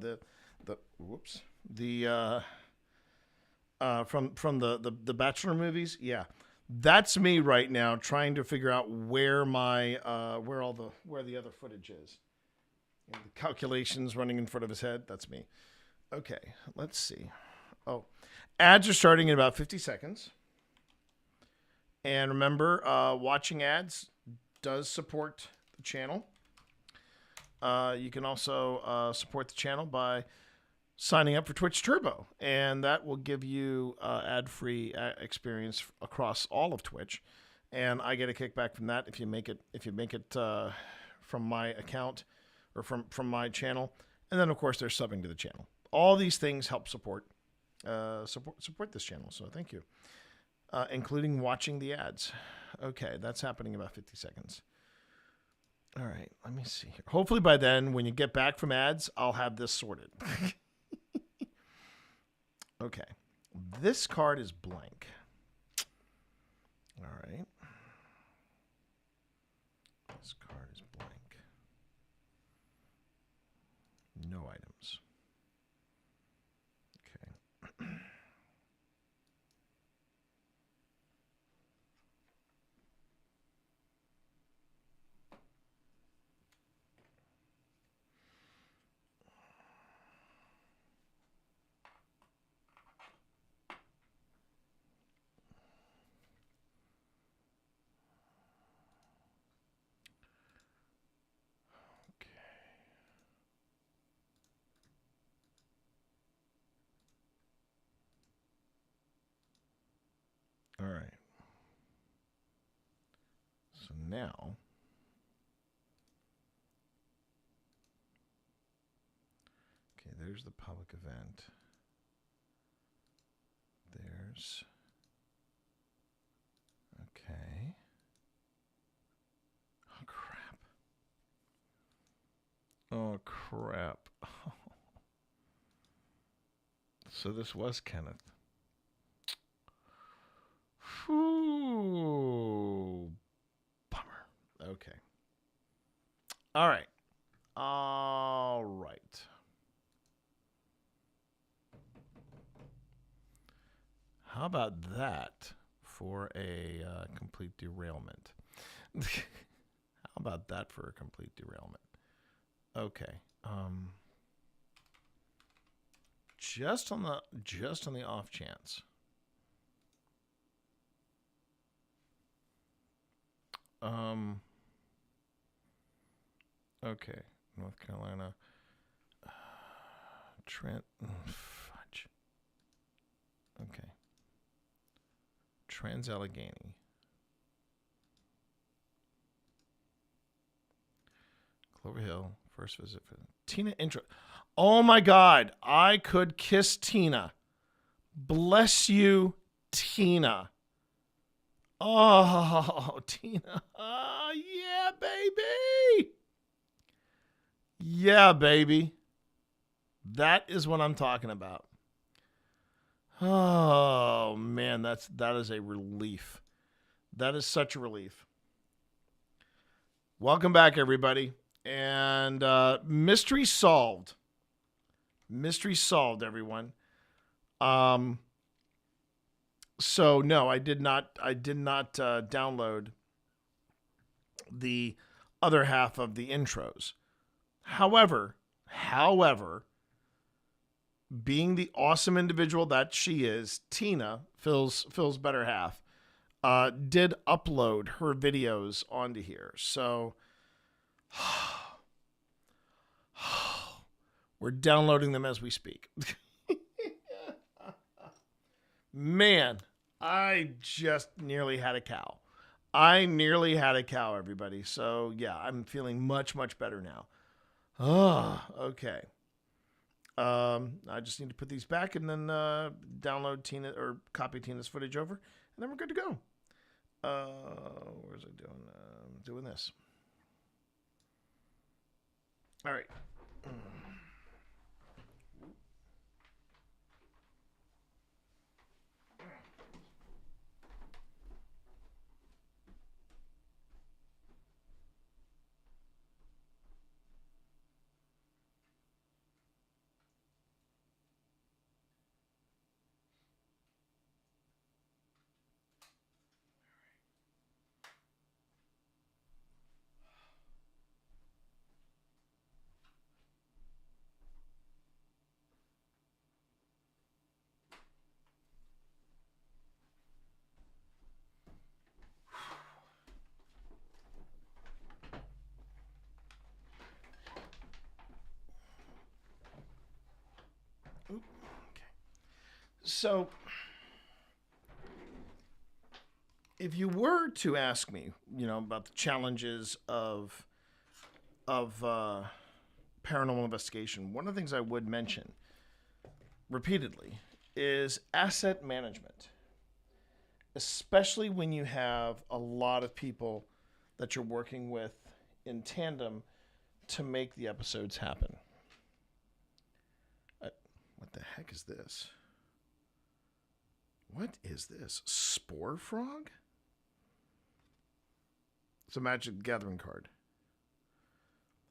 S6: the Bachelor movies? Yeah. That's me right now trying to figure out where my where the other footage is. You know, the calculations running in front of his head, that's me. Okay, let's see. Oh, ads are starting in about 50 seconds. And remember, watching ads does support the channel. You can also support the channel by signing up for Twitch Turbo, and that will give you ad-free experience across all of Twitch. And I get a kickback from that if you make it from my account or from my channel. And then of course there's subbing to the channel. All these things help support this channel. So thank you. Including watching the ads. Okay, that's happening in about 50 seconds. All right, let me see here. Hopefully by then, when you get back from ads, I'll have this sorted. Okay, this card is blank. All right. This card is blank. No items. Okay. All right. So now, okay, there's the public event. There's, okay. Oh, crap. Oh, crap. So this was Kenneth. Ooh, bummer. Okay. All right. All right. How about that for a complete derailment? How about that for a complete derailment? Okay. Just on the off chance. Okay, North Carolina. Fudge. Okay. TRANS-ALLEGHENY. Clover Hill, first visit for Tina intro. Oh my God, I could kiss Tina. Bless you, Tina. Oh, Tina. Oh, yeah, baby. Yeah, baby. That is what I'm talking about. Oh, man, that is a relief. That is such a relief. Welcome back, everybody. And mystery solved. Mystery solved, everyone. So no, I did not download the other half of the intros. However, being the awesome individual that she is, Tina, Phil's better half, did upload her videos onto here. So we're downloading them as we speak. Man, I just nearly had a cow. Everybody. So yeah, I'm feeling much, much better now. Oh, okay. I just need to put these back and then download Tina or copy Tina's footage over, and then we're good to go. Where's I doing? Doing this. All right. So, if you were to ask me, about the challenges of paranormal investigation, one of the things I would mention repeatedly is asset management, especially when you have a lot of people that you're working with in tandem to make the episodes happen. What the heck is this? What is this? Spore Frog? It's a Magic Gathering card.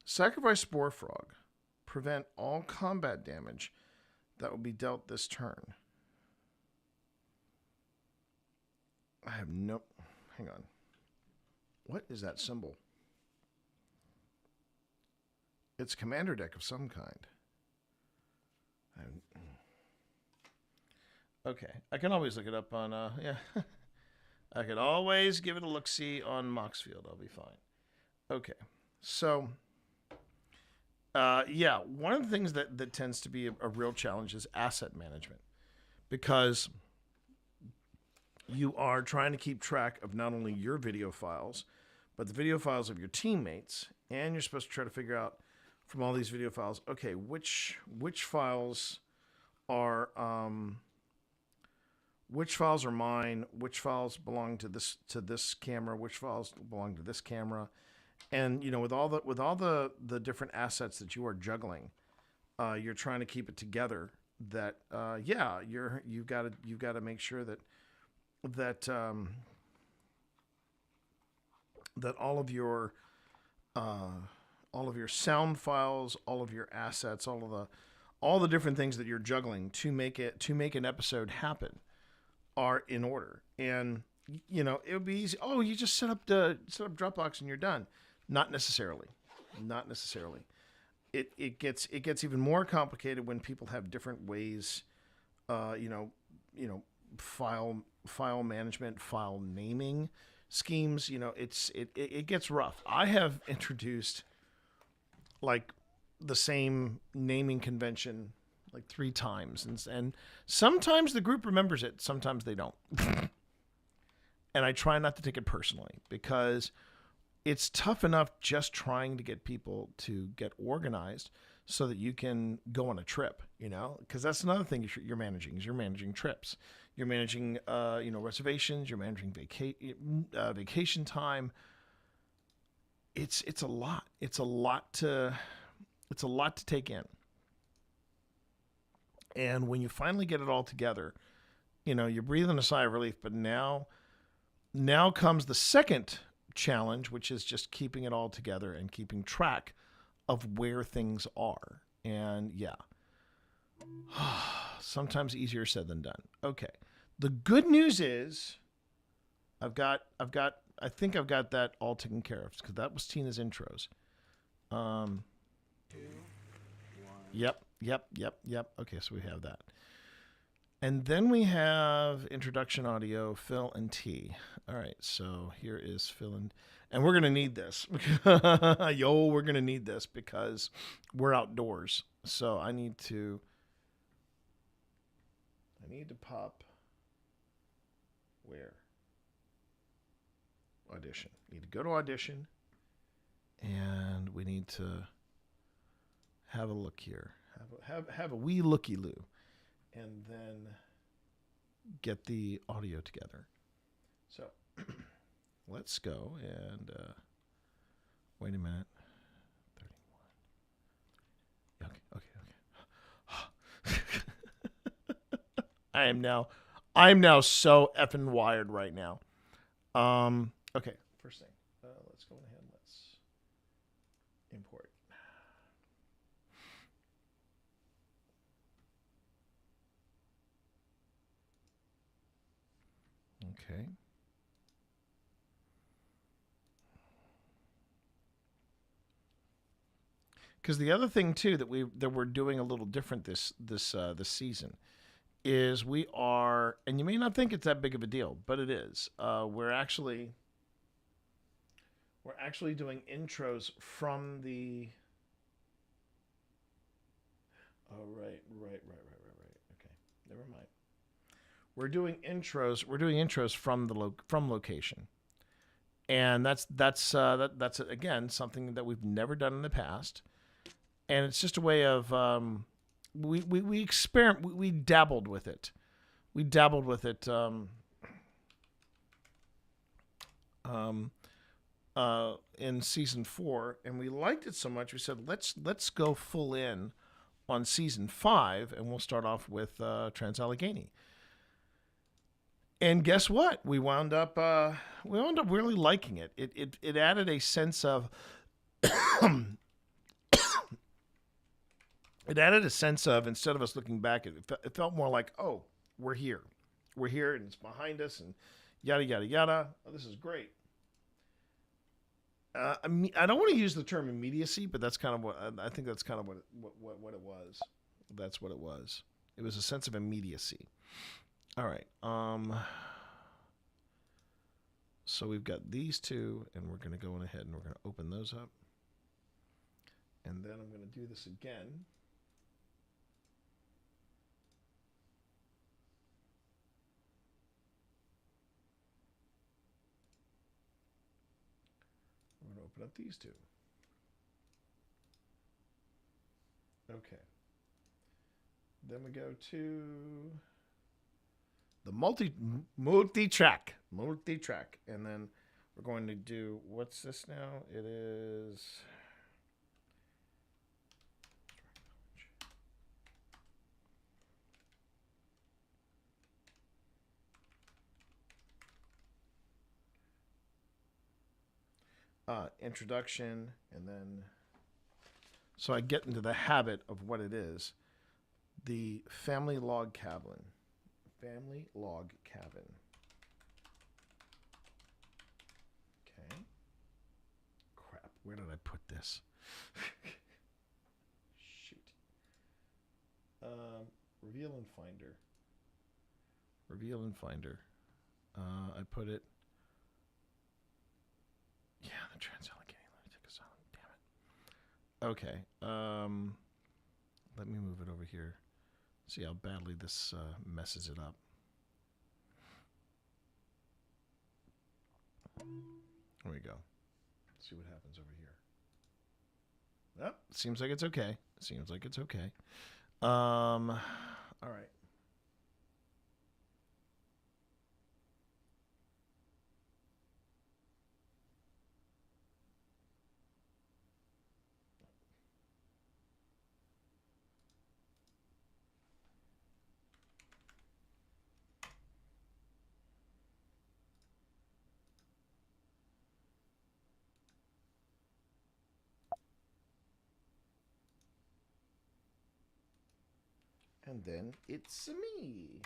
S6: Sacrifice Spore Frog. Prevent all combat damage that will be dealt this turn. I have no... Hang on. What is that symbol? It's a commander deck of some kind. Okay, I can always look it up on, yeah. I can always give it a look-see on Moxfield. I'll be fine. Okay, so, yeah, one of the things that tends to be a real challenge is asset management, because you are trying to keep track of not only your video files, but the video files of your teammates, and you're supposed to try to figure out from all these video files, okay, which files are mine, which files belong to this camera, which files belong to this camera, and with all the different assets that you are juggling, you're trying to keep it together. That you've got to make sure that all of your sound files, all of your assets, all the different things that you're juggling to make an episode happen are in order. And it would be easy. Oh, you just set up Dropbox and you're done. Not necessarily. It gets even more complicated when people have different ways, file management, file naming schemes. It gets rough. I have introduced like the same naming convention like 3 times, and sometimes the group remembers it, sometimes they don't. And I try not to take it personally, because it's tough enough just trying to get people to get organized so that you can go on a trip, because that's another thing you're managing, is you're managing trips. You're managing, reservations, you're managing vacation time. It's a lot. It's a lot to take in. And when you finally get it all together, you're breathing a sigh of relief. But now comes the second challenge, which is just keeping it all together and keeping track of where things are. And yeah. sometimes easier said than done. Okay. The good news is I think I've got that all taken care of because that was Tina's intros. Yep. Okay, so we have that. And then we have introduction audio, Phil and T. All right, so here is Phil and we're going to need this. We're going to need this because we're outdoors. So I need to pop where? Audition. Need to go to audition and we need to have a look here. Have a wee looky-loo. And then get the audio together. So let's go and wait a minute. 31. Okay. I am now so effing wired right now. Okay, first thing. Let's go ahead and let's import. Okay. Because the other thing too that we're doing a little different this season is we are, and you may not think it's that big of a deal, but it is. We're actually doing intros from the. Oh right. Okay, never mind. We're doing intros from location, and that's again something that we've never done in the past, and it's just a way of we experiment. We dabbled with it. In season 4, and we liked it so much. We said let's go full in on season 5, and we'll start off with TRANS-ALLEGHENY. And guess what? We wound up really liking it. It added a sense of instead of us looking back, it felt more like, oh, we're here, and it's behind us, and yada yada yada. Oh, this is great. I don't want to use the term immediacy, but that's kind of what I think. That's kind of what it was. That's what it was. It was a sense of immediacy. All right. So we've got these two, and we're going to go on ahead and we're going to open those up. And then I'm going to do this again. We're going to open up these two. Okay. Then we go to the multi-track, and then we're going to do, what's this now? It is introduction, and then so I get into the habit of what it is. The family log cabin. Family log cabin. Okay. Crap, where did I put this? Shoot. Reveal and Finder. Reveal and Finder. I put it. Yeah, the TRANS-ALLEGHENY. Let me take a sound. Damn it. Okay. Let me move it over here. See how badly this messes it up. There we go. See what happens over here. Oh, seems like it's okay. All right. And then it's me.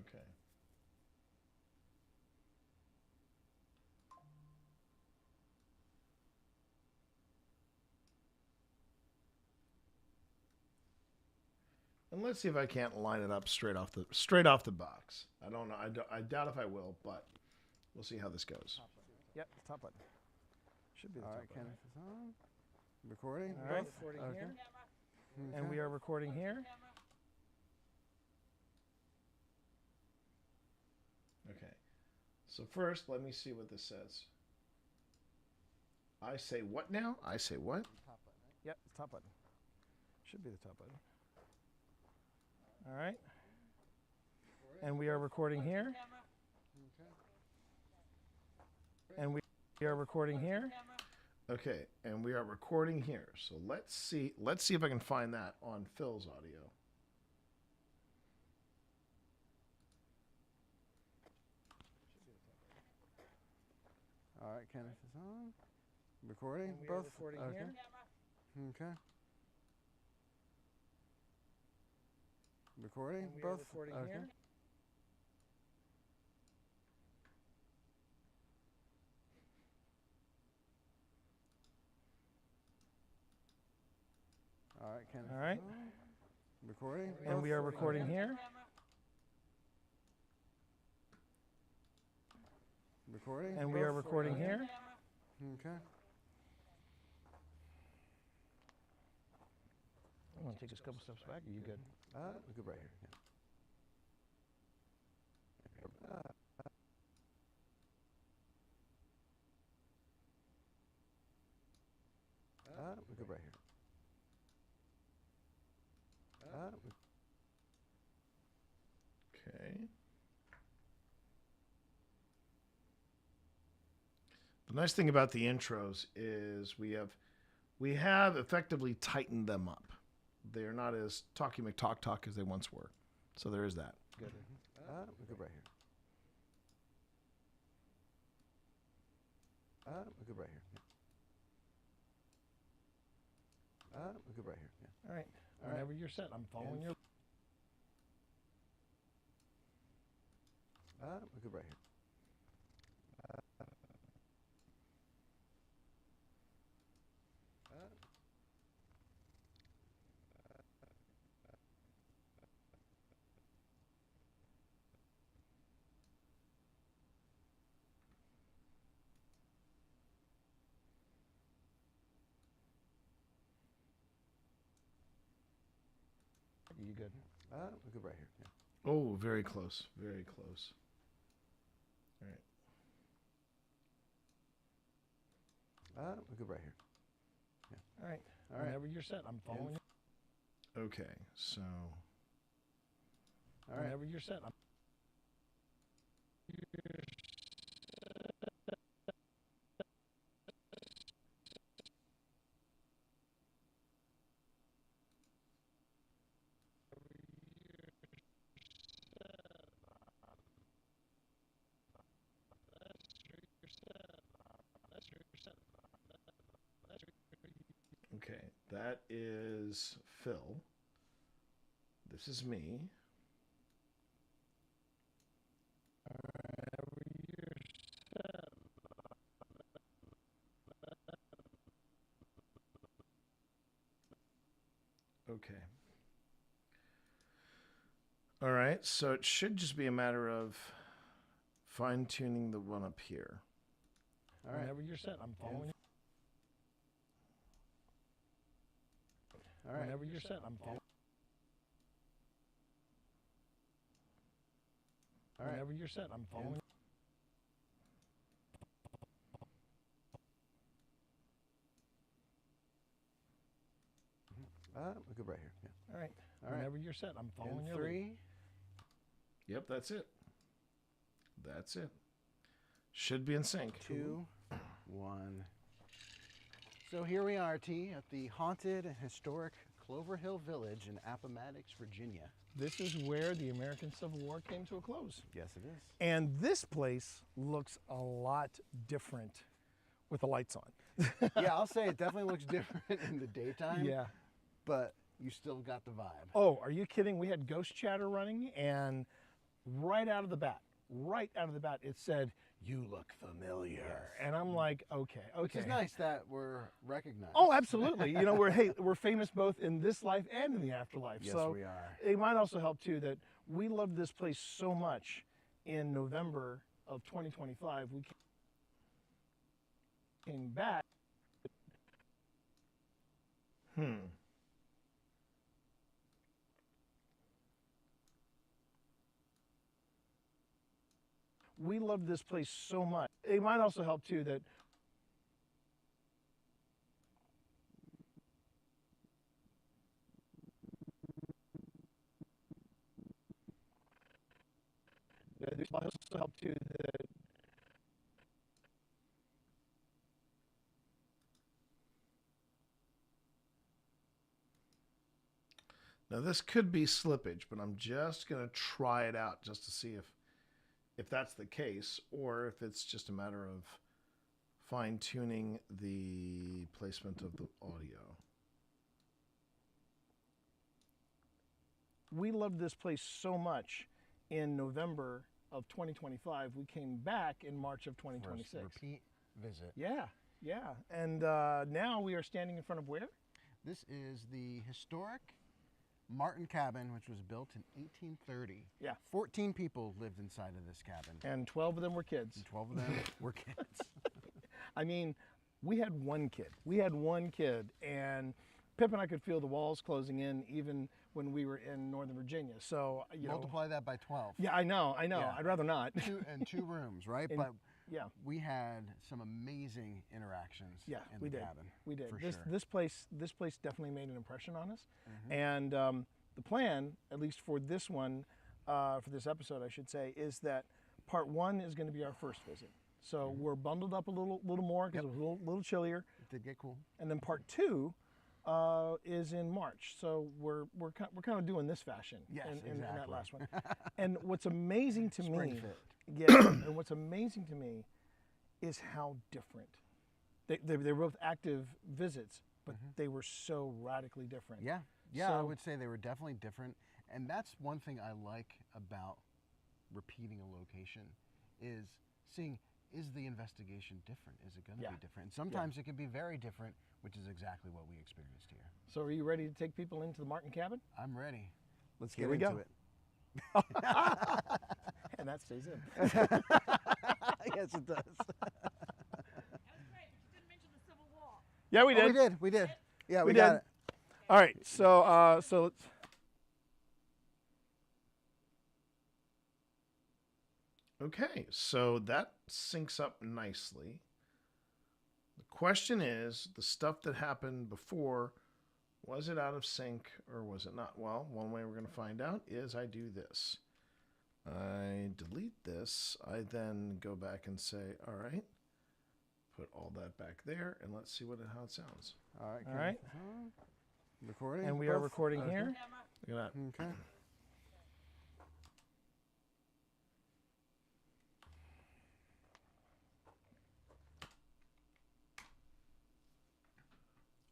S6: Okay. And let's see if I can't line it up straight off the box. I don't know. I doubt if I will, but we'll see how this goes.
S3: Yep, top button.
S6: Should be the
S3: All
S6: top
S3: right,
S6: button.
S3: Kenneth is on. Recording.
S6: All right,
S3: both?
S6: recording
S3: Okay.
S6: here.
S3: Okay.
S6: And we are recording here. Okay. So first, let me see what this says. I say what now? I say what?
S3: Top button. Right? Yep, it's top button. Should be the top button. All right.
S6: And we are recording here.
S3: Okay.
S6: And we are recording here. Okay, and we are recording here. So let's see if I can find that on Phil's audio.
S3: All right, Kenneth is on. Recording.
S6: And we are
S3: both.
S6: recording
S3: okay.
S6: here.
S3: Okay. Recording.
S6: And we are
S3: both.
S6: recording
S3: okay.
S6: here.
S3: All right, Kenneth.
S6: All right.
S3: is on. Recording.
S6: And
S3: both.
S6: we are recording here.
S3: Recording.
S6: And we are
S3: both.
S6: recording
S3: okay.
S6: here.
S3: Okay.
S6: I want to take a couple steps back. Are you good?
S3: We're good right here. Yeah. We're good right here.
S6: Okay. The nice thing about the intros is we have effectively tightened them up. They're not as talky McTalk as they once were. So there is that.
S3: Good. We're good right here. We're good right here. Yeah. We're good right here. Yeah.
S6: All right.
S3: All right.
S6: Whenever you're set, I'm following your.
S3: We're good right here.
S6: You good?
S3: We're good right here. Yeah.
S6: Oh, very close. Very close. All right.
S3: We're good right here. Yeah.
S6: All right.
S3: All right.
S6: Whenever you're set, I'm following you. Okay, so.
S3: All right.
S6: Whenever you're set, I'm. Okay, that is Phil. This is me. Okay. All right, so it should just be a matter of fine-tuning the one up here.
S3: All right.
S6: Whenever you're set, I'm following you.
S3: All right.
S6: Whenever you're set, I'm following.
S3: All right.
S6: Whenever you're set, I'm following.
S3: We're good right here. Yeah.
S6: All right.
S3: All right.
S6: Whenever you're set, I'm following
S3: And
S6: your
S3: 3.
S6: lead. Yep, that's it. That's it. Should be in sync.
S3: 2, 1. So here we are, T, at the haunted and historic Clover Hill Village in Appomattox, Virginia.
S6: This is where the American Civil War came to a close.
S3: Yes, it is.
S6: And this place looks a lot different with the lights on.
S3: Yeah, I'll say it definitely looks different in the daytime.
S6: Yeah.
S3: But you still got the vibe.
S6: Oh, are you kidding? We had ghost chatter running, and right out of the bat, it said, "You look familiar," and I'm like, okay.
S3: Which is nice that we're recognized.
S6: Oh, absolutely. You know, we're famous both in this life and in the afterlife.
S3: Yes,
S6: so
S3: we are.
S6: It might also help too that we loved this place so much. In November of 2025, we came back. We loved this place so much. It might also help too that this might also help too that now this could be slippage, but I'm just gonna try it out just to see if that's the case, or if it's just a matter of fine-tuning the placement of the audio. We loved this place so much in November of 2025. We came back in March of 2026.
S3: Repeat visit.
S6: Yeah. And now we are standing in front of where?
S3: This is the historic Martin cabin, which was built in 1830.
S6: Yeah.
S3: 14 people lived inside of this cabin.
S6: And 12 of them were kids.
S3: And 12 of them were kids.
S6: I mean, we had one kid. And Pip and I could feel the walls closing in even when we were in Northern Virginia. So,
S3: multiply that by 12.
S6: Yeah, I know.
S3: Yeah.
S6: I'd rather not.
S3: Two rooms, right?
S6: And,
S3: but
S6: yeah,
S3: we had some amazing interactions in the cabin.
S6: We did.
S3: For
S6: This place definitely made an impression on us. And the plan, at least for this one, for this episode, I should say, is that part one is going to be our first visit. So we're bundled up a little more because it was a little chillier.
S3: It did get cool.
S6: And then part two is in March. So we're kind of doing this fashion in that last one. And what's amazing to me, and what's amazing to me is how different. They're both active visits, but they were so radically different.
S3: Yeah,
S6: So,
S3: I would say they were definitely different. And that's one thing I like about repeating a location is seeing, is the investigation different? Is it going to be different? And sometimes it can be very different, which is exactly what we experienced here.
S6: So are you ready to take people into the Martin cabin?
S3: I'm ready. Let's
S6: Here
S3: get
S6: we
S3: into
S6: go.
S3: it.
S6: And that stays in.
S3: Yes, it does.
S6: Yeah, we did.
S3: We did. Yeah, we
S6: did.
S3: got it.
S6: All right, so let's. Okay, so that syncs up nicely. The question is, the stuff that happened before, was it out of sync or was it not? Well, one way we're going to find out is I do this. I delete this. I then go back and say, all right, put all that back there, and let's see how it sounds.
S3: All right.
S6: All right.
S3: Recording.
S6: And we are recording here. Look at that.
S3: Okay.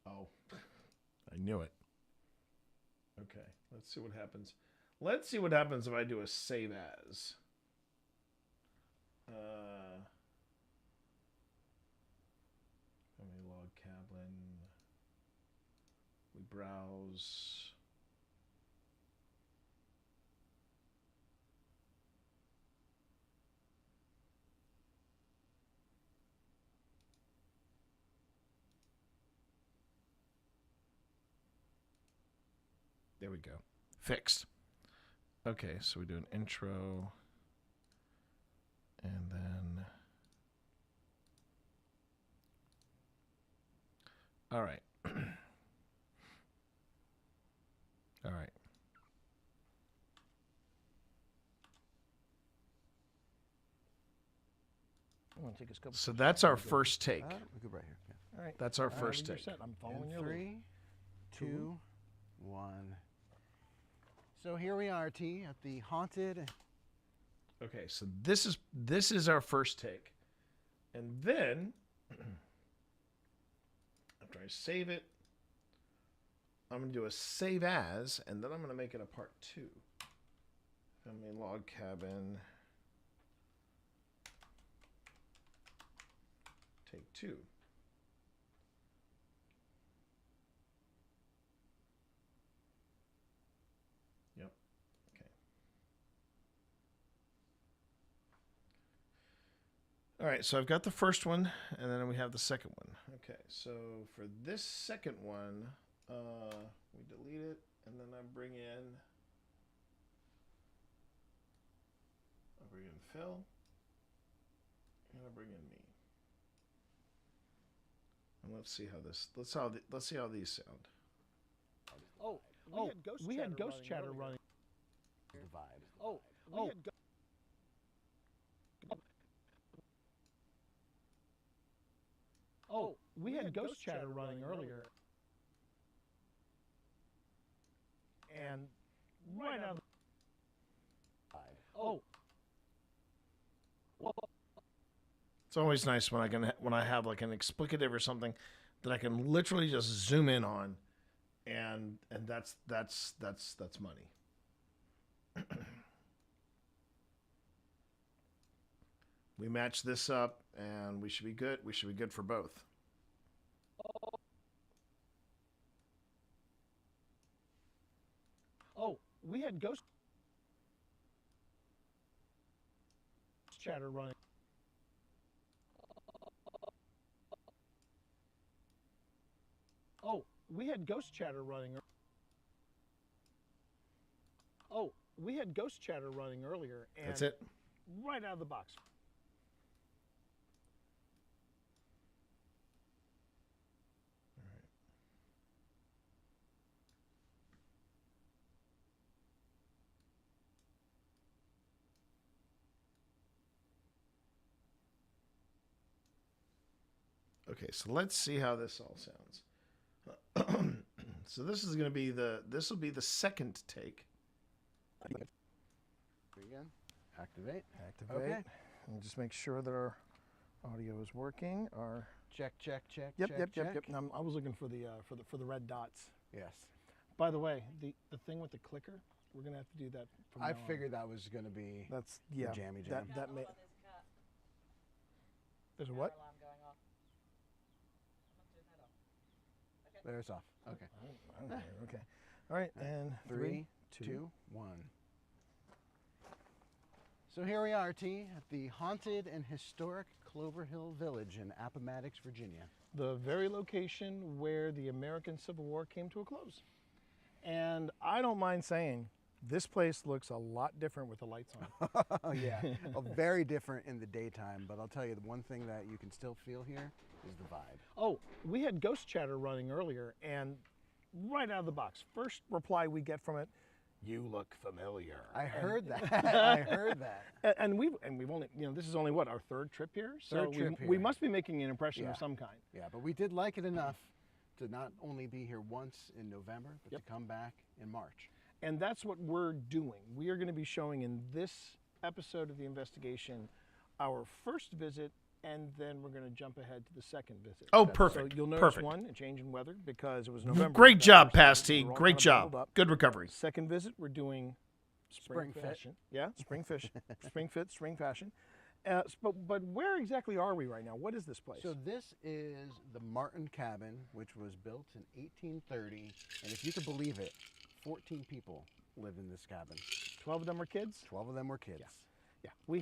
S6: Oh, I knew it. Okay, let's see what happens. Let's see what happens if I do a save as. Family log cabin. We browse. There we go. Fixed. Okay, so we do an intro. And then... All right. All right. I want to take a scope. So that's our first take.
S3: We're good right here. Yeah.
S6: All right. That's our All first you're take. set. I'm following your
S3: Three,
S6: lead.
S3: 2, 1. So here we are, T, at the haunted.
S6: Okay, so this is our first take. And then after I save it, I'm going to do a save as, and then I'm going to make it a part 2. Family log cabin. Take 2. Yep. Okay. All right, so I've got the first one, and then we have the second one. Okay, so for this second one, we delete it, and then I bring in Phil, and I bring in me. And let's see how this. Let's see how these sound.
S9: We had ghost chatter running.
S3: The vibe.
S9: We had ghost chatter running earlier. And right out of the
S6: It's always nice when I have like an explicative or something that I can literally just zoom in on, and that's money. We match this up, and we should be good. We should be good for both.
S9: we had ghost chatter running. We had ghost chatter running. We had ghost chatter running earlier. And
S6: That's it.
S9: Right out of the box.
S6: Okay, so let's see how this all sounds. So this is going to be this will be the second take.
S3: Again. Activate.
S6: Okay. And just make sure that our audio is working. Our
S3: check.
S9: Yep. I was looking for the red dots.
S3: Yes.
S9: By the way, the thing with the clicker, we're gonna have to do that. From
S3: I
S9: now on.
S3: figured that was gonna be the jammy jam.
S9: That may. There's a what?
S3: There, it's off. Okay.
S9: Okay. All right. And
S3: 3, 2, 1. So here we are, T, at the haunted and historic Clover Hill Village in Appomattox, Virginia.
S9: The very location where the American Civil War came to a close. And I don't mind saying, this place looks a lot different with the lights on.
S3: Yeah, very different in the daytime, but I'll tell you, the one thing that you can still feel here is the vibe.
S9: We had ghost chatter running earlier, and right out of the box, first reply we get from it, "You look familiar."
S3: I heard that. I heard that.
S9: And we've only, this is only what, our third trip here? So we must be making an impression of some kind.
S3: Yeah, but we did like it enough to not only be here once in November, but to come back in March.
S9: And that's what we're doing. We are going to be showing in this episode of the investigation our first visit, and then we're going to jump ahead to the second visit.
S6: Oh, perfect.
S9: So you'll notice
S6: Perfect.
S9: one, a change in weather because it was November.
S6: Great job, Pasty. Great job. Good recovery.
S9: Second visit, we're doing spring
S3: fit.
S9: fashion. Yeah, spring fish, spring fit, spring fashion. But where exactly are we right now? What is this place?
S3: So this is the Martin Cabin, which was built in 1830, and if you could believe it, 14 people live in this cabin.
S9: 12 of them were kids?
S3: 12 of them were kids.
S9: Yeah. We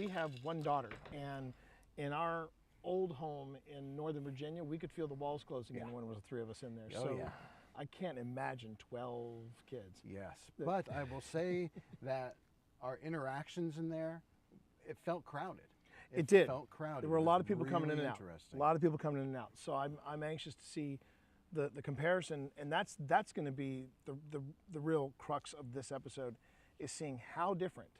S9: have one daughter, and in our old home in Northern Virginia, we could feel the walls closing in when it was the 3 of us in there.
S3: Oh,
S9: so
S3: yeah.
S9: I can't imagine 12 kids.
S3: Yes, but I will say that our interactions in there, it felt crowded.
S9: It did.
S3: Felt crowded.
S9: There were a lot of people
S3: really
S9: coming in and out.
S3: interesting.
S9: A lot of people coming in and out. So I'm anxious to see the comparison, and that's going to be the real crux of this episode, is seeing how different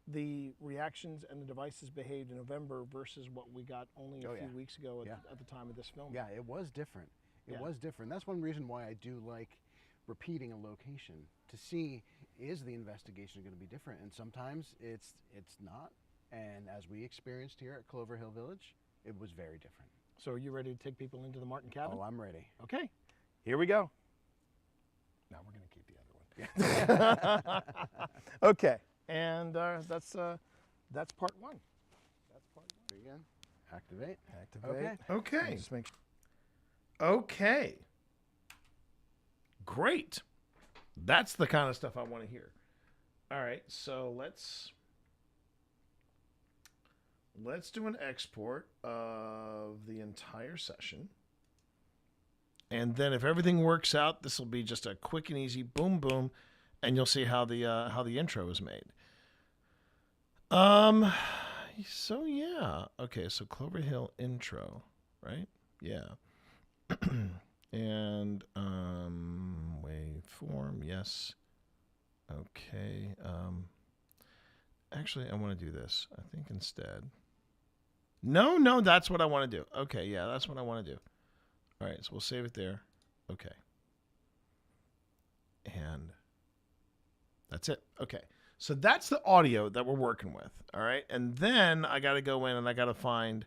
S9: the reactions and the devices behaved in November versus what we got only a few weeks ago at the time of this film.
S3: Yeah, it was different. It was different. That's one reason why I do like repeating a location, to see, is the investigation going to be different? And sometimes it's not. And as we experienced here at Clover Hill Village, it was very different.
S6: So are you ready to take people into the Martin cabin?
S3: Oh, I'm ready.
S6: Okay. Here we go. Now we're going to keep the other one. Okay. And that's part 1. That's part 1.
S3: Again. Activate.
S6: Activate. Okay. Just make Okay. Great. That's the kind of stuff I want to hear. All right, so let's do an export of the entire session. And then if everything works out, this will be just a quick and easy boom boom, and you'll see how the intro is made. So yeah. Okay, so Clover Hill intro, right? Yeah. And waveform, yes. Okay. Actually, I want to do this. I think instead. No, that's what I want to do. Okay, yeah, that's what I want to do. All right, so we'll save it there. Okay. And that's it. Okay. So that's the audio that we're working with. All right. And then I got to go in and I got to find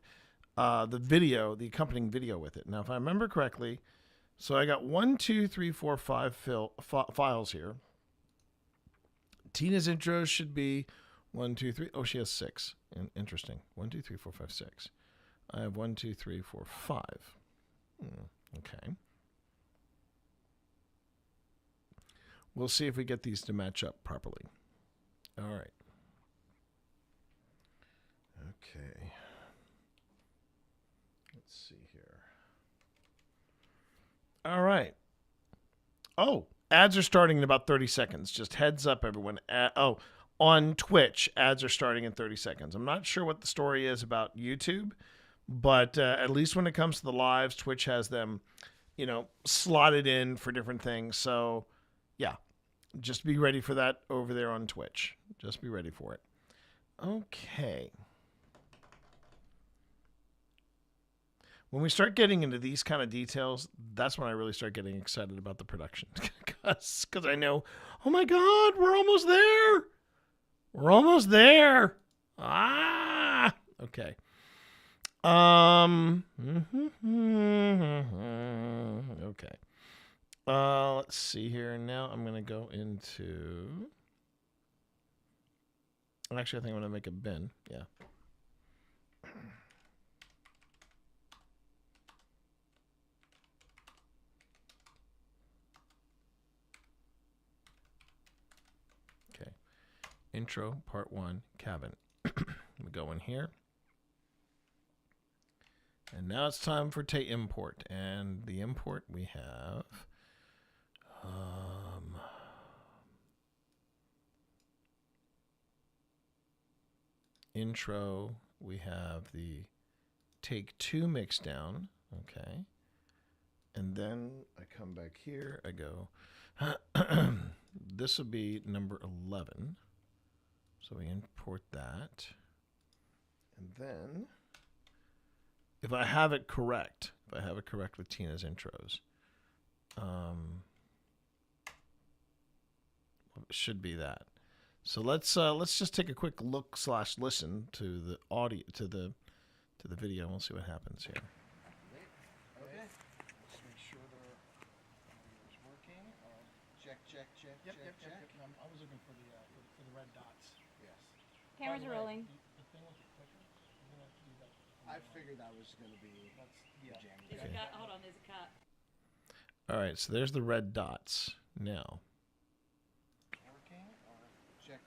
S6: the video, the accompanying video with it. Now, if I remember correctly, so I got 1, 2, 3, 4, 5 files here. Tina's intro should be 1, 2, 3. Oh, she has 6. Interesting. 1, 2, 3, 4, 5, 6. I have 1, 2, 3, 4, 5. Okay. We'll see if we get these to match up properly. All right. Okay. Let's see here. All right. Oh, ads are starting in about 30 seconds. Just heads up, everyone. On Twitch, ads are starting in 30 seconds. I'm not sure what the story is about YouTube, but at least when it comes to the lives, Twitch has them, slotted in for different things. So, yeah, just be ready for that over there on Twitch. Just be ready for it. Okay. When we start getting into these kind of details, that's when I really start getting excited about the production. Because I know, oh my God, we're almost there. We're almost there. Ah, okay. Okay. Let's see here. Now I'm going to go into... Actually, I think I'm going to make a bin. Yeah. Okay. Intro, part 1, cabin. We go in here. And now it's time for import. And the import we have... intro, we have the take 2 mix down, okay, and then I come back here, I go, this will be number 11, so we import that, and then, if I have it correct with Tina's intros, it should be that. So let's just take a quick look / listen to the audio to the video. We'll see what happens here.
S3: Okay. Let's make sure the audio is working. Check.
S6: Yep. I was looking for the red dots.
S3: Yes.
S2: Cameras are rolling.
S6: The thing with the clicker, you're gonna have to do that.
S3: I figured that was going to be jammed.
S14: There's a cat. Hold on, there's a cat.
S6: All right, so there's the red dots now.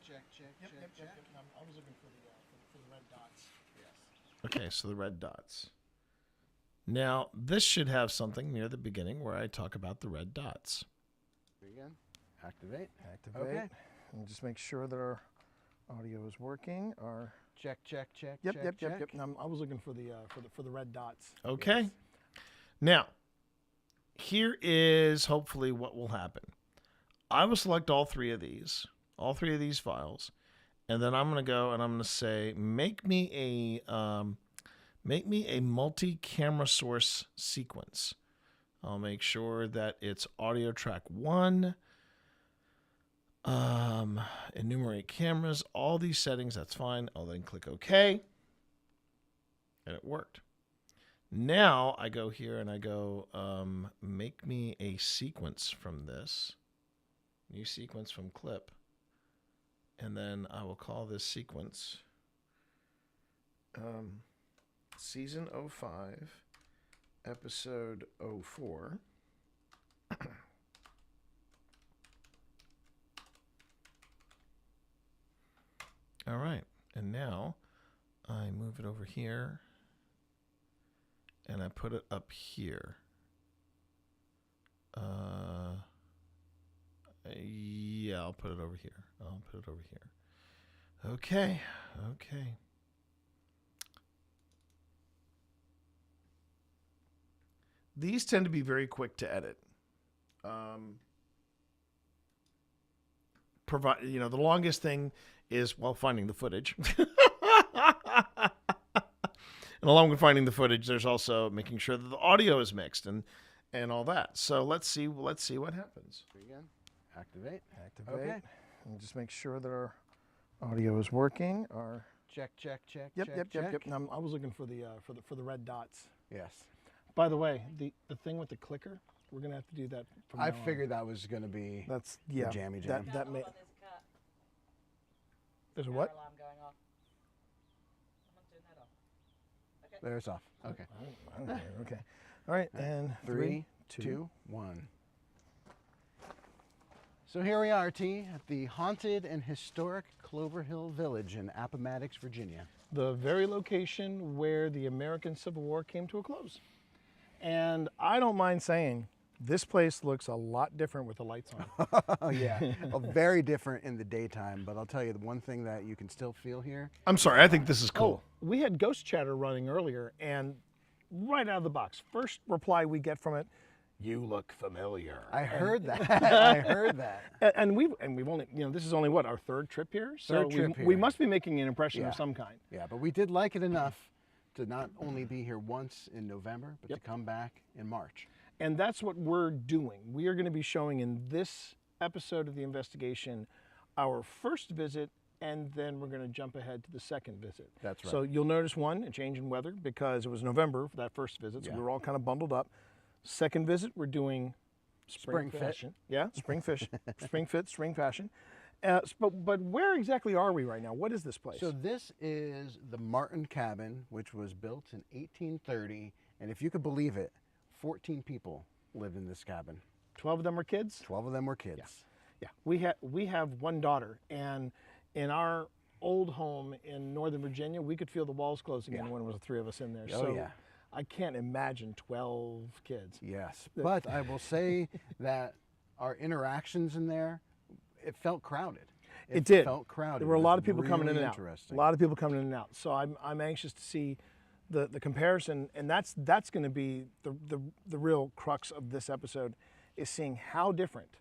S3: Check.
S6: Yep. I was looking for the red dots.
S3: Yes.
S6: Okay, so the red dots. Now, this should have something near the beginning where I talk about the red dots.
S3: Again. Activate.
S6: Okay. And just make sure that our audio is working.
S3: Check.
S6: Yep. I was looking for the red dots. Okay. Yes. Now, here is hopefully what will happen. I will select all three of these files, and then I'm going to go and I'm going to say, make me a multi-camera source sequence. I'll make sure that it's audio track 1, enumerate cameras, all these settings, that's fine. I'll then click OK, and it worked. Now I go here and I go, make me a sequence from this. New sequence from clip. And then I will call this sequence Season 05, Episode 04. All right. And now I move it over here. And I put it up here. Yeah, I'll put it over here. Okay. These tend to be very quick to edit. The longest thing is, finding the footage. And along with finding the footage, there's also making sure that the audio is mixed and all that. So let's see what happens.
S3: Again, activate.
S6: Okay. And just make sure that our audio is working.
S3: Check.
S6: Yep. I was looking for the red dots.
S3: Yes.
S6: By the way, the thing with the clicker, we're gonna have to do that. From
S3: I
S6: now on.
S3: figured that was gonna be the jammy jam.
S6: That may. There's a what?
S14: Alarm going off. I'm not doing that off. Okay.
S3: There, it's off. Okay.
S6: Okay. All right. And
S3: 3, 2, 1. So here we are, T, at the haunted and historic Clover Hill Village in Appomattox, Virginia.
S6: The very location where the American Civil War came to a close. And I don't mind saying, this place looks a lot different with the lights on.
S3: Oh, yeah. Very different in the daytime, but I'll tell you, the one thing that you can still feel here.
S6: I'm sorry, I think this is cool. We had Ghost Chatter running earlier, and right out of the box, first reply we get from it, "You look familiar."
S3: I heard that.
S6: And we've only, this is only what, our third trip here? So we must be making an impression of some kind.
S3: Yeah, but we did like it enough to not only be here once in November, but to come back in March.
S6: And that's what we're doing. We are going to be showing in this episode of the investigation our first visit, and then we're going to jump ahead to the second visit.
S3: That's right.
S6: So you'll notice a change in weather because it was November for that first visit, so we were all kind of bundled up. Second visit, we're doing spring fashion. Yeah, spring fashion. But where exactly are we right now? What is this place?
S3: So this is the Martin Cabin, which was built in 1830, and if you could believe it, 14 people lived in this cabin.
S6: 12 of them were kids?
S3: 12 of them were kids.
S6: Yeah. We have one daughter, and in our old home in Northern Virginia, we could feel the walls closing in when there was the three of us in there.
S3: Oh, yeah.
S6: I can't imagine 12 kids.
S3: Yes, but I will say that our interactions in there, it felt crowded.
S6: It did.
S3: Felt crowded.
S6: There were a lot of people coming in and out.
S3: Interesting.
S6: A lot of people coming in and out. So I'm anxious to see the comparison, and that's going to be the real crux of this episode, is seeing how different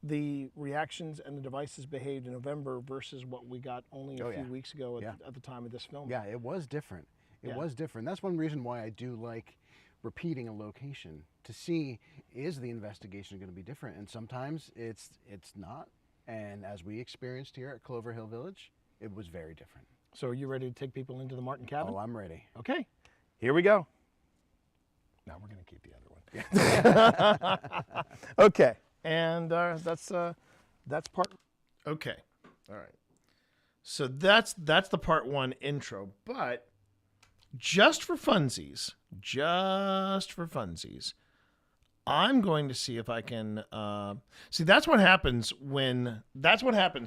S6: the reactions and the devices behaved in November versus what we got only a few weeks ago at the time of this film.
S3: Yeah, it was different. It was different. That's one reason why I do like repeating a location, to see, is the investigation going to be different? And sometimes it's not. And as we experienced here at Clover Hill Village, it was very different.
S6: So are you ready to take people into the Martin Cabin?
S3: Oh, I'm ready.
S6: Okay, here we go. Now we're going to keep the other one. Okay, and that's part. Okay, all right. So that's the part one intro, but just for funsies, I'm going to see if I can see. That's what happens,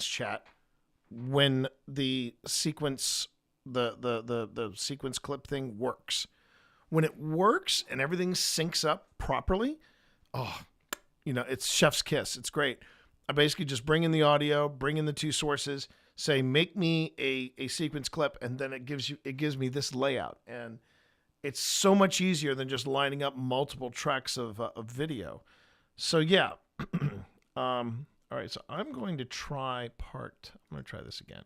S6: chat, when the sequence, the sequence clip thing works. When it works and everything syncs up properly, it's chef's kiss. It's great. I basically just bring in the audio, bring in the two sources, say make me a sequence clip, and then it gives me this layout, and it's so much easier than just lining up multiple tracks of video. So yeah. All right, so I'm going to try this again.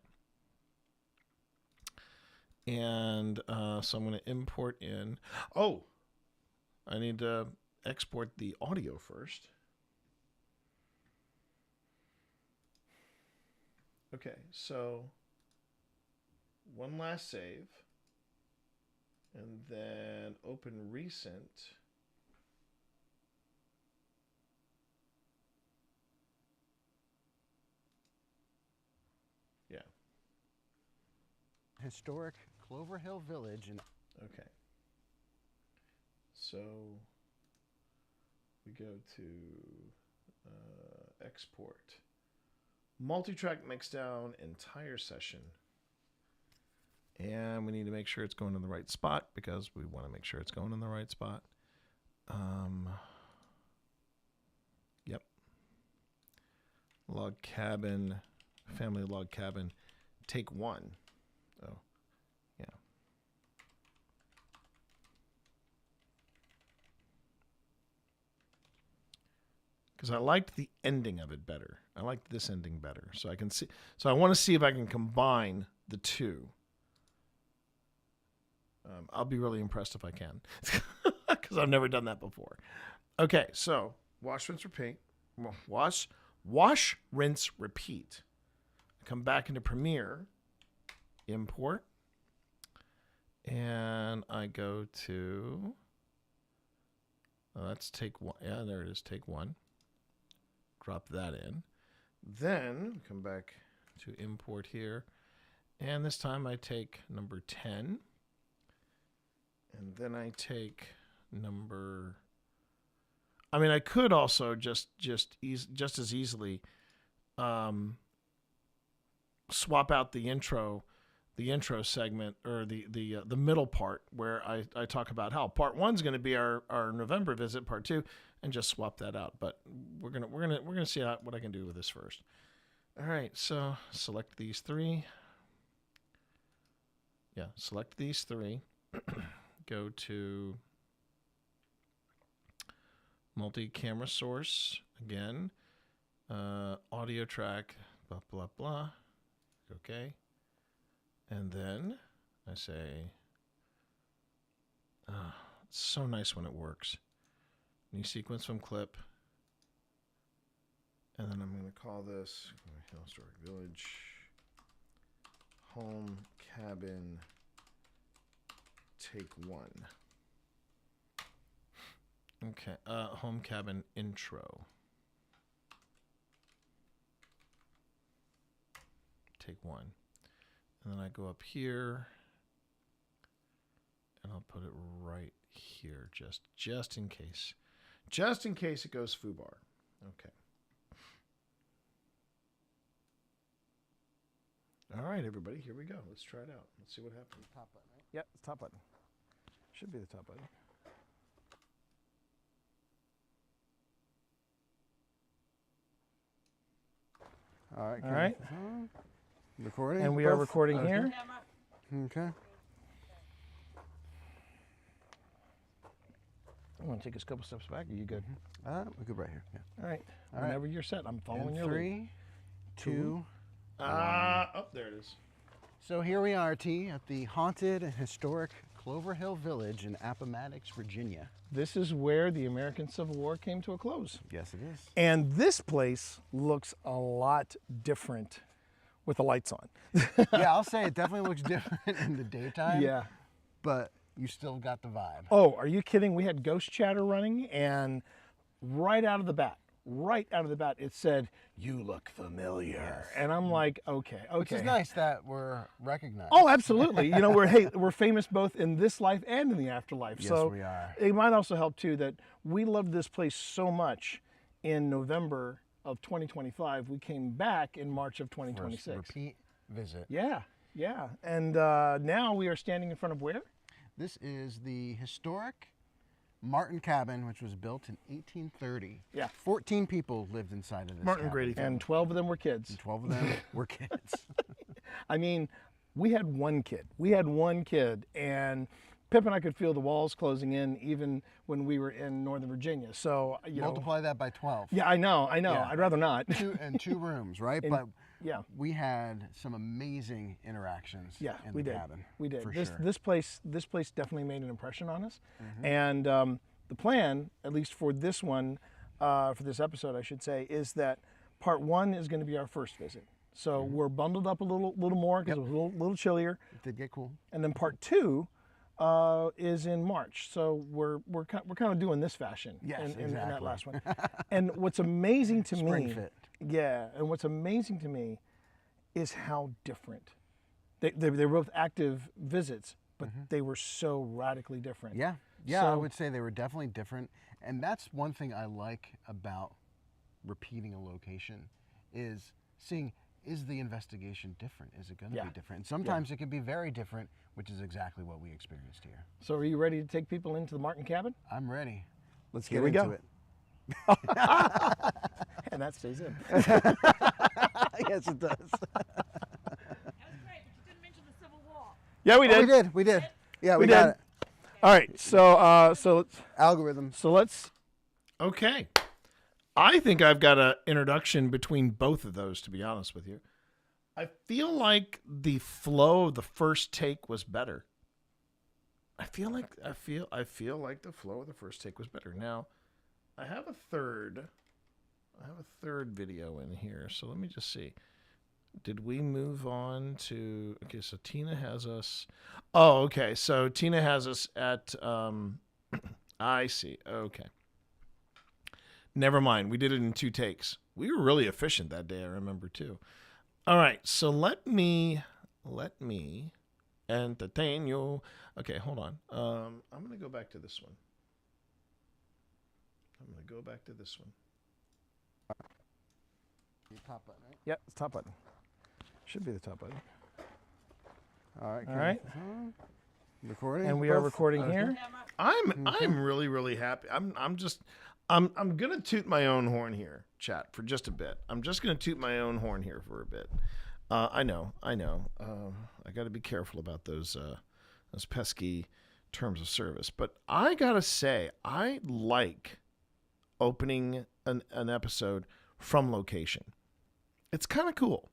S6: And so I'm going to import in. Oh, I need to export the audio first. Okay, so one last save. And then open recent. Yeah.
S3: Historic Clover Hill Village in.
S6: Okay. So we go to export. Multi-track mixdown entire session. And we need to make sure it's going in the right spot because we want to make sure it's going in the right spot. Yep. Log cabin, family log cabin, take one. Oh, yeah. Because I liked the ending of it better. I liked this ending better. So I can see. So I want to see if I can combine the two. I'll be really impressed if I can, because I've never done that before. Okay, so wash, rinse, repeat. Wash, rinse, repeat. Come back into Premiere, import, and I go to. Let's take one. Yeah, there it is. Take one. Drop that in. Then come back to import here, and this time I take number 10. And then I take number. I mean, I could also just as easily swap out the intro segment or the middle part where I talk about how part 1's going to be our November visit, part 2, and just swap that out. But we're gonna see what I can do with this first. All right, so select these three. Yeah, select these three. Go to multi-camera source again, audio track, blah, blah, blah. Okay. And then I say, it's so nice when it works. New sequence from clip. And then I'm going to call this Historic Village, Home Cabin, Take one. Okay, home cabin intro. Take one. And then I go up here and I'll put it right here just in case. Just in case it goes foobar. Okay. All right, everybody, here we go. Let's try it out. Let's see what happens.
S3: Top button, right?
S6: Yep, it's top button. Should be the top button.
S3: All right.
S6: All right.
S3: Recording.
S6: And we are recording here.
S3: Okay.
S6: I want to take a couple steps back. Are you good?
S3: We're good right here. Yeah.
S6: All right.
S3: All
S6: Whenever you're set, I'm following your
S3: lead. 3, 2.
S6: Oh, there it is.
S3: So here we are, T, at the haunted and historic Clover Hill Village in Appomattox, Virginia.
S6: This is where the American Civil War came to a close.
S3: Yes, it is.
S6: And this place looks a lot different with the lights on.
S3: Yeah, I'll say it definitely looks different in the daytime.
S6: Yeah.
S3: But you still got the vibe.
S6: Oh, are you kidding? We had ghost chatter running, and right out of the bat, it said, "You look familiar." Yes. And I'm like, okay.
S3: Which is nice that we're recognized.
S6: Oh, absolutely. You know, we're famous both in this life and in the afterlife.
S3: Yes,
S6: so
S3: we are.
S6: It might also help too that we loved this place so much in November of 2025. We came back in March of 2026.
S3: For a repeat visit.
S6: Yeah. And now we are standing in front of where?
S3: This is the historic Martin cabin, which was built in 1830.
S6: Yeah.
S3: 14 people lived inside of this
S6: Martin
S3: cabin.
S6: Grady. And 12 of them were kids.
S3: And 12 of them were kids.
S6: I mean, we had one kid. And Pip and I could feel the walls closing in even when we were in Northern Virginia. So,
S3: multiply that by 12.
S6: Yeah, I know.
S3: Yeah.
S6: I'd rather not.
S3: Two rooms, right?
S6: And,
S3: but
S6: yeah,
S3: we had some amazing interactions in the cabin.
S6: We did.
S3: For
S6: This place definitely made an impression on us.
S3: Mm-hmm.
S6: And the plan, at least for this one, for this episode, I should say, is that part 1 is going to be our first visit. So we're bundled up a little more because it was a little chillier.
S3: It did get cool.
S6: And then part 2, is in March, so we're kind of doing this fashion.
S3: Yes,
S6: in that
S3: exactly.
S6: last one. And what's amazing to
S3: Spring
S6: me,
S3: fit.
S6: yeah, and what's amazing to me is how different. They're both active visits, but they were so radically different.
S3: Yeah, I
S6: So-
S3: would say they were definitely different, and that's one thing I like about repeating a location is seeing, is the investigation different? Is it going to
S6: Yeah.
S3: be different? And sometimes it can be very different, which is exactly what we experienced here.
S6: So are you ready to take people into the Martin cabin?
S3: I'm ready. Let's
S6: Here
S3: get
S6: we
S3: into
S6: go.
S3: it.
S6: And that stays in.
S3: Yes, it does.
S6: Yeah, we did.
S3: We did. Yeah,
S6: We
S3: we got
S6: did.
S3: it.
S6: All right, so let's
S3: algorithm.
S6: So let's.
S9: Okay. I think I've got an introduction between both of those, to be honest with you. I feel like the flow of the first take was better. I feel like the flow of the first take was better. Now, I have a third video in here, so let me just see. Did we move on to... Okay, so Tina has us... Oh, okay. So Tina has us at... I see. Okay. Never mind. We did it in 2 takes. We were really efficient that day, I remember, too. All right, so let me entertain you. Okay, hold on. I'm going to go back to this one.
S3: Top button, right?
S6: Yep, it's top button. Should be the top button.
S3: All right.
S6: All right.
S3: Recording.
S6: And we are recording here.
S9: I'm really, really happy. I'm gonna toot my own horn here, chat, for just a bit. I'm just gonna toot my own horn here for a bit. I know. I got to be careful about those pesky terms of service. But I gotta say, I like opening an episode from location. It's kind of cool.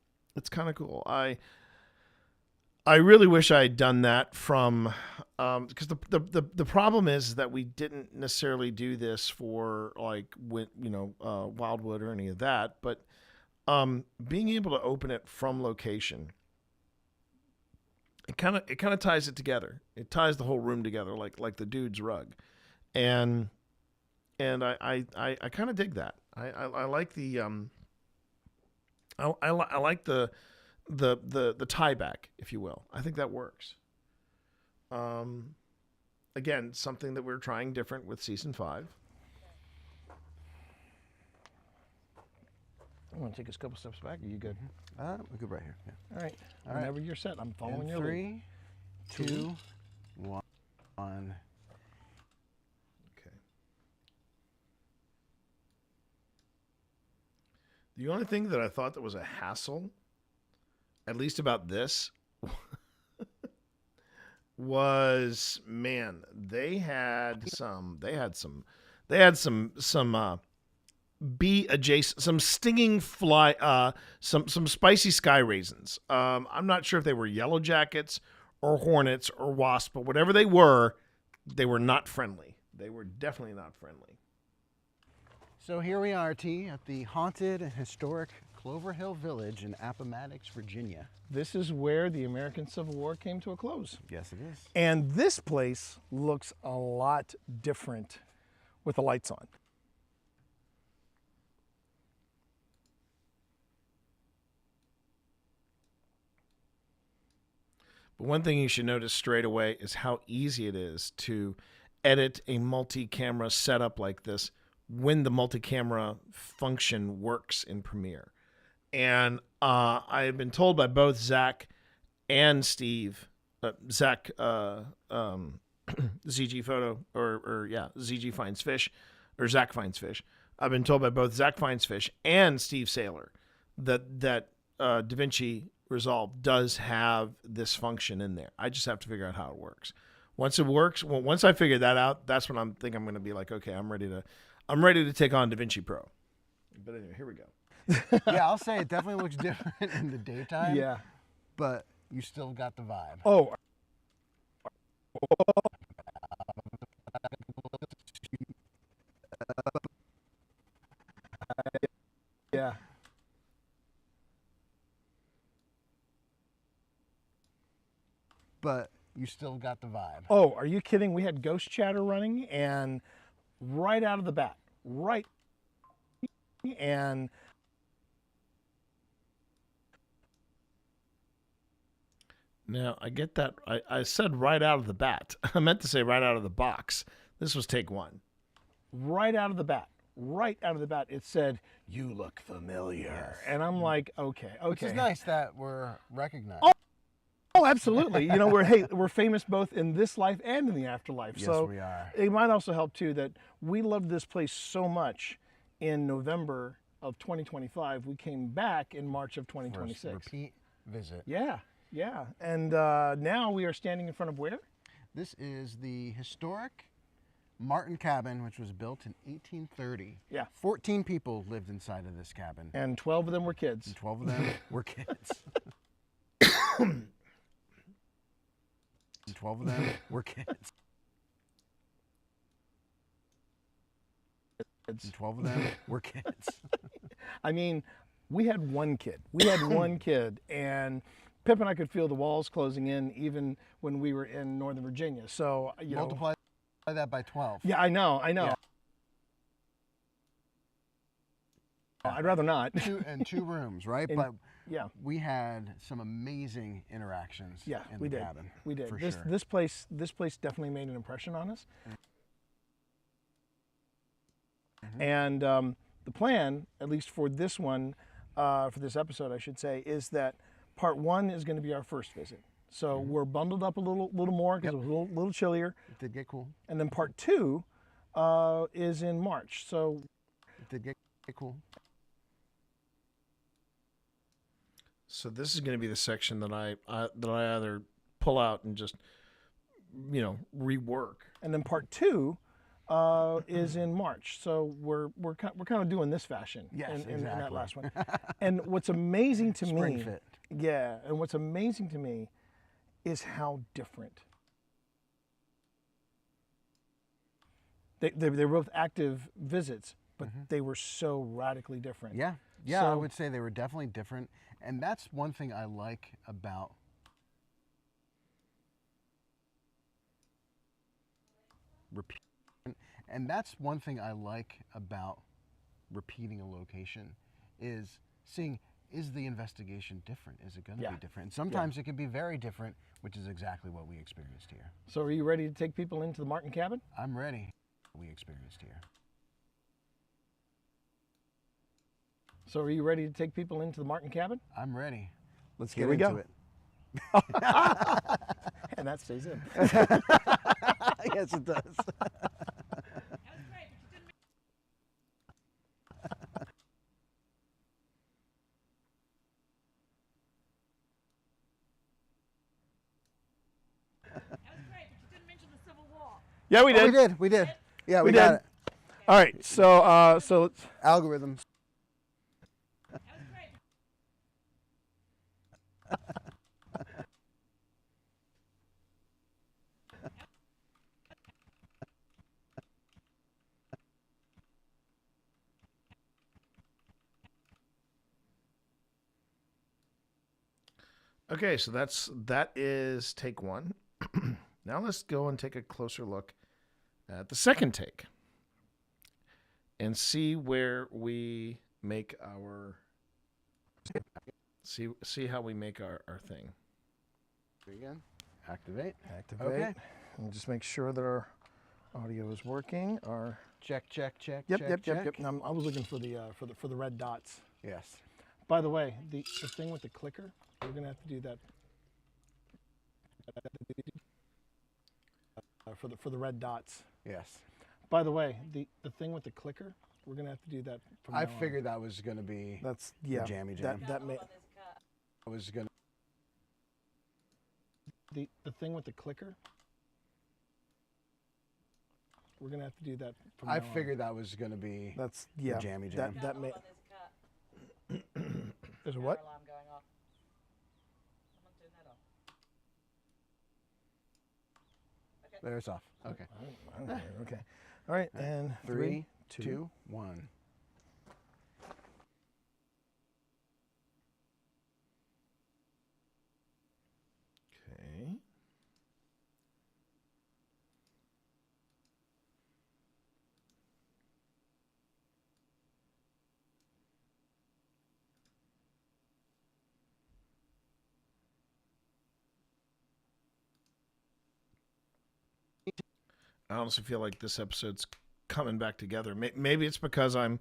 S9: I really wish I had done that from, because the problem is that we didn't necessarily do this for Wildwood or any of that, but being able to open it from location, it kind of ties it together. It ties the whole room together like the dude's rug, and I kind of dig that. I like the I like the tie back, if you will. I think that works. Again, something that we're trying different with season 5.
S6: I want to take us a couple steps back. Are you good?
S3: We're good right here. Yeah.
S6: All right.
S3: All right.
S6: Whenever you're set, I'm following your lead.
S3: 3, 2, 1.
S9: Okay. The only thing that I thought that was a hassle, at least about this, was, man, they had some bee adjacent, some stinging fly, some spicy sky raisins. I'm not sure if they were yellow jackets or hornets or wasps, but whatever they were not friendly. They were definitely not friendly.
S3: So here we are, T, at the haunted and historic Clover Hill Village in Appomattox, Virginia.
S6: This is where the American Civil War came to a close.
S3: Yes, it is.
S6: And this place looks a lot different with the lights on.
S9: But one thing you should notice straight away is how easy it is to edit a multi-camera setup like this when the multi-camera function works in Premiere. And I have been told by both Zach and Steve, Zach ZG Photo, ZG Finds Fish, or Zach Finds Fish. I've been told by both Zach Finds Fish and Steve Saylor that DaVinci Resolve does have this function in there. I just have to figure out how it works. Once it works, once I figure that out, that's when I'm going to be like, okay, I'm ready to take on DaVinci Pro. But anyway, here we go.
S3: Yeah, I'll say it definitely looks different in the daytime.
S6: Yeah.
S3: But you still got the vibe.
S6: Oh. Yeah.
S3: But you still got the vibe.
S6: Oh, are you kidding? We had ghost chatter running, and right out of the bat, and now I get that. I said right out of the bat. I meant to say right out of the box. This was take one. Right out of the bat. Right out of the bat, it said, "You look familiar," and I'm like, okay.
S3: Which is nice that we're recognized.
S6: Oh, absolutely. You know, we're famous both in this life and in the afterlife.
S3: Yes,
S6: so
S3: we are.
S6: It might also help too that we loved this place so much in November of 2025. We came back in March of 2026.
S3: Repeat visit.
S6: Yeah. And now we are standing in front of where?
S3: This is the historic Martin cabin, which was built in 1830.
S6: Yeah.
S3: 14 people lived inside of this cabin.
S6: And 12 of them were kids.
S3: And 12 of them were kids. And 12 of them were kids. And 12 of them were kids.
S6: I mean, we had one kid. And Pip and I could feel the walls closing in even when we were in Northern Virginia. So, you
S3: Multiply that by 12.
S6: Yeah, I know.
S3: Yeah.
S6: I'd rather not.
S3: Two rooms, right?
S6: And,
S3: but
S6: yeah,
S3: we had some amazing interactions.
S6: Yeah,
S3: in
S6: we
S3: the
S6: did.
S3: cabin.
S6: We did.
S3: For
S6: This
S3: sure.
S6: this place definitely made an impression on us. And the plan, at least for this one, for this episode, I should say, is that part one is going to be our first visit. So we're bundled up a little more because it was a little chillier.
S3: It did get cool.
S6: And then part two is in March. So
S3: it did get cool.
S6: So this is going to be the section that I either pull out and just, rework. And then part two is in March. So we're kind of doing this fashion.
S3: Yes,
S6: in
S3: exactly.
S6: that last one. And what's amazing to
S3: Spring
S6: me,
S3: fit.
S6: yeah, and what's amazing to me is how different. They were both active visits, but they were so radically different.
S3: Yeah,
S6: So-
S3: I would say they were definitely different. And that's one thing I like about repeating a location is seeing, is the investigation different? Is it going to be different? And sometimes it can be very different, which is exactly what we experienced here.
S6: So are you ready to take people into the Martin cabin?
S3: I'm ready. We experienced here.
S6: So are you ready to take people into the Martin cabin?
S3: I'm ready. Let's
S6: Here
S3: get
S6: we
S3: into
S6: go.
S3: it.
S6: And that stays in.
S3: Yes, it does.
S6: Yeah, we did.
S3: Oh, we did. Yeah, we
S6: did.
S3: got it.
S6: All right, so let's
S3: Algorithms.
S6: Okay, so that is take one. Now let's go and take a closer look at the second take and see where we make our see how we make our thing.
S3: Again. Activate.
S6: Okay. And just make sure that our audio is working. Our
S3: check.
S6: Yep. Now, I was looking for the red dots.
S3: Yes.
S6: By the way, the thing with the clicker, we're gonna have to do that for the red dots.
S3: Yes.
S6: By the way, the thing with the clicker, we're gonna have to do that. From
S3: I
S6: now on.
S3: figured that was going to be
S6: That's
S3: the jammy jam.
S6: That may
S3: I was going to.
S6: the thing with the clicker. We're gonna have to do that. From
S3: I
S6: now on.
S3: figured that was going to be
S6: That's
S3: the jammy jam.
S6: That may. There's a what?
S3: There, it's off. Okay.
S6: Okay. All right. And
S3: 3, 2, 1.
S6: Okay. I honestly feel like this episode's coming back together. Maybe it's because I'm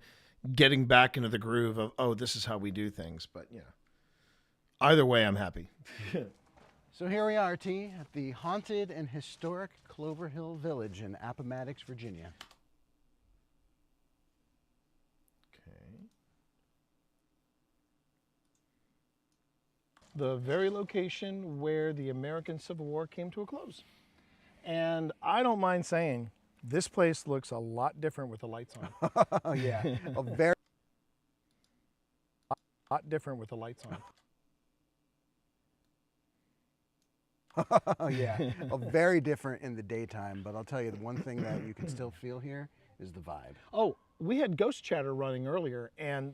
S6: getting back into the groove of, oh, this is how we do things. But, you know, either way, I'm happy.
S3: So here we are, T, at the haunted and historic Clover Hill Village in Appomattox, Virginia.
S6: Okay. The very location where the American Civil War came to a close. And I don't mind saying, this place looks a lot different with the lights on.
S3: Oh, yeah. A very
S6: lot different with the lights on.
S3: Oh, yeah. Very different in the daytime, but I'll tell you, the one thing that you can still feel here is the vibe.
S6: Oh, we had ghost chatter running earlier, and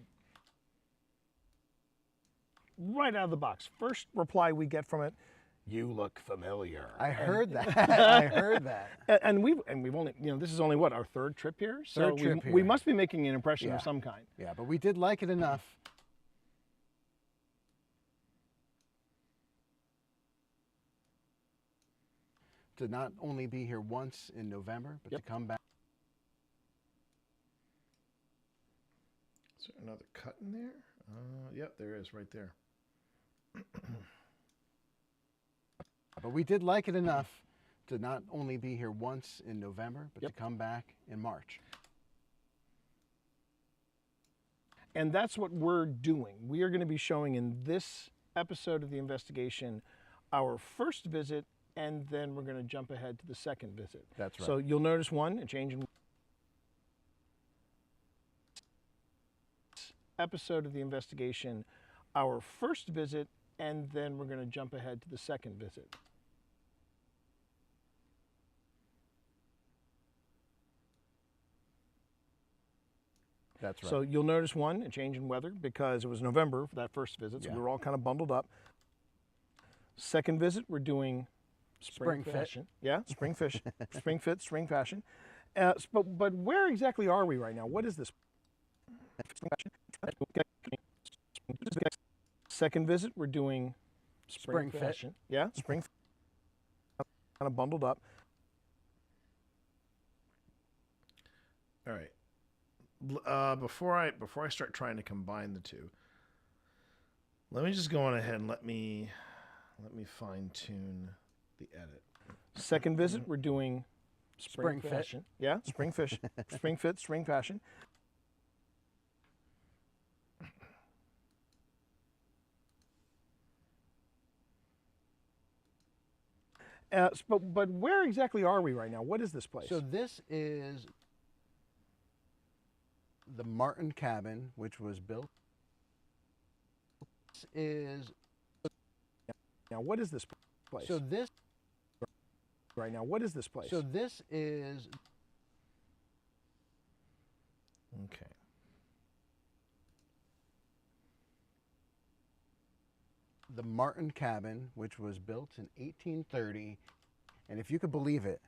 S6: right out of the box, first reply we get from it, "You look familiar."
S3: I heard that. I heard that.
S6: And we've only, you know, this is only what, our third trip here? So
S3: Third trip here.
S6: we must be making an impression
S3: Yeah.
S6: of some kind.
S3: Yeah, but we did like it enough. To not only be here once in November, but to come back.
S6: Is there another cut in there? Yep, there is right there.
S3: But we did like it enough to not only be here once in November, but to come back in March.
S6: And that's what we're doing. We are going to be showing in this episode of the investigation our first visit, and then we're going to jump ahead to the second visit.
S3: That's right.
S6: So you'll notice a change in episode of the investigation, our first visit, and then we're going to jump ahead to the second visit.
S3: That's right.
S6: So you'll notice a change in weather because it was November for that first visit, so we were all kind of bundled up. Second visit, we're doing spring
S3: fit.
S6: fashion. Yeah, spring fish, spring fit, spring fashion. But where exactly are we right now? What is this? Second visit, we're doing
S3: Spring fit.
S6: fashion. Yeah, spring kind of bundled up. All right. Before I start trying to combine the two, let me just go on ahead and let me fine tune the edit. Second visit, we're doing spring
S3: fit.
S6: fashion. Yeah, spring fish, spring fit, spring fashion. But where exactly are we right now? What is this place?
S3: So this is the Martin Cabin, which was built. This is
S6: now what is this place?
S3: So this
S6: right now, what is this place?
S3: So this is
S6: okay.
S3: The Martin Cabin, which was built in 1830, and if you could believe it,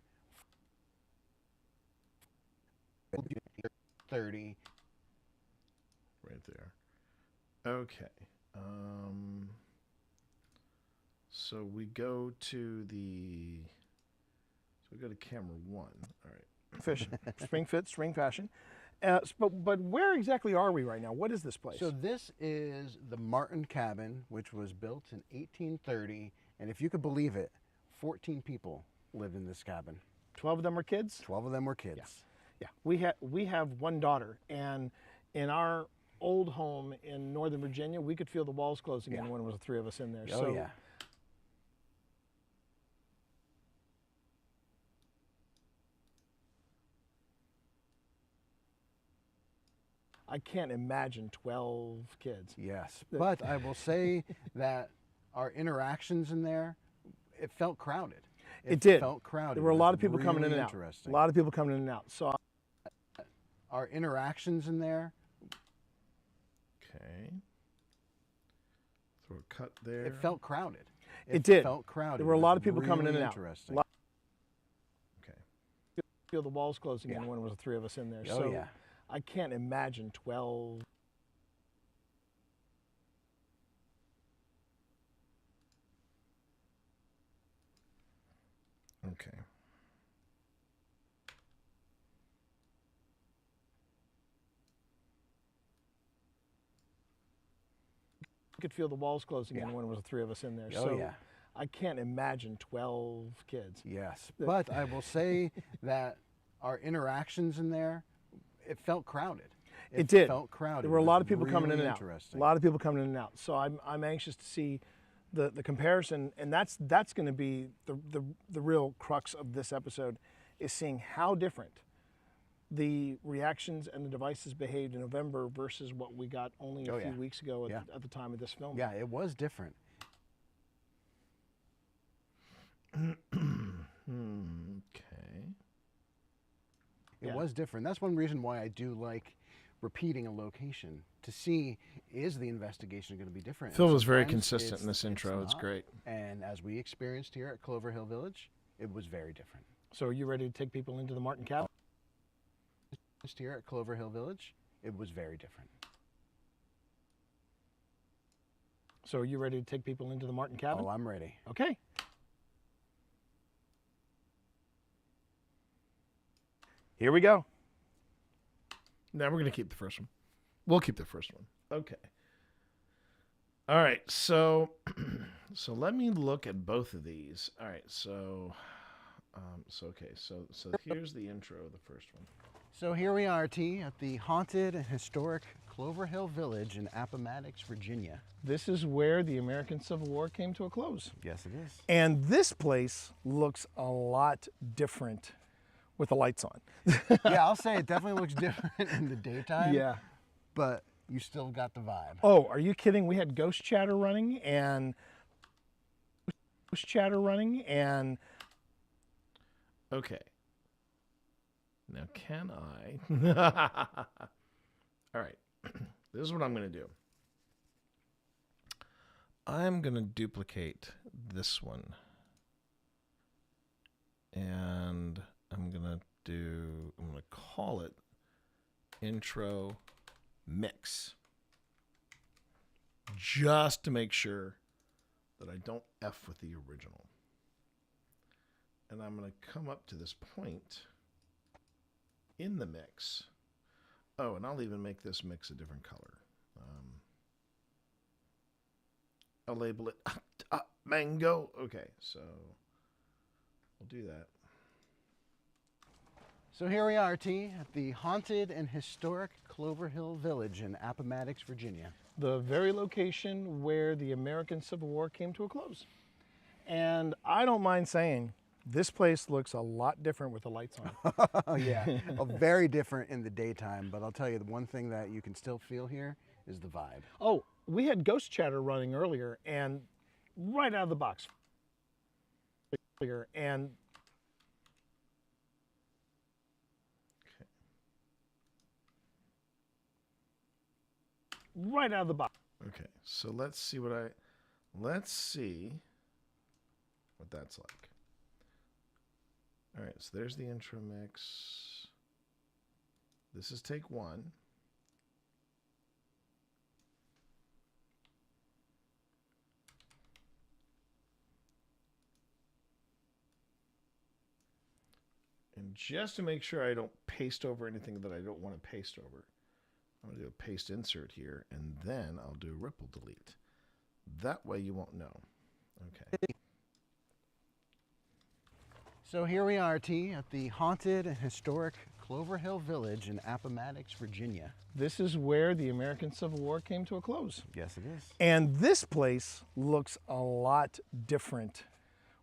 S3: 30.
S6: Right there. Okay. So we go to camera one. All right. Fish, spring fit, spring fashion. But where exactly are we right now? What is this place?
S3: So this is the Martin Cabin, which was built in 1830, and if you could believe it, 14 people lived in this cabin.
S6: 12 of them were kids?
S3: 12 of them were kids.
S6: Yeah. We have one daughter, and in our old home in Northern Virginia, we could feel the walls closing in when it was the three of us in there.
S3: Oh, yeah.
S6: I can't imagine 12 kids.
S3: Yes, but I will say that our interactions in there, it felt crowded.
S6: It did.
S3: Felt crowded.
S6: There were a lot of people
S3: Really
S6: coming in and out.
S3: interesting.
S6: A lot of people coming in and out. So
S3: our interactions in there.
S6: Okay. Throw a cut there.
S3: It felt crowded.
S6: It did.
S3: Felt crowded.
S6: There were a lot of people
S3: Really
S6: coming in and out.
S3: interesting.
S6: Okay. Feel the walls closing in when it was the three of us in there.
S3: Oh,
S6: so
S3: yeah.
S6: I can't imagine 12. Okay. could feel the walls closing
S3: Yeah.
S6: in when there was the 3 of us in there.
S3: Oh,
S6: So
S3: yeah.
S6: I can't imagine 12 kids.
S3: Yes, but I will say that our interactions in there, it felt crowded.
S6: It did.
S3: Felt crowded.
S6: There were a
S3: It
S6: lot
S3: was
S6: of people coming in
S3: really
S6: and out.
S3: interesting.
S6: A lot of people coming in and out. So I'm anxious to see the comparison, and that's going to be the real crux of this episode, is seeing how different the reactions and the devices behaved in November versus what we got only a few weeks ago at the time of this film.
S3: Yeah, it was different.
S6: Okay.
S3: It was different. That's one reason why I do like repeating a location to see, is the investigation going to be different?
S6: Phil was very
S3: Sometimes
S6: consistent in this intro. It's
S3: not.
S6: great.
S3: And as we experienced here at Clover Hill Village, it was very different.
S6: So are you ready to take people into the Martin cabin?
S3: Just here at Clover Hill Village, it was very different.
S6: So are you ready to take people into the Martin cabin?
S3: Oh, I'm ready.
S6: Okay. Here we go. Now we're going to keep the first one. We'll keep the first one. Okay. All right. So, so let me look at both of these. All right. So here's the intro of the first one.
S3: So here we are, T, at the haunted and historic Clover Hill Village in Appomattox, Virginia.
S6: This is where the American Civil War came to a close.
S3: Yes, it is.
S6: And this place looks a lot different with the lights on.
S3: Yeah, I'll say it definitely looks different in the daytime.
S6: Yeah.
S3: But you still got the vibe.
S6: Oh, are you kidding? We had ghost chatter running and okay. Now can I all right. This is what I'm going to do. I'm going to duplicate this one. And I'm going to call it intro mix. Just to make sure that I don't F with the original. And I'm going to come up to this point in the mix. Oh, and I'll even make this mix a different color. I'll label it mango. Okay, so we'll do that.
S3: So here we are, T, at the haunted and historic Clover Hill Village in Appomattox, Virginia.
S6: The very location where the American Civil War came to a close. And I don't mind saying, this place looks a lot different with the lights on.
S3: Oh, yeah. Very different in the daytime, but I'll tell you, the one thing that you can still feel here is the vibe.
S6: Oh, we had ghost chatter running earlier, and right out of the box. And right out of the box. Okay, so let's see what that's like. All right, so there's the intro mix. This is take one. And just to make sure I don't paste over anything that I don't want to paste over, I'm going to do a paste insert here, and then I'll do ripple delete. That way you won't know. Okay.
S3: So here we are, T, at the haunted and historic Clover Hill Village in Appomattox, Virginia.
S6: This is where the American Civil War came to a close.
S3: Yes, it is.
S6: And this place looks a lot different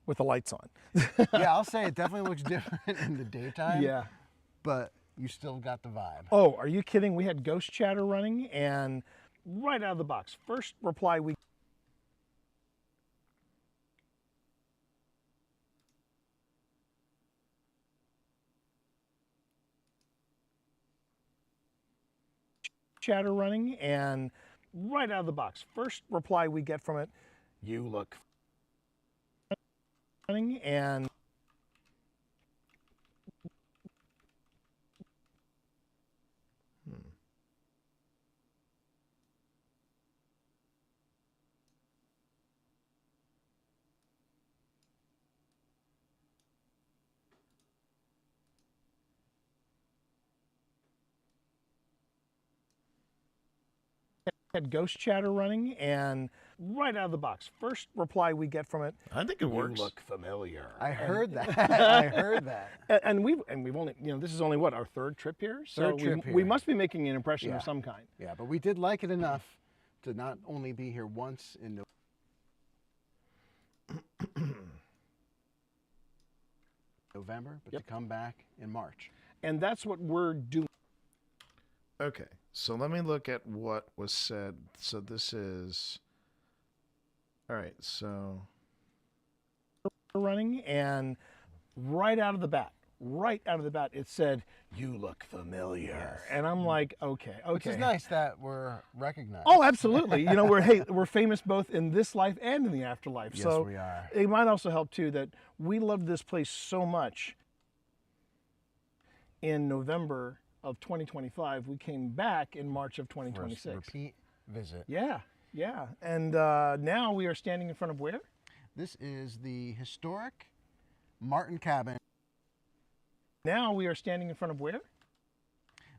S6: with the lights on.
S3: Yeah, I'll say it definitely looks different in the daytime.
S6: Yeah.
S3: But you still got the vibe.
S6: Oh, are you kidding? We had ghost chatter running, and right out of the box, first reply we chatter running, and right out of the box, first reply we get from it, you look running, and had ghost chatter running, and right out of the box, first reply we get from it,
S9: I think it works.
S6: You look familiar.
S3: I heard that. I heard that.
S6: And we've only, this is only what, our third trip here? So we
S3: here.
S6: must be making an impression
S3: Yeah.
S6: of some kind.
S3: Yeah, but we did like it enough to not only be here once in November, but to come back in March.
S6: And that's what we're doing.
S9: Okay, so let me look at what was said. So this is, all right, so.
S6: Running, and right out of the bat, it said, you look familiar. And I'm like, okay.
S3: Which is nice that we're recognized.
S6: Oh, absolutely. We're famous both in this life and in the afterlife.
S3: Yes,
S6: so
S3: we are.
S6: It might also help too that we loved this place so much. In November of 2025, we came back in March of 2026.
S3: For a repeat visit.
S6: Yeah. And now we are standing in front of where?
S3: This is the historic Martin Cabin.
S6: Now we are standing in front of where?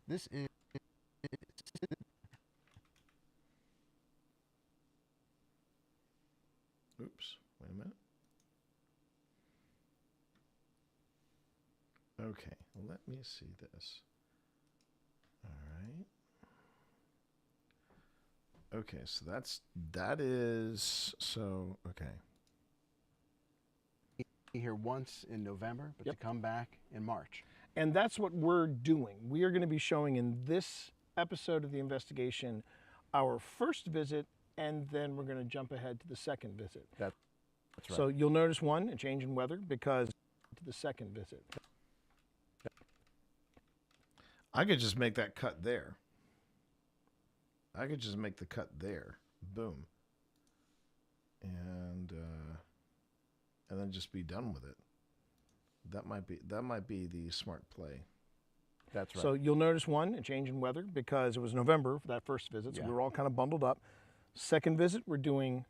S3: This is.
S9: Oops, wait a minute. Okay, let me see this. All right. Okay, so okay.
S3: Here once in November, but to come back in March.
S6: And that's what we're doing. We are going to be showing in this episode of the investigation our first visit, and then we're going to jump ahead to the second visit.
S3: That's right.
S6: So you'll notice a change in weather because to the second visit.
S9: I could just make that cut there. I could just make the cut there. Boom. And then just be done with it. That might be the smart play.
S3: That's right.
S6: So you'll notice a change in weather because it was November for that first visit, so we were all kind of bundled up. Second visit, we're doing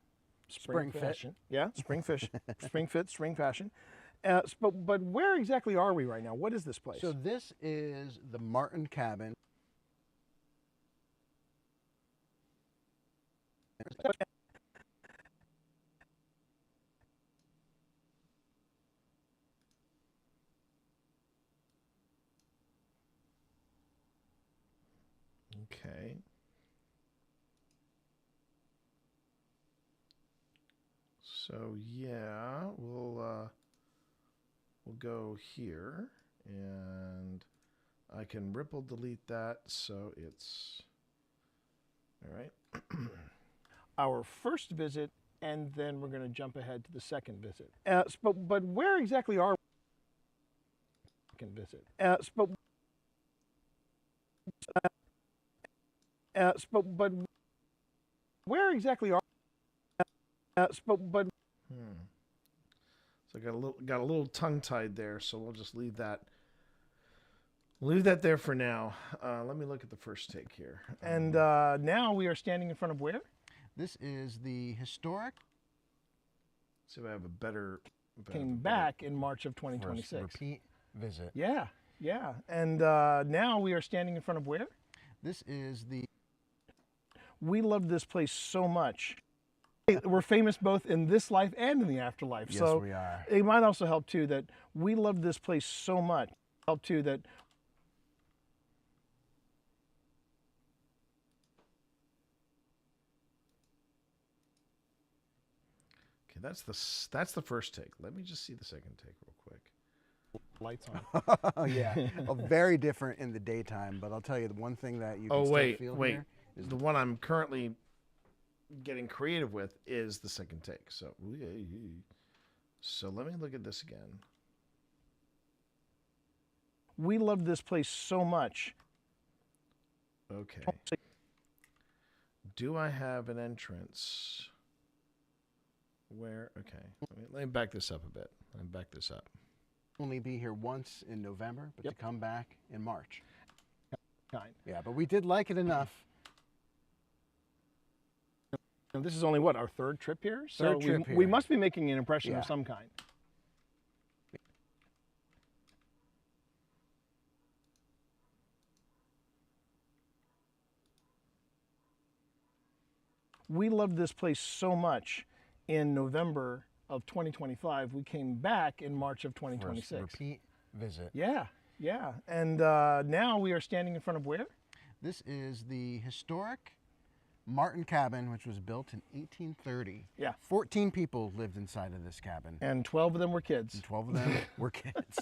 S6: spring fashion. Yeah, spring fish, spring fit, spring fashion. But where exactly are we right now? What is this place?
S3: So this is the Martin Cabin.
S9: Okay. So yeah, we'll go here, and I can ripple delete that, so it's all right.
S6: Our first visit, and then we're going to jump ahead to the second visit. But where exactly are we? Second visit. But where exactly are?
S9: So I got a little tongue tied there, so we'll just leave that. Leave that there for now. Let me look at the first take here.
S6: And now we are standing in front of where?
S3: This is the historic.
S9: See if I have a better.
S6: Came back in March of 2026.
S3: Repeat visit.
S6: Yeah. And now we are standing in front of where?
S3: This is the.
S6: We loved this place so much. We're famous both in this life and in the afterlife.
S3: Yes,
S6: so
S3: we are.
S6: It might also help too that we loved this place so much. Help too that.
S9: Okay, that's the first take. Let me just see the second take real quick.
S6: Lights on.
S3: Oh yeah, very different in the daytime. But I'll tell you the one thing that you can still feel here is
S9: the one I'm currently getting creative with is the second take. So let me look at this again.
S6: We loved this place so much.
S9: Okay. Do I have an entrance? Where? Okay. Let me back this up a bit.
S3: Only be here once in November, but to come back in March.
S6: Yeah,
S3: but we did like it enough.
S6: And this is only our third trip here?
S3: Third trip here.
S6: We must be making an impression of some kind. We loved this place so much in November of 2025. We came back in March of 2026.
S3: Repeat visit.
S6: Yeah, yeah. And now we are standing in front of where?
S3: This is the historic Martin cabin, which was built in 1830.
S6: Yeah.
S3: 14 people lived inside of this cabin.
S6: And 12 of them were kids.
S3: And 12 of them were kids.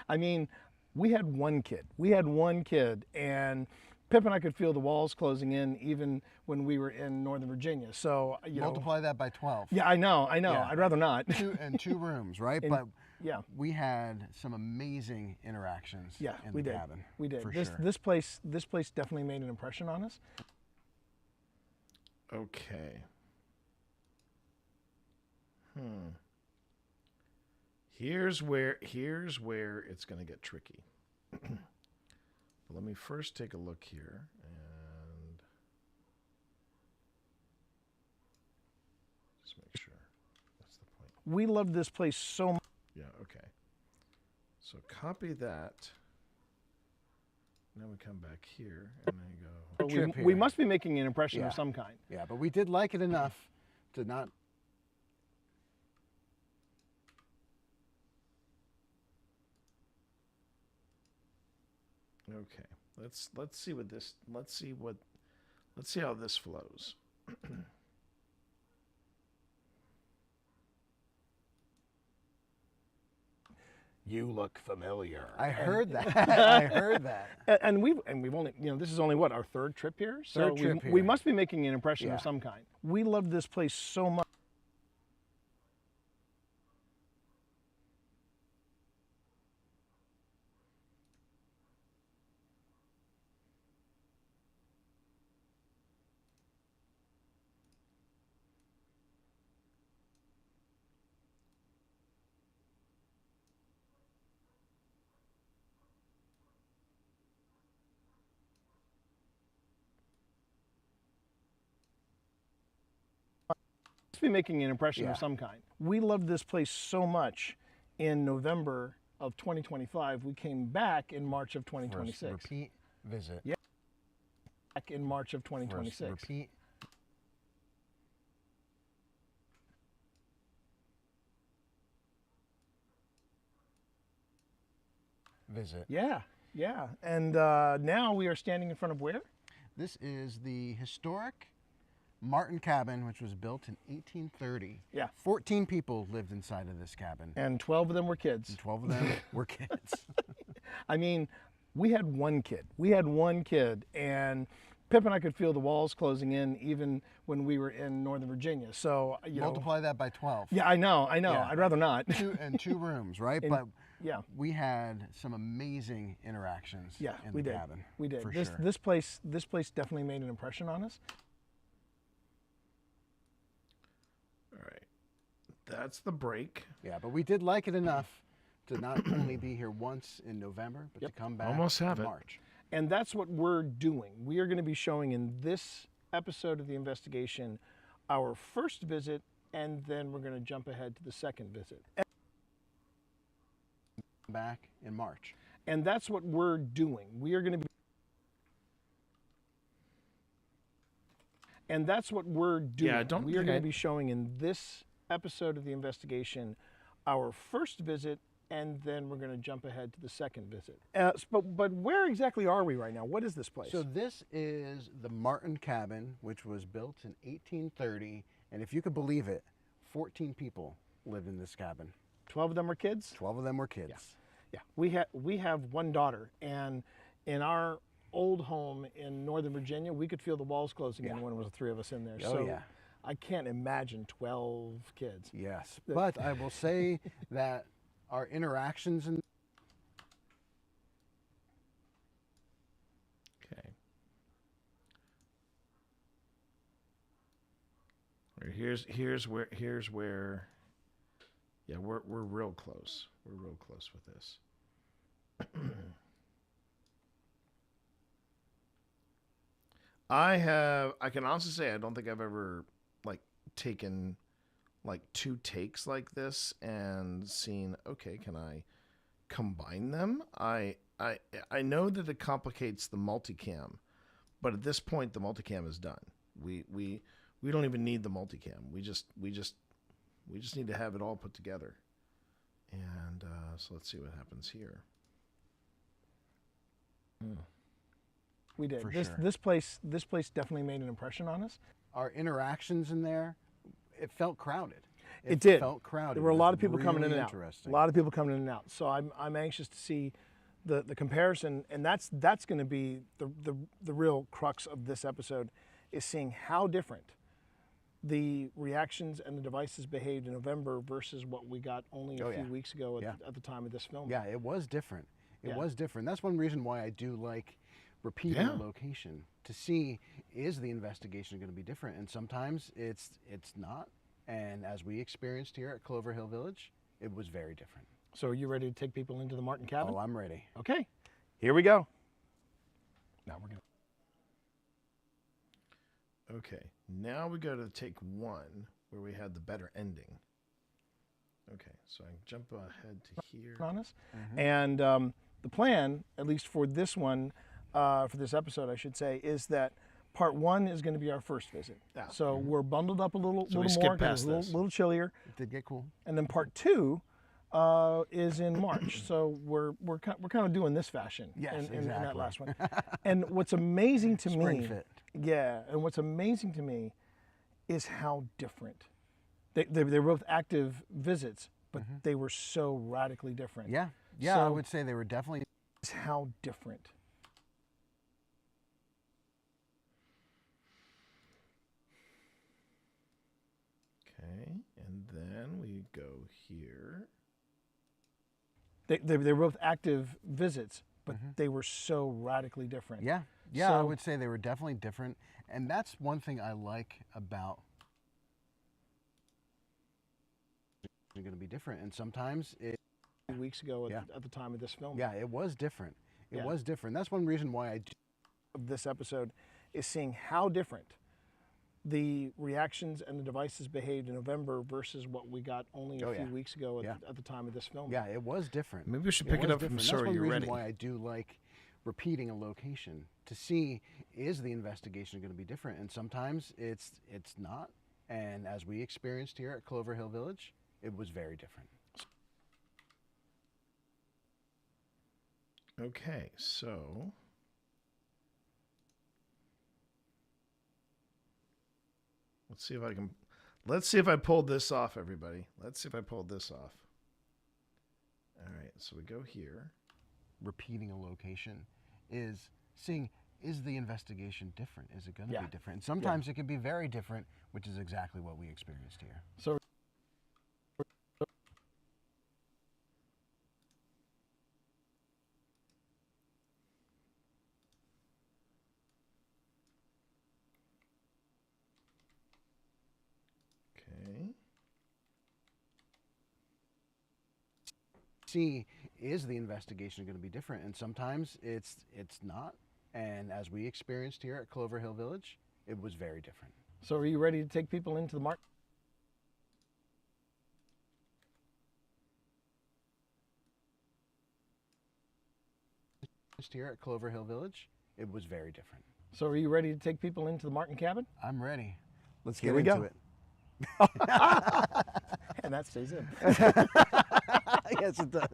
S6: I mean, we had one kid. We had one kid, and Pip and I could feel the walls closing in even when we were in Northern Virginia. So, you
S3: multiply that by 12.
S6: Yeah, I know.
S3: Yeah.
S6: I'd rather not.
S3: Two rooms, right?
S6: And,
S3: but
S6: yeah,
S3: we had some amazing interactions in
S6: we
S3: the
S6: did.
S3: cabin.
S6: We did.
S3: For
S6: This
S3: sure.
S6: this place definitely made an impression on us.
S9: Okay. Here's where it's going to get tricky. But let me first take a look here and just make sure. That's the point.
S6: We loved this place so much.
S9: Yeah, okay. So copy that. Now we come back here and then go.
S6: We must be making an impression of some kind.
S3: Yeah, but we did like it enough to not.
S9: Okay. Let's see what this. Let's see how this flows.
S6: You look familiar.
S3: I heard that. I heard that.
S6: And we've only, this is only what, our third trip here? So we must be making an impression of some kind. We loved this place so much. Be making an impression of some kind. We loved this place so much in November of 2025. We came back in March of 2026.
S3: Repeat visit.
S6: Yeah. Back in March of 2026.
S3: Repeat. Visit.
S6: Yeah, yeah. And now we are standing in front of where?
S3: This is the historic Martin cabin, which was built in 1830.
S6: Yeah.
S3: 14 people lived inside of this cabin.
S6: And 12 of them were kids.
S3: And 12 of them were kids.
S6: I mean, we had one kid. We had one kid, and Pip and I could feel the walls closing in even when we were in Northern Virginia. So,
S3: multiply that by 12.
S6: Yeah, I know.
S3: Yeah.
S6: I'd rather not.
S3: Two rooms, right?
S6: And,
S3: but we had some amazing interactions in the cabin.
S6: We did.
S3: For
S6: This
S3: sure.
S6: This place definitely made an impression on us.
S9: All right. That's the break.
S3: Yeah, but we did like it enough to not only be here once in November, but to come back
S9: Almost have
S3: in
S9: it.
S3: March.
S6: And that's what we're doing. We are going to be showing in this episode of the investigation our first visit, and then we're going to jump ahead to the second visit.
S3: Back in March.
S6: And that's what we're doing. We are going to be. And that's what we're doing.
S9: Yeah, don't
S6: we are going
S9: forget-
S6: to be showing in this episode of the investigation our first visit, and then we're going to jump ahead to the second visit. But where exactly are we right now? What is this place?
S3: So this is the Martin cabin, which was built in 1830, and if you could believe it, 14 people lived in this cabin.
S6: 12 of them were kids?
S3: 12 of them were kids.
S6: Yeah. We have one daughter, and in our old home in Northern Virginia, we could feel the walls closing in when there was the three of us in there.
S3: Oh,
S6: so
S3: yeah.
S6: I can't imagine 12 kids.
S3: Yes, but I will say that our interactions in
S9: Okay. Here's where yeah, we're real close. We're real close with this. I can honestly say I don't think I've ever taken two takes like this and seen, okay, can I combine them? I know that it complicates the multicam, but at this point the multicam is done. We
S6: We don't even need the multicam. We just need to have it all put together. And so let's see what happens here.
S9: We did.
S3: For
S9: This
S3: sure.
S9: this place definitely made an impression on us.
S3: Our interactions in there, it felt crowded.
S9: It did.
S3: Felt crowded.
S9: There were a
S3: It
S9: lot
S3: was
S9: of people coming in
S3: really
S9: and out.
S3: interesting.
S9: A lot of people coming in and out. So I'm anxious to see the comparison, and that's going to be the real crux of this episode, is seeing how different the reactions and the devices behaved in November versus what we got only a few weeks ago at the time of this film.
S3: Yeah, it was different. It
S9: Yeah.
S3: was different. That's one reason why I do like repeating a location, to see, is the investigation going to be different? And sometimes it's not. And as we experienced here at Clover Hill Village, it was very different.
S9: So are you ready to take people into the Martin cabin?
S3: Oh, I'm ready.
S9: Okay, here we go. Now we're going to.
S6: Okay, now we go to take one where we had the better ending. Okay, so I jump ahead to here.
S9: On us. And the plan, at least for this one, for this episode, I should say, is that part one is going to be our first visit.
S6: Yeah.
S9: So we're bundled up a little,
S6: So we
S9: little
S6: skip
S9: more, 'cause
S6: past
S9: it's a
S6: this.
S9: little chillier.
S3: It did get cool.
S9: And then part two is in March. So we're kind of doing this fashion
S3: Yes,
S9: in that
S3: exactly.
S9: last one. And what's amazing to
S3: Spring
S9: me,
S3: fit.
S9: yeah, and what's amazing to me is how different. They're both active visits, but they were so radically different.
S3: Yeah, yeah, I
S9: So-
S3: would say they were definitely.
S9: How different.
S6: Okay, and then we go here.
S9: They're both active visits, but they were so radically different.
S3: Yeah, yeah, I
S9: So-
S3: would say they were definitely different. And that's one thing I like about. They're going to be different. And sometimes it.
S9: Weeks ago at the time of this film.
S3: Yeah, it was different. It
S9: Yeah.
S3: was different. That's one reason why I do.
S9: Of this episode is seeing how different the reactions and the devices behaved in November versus what we got only a few weeks ago at the time of this film.
S3: Yeah, it was different.
S6: Maybe we should pick it
S3: was
S6: up from
S3: different.
S6: Sorry
S3: That's one
S6: You're
S3: reason
S6: Ready.
S3: why I do like repeating a location, to see, is the investigation going to be different? And sometimes it's not. And as we experienced here at Clover Hill Village, it was very different.
S6: Okay, so let's see if I pulled this off, everybody. Let's see if I pulled this off. All right, so we go here.
S3: Repeating a location is seeing, is the investigation different? Is it going to be different? And sometimes it can be very different, which is exactly what we experienced here.
S9: So
S6: Okay.
S3: See, is the investigation going to be different? And sometimes it's not. And as we experienced here at Clover Hill Village, it was very different.
S9: So are you ready to take people into the Martin?
S3: Here at Clover Hill Village, it was very different.
S9: So are you ready to take people into the Martin cabin?
S3: I'm ready. Let's
S9: Here
S3: get
S9: we
S3: into
S9: go.
S3: it.
S9: And that stays in.
S3: Yes, it does.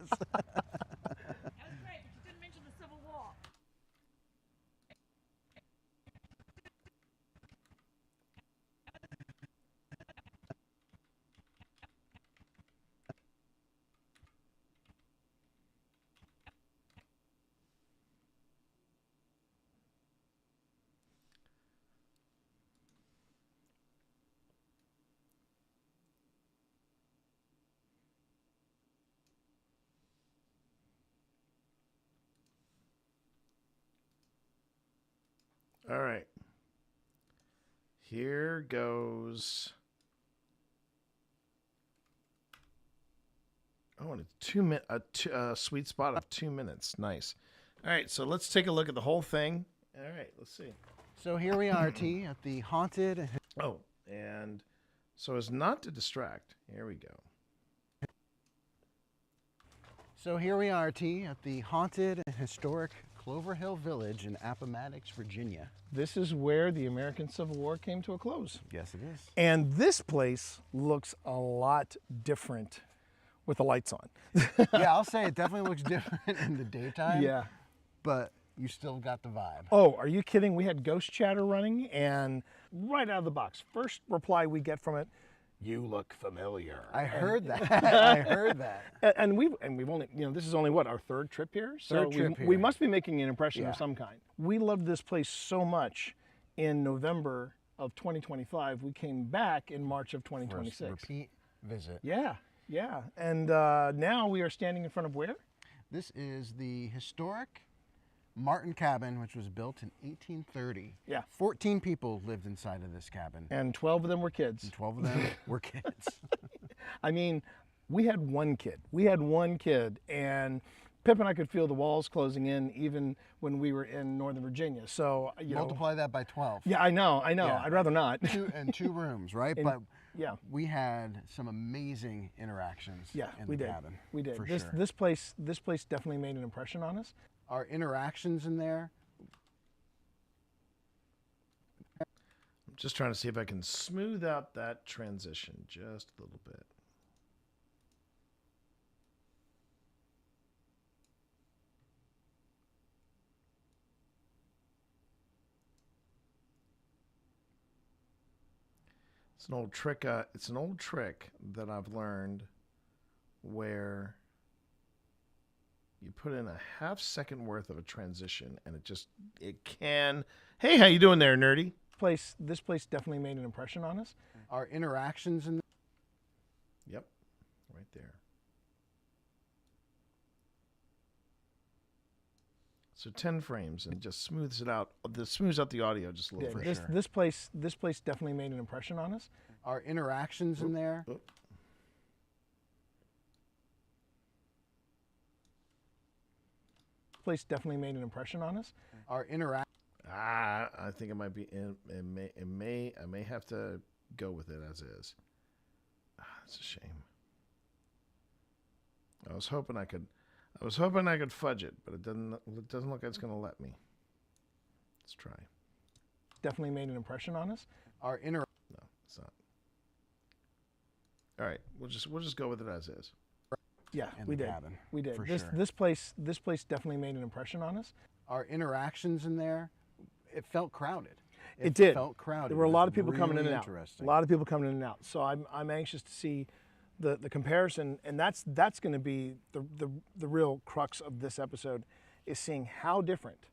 S6: All right. Here goes. Oh, and a sweet spot of 2 minutes. Nice. All right, so let's take a look at the whole thing. All right, let's see.
S3: So here we are, T, at the haunted.
S6: Oh, and so as not to distract, here we go.
S3: So here we are, T, at the haunted and historic Clover Hill Village in Appomattox, Virginia.
S6: This is where the American Civil War came to a close.
S3: Yes, it is.
S6: And this place looks a lot different with the lights on.
S3: Yeah, I'll say it definitely looks different in the daytime.
S6: Yeah.
S3: But you still got the vibe.
S6: Oh, are you kidding? We had ghost chatter running, and right out of the box, first reply we get from it, "You look familiar."
S3: I heard that. I heard that.
S6: And we've only, this is only what, our third trip here? So
S3: Third trip here.
S6: we must be making an impression
S3: Yeah.
S6: of some kind. We loved this place so much. In November of 2025, we came back in March of 2026.
S3: Repeat visit.
S6: Yeah, yeah. And now we are standing in front of where?
S3: This is the historic Martin cabin, which was built in 1830.
S6: Yeah.
S3: 14 people lived inside of this cabin.
S6: And 12 of them were kids.
S3: And 12 of them were kids.
S6: I mean, we had one kid. And Pip and I could feel the walls closing in even when we were in Northern Virginia. So,
S3: Multiply that by 12.
S6: Yeah, I know.
S3: Yeah.
S6: I'd rather not.
S3: Two rooms, right?
S6: And-
S3: but
S6: yeah.
S3: we had some amazing interactions in
S6: we
S3: the
S6: did.
S3: cabin.
S6: We did.
S3: For
S6: This
S3: sure.
S6: this place definitely made an impression on us.
S3: Our interactions in there.
S6: I'm just trying to see if I can smooth out that transition just a little bit. It's an old trick. It's an old trick that I've learned, where you put in a half-second worth of a transition, and it can. Hey, how you doing there, nerdy? This place definitely made an impression on us.
S3: Our interactions in.
S6: Yep, right there. So 10 frames, and just smooths it out. This smooths out the audio just a little bit. This place definitely made an impression on us.
S3: Our interactions in there.
S6: Place definitely made an impression on us.
S3: Our interact.
S6: I think it might be. I may have to go with it as is. It's a shame. I was hoping I could fudge it, but it doesn't look like it's going to let me. Let's try. Definitely made an impression on us.
S3: Our
S6: No, it's not. All right, we'll just go with it as is. Yeah,
S3: in
S6: we
S3: the
S6: did.
S3: cabin,
S6: We did.
S3: for
S6: This
S3: sure.
S6: this place definitely made an impression on us.
S3: Our interactions in there. It felt crowded.
S6: It did.
S3: Felt crowded.
S6: There were a
S3: It
S6: lot
S3: was
S6: of people coming in
S3: really
S6: and out.
S3: interesting.
S6: A lot of people coming in and out. So I'm anxious to see the comparison, and that's going to be the real crux of this episode, is seeing how different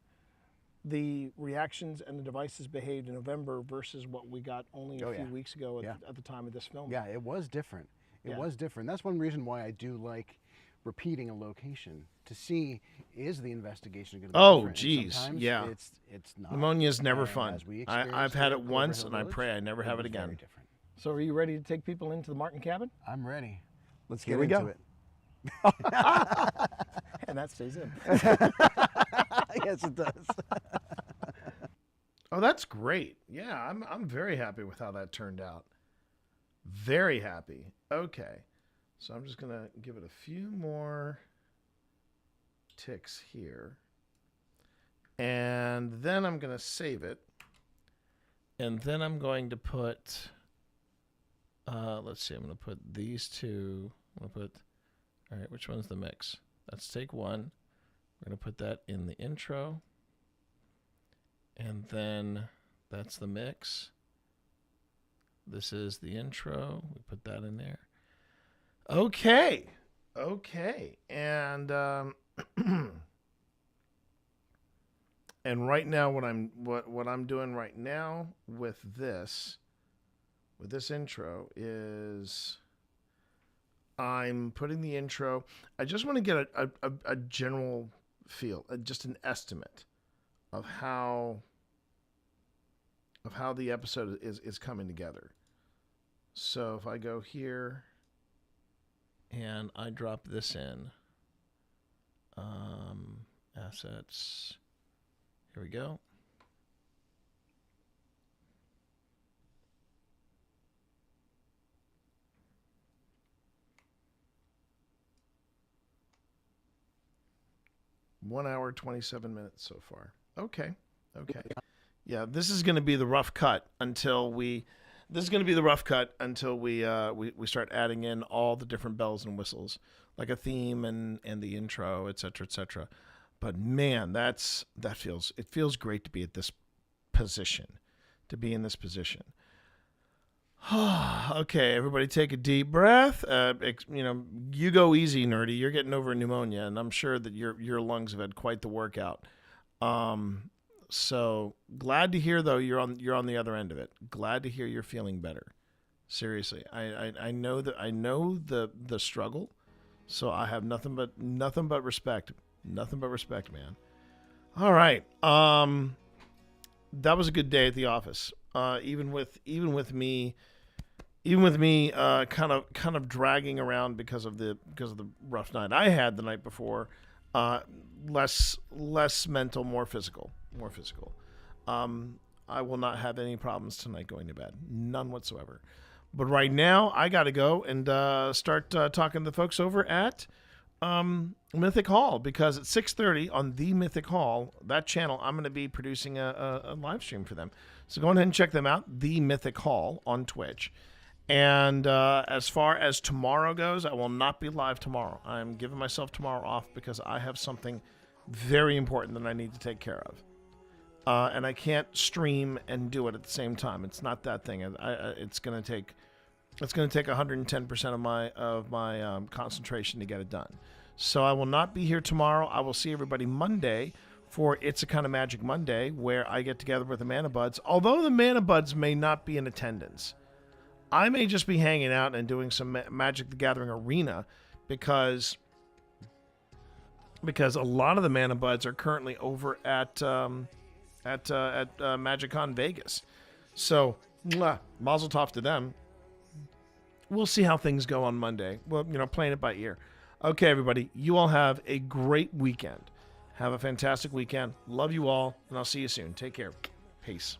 S6: the reactions and the devices behaved in November versus what we got only a few weeks ago at the time of this film.
S3: Yeah, it was different. It was different. That's one reason why I do like repeating a location to see, is the investigation going to be different? And
S6: Geez,
S3: sometimes
S6: yeah.
S3: It's not.
S6: Pneumonia's never
S3: And
S6: fun.
S3: as we
S6: I've
S3: experienced
S6: had
S3: at
S6: it
S3: Clover
S6: once,
S3: Hill
S6: and I
S3: Village,
S6: pray I never have it
S3: was very
S6: again.
S3: different.
S6: So are you ready to take people into the Martin cabin?
S3: I'm ready. Let's
S6: Here
S3: get
S6: we
S3: into
S6: go.
S3: it.
S6: And that stays in.
S3: Yes, it does.
S6: Oh, that's great. Yeah, I'm very happy with how that turned out. Very happy. Okay. So I'm just going to give it a few more ticks here. And then I'm going to save it. And then I'm going to put, let's see, I'm going to put these two. I'm going to put, all right, which one's the mix? Let's take one. We're going to put that in the intro. And then that's the mix. This is the intro. We put that in there. Okay. And and right now what I'm doing right now with this intro is I'm putting the intro. I just want to get a general feel, just an estimate of how the episode is coming together. So if I go here and I drop this in, assets, here we go. 1 hour 27 minutes so far. Okay. Yeah, this is going to be the rough cut until we. This is going to be the rough cut until we start adding in all the different bells and whistles, like a theme and the intro, etc., etc. But man, it feels great to be at this position, to be in this position. Okay, everybody, take a deep breath. You go easy, nerdy. You're getting over pneumonia, and I'm sure that your lungs have had quite the workout. So glad to hear though you're on the other end of it. Glad to hear you're feeling better. Seriously, I know the struggle, so I have nothing but respect. Nothing but respect, man. All right. That was a good day at the office. Even with me kind of dragging around because of the rough night I had the night before. Less mental, more physical. I will not have any problems tonight going to bed. None whatsoever. But right now, I got to go and start talking to the folks over at Mythic Hall, because at 6:30 on the Mythic Hall, that channel, I'm going to be producing a live stream for them. So go ahead and check them out, the Mythic Hall on Twitch. And as far as tomorrow goes, I will not be live tomorrow. I'm giving myself tomorrow off because I have something very important that I need to take care of. And I can't stream and do it at the same time. It's not that thing. It's going to take 110% of my concentration to get it done. So I will not be here tomorrow. I will see everybody Monday for It's a Kind of Magic Monday, where I get together with the Mana Buds. Although the Mana Buds may not be in attendance, I may just be hanging out and doing some Magic the Gathering Arena, because a lot of the Mana Buds are currently over at MagicCon Vegas. So, mazel tov to them. We'll see how things go on Monday. Well, playing it by ear. Okay, everybody, you all have a great weekend. Have a fantastic weekend. Love you all, and I'll see you soon. Take care. Peace.